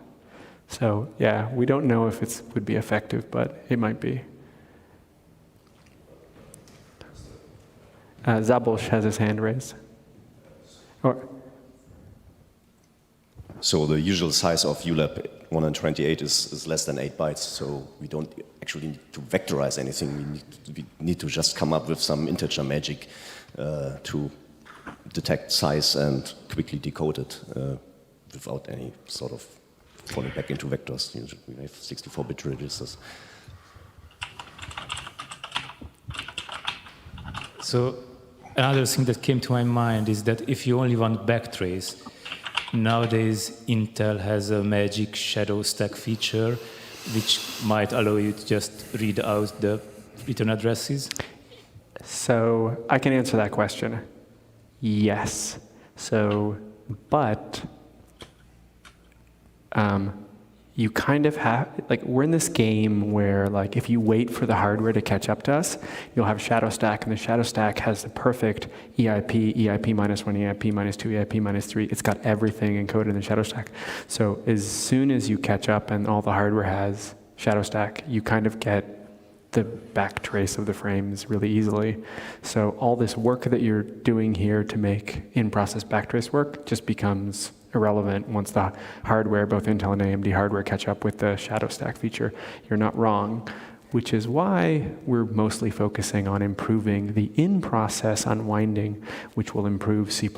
So yeah, we don't know if it would be effective, but it might be. Zabolsh has his hand raised. So the usual size of ULEB 128 is less than 8 bytes, so we don't actually need to vectorize anything. We need to just come up with some integer magic to detect size and quickly decode it without any sort of falling back into vectors. We have 64-bit registers. So another thing that came to my mind is that if you only want backtrace, nowadays Intel has a magic shadow stack feature which might allow you to just read out the return addresses. So I can answer that question. Yes. So, but you kind of have, like, we're in this game where, like, if you wait for the hardware to catch up to us, you'll have shadow stack, and the shadow stack has the perfect EIP, EIP minus 1, EIP minus 2, EIP minus 3. It's got everything encoded in the shadow stack. So as soon as you catch up and all the hardware has shadow stack, you kind of get the backtrace of the frames really easily. So all this work that you're doing here to make in-process backtrace work just becomes irrelevant once the hardware, both Intel and AMD hardware, catch up with the shadow stack feature. You're not wrong, which is why we're mostly focusing on improving the in-process unwinding, which will improve C++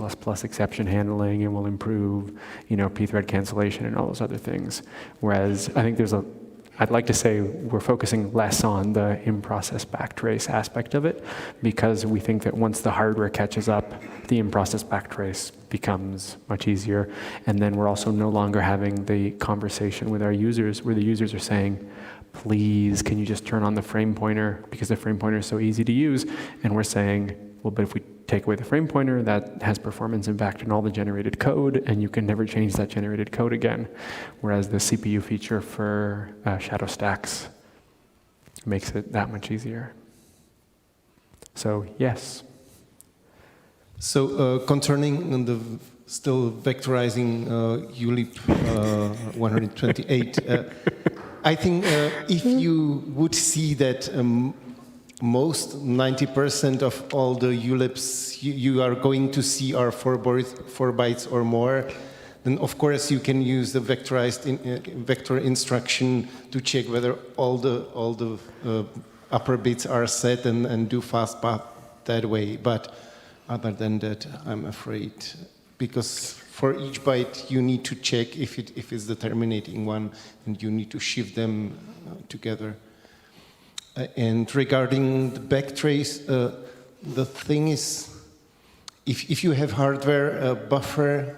exception handling and will improve, pthread cancellation and all those other things. Whereas I think I'd like to say we're focusing less on the in-process backtrace aspect of it, because we think that once the hardware catches up, the in-process backtrace becomes much easier. And then we're also no longer having the conversation with our users where the users are saying, please, can you just turn on the frame pointer, because the frame pointer is so easy to use. And we're saying, well, but if we take away the frame pointer, that has performance impact on all the generated code, and you can never change that generated code again. Whereas the CPU feature for shadow stacks makes it that much easier. So yes. So concerning the still vectorizing ULEB 128, I think if you would see that most 90% of all the ULEBs you are going to see are 4 bytes or more, then of course you can use the vectorized vector instruction to check whether all the upper bits are set and do fast path that way. But other than that, I'm afraid, because for each byte you need to check if it's the terminating one, and you need to shift them together. And regarding the backtrace, the thing is, if you have hardware buffer,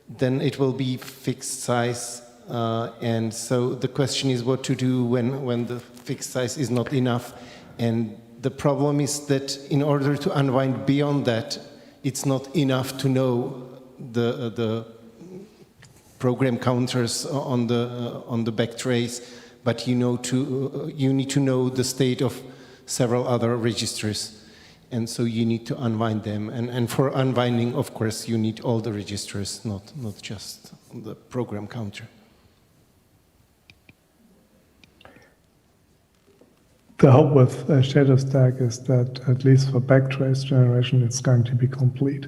then it will be fixed size. And so the question is what to do when the fixed size is not enough. And the problem is that in order to unwind beyond that, it's not enough to know the program counters on the backtrace, but you need to know the state of several other registers, and so you need to unwind them. And for unwinding, of course, you need all the registers, not just the program counter. The hope with shadow stack is that at least for backtrace generation, it's going to be complete,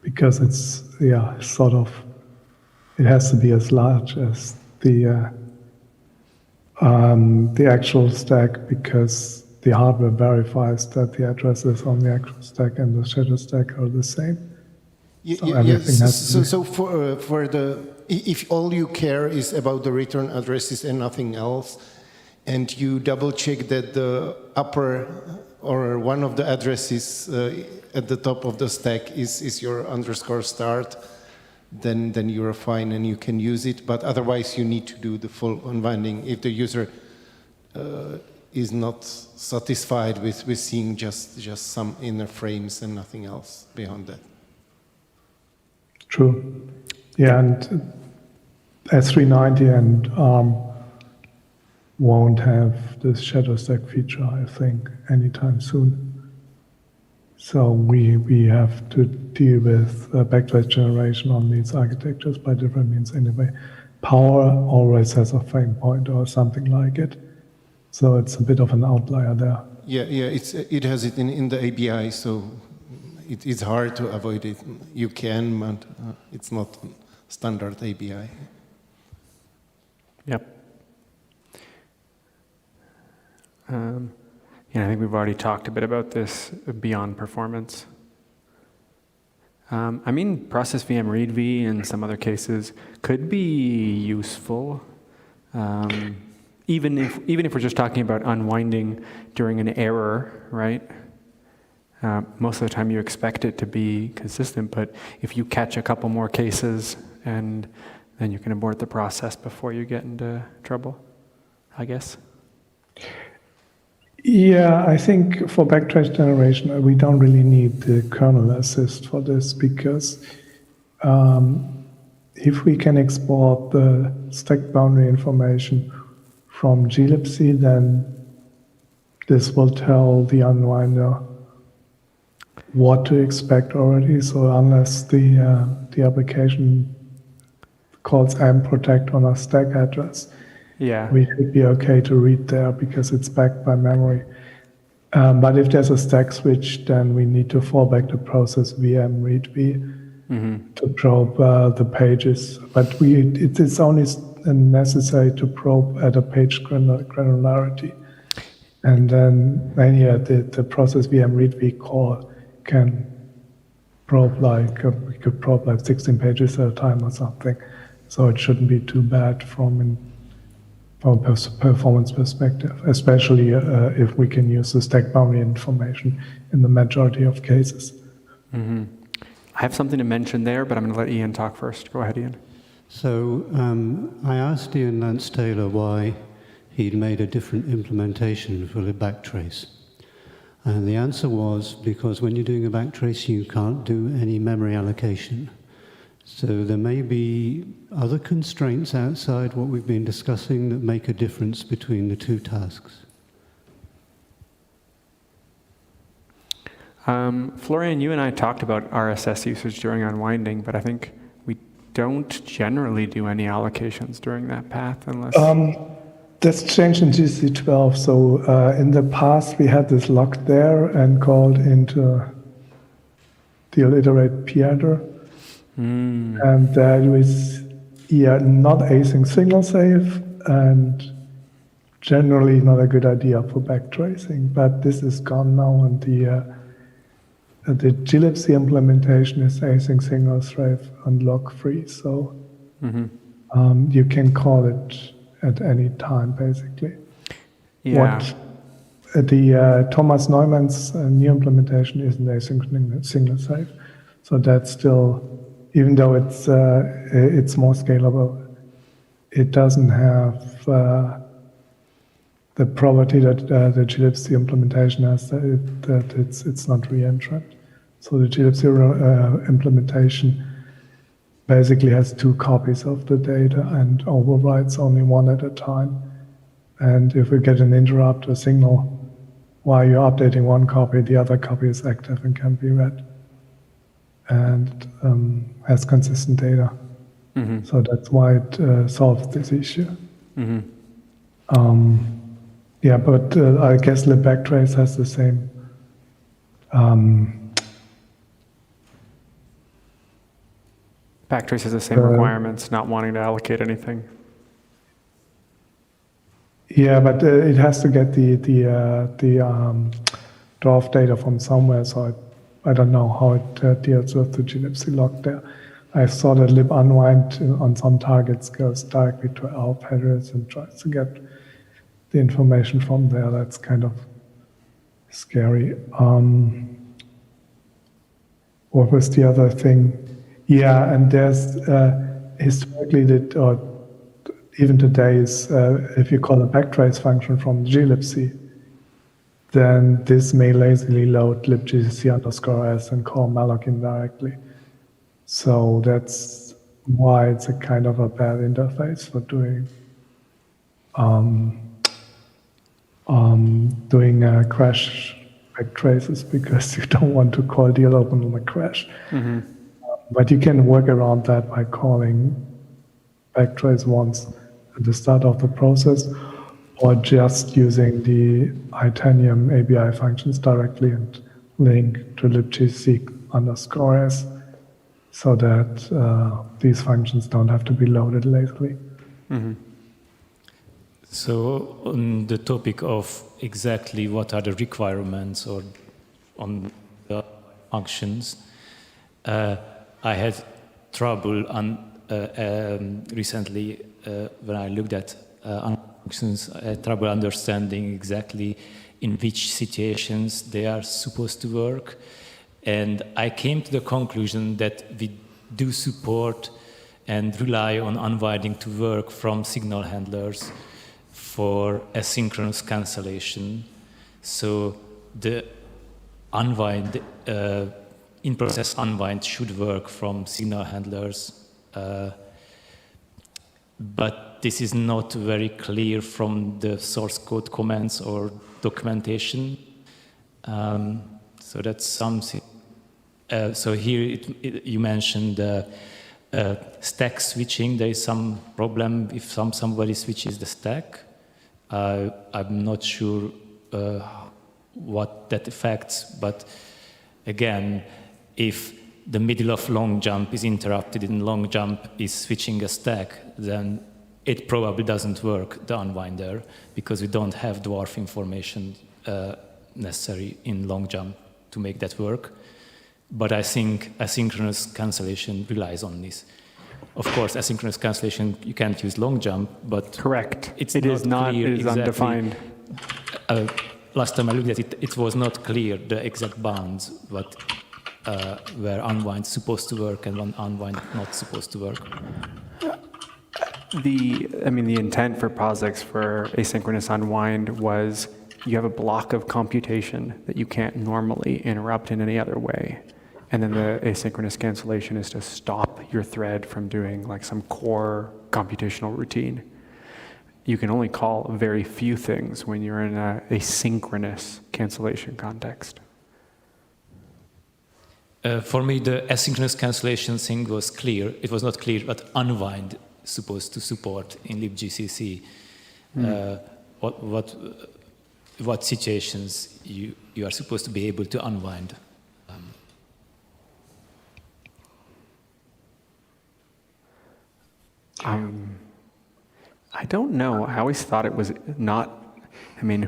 because it's it has to be as large as the the actual stack, because the hardware verifies that the addresses on the actual stack and the shadow stack are the same. So everything has to be. So for the, if all you care is about the return addresses and nothing else, and you double check that the upper or one of the addresses at the top of the stack is your _start, then you're fine and you can use it. But otherwise, you need to do the full unwinding if the user is not satisfied with seeing just some inner frames and nothing else beyond that. True. Yeah, and S390 and ARM won't have this shadow stack feature, I think, anytime soon. So we have to deal with backtrace generation on these architectures by different means anyway. Power always has a frame pointer or something like it. So it's a bit of an outlier there. Yeah, it has it in the ABI, so it's hard to avoid it. You can, but it's not standard ABI. Yep. I think we've already talked a bit about this beyond performance. I mean, process VM readv in some other cases could be useful, even if we're just talking about unwinding during an error, right? Most of the time you expect it to be consistent, but if you catch a couple more cases, and then you can abort the process before you get into trouble, I guess. Yeah, I think for backtrace generation, we don't really need the kernel assist for this, because if we can export the stack boundary information from glibc, then this will tell the unwinder what to expect already. So unless the application calls mprotect on a stack address, we should be okay to read there because it's backed by memory. But if there's a stack switch, then we need to fall back to process VM readv to probe the pages. But it's only necessary to probe at a page granularity. And then the process VM readv call can probe we could probe like 16 pages at a time or something. So it shouldn't be too bad from a performance perspective, especially if we can use the stack boundary information in the majority of cases. I have something to mention there, but I'm going to let Ian talk first. Go ahead, Ian. So I asked Ian Lance-Taylor why he'd made a different implementation for the backtrace. And the answer was because when you're doing a backtrace, you can't do any memory allocation. So there may be other constraints outside what we've been discussing that make a difference between the two tasks. Florian, you and I talked about RSS usage during unwinding, but I think we don't generally do any allocations during that path unless... That's changed in GC 12. So in the past, we had this locked there and called into the iterate p-header. And that was not async single save and generally not a good idea for backtracing. But this is gone now, and the glibc implementation is async single save and lock free. So you can call it at any time, basically. Yeah. The Thomas Neumann's new implementation is an async single save. So that's still, even though it's more scalable, it doesn't have the property that the glibc implementation has, that it's not reentrant. So the glibc implementation basically has two copies of the data and overwrites only one at a time. And if we get an interrupt or signal while you're updating one copy, the other copy is active and can be read and has consistent data. So that's why it solves this issue. Yeah, but I guess the backtrace has the same Backtrace has the same requirements, not wanting to allocate anything. Yeah, but it has to get the dwarf data from somewhere, so I don't know how it deals with the glibc log there. I saw that libunwind on some targets goes directly to ALP headers and tries to get the information from there. That's kind of scary. What was the other thing? Yeah, and there's historically or even today is if you call a backtrace function from glibc, then this may lazily load libgcc_s and call malloc indirectly. So that's why it's a kind of a bad interface for doing crash backtraces, because you don't want to call dlopen on a crash. Mm-hmm. But you can work around that by calling backtrace once at the start of the process, or just using the Itanium ABI functions directly and link to libgcc_s, so that these functions don't have to be loaded lazily. Mm-hmm. So on the topic of exactly what are the requirements or on the functions, I had trouble recently when I looked at functions, I had trouble understanding exactly in which situations they are supposed to work. And I came to the conclusion that we do support and rely on unwinding to work from signal handlers for asynchronous cancellation. So the unwind, in-process unwind should work from signal handlers. But this is not very clear from the source code comments or documentation. So that's something. So here you mentioned stack switching. There is some problem if somebody switches the stack. I'm not sure what that affects, but again, if the middle of long jump is interrupted and long jump is switching a stack, then it probably doesn't work, the unwinder, because we don't have dwarf information necessary in long jump to make that work. But I think asynchronous cancellation relies on this. Of course, asynchronous cancellation, you can't use long jump, but correct. It is not exactly, undefined. Last time I looked at it, it was not clear the exact bounds, but where unwind supposed to work and when unwind not supposed to work. The intent for POSIX for asynchronous unwind was you have a block of computation that you can't normally interrupt in any other way. And then the asynchronous cancellation is to stop your thread from doing like some core computational routine. You can only call very few things when you're in a asynchronous cancellation context. For me, the asynchronous cancellation thing was clear. It was not clear what unwind is supposed to support in libgcc. What situations you are supposed to be able to unwind. I don't know. I always thought it was not, I don't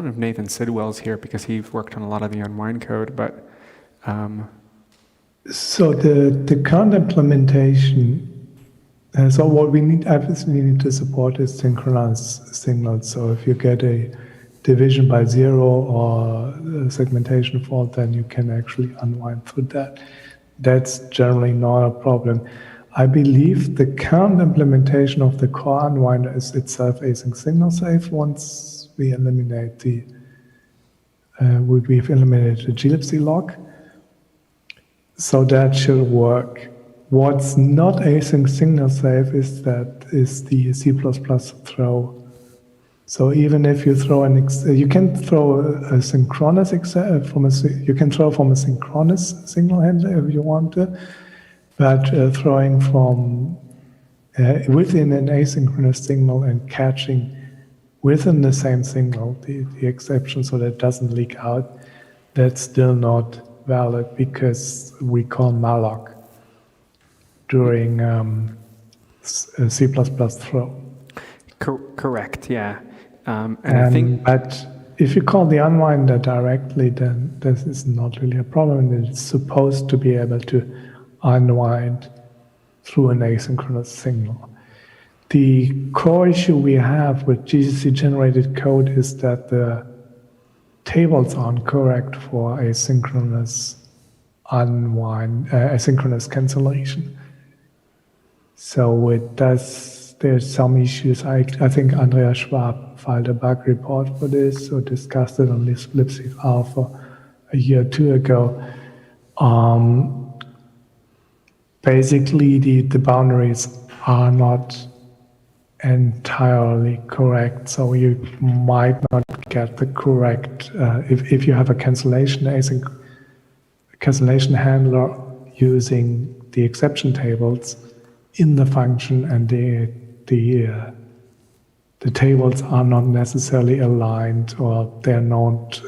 know if Nathan Sidwell's here because he's worked on a lot of the unwind code, but... So the current implementation, so what we obviously need to support is synchronized signals. So if you get a division by 0 or a segmentation fault, then you can actually unwind through that. That's generally not a problem. I believe the current implementation of the core unwinder is itself async signal safe once we eliminate we've eliminated the glibc log. So that should work. What's not async signal safe is the C++ throw. So even if you throw you can throw a synchronous you can throw from a synchronous signal handler if you want to. But throwing from within an asynchronous signal and catching within the same signal the exception so that it doesn't leak out, that's still not valid because we call malloc during C++ throw. Correct, yeah. And I think... But if you call the unwinder directly, then this is not really a problem. It's supposed to be able to unwind through an asynchronous signal. The core issue we have with GCC-generated code is that the tables aren't correct for asynchronous asynchronous cancellation. So it does, there's some issues. I think Andreas Schwab filed a bug report for this, or discussed it on libc Alpha a year or two ago. Basically, the boundaries are not entirely correct, so you might not get the correct, if you have a cancellation handler using the exception tables in the function, and the tables are not necessarily aligned, or they're not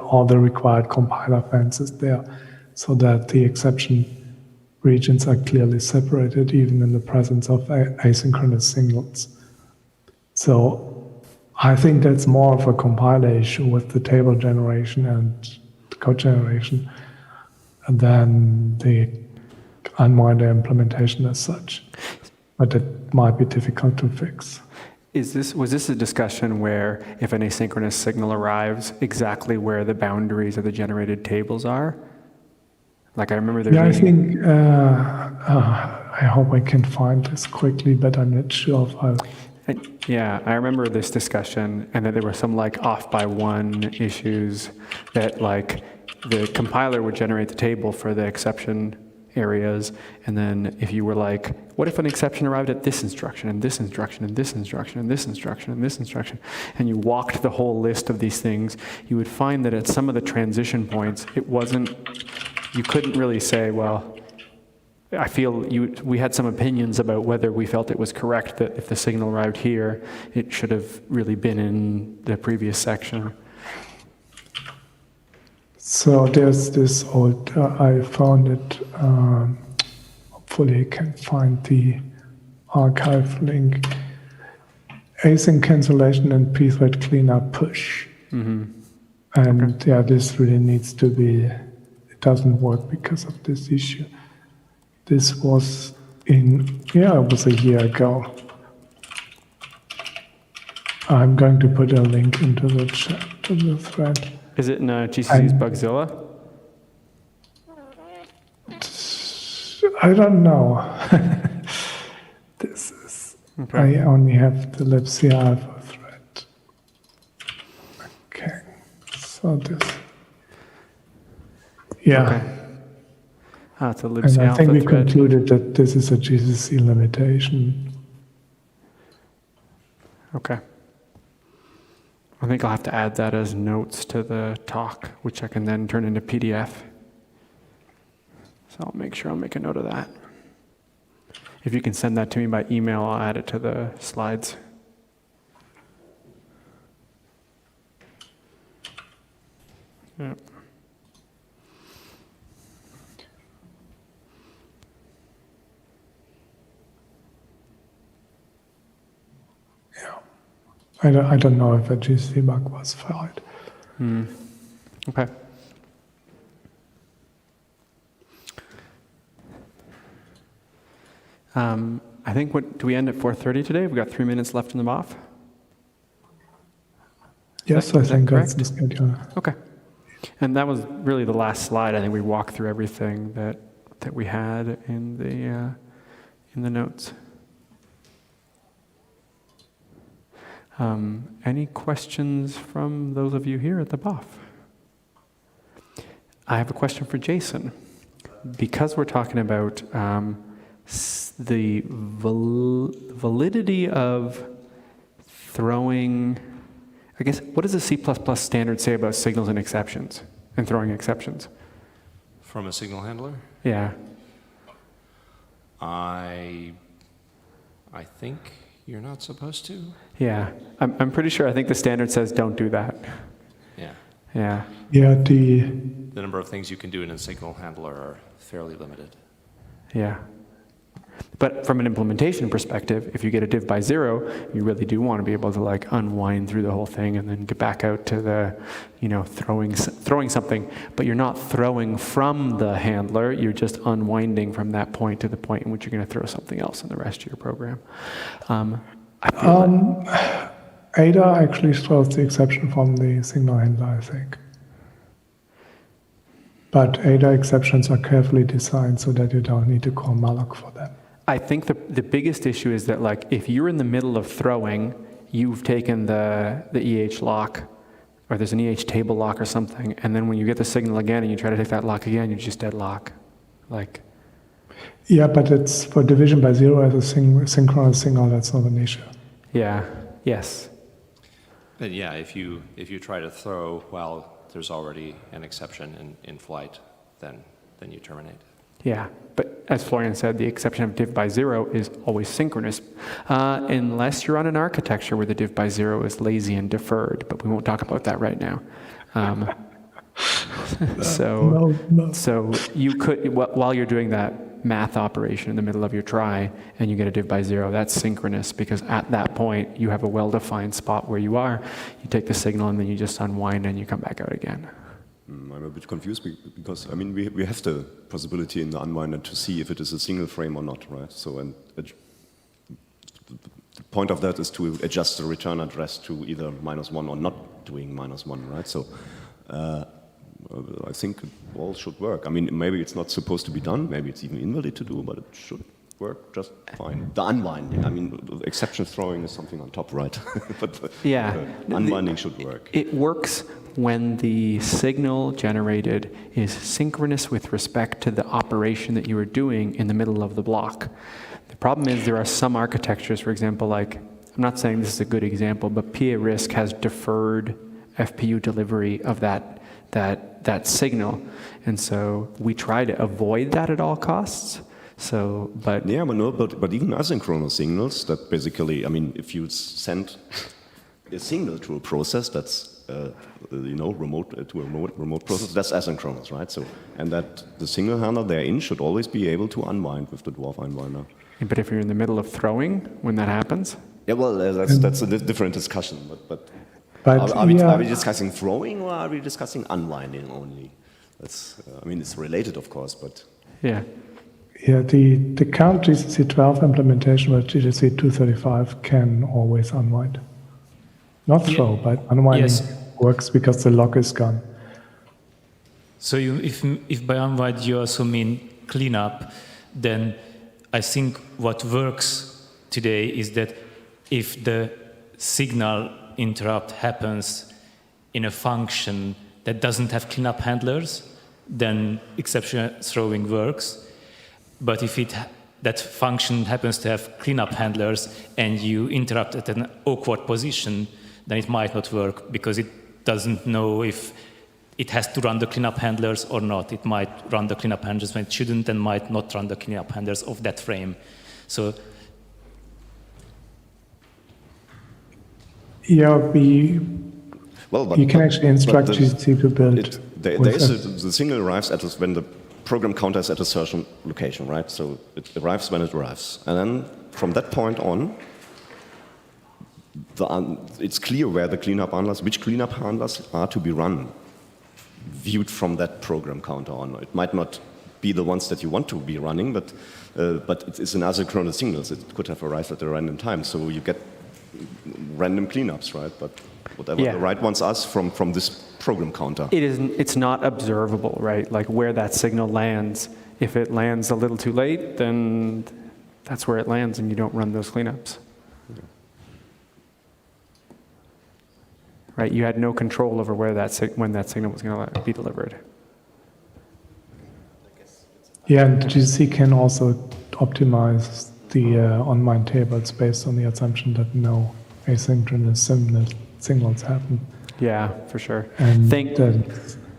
all the required compiler fences there, so that the exception regions are clearly separated even in the presence of asynchronous signals. So I think that's more of a compiler issue with the table generation and code generation than the unwinder implementation as such. But it might be difficult to fix. Was this a discussion where if an asynchronous signal arrives, exactly where the boundaries of the generated tables are? Like I remember there being... I think, I hope I can find this quickly, but I'm not sure if I'll... Yeah, I remember this discussion, and that there were some like off by one issues that like the compiler would generate the table for the exception areas, and then if you were like, what if an exception arrived at this instruction, and this instruction, and this instruction, and this instruction, and this instruction, and you walked the whole list of these things, you would find that at some of the transition points, it wasn't, you couldn't really say, well, I feel we had some opinions about whether we felt it was correct that if the signal arrived here, it should have really been in the previous section. So there's this old, I found it, hopefully I can find the archive link, async cancellation and pthread cleanup push. Mm-hmm. And yeah, this really needs to be, it doesn't work because of this issue. This was it was a year ago. I'm going to put a link into the chat, to the thread. Is it in GCC's Bugzilla? I don't know. This is, I only have the libc alpha thread. Okay, so this, yeah. Okay. It's a libc and I alpha think we thread. concluded that this is a GCC limitation. Okay. I think I'll have to add that as notes to the talk, which I can then turn into PDF. So I'll make sure I'll make a note of that. If you can send that to me by email, I'll add it to the slides. Yeah. I don't know if a GCC bug was filed. Okay. I think, do we end at 4:30 today? We've got 3 minutes left in the BOF. Yes, I think that's the schedule. Okay. And that was really the last slide. I think we walked through everything that we had in the notes. Any questions from those of you here at the BOF? I have a question for Jason. Because we're talking about the validity of throwing, I guess, what does the C++ standard say about signals and exceptions, and throwing exceptions? From a signal handler? Yeah. I think you're not supposed to. Yeah, I'm pretty sure. I think the standard says don't do that. Yeah. Yeah. Yeah, the number of things you can do in a signal handler are fairly limited. Yeah. But from an implementation perspective, if you get a div by 0, you really do want to be able to like unwind through the whole thing and then get back out to the, throwing something. But you're not throwing from the handler, you're just unwinding from that point to the point in which you're going to throw something else in the rest of your program. Ada actually throws the exception from the signal handler, I think. But Ada exceptions are carefully designed so that you don't need to call malloc for them. I think the biggest issue is that like if you're in the middle of throwing, you've taken the EH lock, or there's an EH table lock or something, and then when you get the signal again and you try to take that lock again, you just deadlock. Like. Yeah, but it's for division by 0 as a synchronous signal, that's not an issue. Yeah, yes. But yeah, if you try to throw while there's already an exception in flight, then you terminate. Yeah, but as Florian said, the exception of div by 0 is always synchronous, unless you're on an architecture where the div by 0 is lazy and deferred, but we won't talk about that right now. So you could, while you're doing that math operation in the middle of your try and you get a div by 0, that's synchronous because at that point you have a well-defined spot where you are, you take the signal and then you just unwind and you come back out again. I'm a bit confused because, I mean, we have the possibility in the unwinder to see if it is a single frame or not, right? So, and the point of that is to adjust the return address to either -1 or not doing -1, right? So, I think it all should work. I mean, maybe it's not supposed to be done, maybe it's even invalid to do, but it should work just fine. The unwinding, I mean, exception throwing is something on top, right? But unwinding should work. It works when the signal generated is synchronous with respect to the operation that you are doing in the middle of the block. The problem is there are some architectures, for example, like, I'm not saying this is a good example, but PA-RISC has deferred FPU delivery of that signal. And so we try to avoid that at all costs. So, but yeah, but even asynchronous signals that basically, I mean, if you send a signal to a process that's remote process, that's asynchronous, right? So, and that the signal handler therein should always be able to unwind with the dwarf unwinder. But if you're in the middle of throwing when that happens? Yeah, well, that's a different discussion. But are we discussing throwing or are we discussing unwinding only? That's, I mean, it's related, of course, but yeah. Yeah, the current GCC 12 implementation with GCC 235 can always unwind. Not throw, but unwinding works because the lock is gone. So if by unwind you also mean cleanup, then I think what works today is that if the signal interrupt happens in a function that doesn't have cleanup handlers, then exception throwing works. But if that function happens to have cleanup handlers and you interrupt at an awkward position, then it might not work because it doesn't know if it has to run the cleanup handlers or not. It might run the cleanup handlers when it shouldn't and might not run the cleanup handlers of that frame. So yeah, you can actually instruct GCC to build. The signal arrives when the program counter is at a certain location, right? So it arrives when it arrives. And then from that point on, it's clear where the cleanup handlers, which cleanup handlers are to be run, viewed from that program counter on. It might not be the ones that you want to be running, but it's an asynchronous signals. It could have arrived at a random time, so you get random cleanups, right? But whatever the right ones are from this program counter. It's not observable, right? Like where that signal lands. If it lands a little too late, then that's where it lands and you don't run those cleanups. Right, you had no control over where when that signal was going to be delivered. Yeah, and GCC can also optimize the on-mine tables based on the assumption that no asynchronous signals happen. Yeah, for sure. And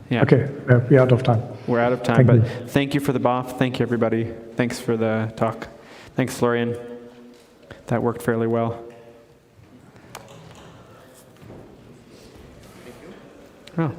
yeah. Okay, we're out of time. We're out of time, thank you for the BOF. Thank you, everybody. Thanks for the talk. Thanks, Florian. That worked fairly well. Oh.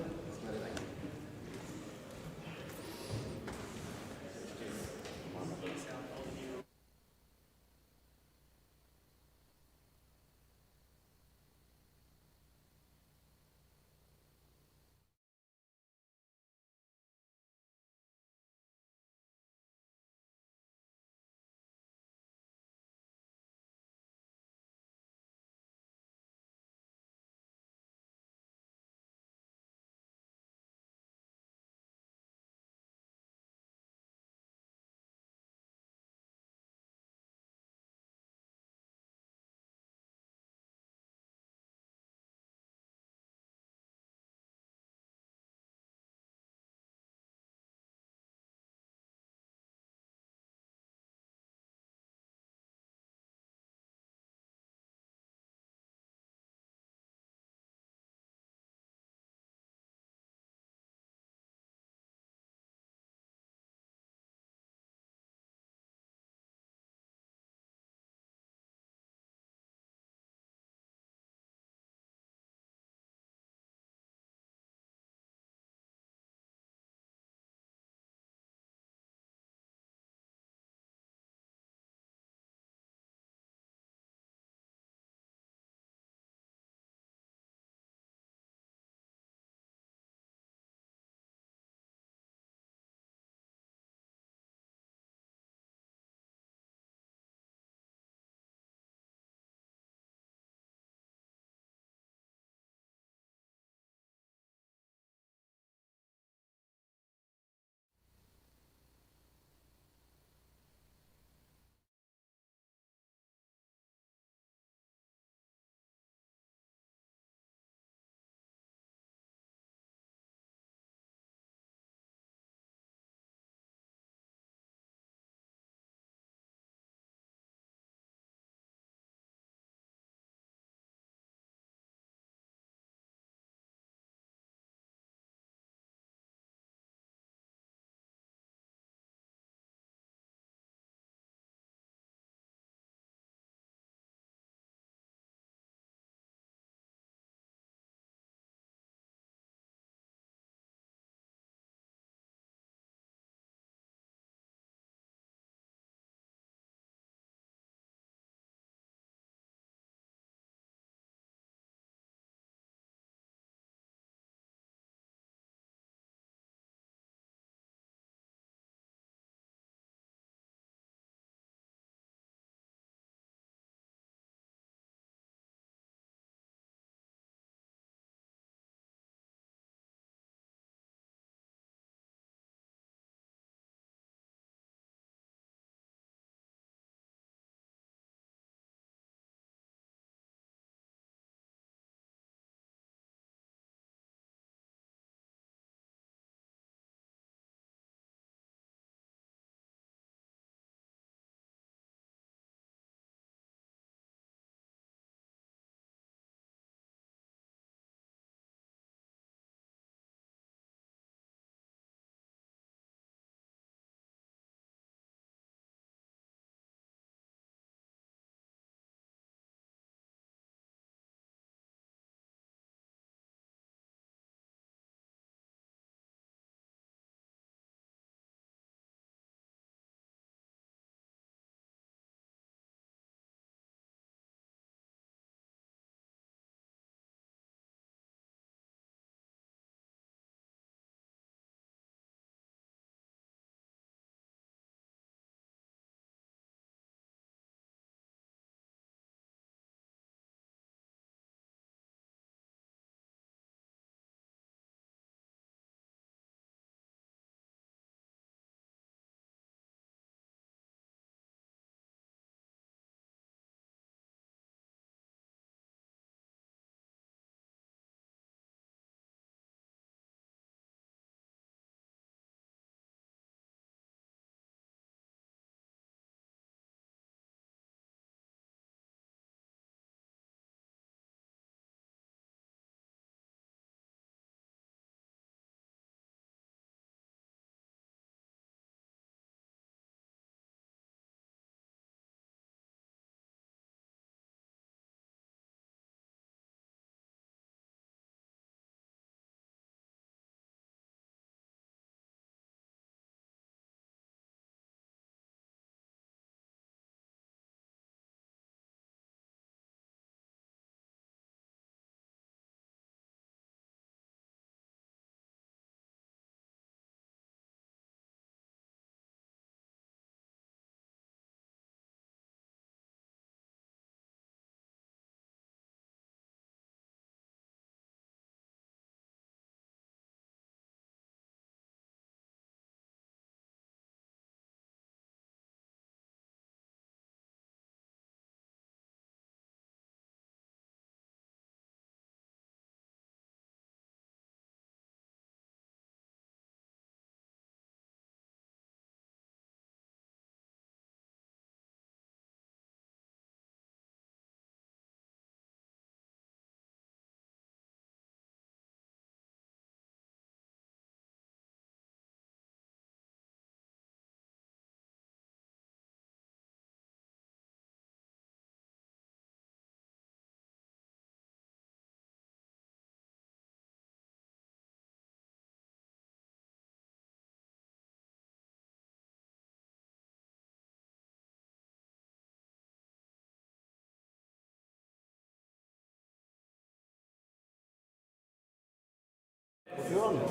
everyone.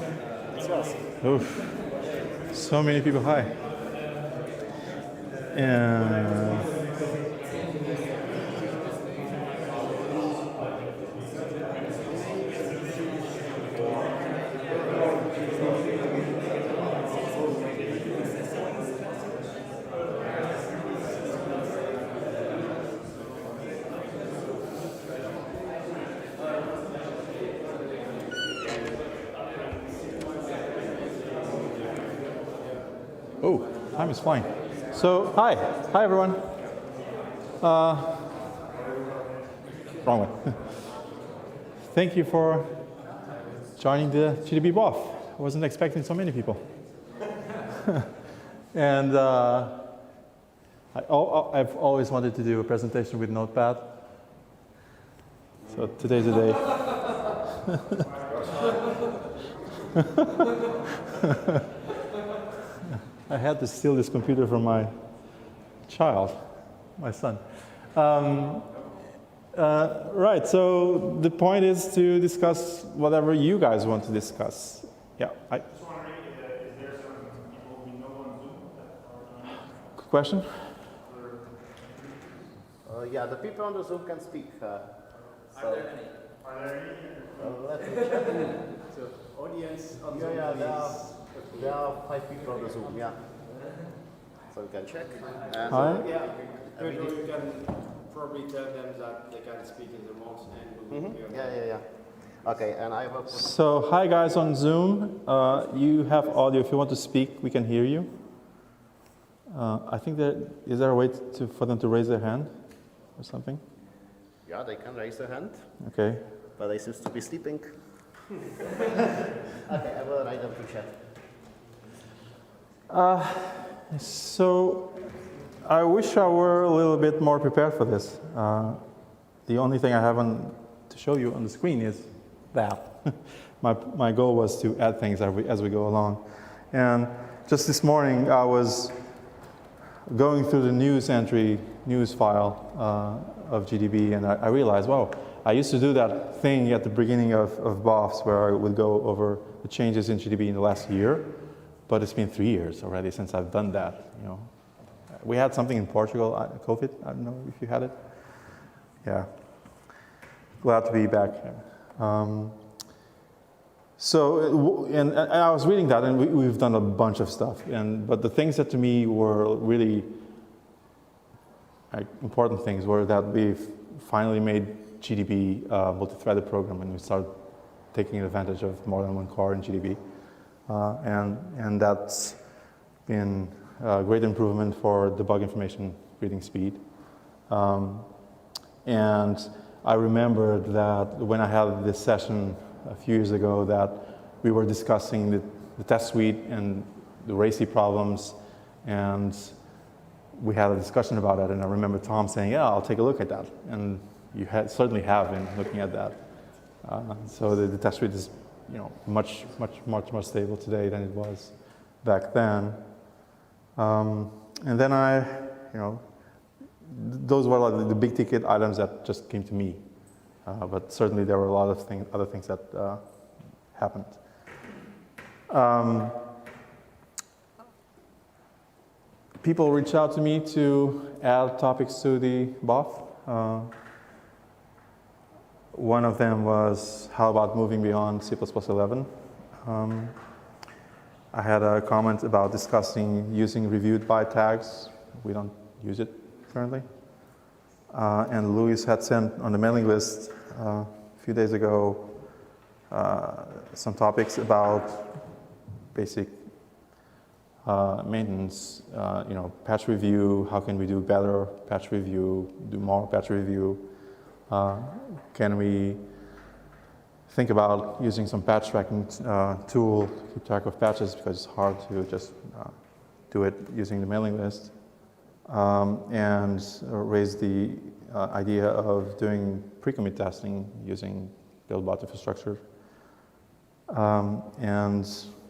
It's yours. Oof. So many people. Hi. Oh, time is flying. So, hi everyone. Wrong way. Thank you for joining the GDB BOF. I wasn't expecting so many people. And I've always wanted to do a presentation with Notepad. So today's the day. I had to steal this computer from my child, my son. Right, so the point is to discuss whatever you guys want to discuss. Yeah. Just wondering, is there some people we know on Zoom? Good question. Yeah, the people on the Zoom can speak. Are there any? Let me check. So, audience on Yeah, Zoom, yeah, please. there are 5 people on the Zoom, yeah. So we can check. And Hi. Yeah, you can probably tell them that they can speak in the remote and we will hear them. Yeah. Okay, and I will put... So, hi guys on Zoom. You have audio. If you want to speak, we can hear you. I think is there a way for them to raise their hand or something? Yeah, they can raise their hand. Okay. But they seem to be sleeping. Okay, I will write them to chat. So I wish I were a little bit more prepared for this. The only thing I haven't to show you on the screen is that. My goal was to add things as we go along. And just this morning, I was going through the news file of GDB, and I realized, wow, I used to do that thing at the beginning of BOFs where I would go over the changes in GDB in the last year. But it's been 3 years already since I've done that. You know, we had something in Portugal, COVID. I don't know if you had it. Yeah, glad to be back. So, and I was reading that, and we've done a bunch of stuff. But the things that to me were really important things were that we've finally made GDB a multi-threaded program, and we started taking advantage of more than one core in GDB. And that's been a great improvement for debug information reading speed. And I remembered that when I had this session a few years ago that we were discussing the test suite and the RACI problems, and we had a discussion about it, and I remember Tom saying, yeah, I'll take a look at that. And you certainly have been looking at that. So the test suite is much more stable today than it was back then. And then those were like the big ticket items that just came to me. But certainly there were a lot of other things that happened. People reached out to me to add topics to the BOF. One of them was, how about moving beyond C++11? I had a comment about discussing using reviewed by tags. We don't use it currently. And Luis had sent on the mailing list a few days ago some topics about basic maintenance, patch review, how can we do better patch review, do more patch review. Can we think about using some patch tracking tool to keep track of patches, because it's hard to just do it using the mailing list, and raise the idea of doing pre-commit testing using build-bot infrastructure. And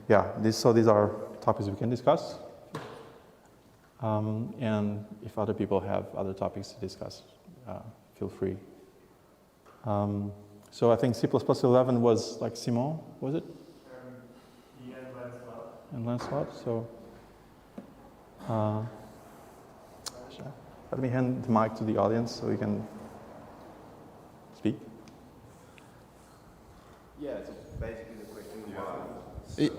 yeah, these are topics we can discuss. And if other people have other topics to discuss, feel free. So I think C++11 was like Simon, was it? inline slot. So let me hand the mic to the audience so you can speak. Yeah, so basically the question was...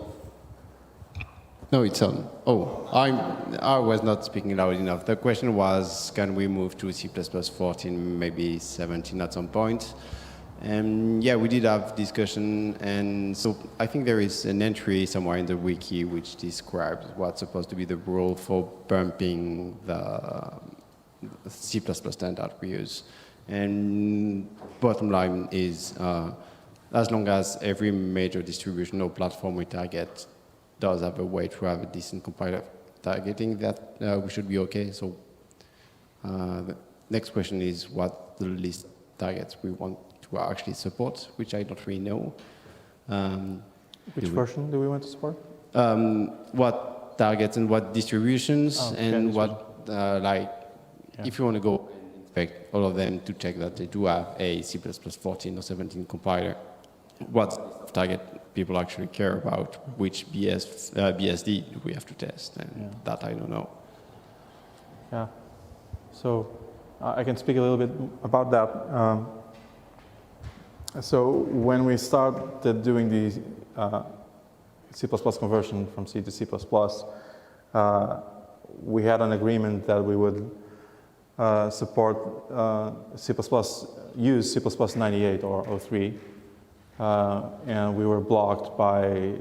No, it's on. Oh, I was not speaking loud enough. The question was, can we move to C++ 14, maybe 17 at some point? And yeah, we did have discussion, and so I think there is an entry somewhere in the wiki which describes what's supposed to be the rule for bumping the C++ standard we use. And bottom line is, as long as every major distribution or platform we target does have a way to have a decent compiler targeting, that we should be okay. So the next question is what the least targets we want to actually support, which I don't really know. Which version do we want to support? What targets and what distributions, and what, if you want to go and inspect all of them to check that they do have a C++ 14 or 17 compiler, what target people actually care about, which BSD do we have to test, and that I don't know. Yeah, so I can speak a little bit about that. So when we started doing the C++ conversion from C to C++, we had an agreement that we would support use C++ 98 or 03, and we were blocked by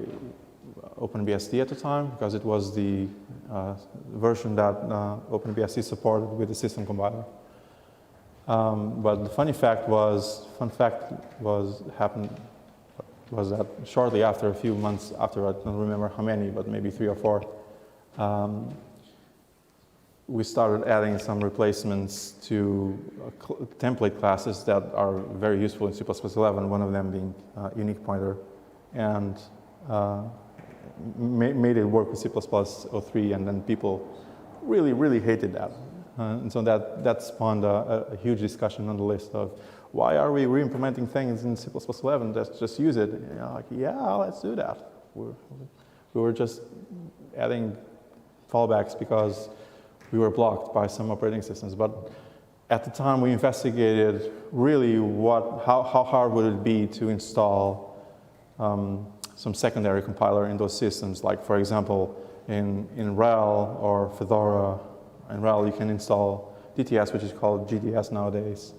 OpenBSD at the time because it was the version that OpenBSD supported with the system compiler. But the fun fact was that shortly after, a few months after, I don't remember how many, but maybe 3 or 4, we started adding some replacements to template classes that are very useful in C++ 11, one of them being unique pointer, and made it work with C++ 03, and then people really, really hated that. And so that spawned a huge discussion on the list of why are we re-implementing things in C++ 11? Let's just use it. And like, yeah, let's do that. We were just adding fallbacks because we were blocked by some operating systems. But at the time, we investigated really how hard would it be to install some secondary compiler in those systems. Like, for example, in RHEL or Fedora. In RHEL, you can install DTS, which is called GDS nowadays.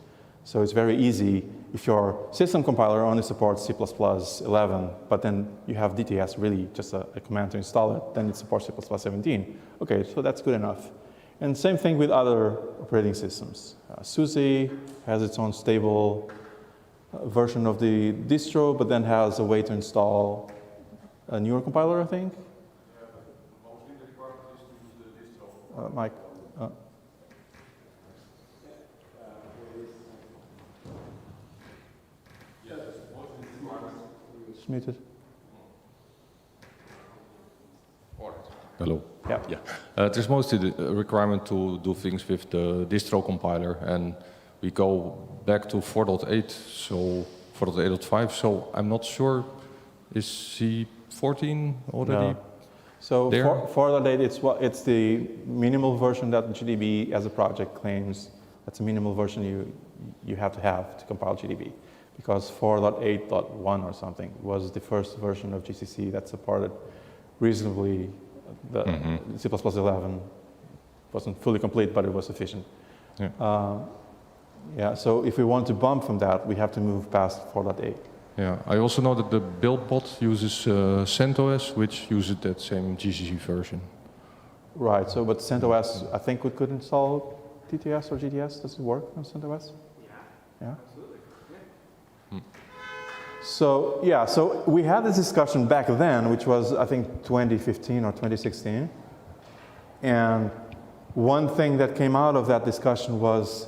So it's very easy. If your system compiler only supports C++ 11, but then you have DTS, really just a command to install it, then it supports C++ 17. Okay, so that's good enough. And same thing with other operating systems. SUSE has its own stable version of the distro, but then has a way to install a newer compiler, I think. Yeah, but mostly the requirement is to use the distro. Mike. It's muted. Hello. Yeah. There's mostly the requirement to do things with the distro compiler, and we go back to 4.8, so 4.8.5. So I'm not sure, is C14 already? No. So 4.8, it's the minimal version that GDB as a project claims. That's a minimal version you have to compile GDB. Because 4.8.1 or something was the first version of GCC that supported reasonably the C++ 11. Wasn't fully complete, but it was sufficient. Yeah. So if we want to bump from that, we have to move past 4.8. Yeah, I also know that the build bot uses CentOS, which uses that same GCC version. Right, so but CentOS, I think we could install TTS or GDS. Does it work on CentOS? Yeah? Absolutely. So we had this discussion back then, which was, I think, 2015 or 2016. And one thing that came out of that discussion was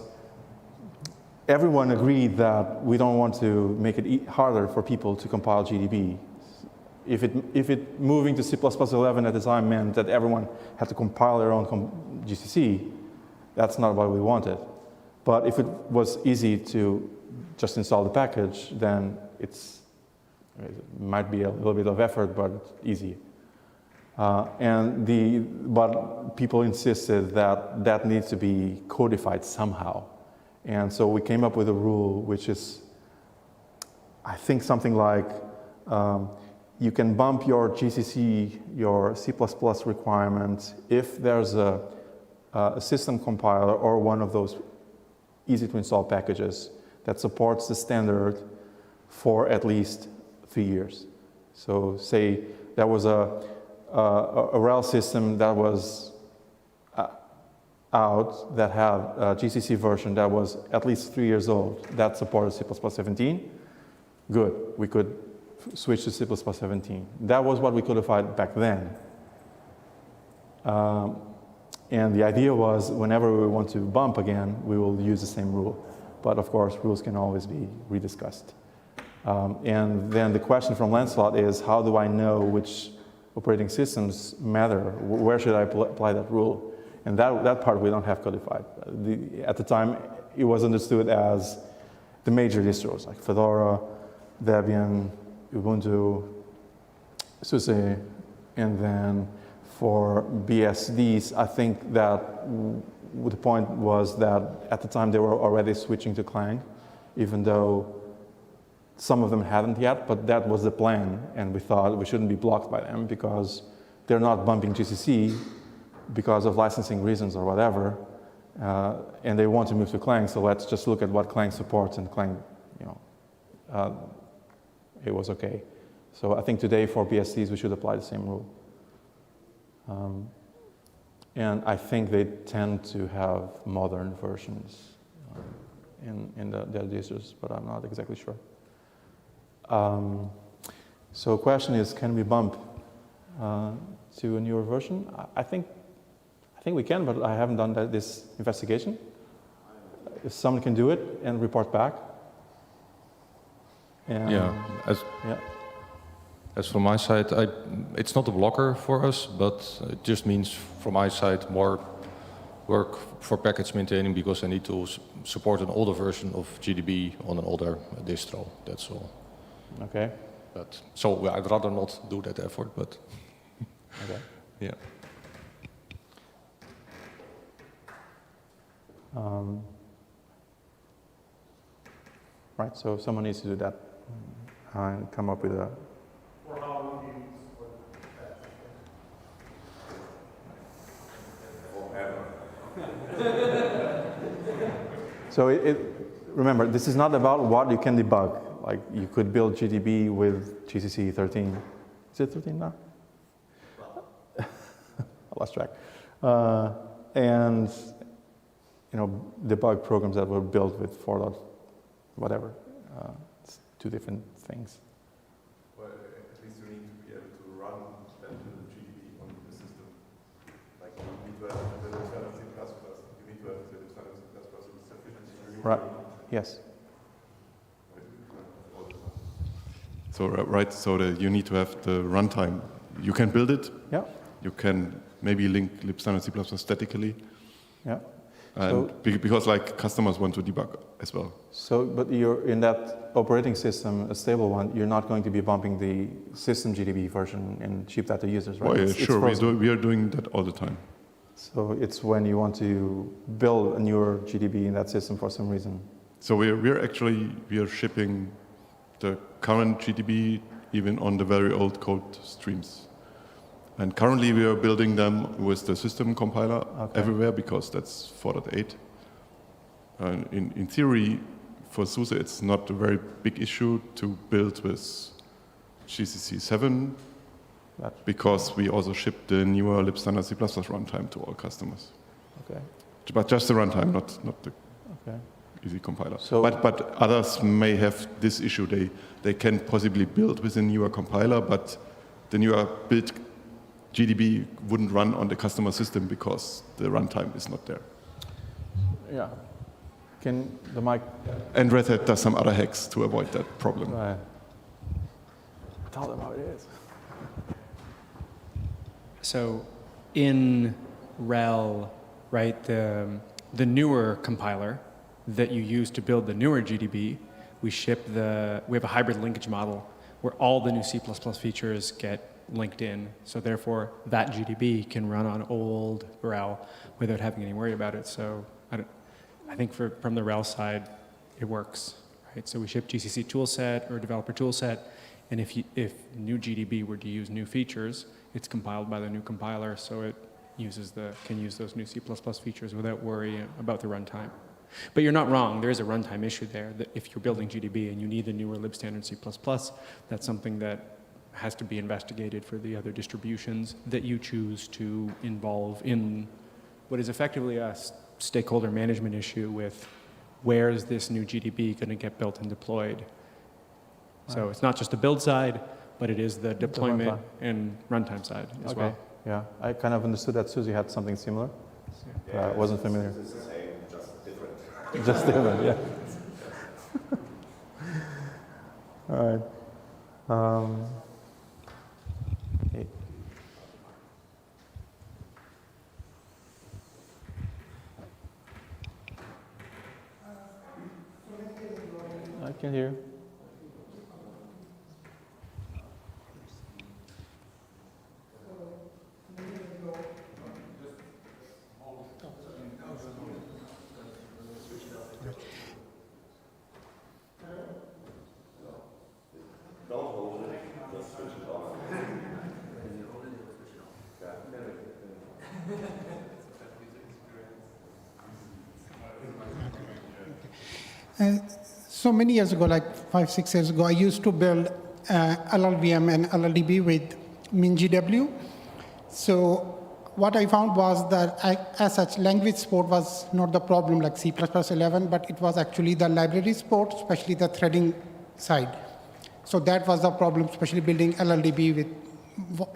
everyone agreed that we don't want to make it harder for people to compile GDB. If it moving to C++ 11 at the time meant that everyone had to compile their own GCC, that's not what we wanted. But if it was easy to just install the package, then it might be a little bit of effort, but it's easy. But people insisted that that needs to be codified somehow. And so we came up with a rule which is, I think, something like you can bump your GCC, your C++ requirement if there's a system compiler or one of those easy to install packages that supports the standard for at least 3 years. So say there was a RHEL system that was out that had a GCC version that was at least 3 years old that supported C++ 17. Good, we could switch to C++ 17. That was what we codified back then. And the idea was whenever we want to bump again, we will use the same rule. But of course, rules can always be rediscussed. And then the question from Lancelot is, how do I know which operating systems matter? Where should I apply that rule? And that part we don't have codified. At the time, it was understood as the major distros, like Fedora, Debian, Ubuntu, SUSE, and then for BSDs, I think that the point was that at the time they were already switching to Clang, even though some of them hadn't yet, but that was the plan, and we thought we shouldn't be blocked by them because they're not bumping GCC because of licensing reasons or whatever, and they want to move to Clang, so let's just look at what Clang supports, and Clang, it was okay. So I think today for BSDs we should apply the same rule. And I think they tend to have modern versions in their distros, but I'm not exactly sure. So the question is, can we bump to a newer version? I think we can, but I haven't done this investigation. If someone can do it and report back. And, As from my side, it's not a blocker for us, but it just means from my side more work for package maintaining because I need to support an older version of GDB on an older distro. That's all. Okay. But so I'd rather not do that effort, but okay. Yeah. Right. So someone needs to do that and come up with a. So remember, this is not about what you can debug. Like you could build GDB with GCC 13. Is it 13 now? I lost track. And debug programs that were built with 4. Whatever. It's two different things. Well, at least you need to be able to run that little GDB on the system. Like you need to have the standard C++. You need to have the standard C++ with sufficient. Right. Yes. So right. So you need to have the runtime. You can build it. Yeah. You can maybe link libstandard C++ statically. Yeah. And because like customers want to debug as well. So, but you're in that operating system, a stable one, you're not going to be bumping the system GDB version and ship that to users, right? Oh, yeah, sure. We are doing that all the time. So it's when you want to build a newer GDB in that system for some reason. So we are shipping the current GDB even on the very old code streams. And currently we are building them with the system compiler everywhere because that's 4.8. In theory, for SUSE, it's not a very big issue to build with GCC 7 because we also ship the newer libstandard C++ runtime to all customers. Okay. But just the runtime, not the easy compiler. So but others may have this issue. They can possibly build with a newer compiler, but the newer build GDB wouldn't run on the customer system because the runtime is not there. Yeah. Can the mic... And Red Hat does some other hacks to avoid that problem. Right. Tell them how it is. So in RHEL, right, the newer compiler that you use to build the newer GDB, we have a hybrid linkage model where all the new C++ features get linked in. So therefore, that GDB can run on old RHEL without having any worry about it. So I think from the RHEL side, it works. Right? So we ship GCC toolset or developer toolset, and if new GDB were to use new features, it's compiled by the new compiler, so it can use those new C++ features without worry about the runtime. But you're not wrong. There is a runtime issue there. That if you're building GDB and you need the newer libstandard C++, that's something that has to be investigated for the other distributions that you choose to involve in what is effectively a stakeholder management issue with where is this new GDB going to get built and deployed. So it's not just the build side, but it is the deployment and runtime side as well. Yeah, I kind of understood that Susie had something similar. I wasn't familiar. It's the same, just different. Just different, yeah. All right. Okay. I can hear. So many years ago, like 5-6 years ago, I used to build LLVM and LLDB with MinGW. So what I found was that as such, language support was not the problem like C++11, but it was actually the library support, especially the threading side. So that was the problem, especially building LLDB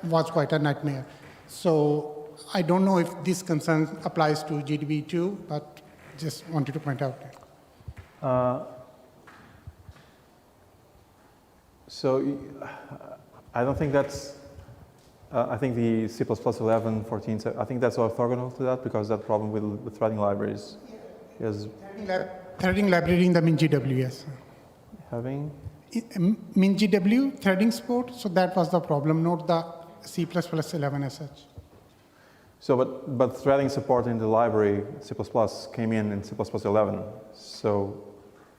was quite a nightmare. So I don't know if this concern applies to GDB too, but just wanted to point out. So I don't think that's, I think the C++11, 14, I think that's orthogonal to that because that problem with threading libraries is... Threading library in the MinGW, yes. Having? MinGW, threading support, so that was the problem, not the C++11 as such. So, but threading support in the library, C++, came in C++11. So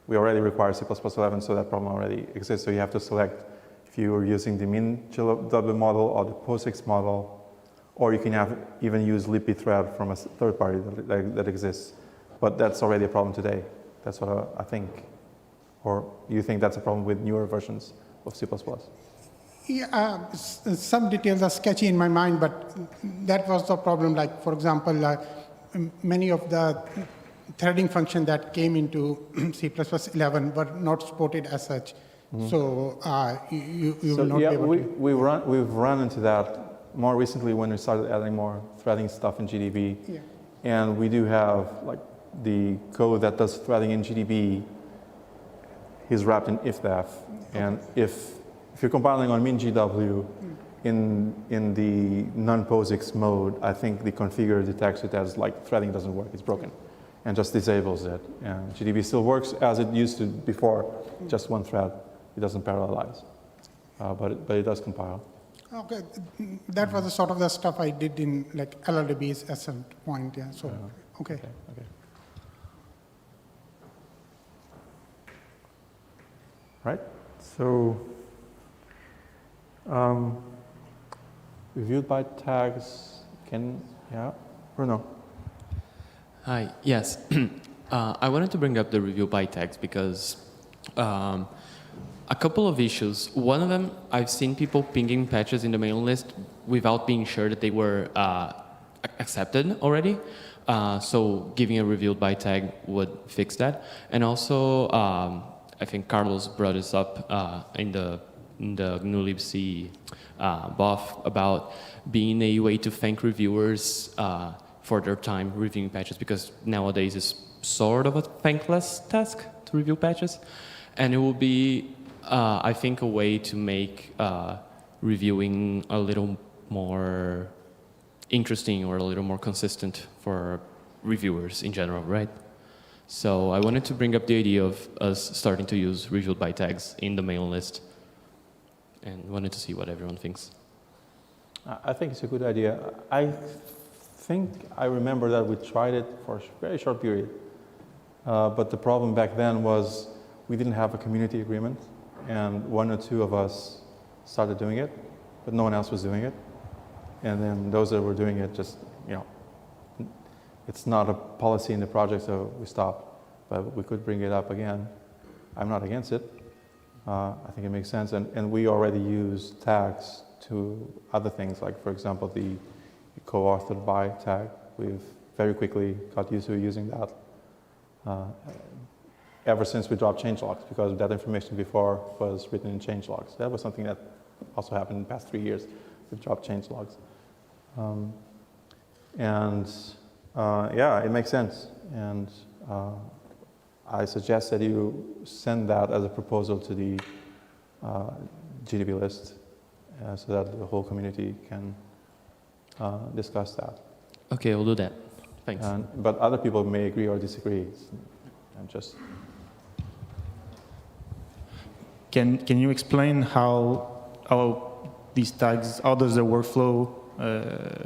we already require C++11, so that problem already exists. So you have to select if you are using the MinGW model or the POSIX model, or you can even use libpthread from a third party that exists. But that's already a problem today. That's what I think. Or you think that's a problem with newer versions of C++? Yeah, some details are sketchy in my mind, but that was the problem. Like, for example, many of the threading functions that came into C++11 were not supported as such. Mm-hmm. So you will not be able to. We've run into that more recently when we started adding more threading stuff in GDB. Yeah. And we do have like the code that does threading in GDB is wrapped in ifdef. Okay. And if you're compiling on MinGW in the non-POSIX mode, I think the configure detects it as like threading doesn't work, it's broken, and just disables it. And GDB still works as it used to before, just one thread. It doesn't parallelize, but it does compile. Okay, that was the sort of the stuff I did in like LLDBs at some point, yeah, so, okay. Right, so reviewed by tags, Bruno. Hi, yes. I wanted to bring up the review by tags because a couple of issues. One of them, I've seen people pinging patches in the mailing list without being sure that they were accepted already. So giving a reviewed by tag would fix that. And also, I think Carlos brought this up in the GNU libc BOF about being a way to thank reviewers for their time reviewing patches, because nowadays it's sort of a thankless task to review patches. And it will be, I think, a way to make reviewing a little more interesting or a little more consistent for reviewers in general, right? So I wanted to bring up the idea of us starting to use reviewed by tags in the mailing list, and wanted to see what everyone thinks. I think it's a good idea. I think I remember that we tried it for a very short period. But the problem back then was we didn't have a community agreement, and one or two of us started doing it, but no one else was doing it. And then those that were doing it just, it's not a policy in the project, so we stopped. But we could bring it up again. I'm not against it. I think it makes sense. And we already use tags to other things, like, for example, the co-authored by tag. We've very quickly got used to using that ever since we dropped changelogs, because that information before was written in changelogs. That was something that also happened in the past 3 years. We've dropped changelogs. Yeah, it makes sense. And I suggest that you send that as a proposal to the GDB list so that the whole community can discuss that. Okay, I'll do that. Thanks. But other people may agree or disagree. I'm just... Can you explain how these tags, how does the workflow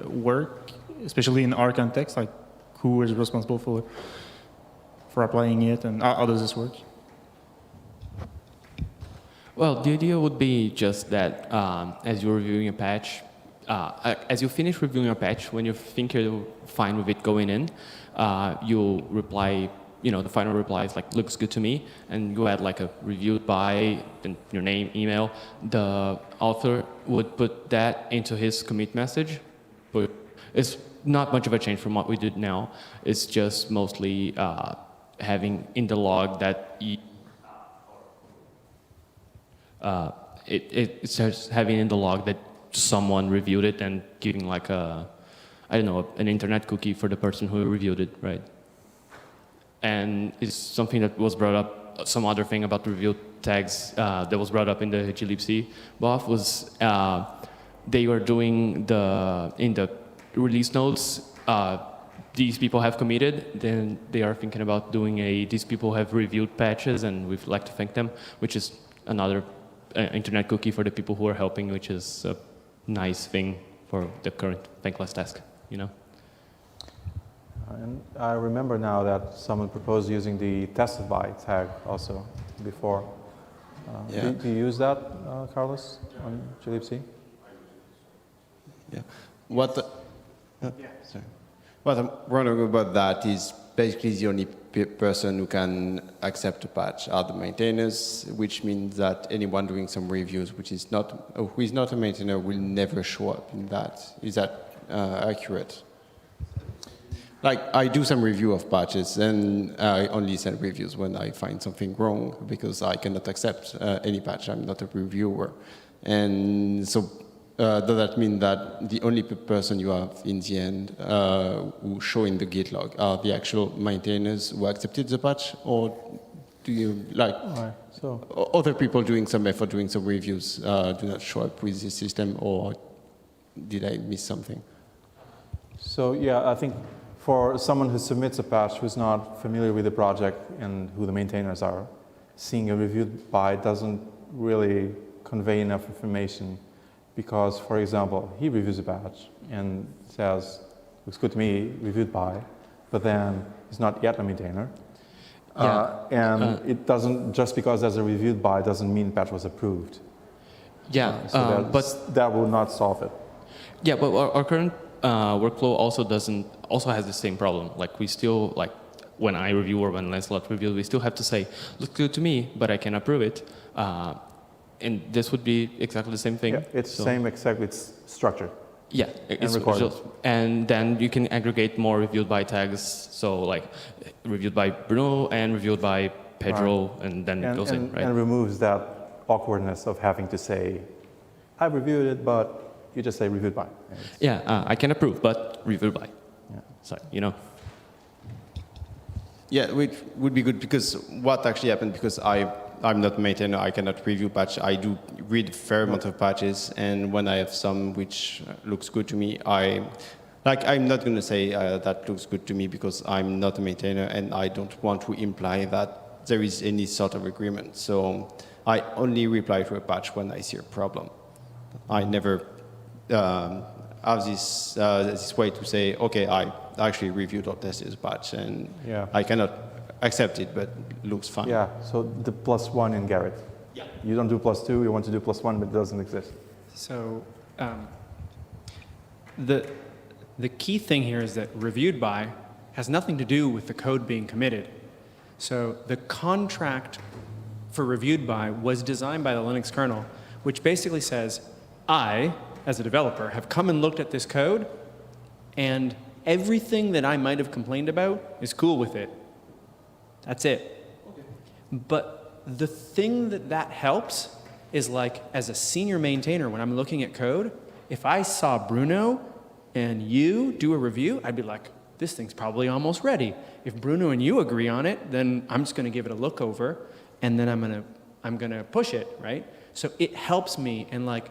work, especially in our context? Like, who is responsible for applying it, and how does this work? Well, the idea would be just that as you're reviewing a patch, as you finish reviewing a patch, when you think you're fine with it going in, you'll reply, the final reply is like, looks good to me, and you add like a reviewed by, and your name, email. The author would put that into his commit message, but it's not much of a change from what we did now. It's just mostly having in the log that it starts having in the log that someone reviewed it and giving like an internet cookie for the person who reviewed it, right? And it's something that was brought up, some other thing about review tags that was brought up in the glibc BOF was they were doing in the release notes, these people have committed, then they are thinking about doing these people have reviewed patches and we'd like to thank them, which is another internet cookie for the people who are helping, which is a nice thing for the current thankless task, And I remember now that someone proposed using the tested by tag also before. Yeah. Do you use that, Carlos, on glibc? Yeah. What I'm wondering about that is basically the only person who can accept a patch are the maintainers, which means that anyone doing some reviews who is not a maintainer will never show up in that. Is that accurate? Like, I do some review of patches, and I only send reviews when I find something wrong, because I cannot accept any patch. I'm not a reviewer. And so does that mean that the only person you have in the end who show in the Git log are the actual maintainers who accepted the patch, or do you, other people doing some effort, doing some reviews do not show up with the system, or did I miss something? So yeah, I think for someone who submits a patch who's not familiar with the project and who the maintainers are, seeing a reviewed by doesn't really convey enough information, because, for example, he reviews a patch and says, looks good to me, reviewed by, but then he's not yet a maintainer. Yeah. It doesn't, just because there's a reviewed by doesn't mean patch was approved. Yeah, but that will not solve it. Yeah, but our current workflow also has the same problem. Like, we still, like, when I review or when Lancelot reviews, we still have to say, looks good to me, but I can approve it. And this would be exactly the same thing. Yeah, it's the same, exactly, it's structured. Yeah, it's recorded. And then you can aggregate more reviewed by tags. So like reviewed by Bruno and reviewed by Pedro, right. And then it goes in, right? And removes that awkwardness of having to say, I reviewed it, but you just say reviewed by. Yeah, I can approve, but reviewed by. Yeah. So, Yeah, which would be good, because what actually happened, because I'm not a maintainer, I cannot review patch. I do read a fair amount of patches, and when I have some which looks good to me, I'm not going to say that looks good to me, because I'm not a maintainer and I don't want to imply that there is any sort of agreement. So I only reply to a patch when I see a problem. I never have this way to say, okay, I actually reviewed or tested this patch, and I cannot accept it, but it looks fine. Yeah, so the +1 in Garrett. Yeah. You don't do +2, you want to do +1, but it doesn't exist. So the key thing here is that reviewed by has nothing to do with the code being committed. So the contract for reviewed by was designed by the Linux kernel, which basically says, I, as a developer, have come and looked at this code, and everything that I might have complained about is cool with it. That's it. Okay. But the thing that helps is, like, as a senior maintainer, when I'm looking at code, if I saw Bruno and you do a review, I'd be like, this thing's probably almost ready. If Bruno and you agree on it, then I'm just going to give it a look over, and then I'm gonna push it, right? So it helps me, and like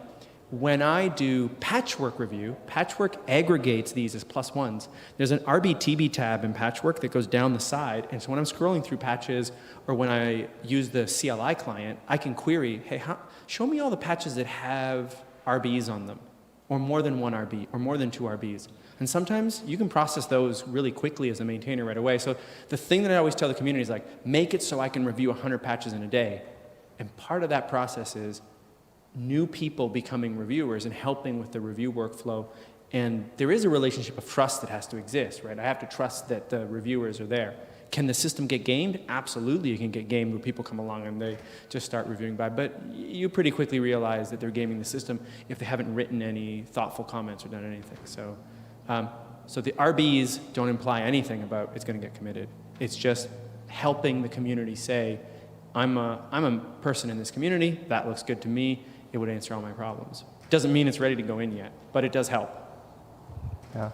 when I do Patchwork review, Patchwork aggregates these as +1s. There's an RBTB tab in Patchwork that goes down the side, and so when I'm scrolling through patches, or when I use the CLI client, I can query, hey, show me all the patches that have RBs on them, or more than one RB, or more than two RBs. And sometimes you can process those really quickly as a maintainer right away. So the thing that I always tell the community is, like, make it so I can review 100 patches in a day. And part of that process is new people becoming reviewers and helping with the review workflow. And there is a relationship of trust that has to exist, right? I have to trust that the reviewers are there. Can the system get gamed? Absolutely, you can get gamed where people come along and they just start reviewing by. But you pretty quickly realize that they're gaming the system if they haven't written any thoughtful comments or done anything. So the RBs don't imply anything about it's going to get committed. It's just helping the community say, I'm a person in this community, that looks good to me, it would answer all my problems. Doesn't mean it's ready to go in yet, but it does help. Yeah,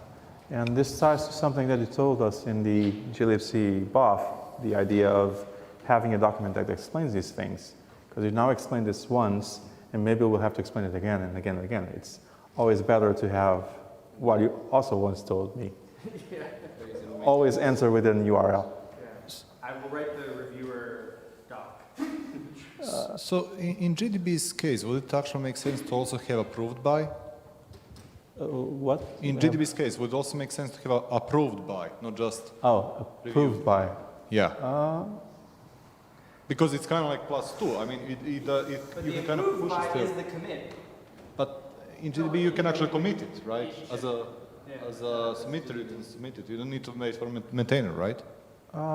and this ties to something that you told us in the glibc BOF, the idea of having a document that explains these things. Because you now explained this once, and maybe we'll have to explain it again and again and again. It's always better to have what you also once told me. Yeah. Always answer within the URL. Yeah. I will write the reviewer doc. So in GDB's case, would it actually make sense to also have approved by? What? In GDB's case, would it also make sense to have approved by, not just approved by? Yeah. Because it's kind of like +2. I mean, you can kind of push it still. Is the commit. But in GDB, you can actually commit it, right? As a submitter, you can submit it. You don't need to wait for a maintainer, right?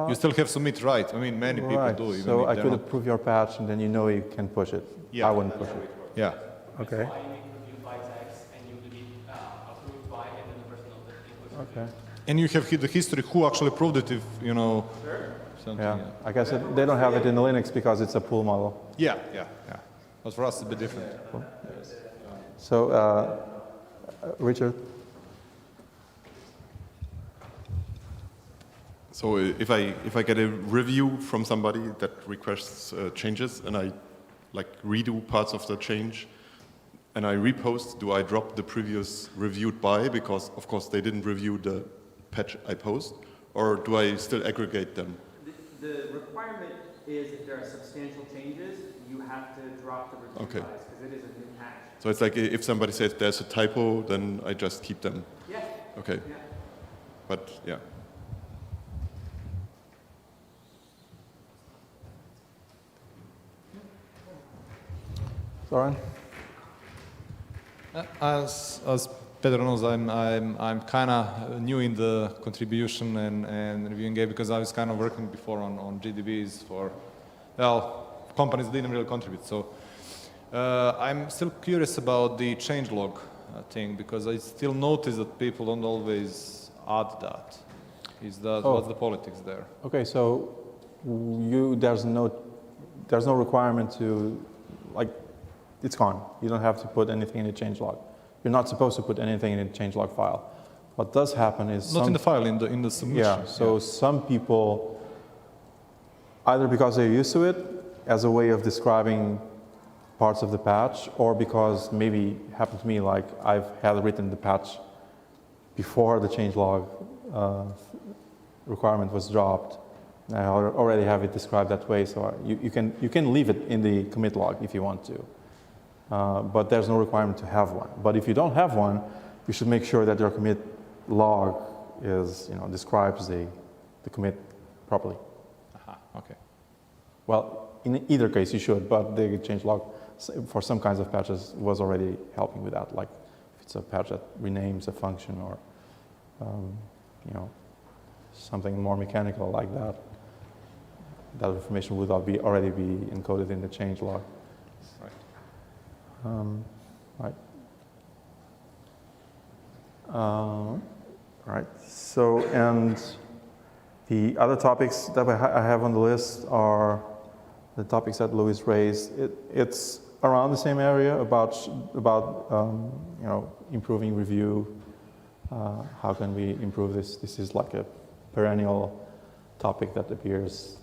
You still have submit right. I mean, many people do. Even so if I they're could not. approve your patch, and then you know you can push it. Yeah. I wouldn't push it. Yeah. Okay. Okay. And you have the history who actually approved it if, you know, something. Yeah. I guess they don't have it in Linux because it's a pool model. Yeah. But for us, it's a bit different. Cool. So, Richard? So if I get a review from somebody that requests changes and I redo parts of the change and I repost, do I drop the previous reviewed by because of course they didn't review the patch I post, or do I still aggregate them? The requirement is if there are substantial changes, you have to drop the review buys because it is a new patch. So it's like if somebody says there's a typo, then I just keep them. Yeah. Okay. Yeah. But yeah. Soren? As Pedro knows, I'm kind of new in the contribution and reviewing game because I was kind of working before on GDBs for, well, companies didn't really contribute. So I'm still curious about the changelog thing because I still notice that people don't always add that. What's the politics there? Okay, so there's no requirement to, it's gone. You don't have to put anything in the changelog. You're not supposed to put anything in the changelog file. What does happen is not in the file, in the submission. Yeah. So some people, either because they're used to it as a way of describing parts of the patch, or because maybe it happened to me, like I've had written the patch before the changelog requirement was dropped. I already have it described that way, so you can leave it in the commit log if you want to. but there's no requirement to have one. But if you don't have one, you should make sure that your commit log is, describes the commit properly. Okay. Well, in either case you should, but the change log for some kinds of patches was already helping with that, like if it's a patch that renames a function or something more mechanical like that, that information would already be encoded in the change log. Right. Right. So, and the other topics that I have on the list are the topics that Louis raised. It's around the same area about improving review. How can we improve this? This is like a perennial topic that appears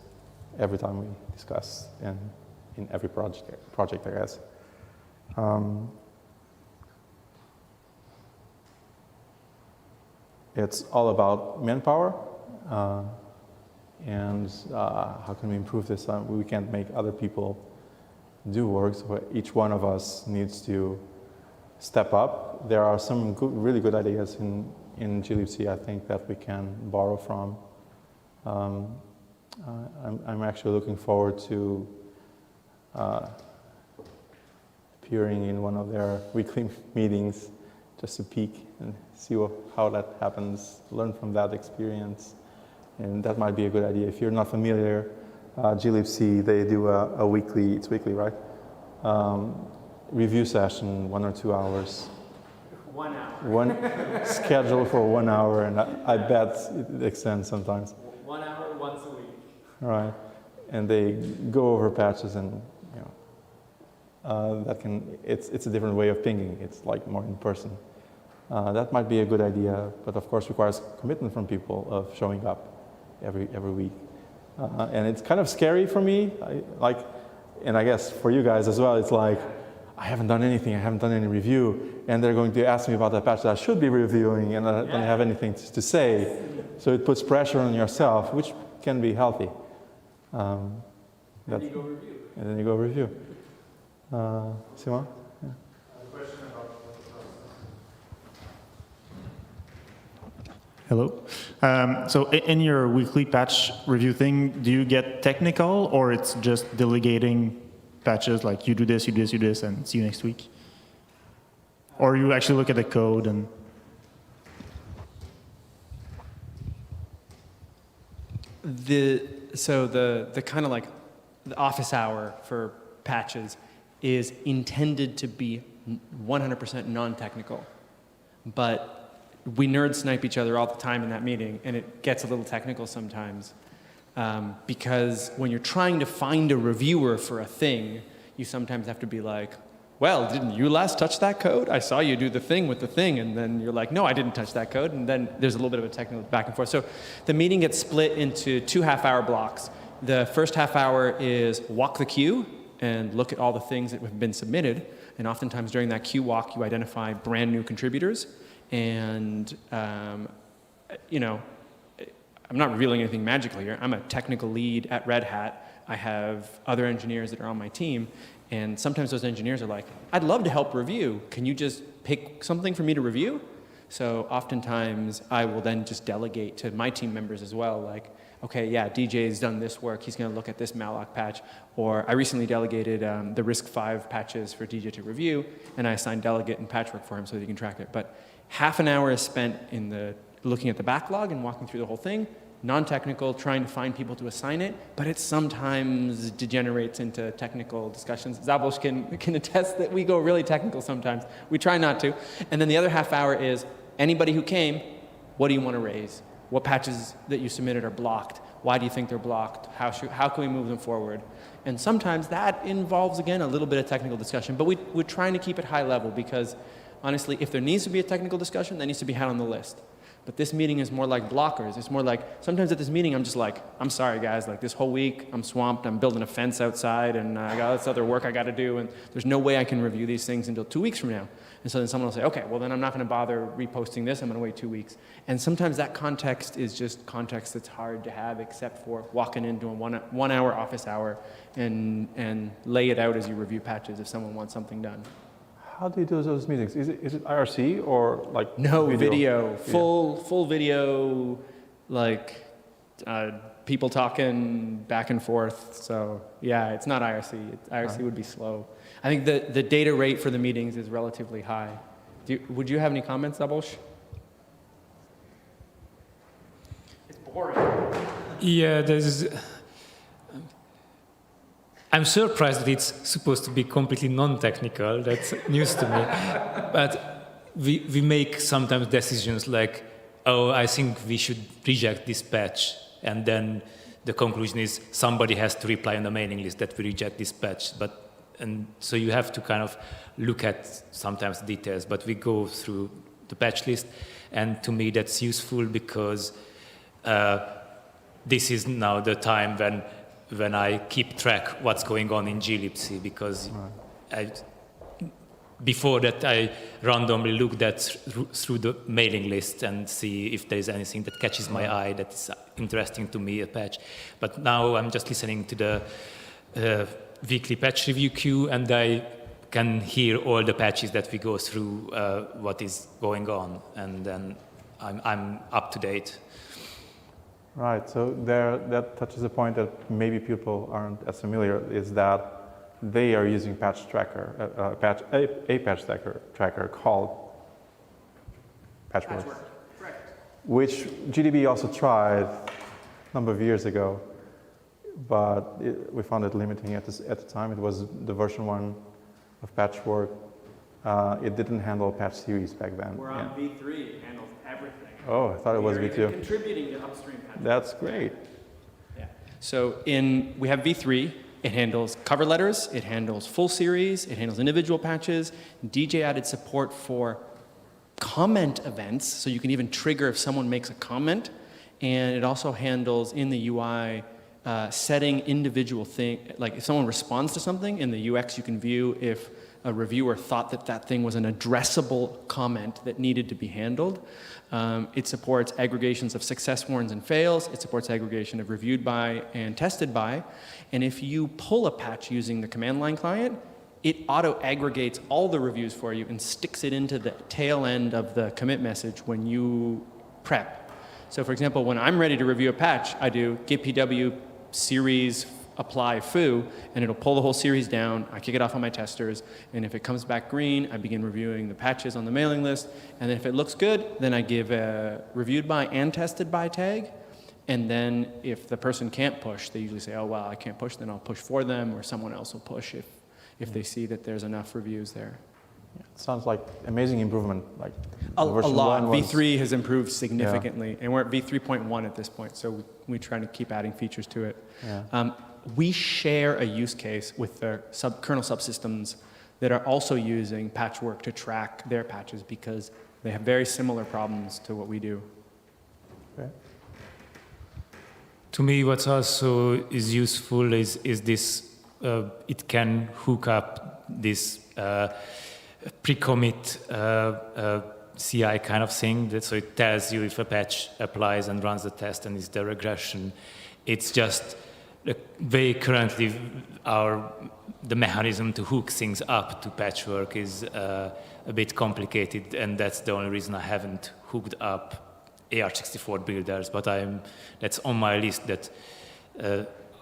every time we discuss in every project, I guess. It's all about manpower, and how can we improve this? We can't make other people do work, so each one of us needs to step up. There are some really good ideas in glibc, I think, that we can borrow from. I'm actually looking forward to appearing in one of their weekly meetings just to peek and see how that happens, learn from that experience. And that might be a good idea. If you're not familiar, glibc, they do a weekly, it's weekly, right? Review session, 1 or 2 hours. 1 hour. One schedule for 1 hour, and I bet it extends sometimes. 1 hour, once a week. Right, and they go over patches, and it's a different way of pinging. It's like more in person. That might be a good idea, but of course requires commitment from people of showing up every week. And it's kind of scary for me, and I guess for you guys as well. It's like, I haven't done anything, I haven't done any review, and they're going to ask me about that patch that I should be reviewing, and I don't have anything to say. So it puts pressure on yourself, which can be healthy. And then you go review. And then you go review. Simon? Yeah. Hello. So in your weekly patch review thing, do you get technical, or it's just delegating patches, like you do this, you do this, you do this, and see you next week? Or you actually look at the code and... So the kind of like the office hour for patches is intended to be 100% non-technical, but we nerd snipe each other all the time in that meeting, and it gets a little technical sometimes, because when you're trying to find a reviewer for a thing, you sometimes have to be like, well, didn't you last touch that code? I saw you do the thing with the thing, and then you're like, no, I didn't touch that code, and then there's a little bit of a technical back and forth. So the meeting gets split into 2 half-hour blocks. The first half hour is walk the queue and look at all the things that have been submitted, and oftentimes during that queue walk, you identify brand new contributors, and I'm not revealing anything magical here. I'm a technical lead at Red Hat. I have other engineers that are on my team, and sometimes those engineers are like, I'd love to help review. Can you just pick something for me to review? So oftentimes I will then just delegate to my team members as well, like, okay, yeah, DJ's done this work, he's gonna look at this malloc patch. Or I recently delegated the RISC-V patches for DJ to review, and I assigned delegate and patchwork for him so that he can track it. But half an hour is spent in looking at the backlog and walking through the whole thing, non-technical, trying to find people to assign it, but it sometimes degenerates into technical discussions. Zabosh can attest that we go really technical sometimes. We try not to. And then the other half hour is, anybody who came, what do you want to raise? What patches that you submitted are blocked? Why do you think they're blocked? How can we move them forward? And sometimes that involves, again, a little bit of technical discussion, but we're trying to keep it high level because, honestly, if there needs to be a technical discussion, that needs to be had on the list. But this meeting is more like blockers. It's more like, sometimes at this meeting, I'm just like, I'm sorry guys, like this whole week, I'm swamped, I'm building a fence outside, and I got all this other work I gotta do, and there's no way I can review these things until 2 weeks from now. And so then someone will say, okay, well then I'm not gonna bother reposting this, I'm gonna wait 2 weeks. And sometimes that context is just context that's hard to have, except for walking into a one hour office hour and lay it out as you review patches if someone wants something done. How do you do those meetings? Is it IRC or like no video? Full video, like people talking back and forth. So yeah, it's not IRC. IRC would be slow. I think the data rate for the meetings is relatively high. Would you have any comments, Szabolcs? It's boring. Yeah, I'm surprised that it's supposed to be completely non-technical. That's news to me. But we make sometimes decisions like, oh, I think we should reject this patch. And then the conclusion is somebody has to reply on the mailing list that we reject this patch. And so you have to kind of look at sometimes details, but we go through the patch list. And to me, that's useful because this is now the time when I keep track what's going on in glibc, because before that I randomly looked through the mailing list and see if there's anything that catches my eye that is interesting to me, a patch. But now I'm just listening to the weekly patch review queue, and I can hear all the patches that we go through, what is going on, and then I'm up to date. Right, so that touches a point that maybe people aren't as familiar, is that they are using patch tracker, a patch tracker called Patchwork, which GDB also tried a number of years ago, but we found it limiting at the time. It was the version 1 of Patchwork. It didn't handle patch series back then. We're on V3, it handles everything. Oh, I thought it was V2. Contributing to upstream patches. That's great. Yeah. So we have V3. It handles cover letters. It handles full series. It handles individual patches. DJ added support for comment events, so you can even trigger if someone makes a comment. And it also handles in the UI setting individual thing, like if someone responds to something in the UX, you can view if a reviewer thought that thing was an addressable comment that needed to be handled. It supports aggregations of success warns and fails. It supports aggregation of reviewed by and tested by. And if you pull a patch using the command line client, it auto-aggregates all the reviews for you and sticks it into the tail end of the commit message when you prep. So for example, when I'm ready to review a patch, I do git pw series apply foo, and it'll pull the whole series down. I kick it off on my testers, and if it comes back green, I begin reviewing the patches on the mailing list, and then if it looks good, then I give a reviewed by and tested by tag, and then if the person can't push, they usually say, oh, well, I can't push, then I'll push for them, or someone else will push if they see that there's enough reviews there. Yeah, it sounds like amazing improvement. Like a lot. V3 has improved significantly, and we're at V3.1 at this point, so we try to keep adding features to it. Yeah. We share a use case with the kernel subsystems that are also using Patchwork to track their patches because they have very similar problems to what we do. Okay. To me, what also is useful is this, it can hook up this pre-commit CI kind of thing, so it tells you if a patch applies and runs the test and is there regression. It's just the way currently the mechanism to hook things up to Patchwork is a bit complicated, and that's the only reason I haven't hooked up AR64 builders, but that's on my list that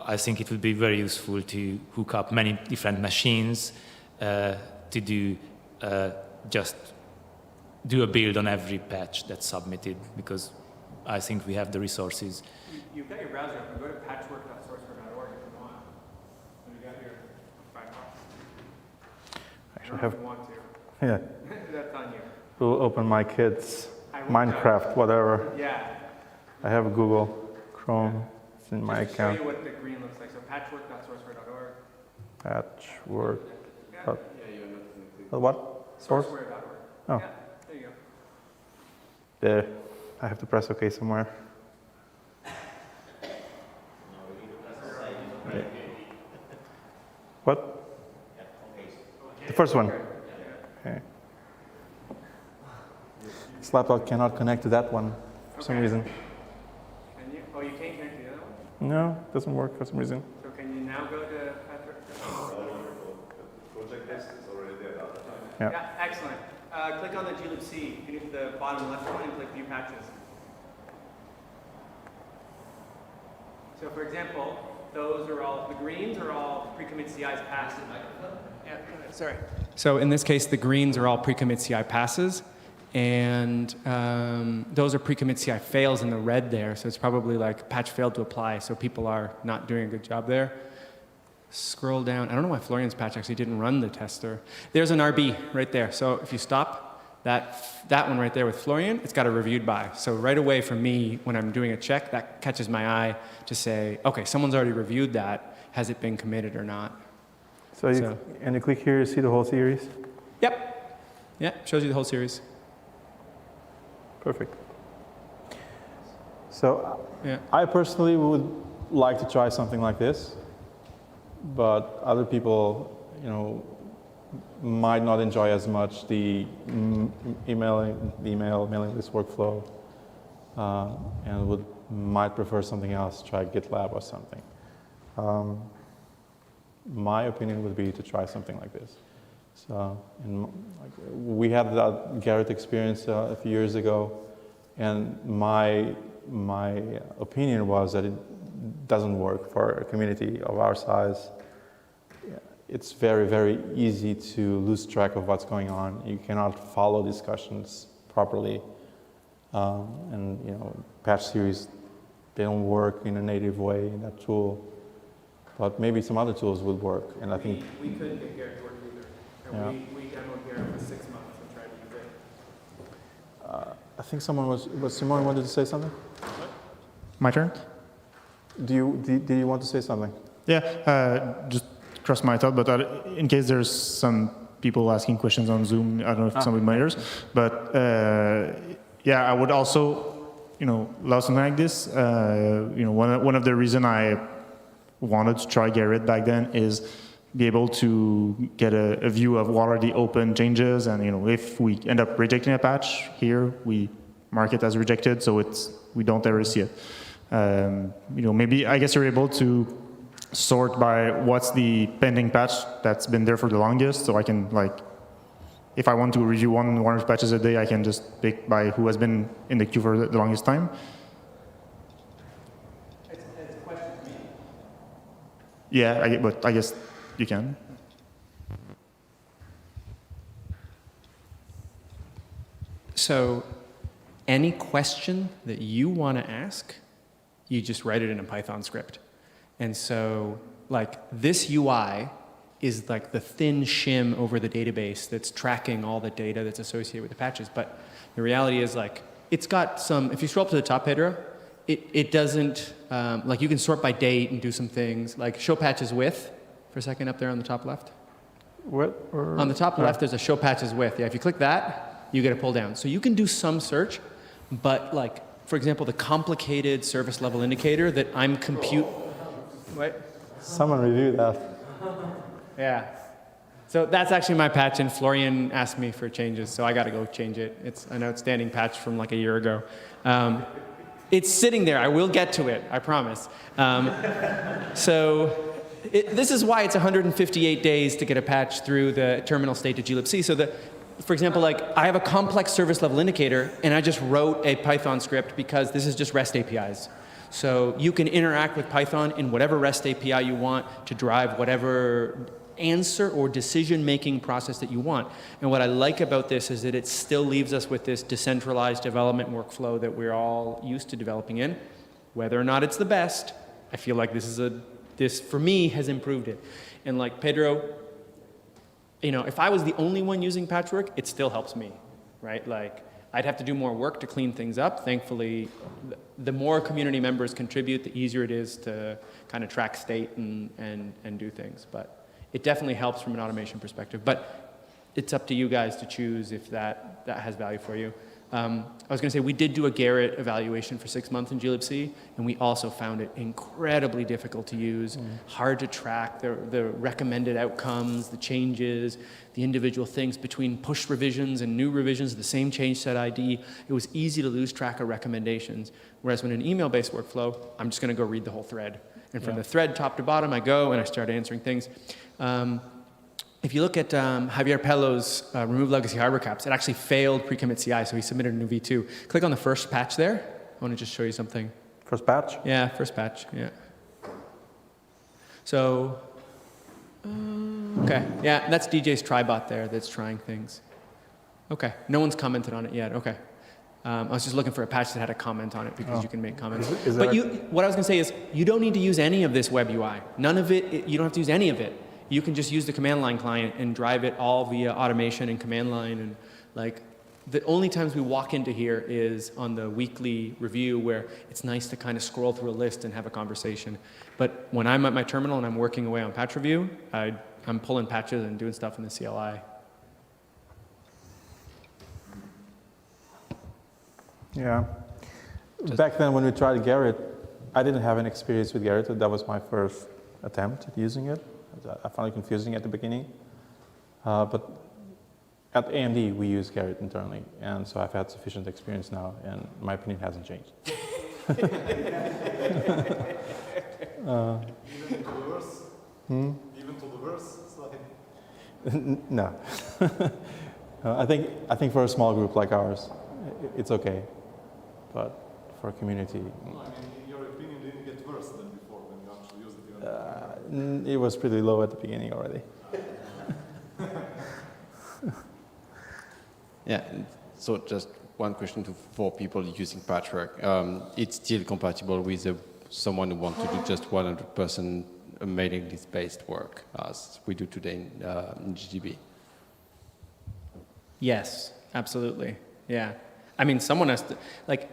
I think it would be very useful to hook up many different machines to just do a build on every patch that's submitted, because I think we have the resources. You've got your browser up, and go to patchwork.sourcecode.org if you want. And you got your Firefox. Actually, have. If you want to. Yeah. That's on you. We'll open my kids' Minecraft, whatever. Yeah. I have Google Chrome. It's in my account. Show you what the green looks like. So patchwork.sourcecode.org. Patchwork. Yeah. What? Source? Sourceware.org. Oh. Yeah, there you go. I have to press OK somewhere. What? The first one. Okay. This laptop cannot connect to that one for some reason. Can you? Oh, you can't connect to the other one? No, it doesn't work for some reason. So can you now go to Patrick? Project list is already there. Yeah. Excellent. Click on the glibc, and the bottom left one, and click View Patches. So for example, those are all, the greens are all pre-commit CIs passed. Yeah, sorry. So in this case, the greens are all pre-commit CI passes, and those are pre-commit CI fails in the red there, so it's probably like patch failed to apply, so people are not doing a good job there. Scroll down. I don't know why Florian's patch actually didn't run the tester. There's an RB right there, so if you stop that one right there with Florian, it's got a reviewed by. So right away for me, when I'm doing a check, that catches my eye to say, okay, someone's already reviewed that. Has it been committed or not? And you click here, you see the whole series? Yep. Yeah, shows you the whole series. Perfect. So I personally would like to try something like this, but other people, might not enjoy as much the mailing list workflow, and might prefer something else, try GitLab or something. My opinion would be to try something like this. So, we had that Garrett experience a few years ago, and my opinion was that it doesn't work for a community of our size. It's very, very easy to lose track of what's going on. You cannot follow discussions properly, and patch series, they don't work in a native way in that tool. But maybe some other tools would work, and I think we couldn't get Garrett to work either. And we demoed Garrett for 6 months and tried to use it. I think someone was Simone wanted to say something? My turn? Do you want to say something? Yeah, just crossed my thought, but in case there's some people asking questions on Zoom, I don't know if somebody matters, but I would also, love something like this. One of the reasons I wanted to try Garrett back then is be able to get a view of what are the open changes, and if we end up rejecting a patch here, we mark it as rejected, so we don't ever see it. Maybe I guess you're able to sort by what's the pending patch that's been there for the longest, so I can if I want to review one or two patches a day, I can just pick by who has been in the queue for the longest time. It's a question to me. Yeah, but I guess you can. So any question that you want to ask, you just write it in a Python script. And so this UI is like the thin shim over the database that's tracking all the data that's associated with the patches. But the reality is it's got some, if you scroll up to the top, Pedro, it doesn't, you can sort by date and do some things, like show patches with, for a second up there on the top left. What? On the top left, there's a show patches with. Yeah, if you click that, you get a pull down. So you can do some search, but for example, the complicated service level indicator that I'm What? Someone reviewed that. Yeah. So that's actually my patch, and Florian asked me for changes, so I got to go change it. It's an outstanding patch from a year ago. It's sitting there. I will get to it, I promise. This is why it's 158 days to get a patch through the terminal state to glibc. So for example, I have a complex service level indicator, and I just wrote a Python script because this is just REST APIs. So you can interact with Python in whatever REST API you want to drive whatever answer or decision-making process that you want. And what I like about this is that it still leaves us with this decentralized development workflow that we're all used to developing in. Whether or not it's the best, I feel like this for me has improved it. And like Pedro, if I was the only one using Patchwork, it still helps me, right? I'd have to do more work to clean things up. Thankfully, the more community members contribute, the easier it is to kind of track state and do things. But it definitely helps from an automation perspective. But it's up to you guys to choose if that has value for you. I was going to say we did do a Garrett evaluation for 6 months in glibc, and we also found it incredibly difficult to use, hard to track the recommended outcomes, the changes, the individual things between push revisions and new revisions, the same change set ID. It was easy to lose track of recommendations. Whereas when an email-based workflow, I'm just going to go read the whole thread. And from the thread top to bottom, I go and I start answering things. If you look at Javier Pelo's Remove Legacy Hardware Caps, it actually failed pre-commit CI, so he submitted a new V2. Click on the first patch there. I want to just show you something. First patch? Yeah, first patch, yeah. So, okay, yeah, that's DJ's tribot there that's trying things. Okay, no one's commented on it yet, okay. I was just looking for a patch that had a comment on it because you can make comments. But what I was going to say is you don't need to use any of this web UI. None of it, you don't have to use any of it. You can just use the command line client and drive it all via automation and command line. And like the only times we walk into here is on the weekly review where it's nice to kind of scroll through a list and have a conversation. But when I'm at my terminal and I'm working away on patch review, I'm pulling patches and doing stuff in the CLI. Yeah. Back then when we tried Garrett, I didn't have any experience with Garrett. That was my first attempt at using it. I found it confusing at the beginning. But at AMD, we use Garrett internally. And so I've had sufficient experience now, and my opinion hasn't changed. Even to the worse? Even to the worse slide? No. I think for a small group like ours, it's okay. But for a community... No, I mean, in your opinion, did it get worse than before when you actually used it? It was pretty low at the beginning already. Yeah, so just one question for people using Patchwork. It's still compatible with someone who wants to do just 100% mailing list-based work, as we do today in GDB? Yes, absolutely. Yeah. I mean, someone has to, like,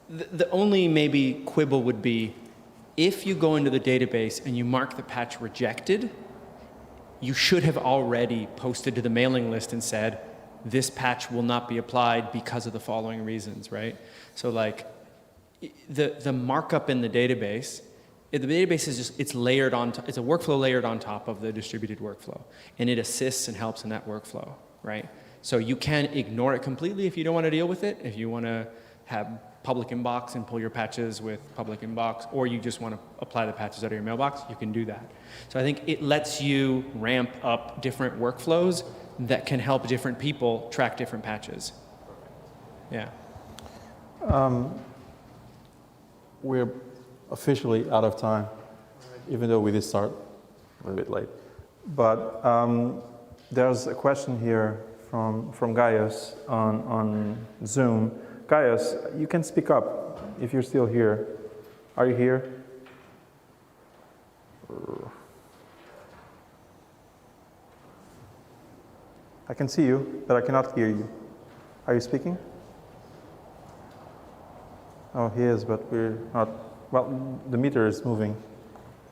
the only maybe quibble would be if you go into the database and you mark the patch rejected, you should have already posted to the mailing list and said, this patch will not be applied because of the following reasons, right? So like the markup in the database is just, it's layered on, it's a workflow layered on top of the distributed workflow, and it assists and helps in that workflow, right? So you can ignore it completely if you don't want to deal with it, if you want to have public inbox and pull your patches with public inbox, or you just want to apply the patches out of your mailbox, you can do that. So I think it lets you ramp up different workflows that can help different people track different patches. Yeah. We're officially out of time, even though we did start a little bit late. But there's a question here from Gaius on Zoom. Gaius, you can speak up if you're still here. Are you here? I can see you, but I cannot hear you. Are you speaking? Oh, he is, but we're not. Well, the meter is moving.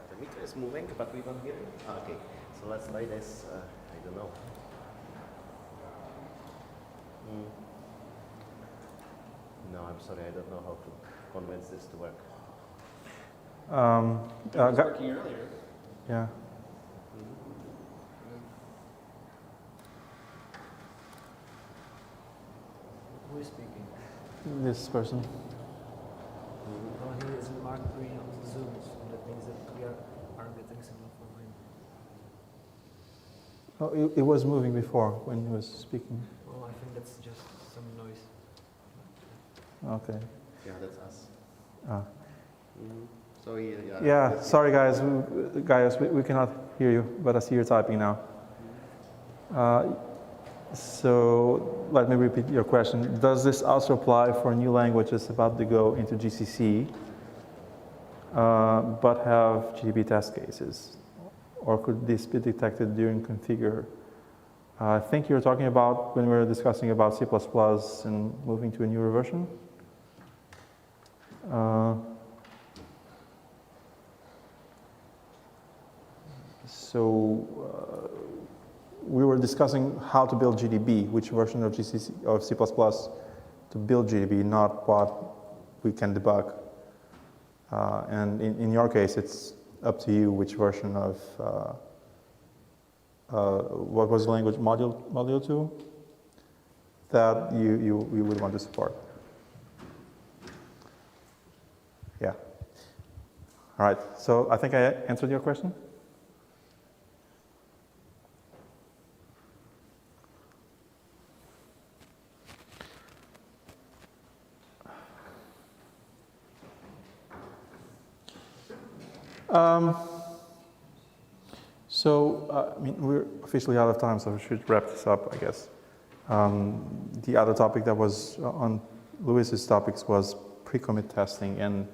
The meter is moving, but we don't hear it. Okay, so let's try this. I don't know. No, I'm sorry, I don't know how to convince this to work. It was working earlier. Yeah. Who is speaking? This person. No, he is marked green on the Zoom, so that means that we aren't getting signal from him. Oh, it was moving before when he was speaking. Oh, I think that's just some noise. Okay. Yeah, that's us. Sorry. So Yeah, sorry guys. We cannot hear you, but I see you're typing now. So let me repeat your question. Does this also apply for new languages about to go into GCC, but have GDB test cases? Or could this be detected during configure? I think you're talking about when we were discussing about C++ and moving to a newer version. We were discussing how to build GDB, which version of GCC of C++ build GDB, not what we can debug. And in your case, it's up to you which version of, what was the language, module 2? That you would want to support. Yeah. All right, so I think I answered your question. I mean, we're officially out of time, so we should wrap this up, I guess. The other topic that was on Luis's topics was pre-commit testing, and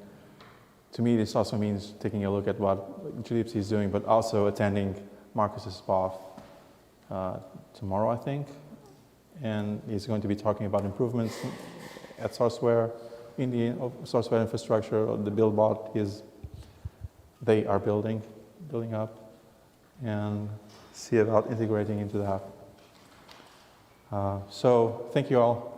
to me, this also means taking a look at what glibc is doing, but also attending Marcus's BOF tomorrow, I think, and he's going to be talking about improvements at sourceware, in the sourceware infrastructure. The build bot they are building up, and see about integrating into that. So thank you all.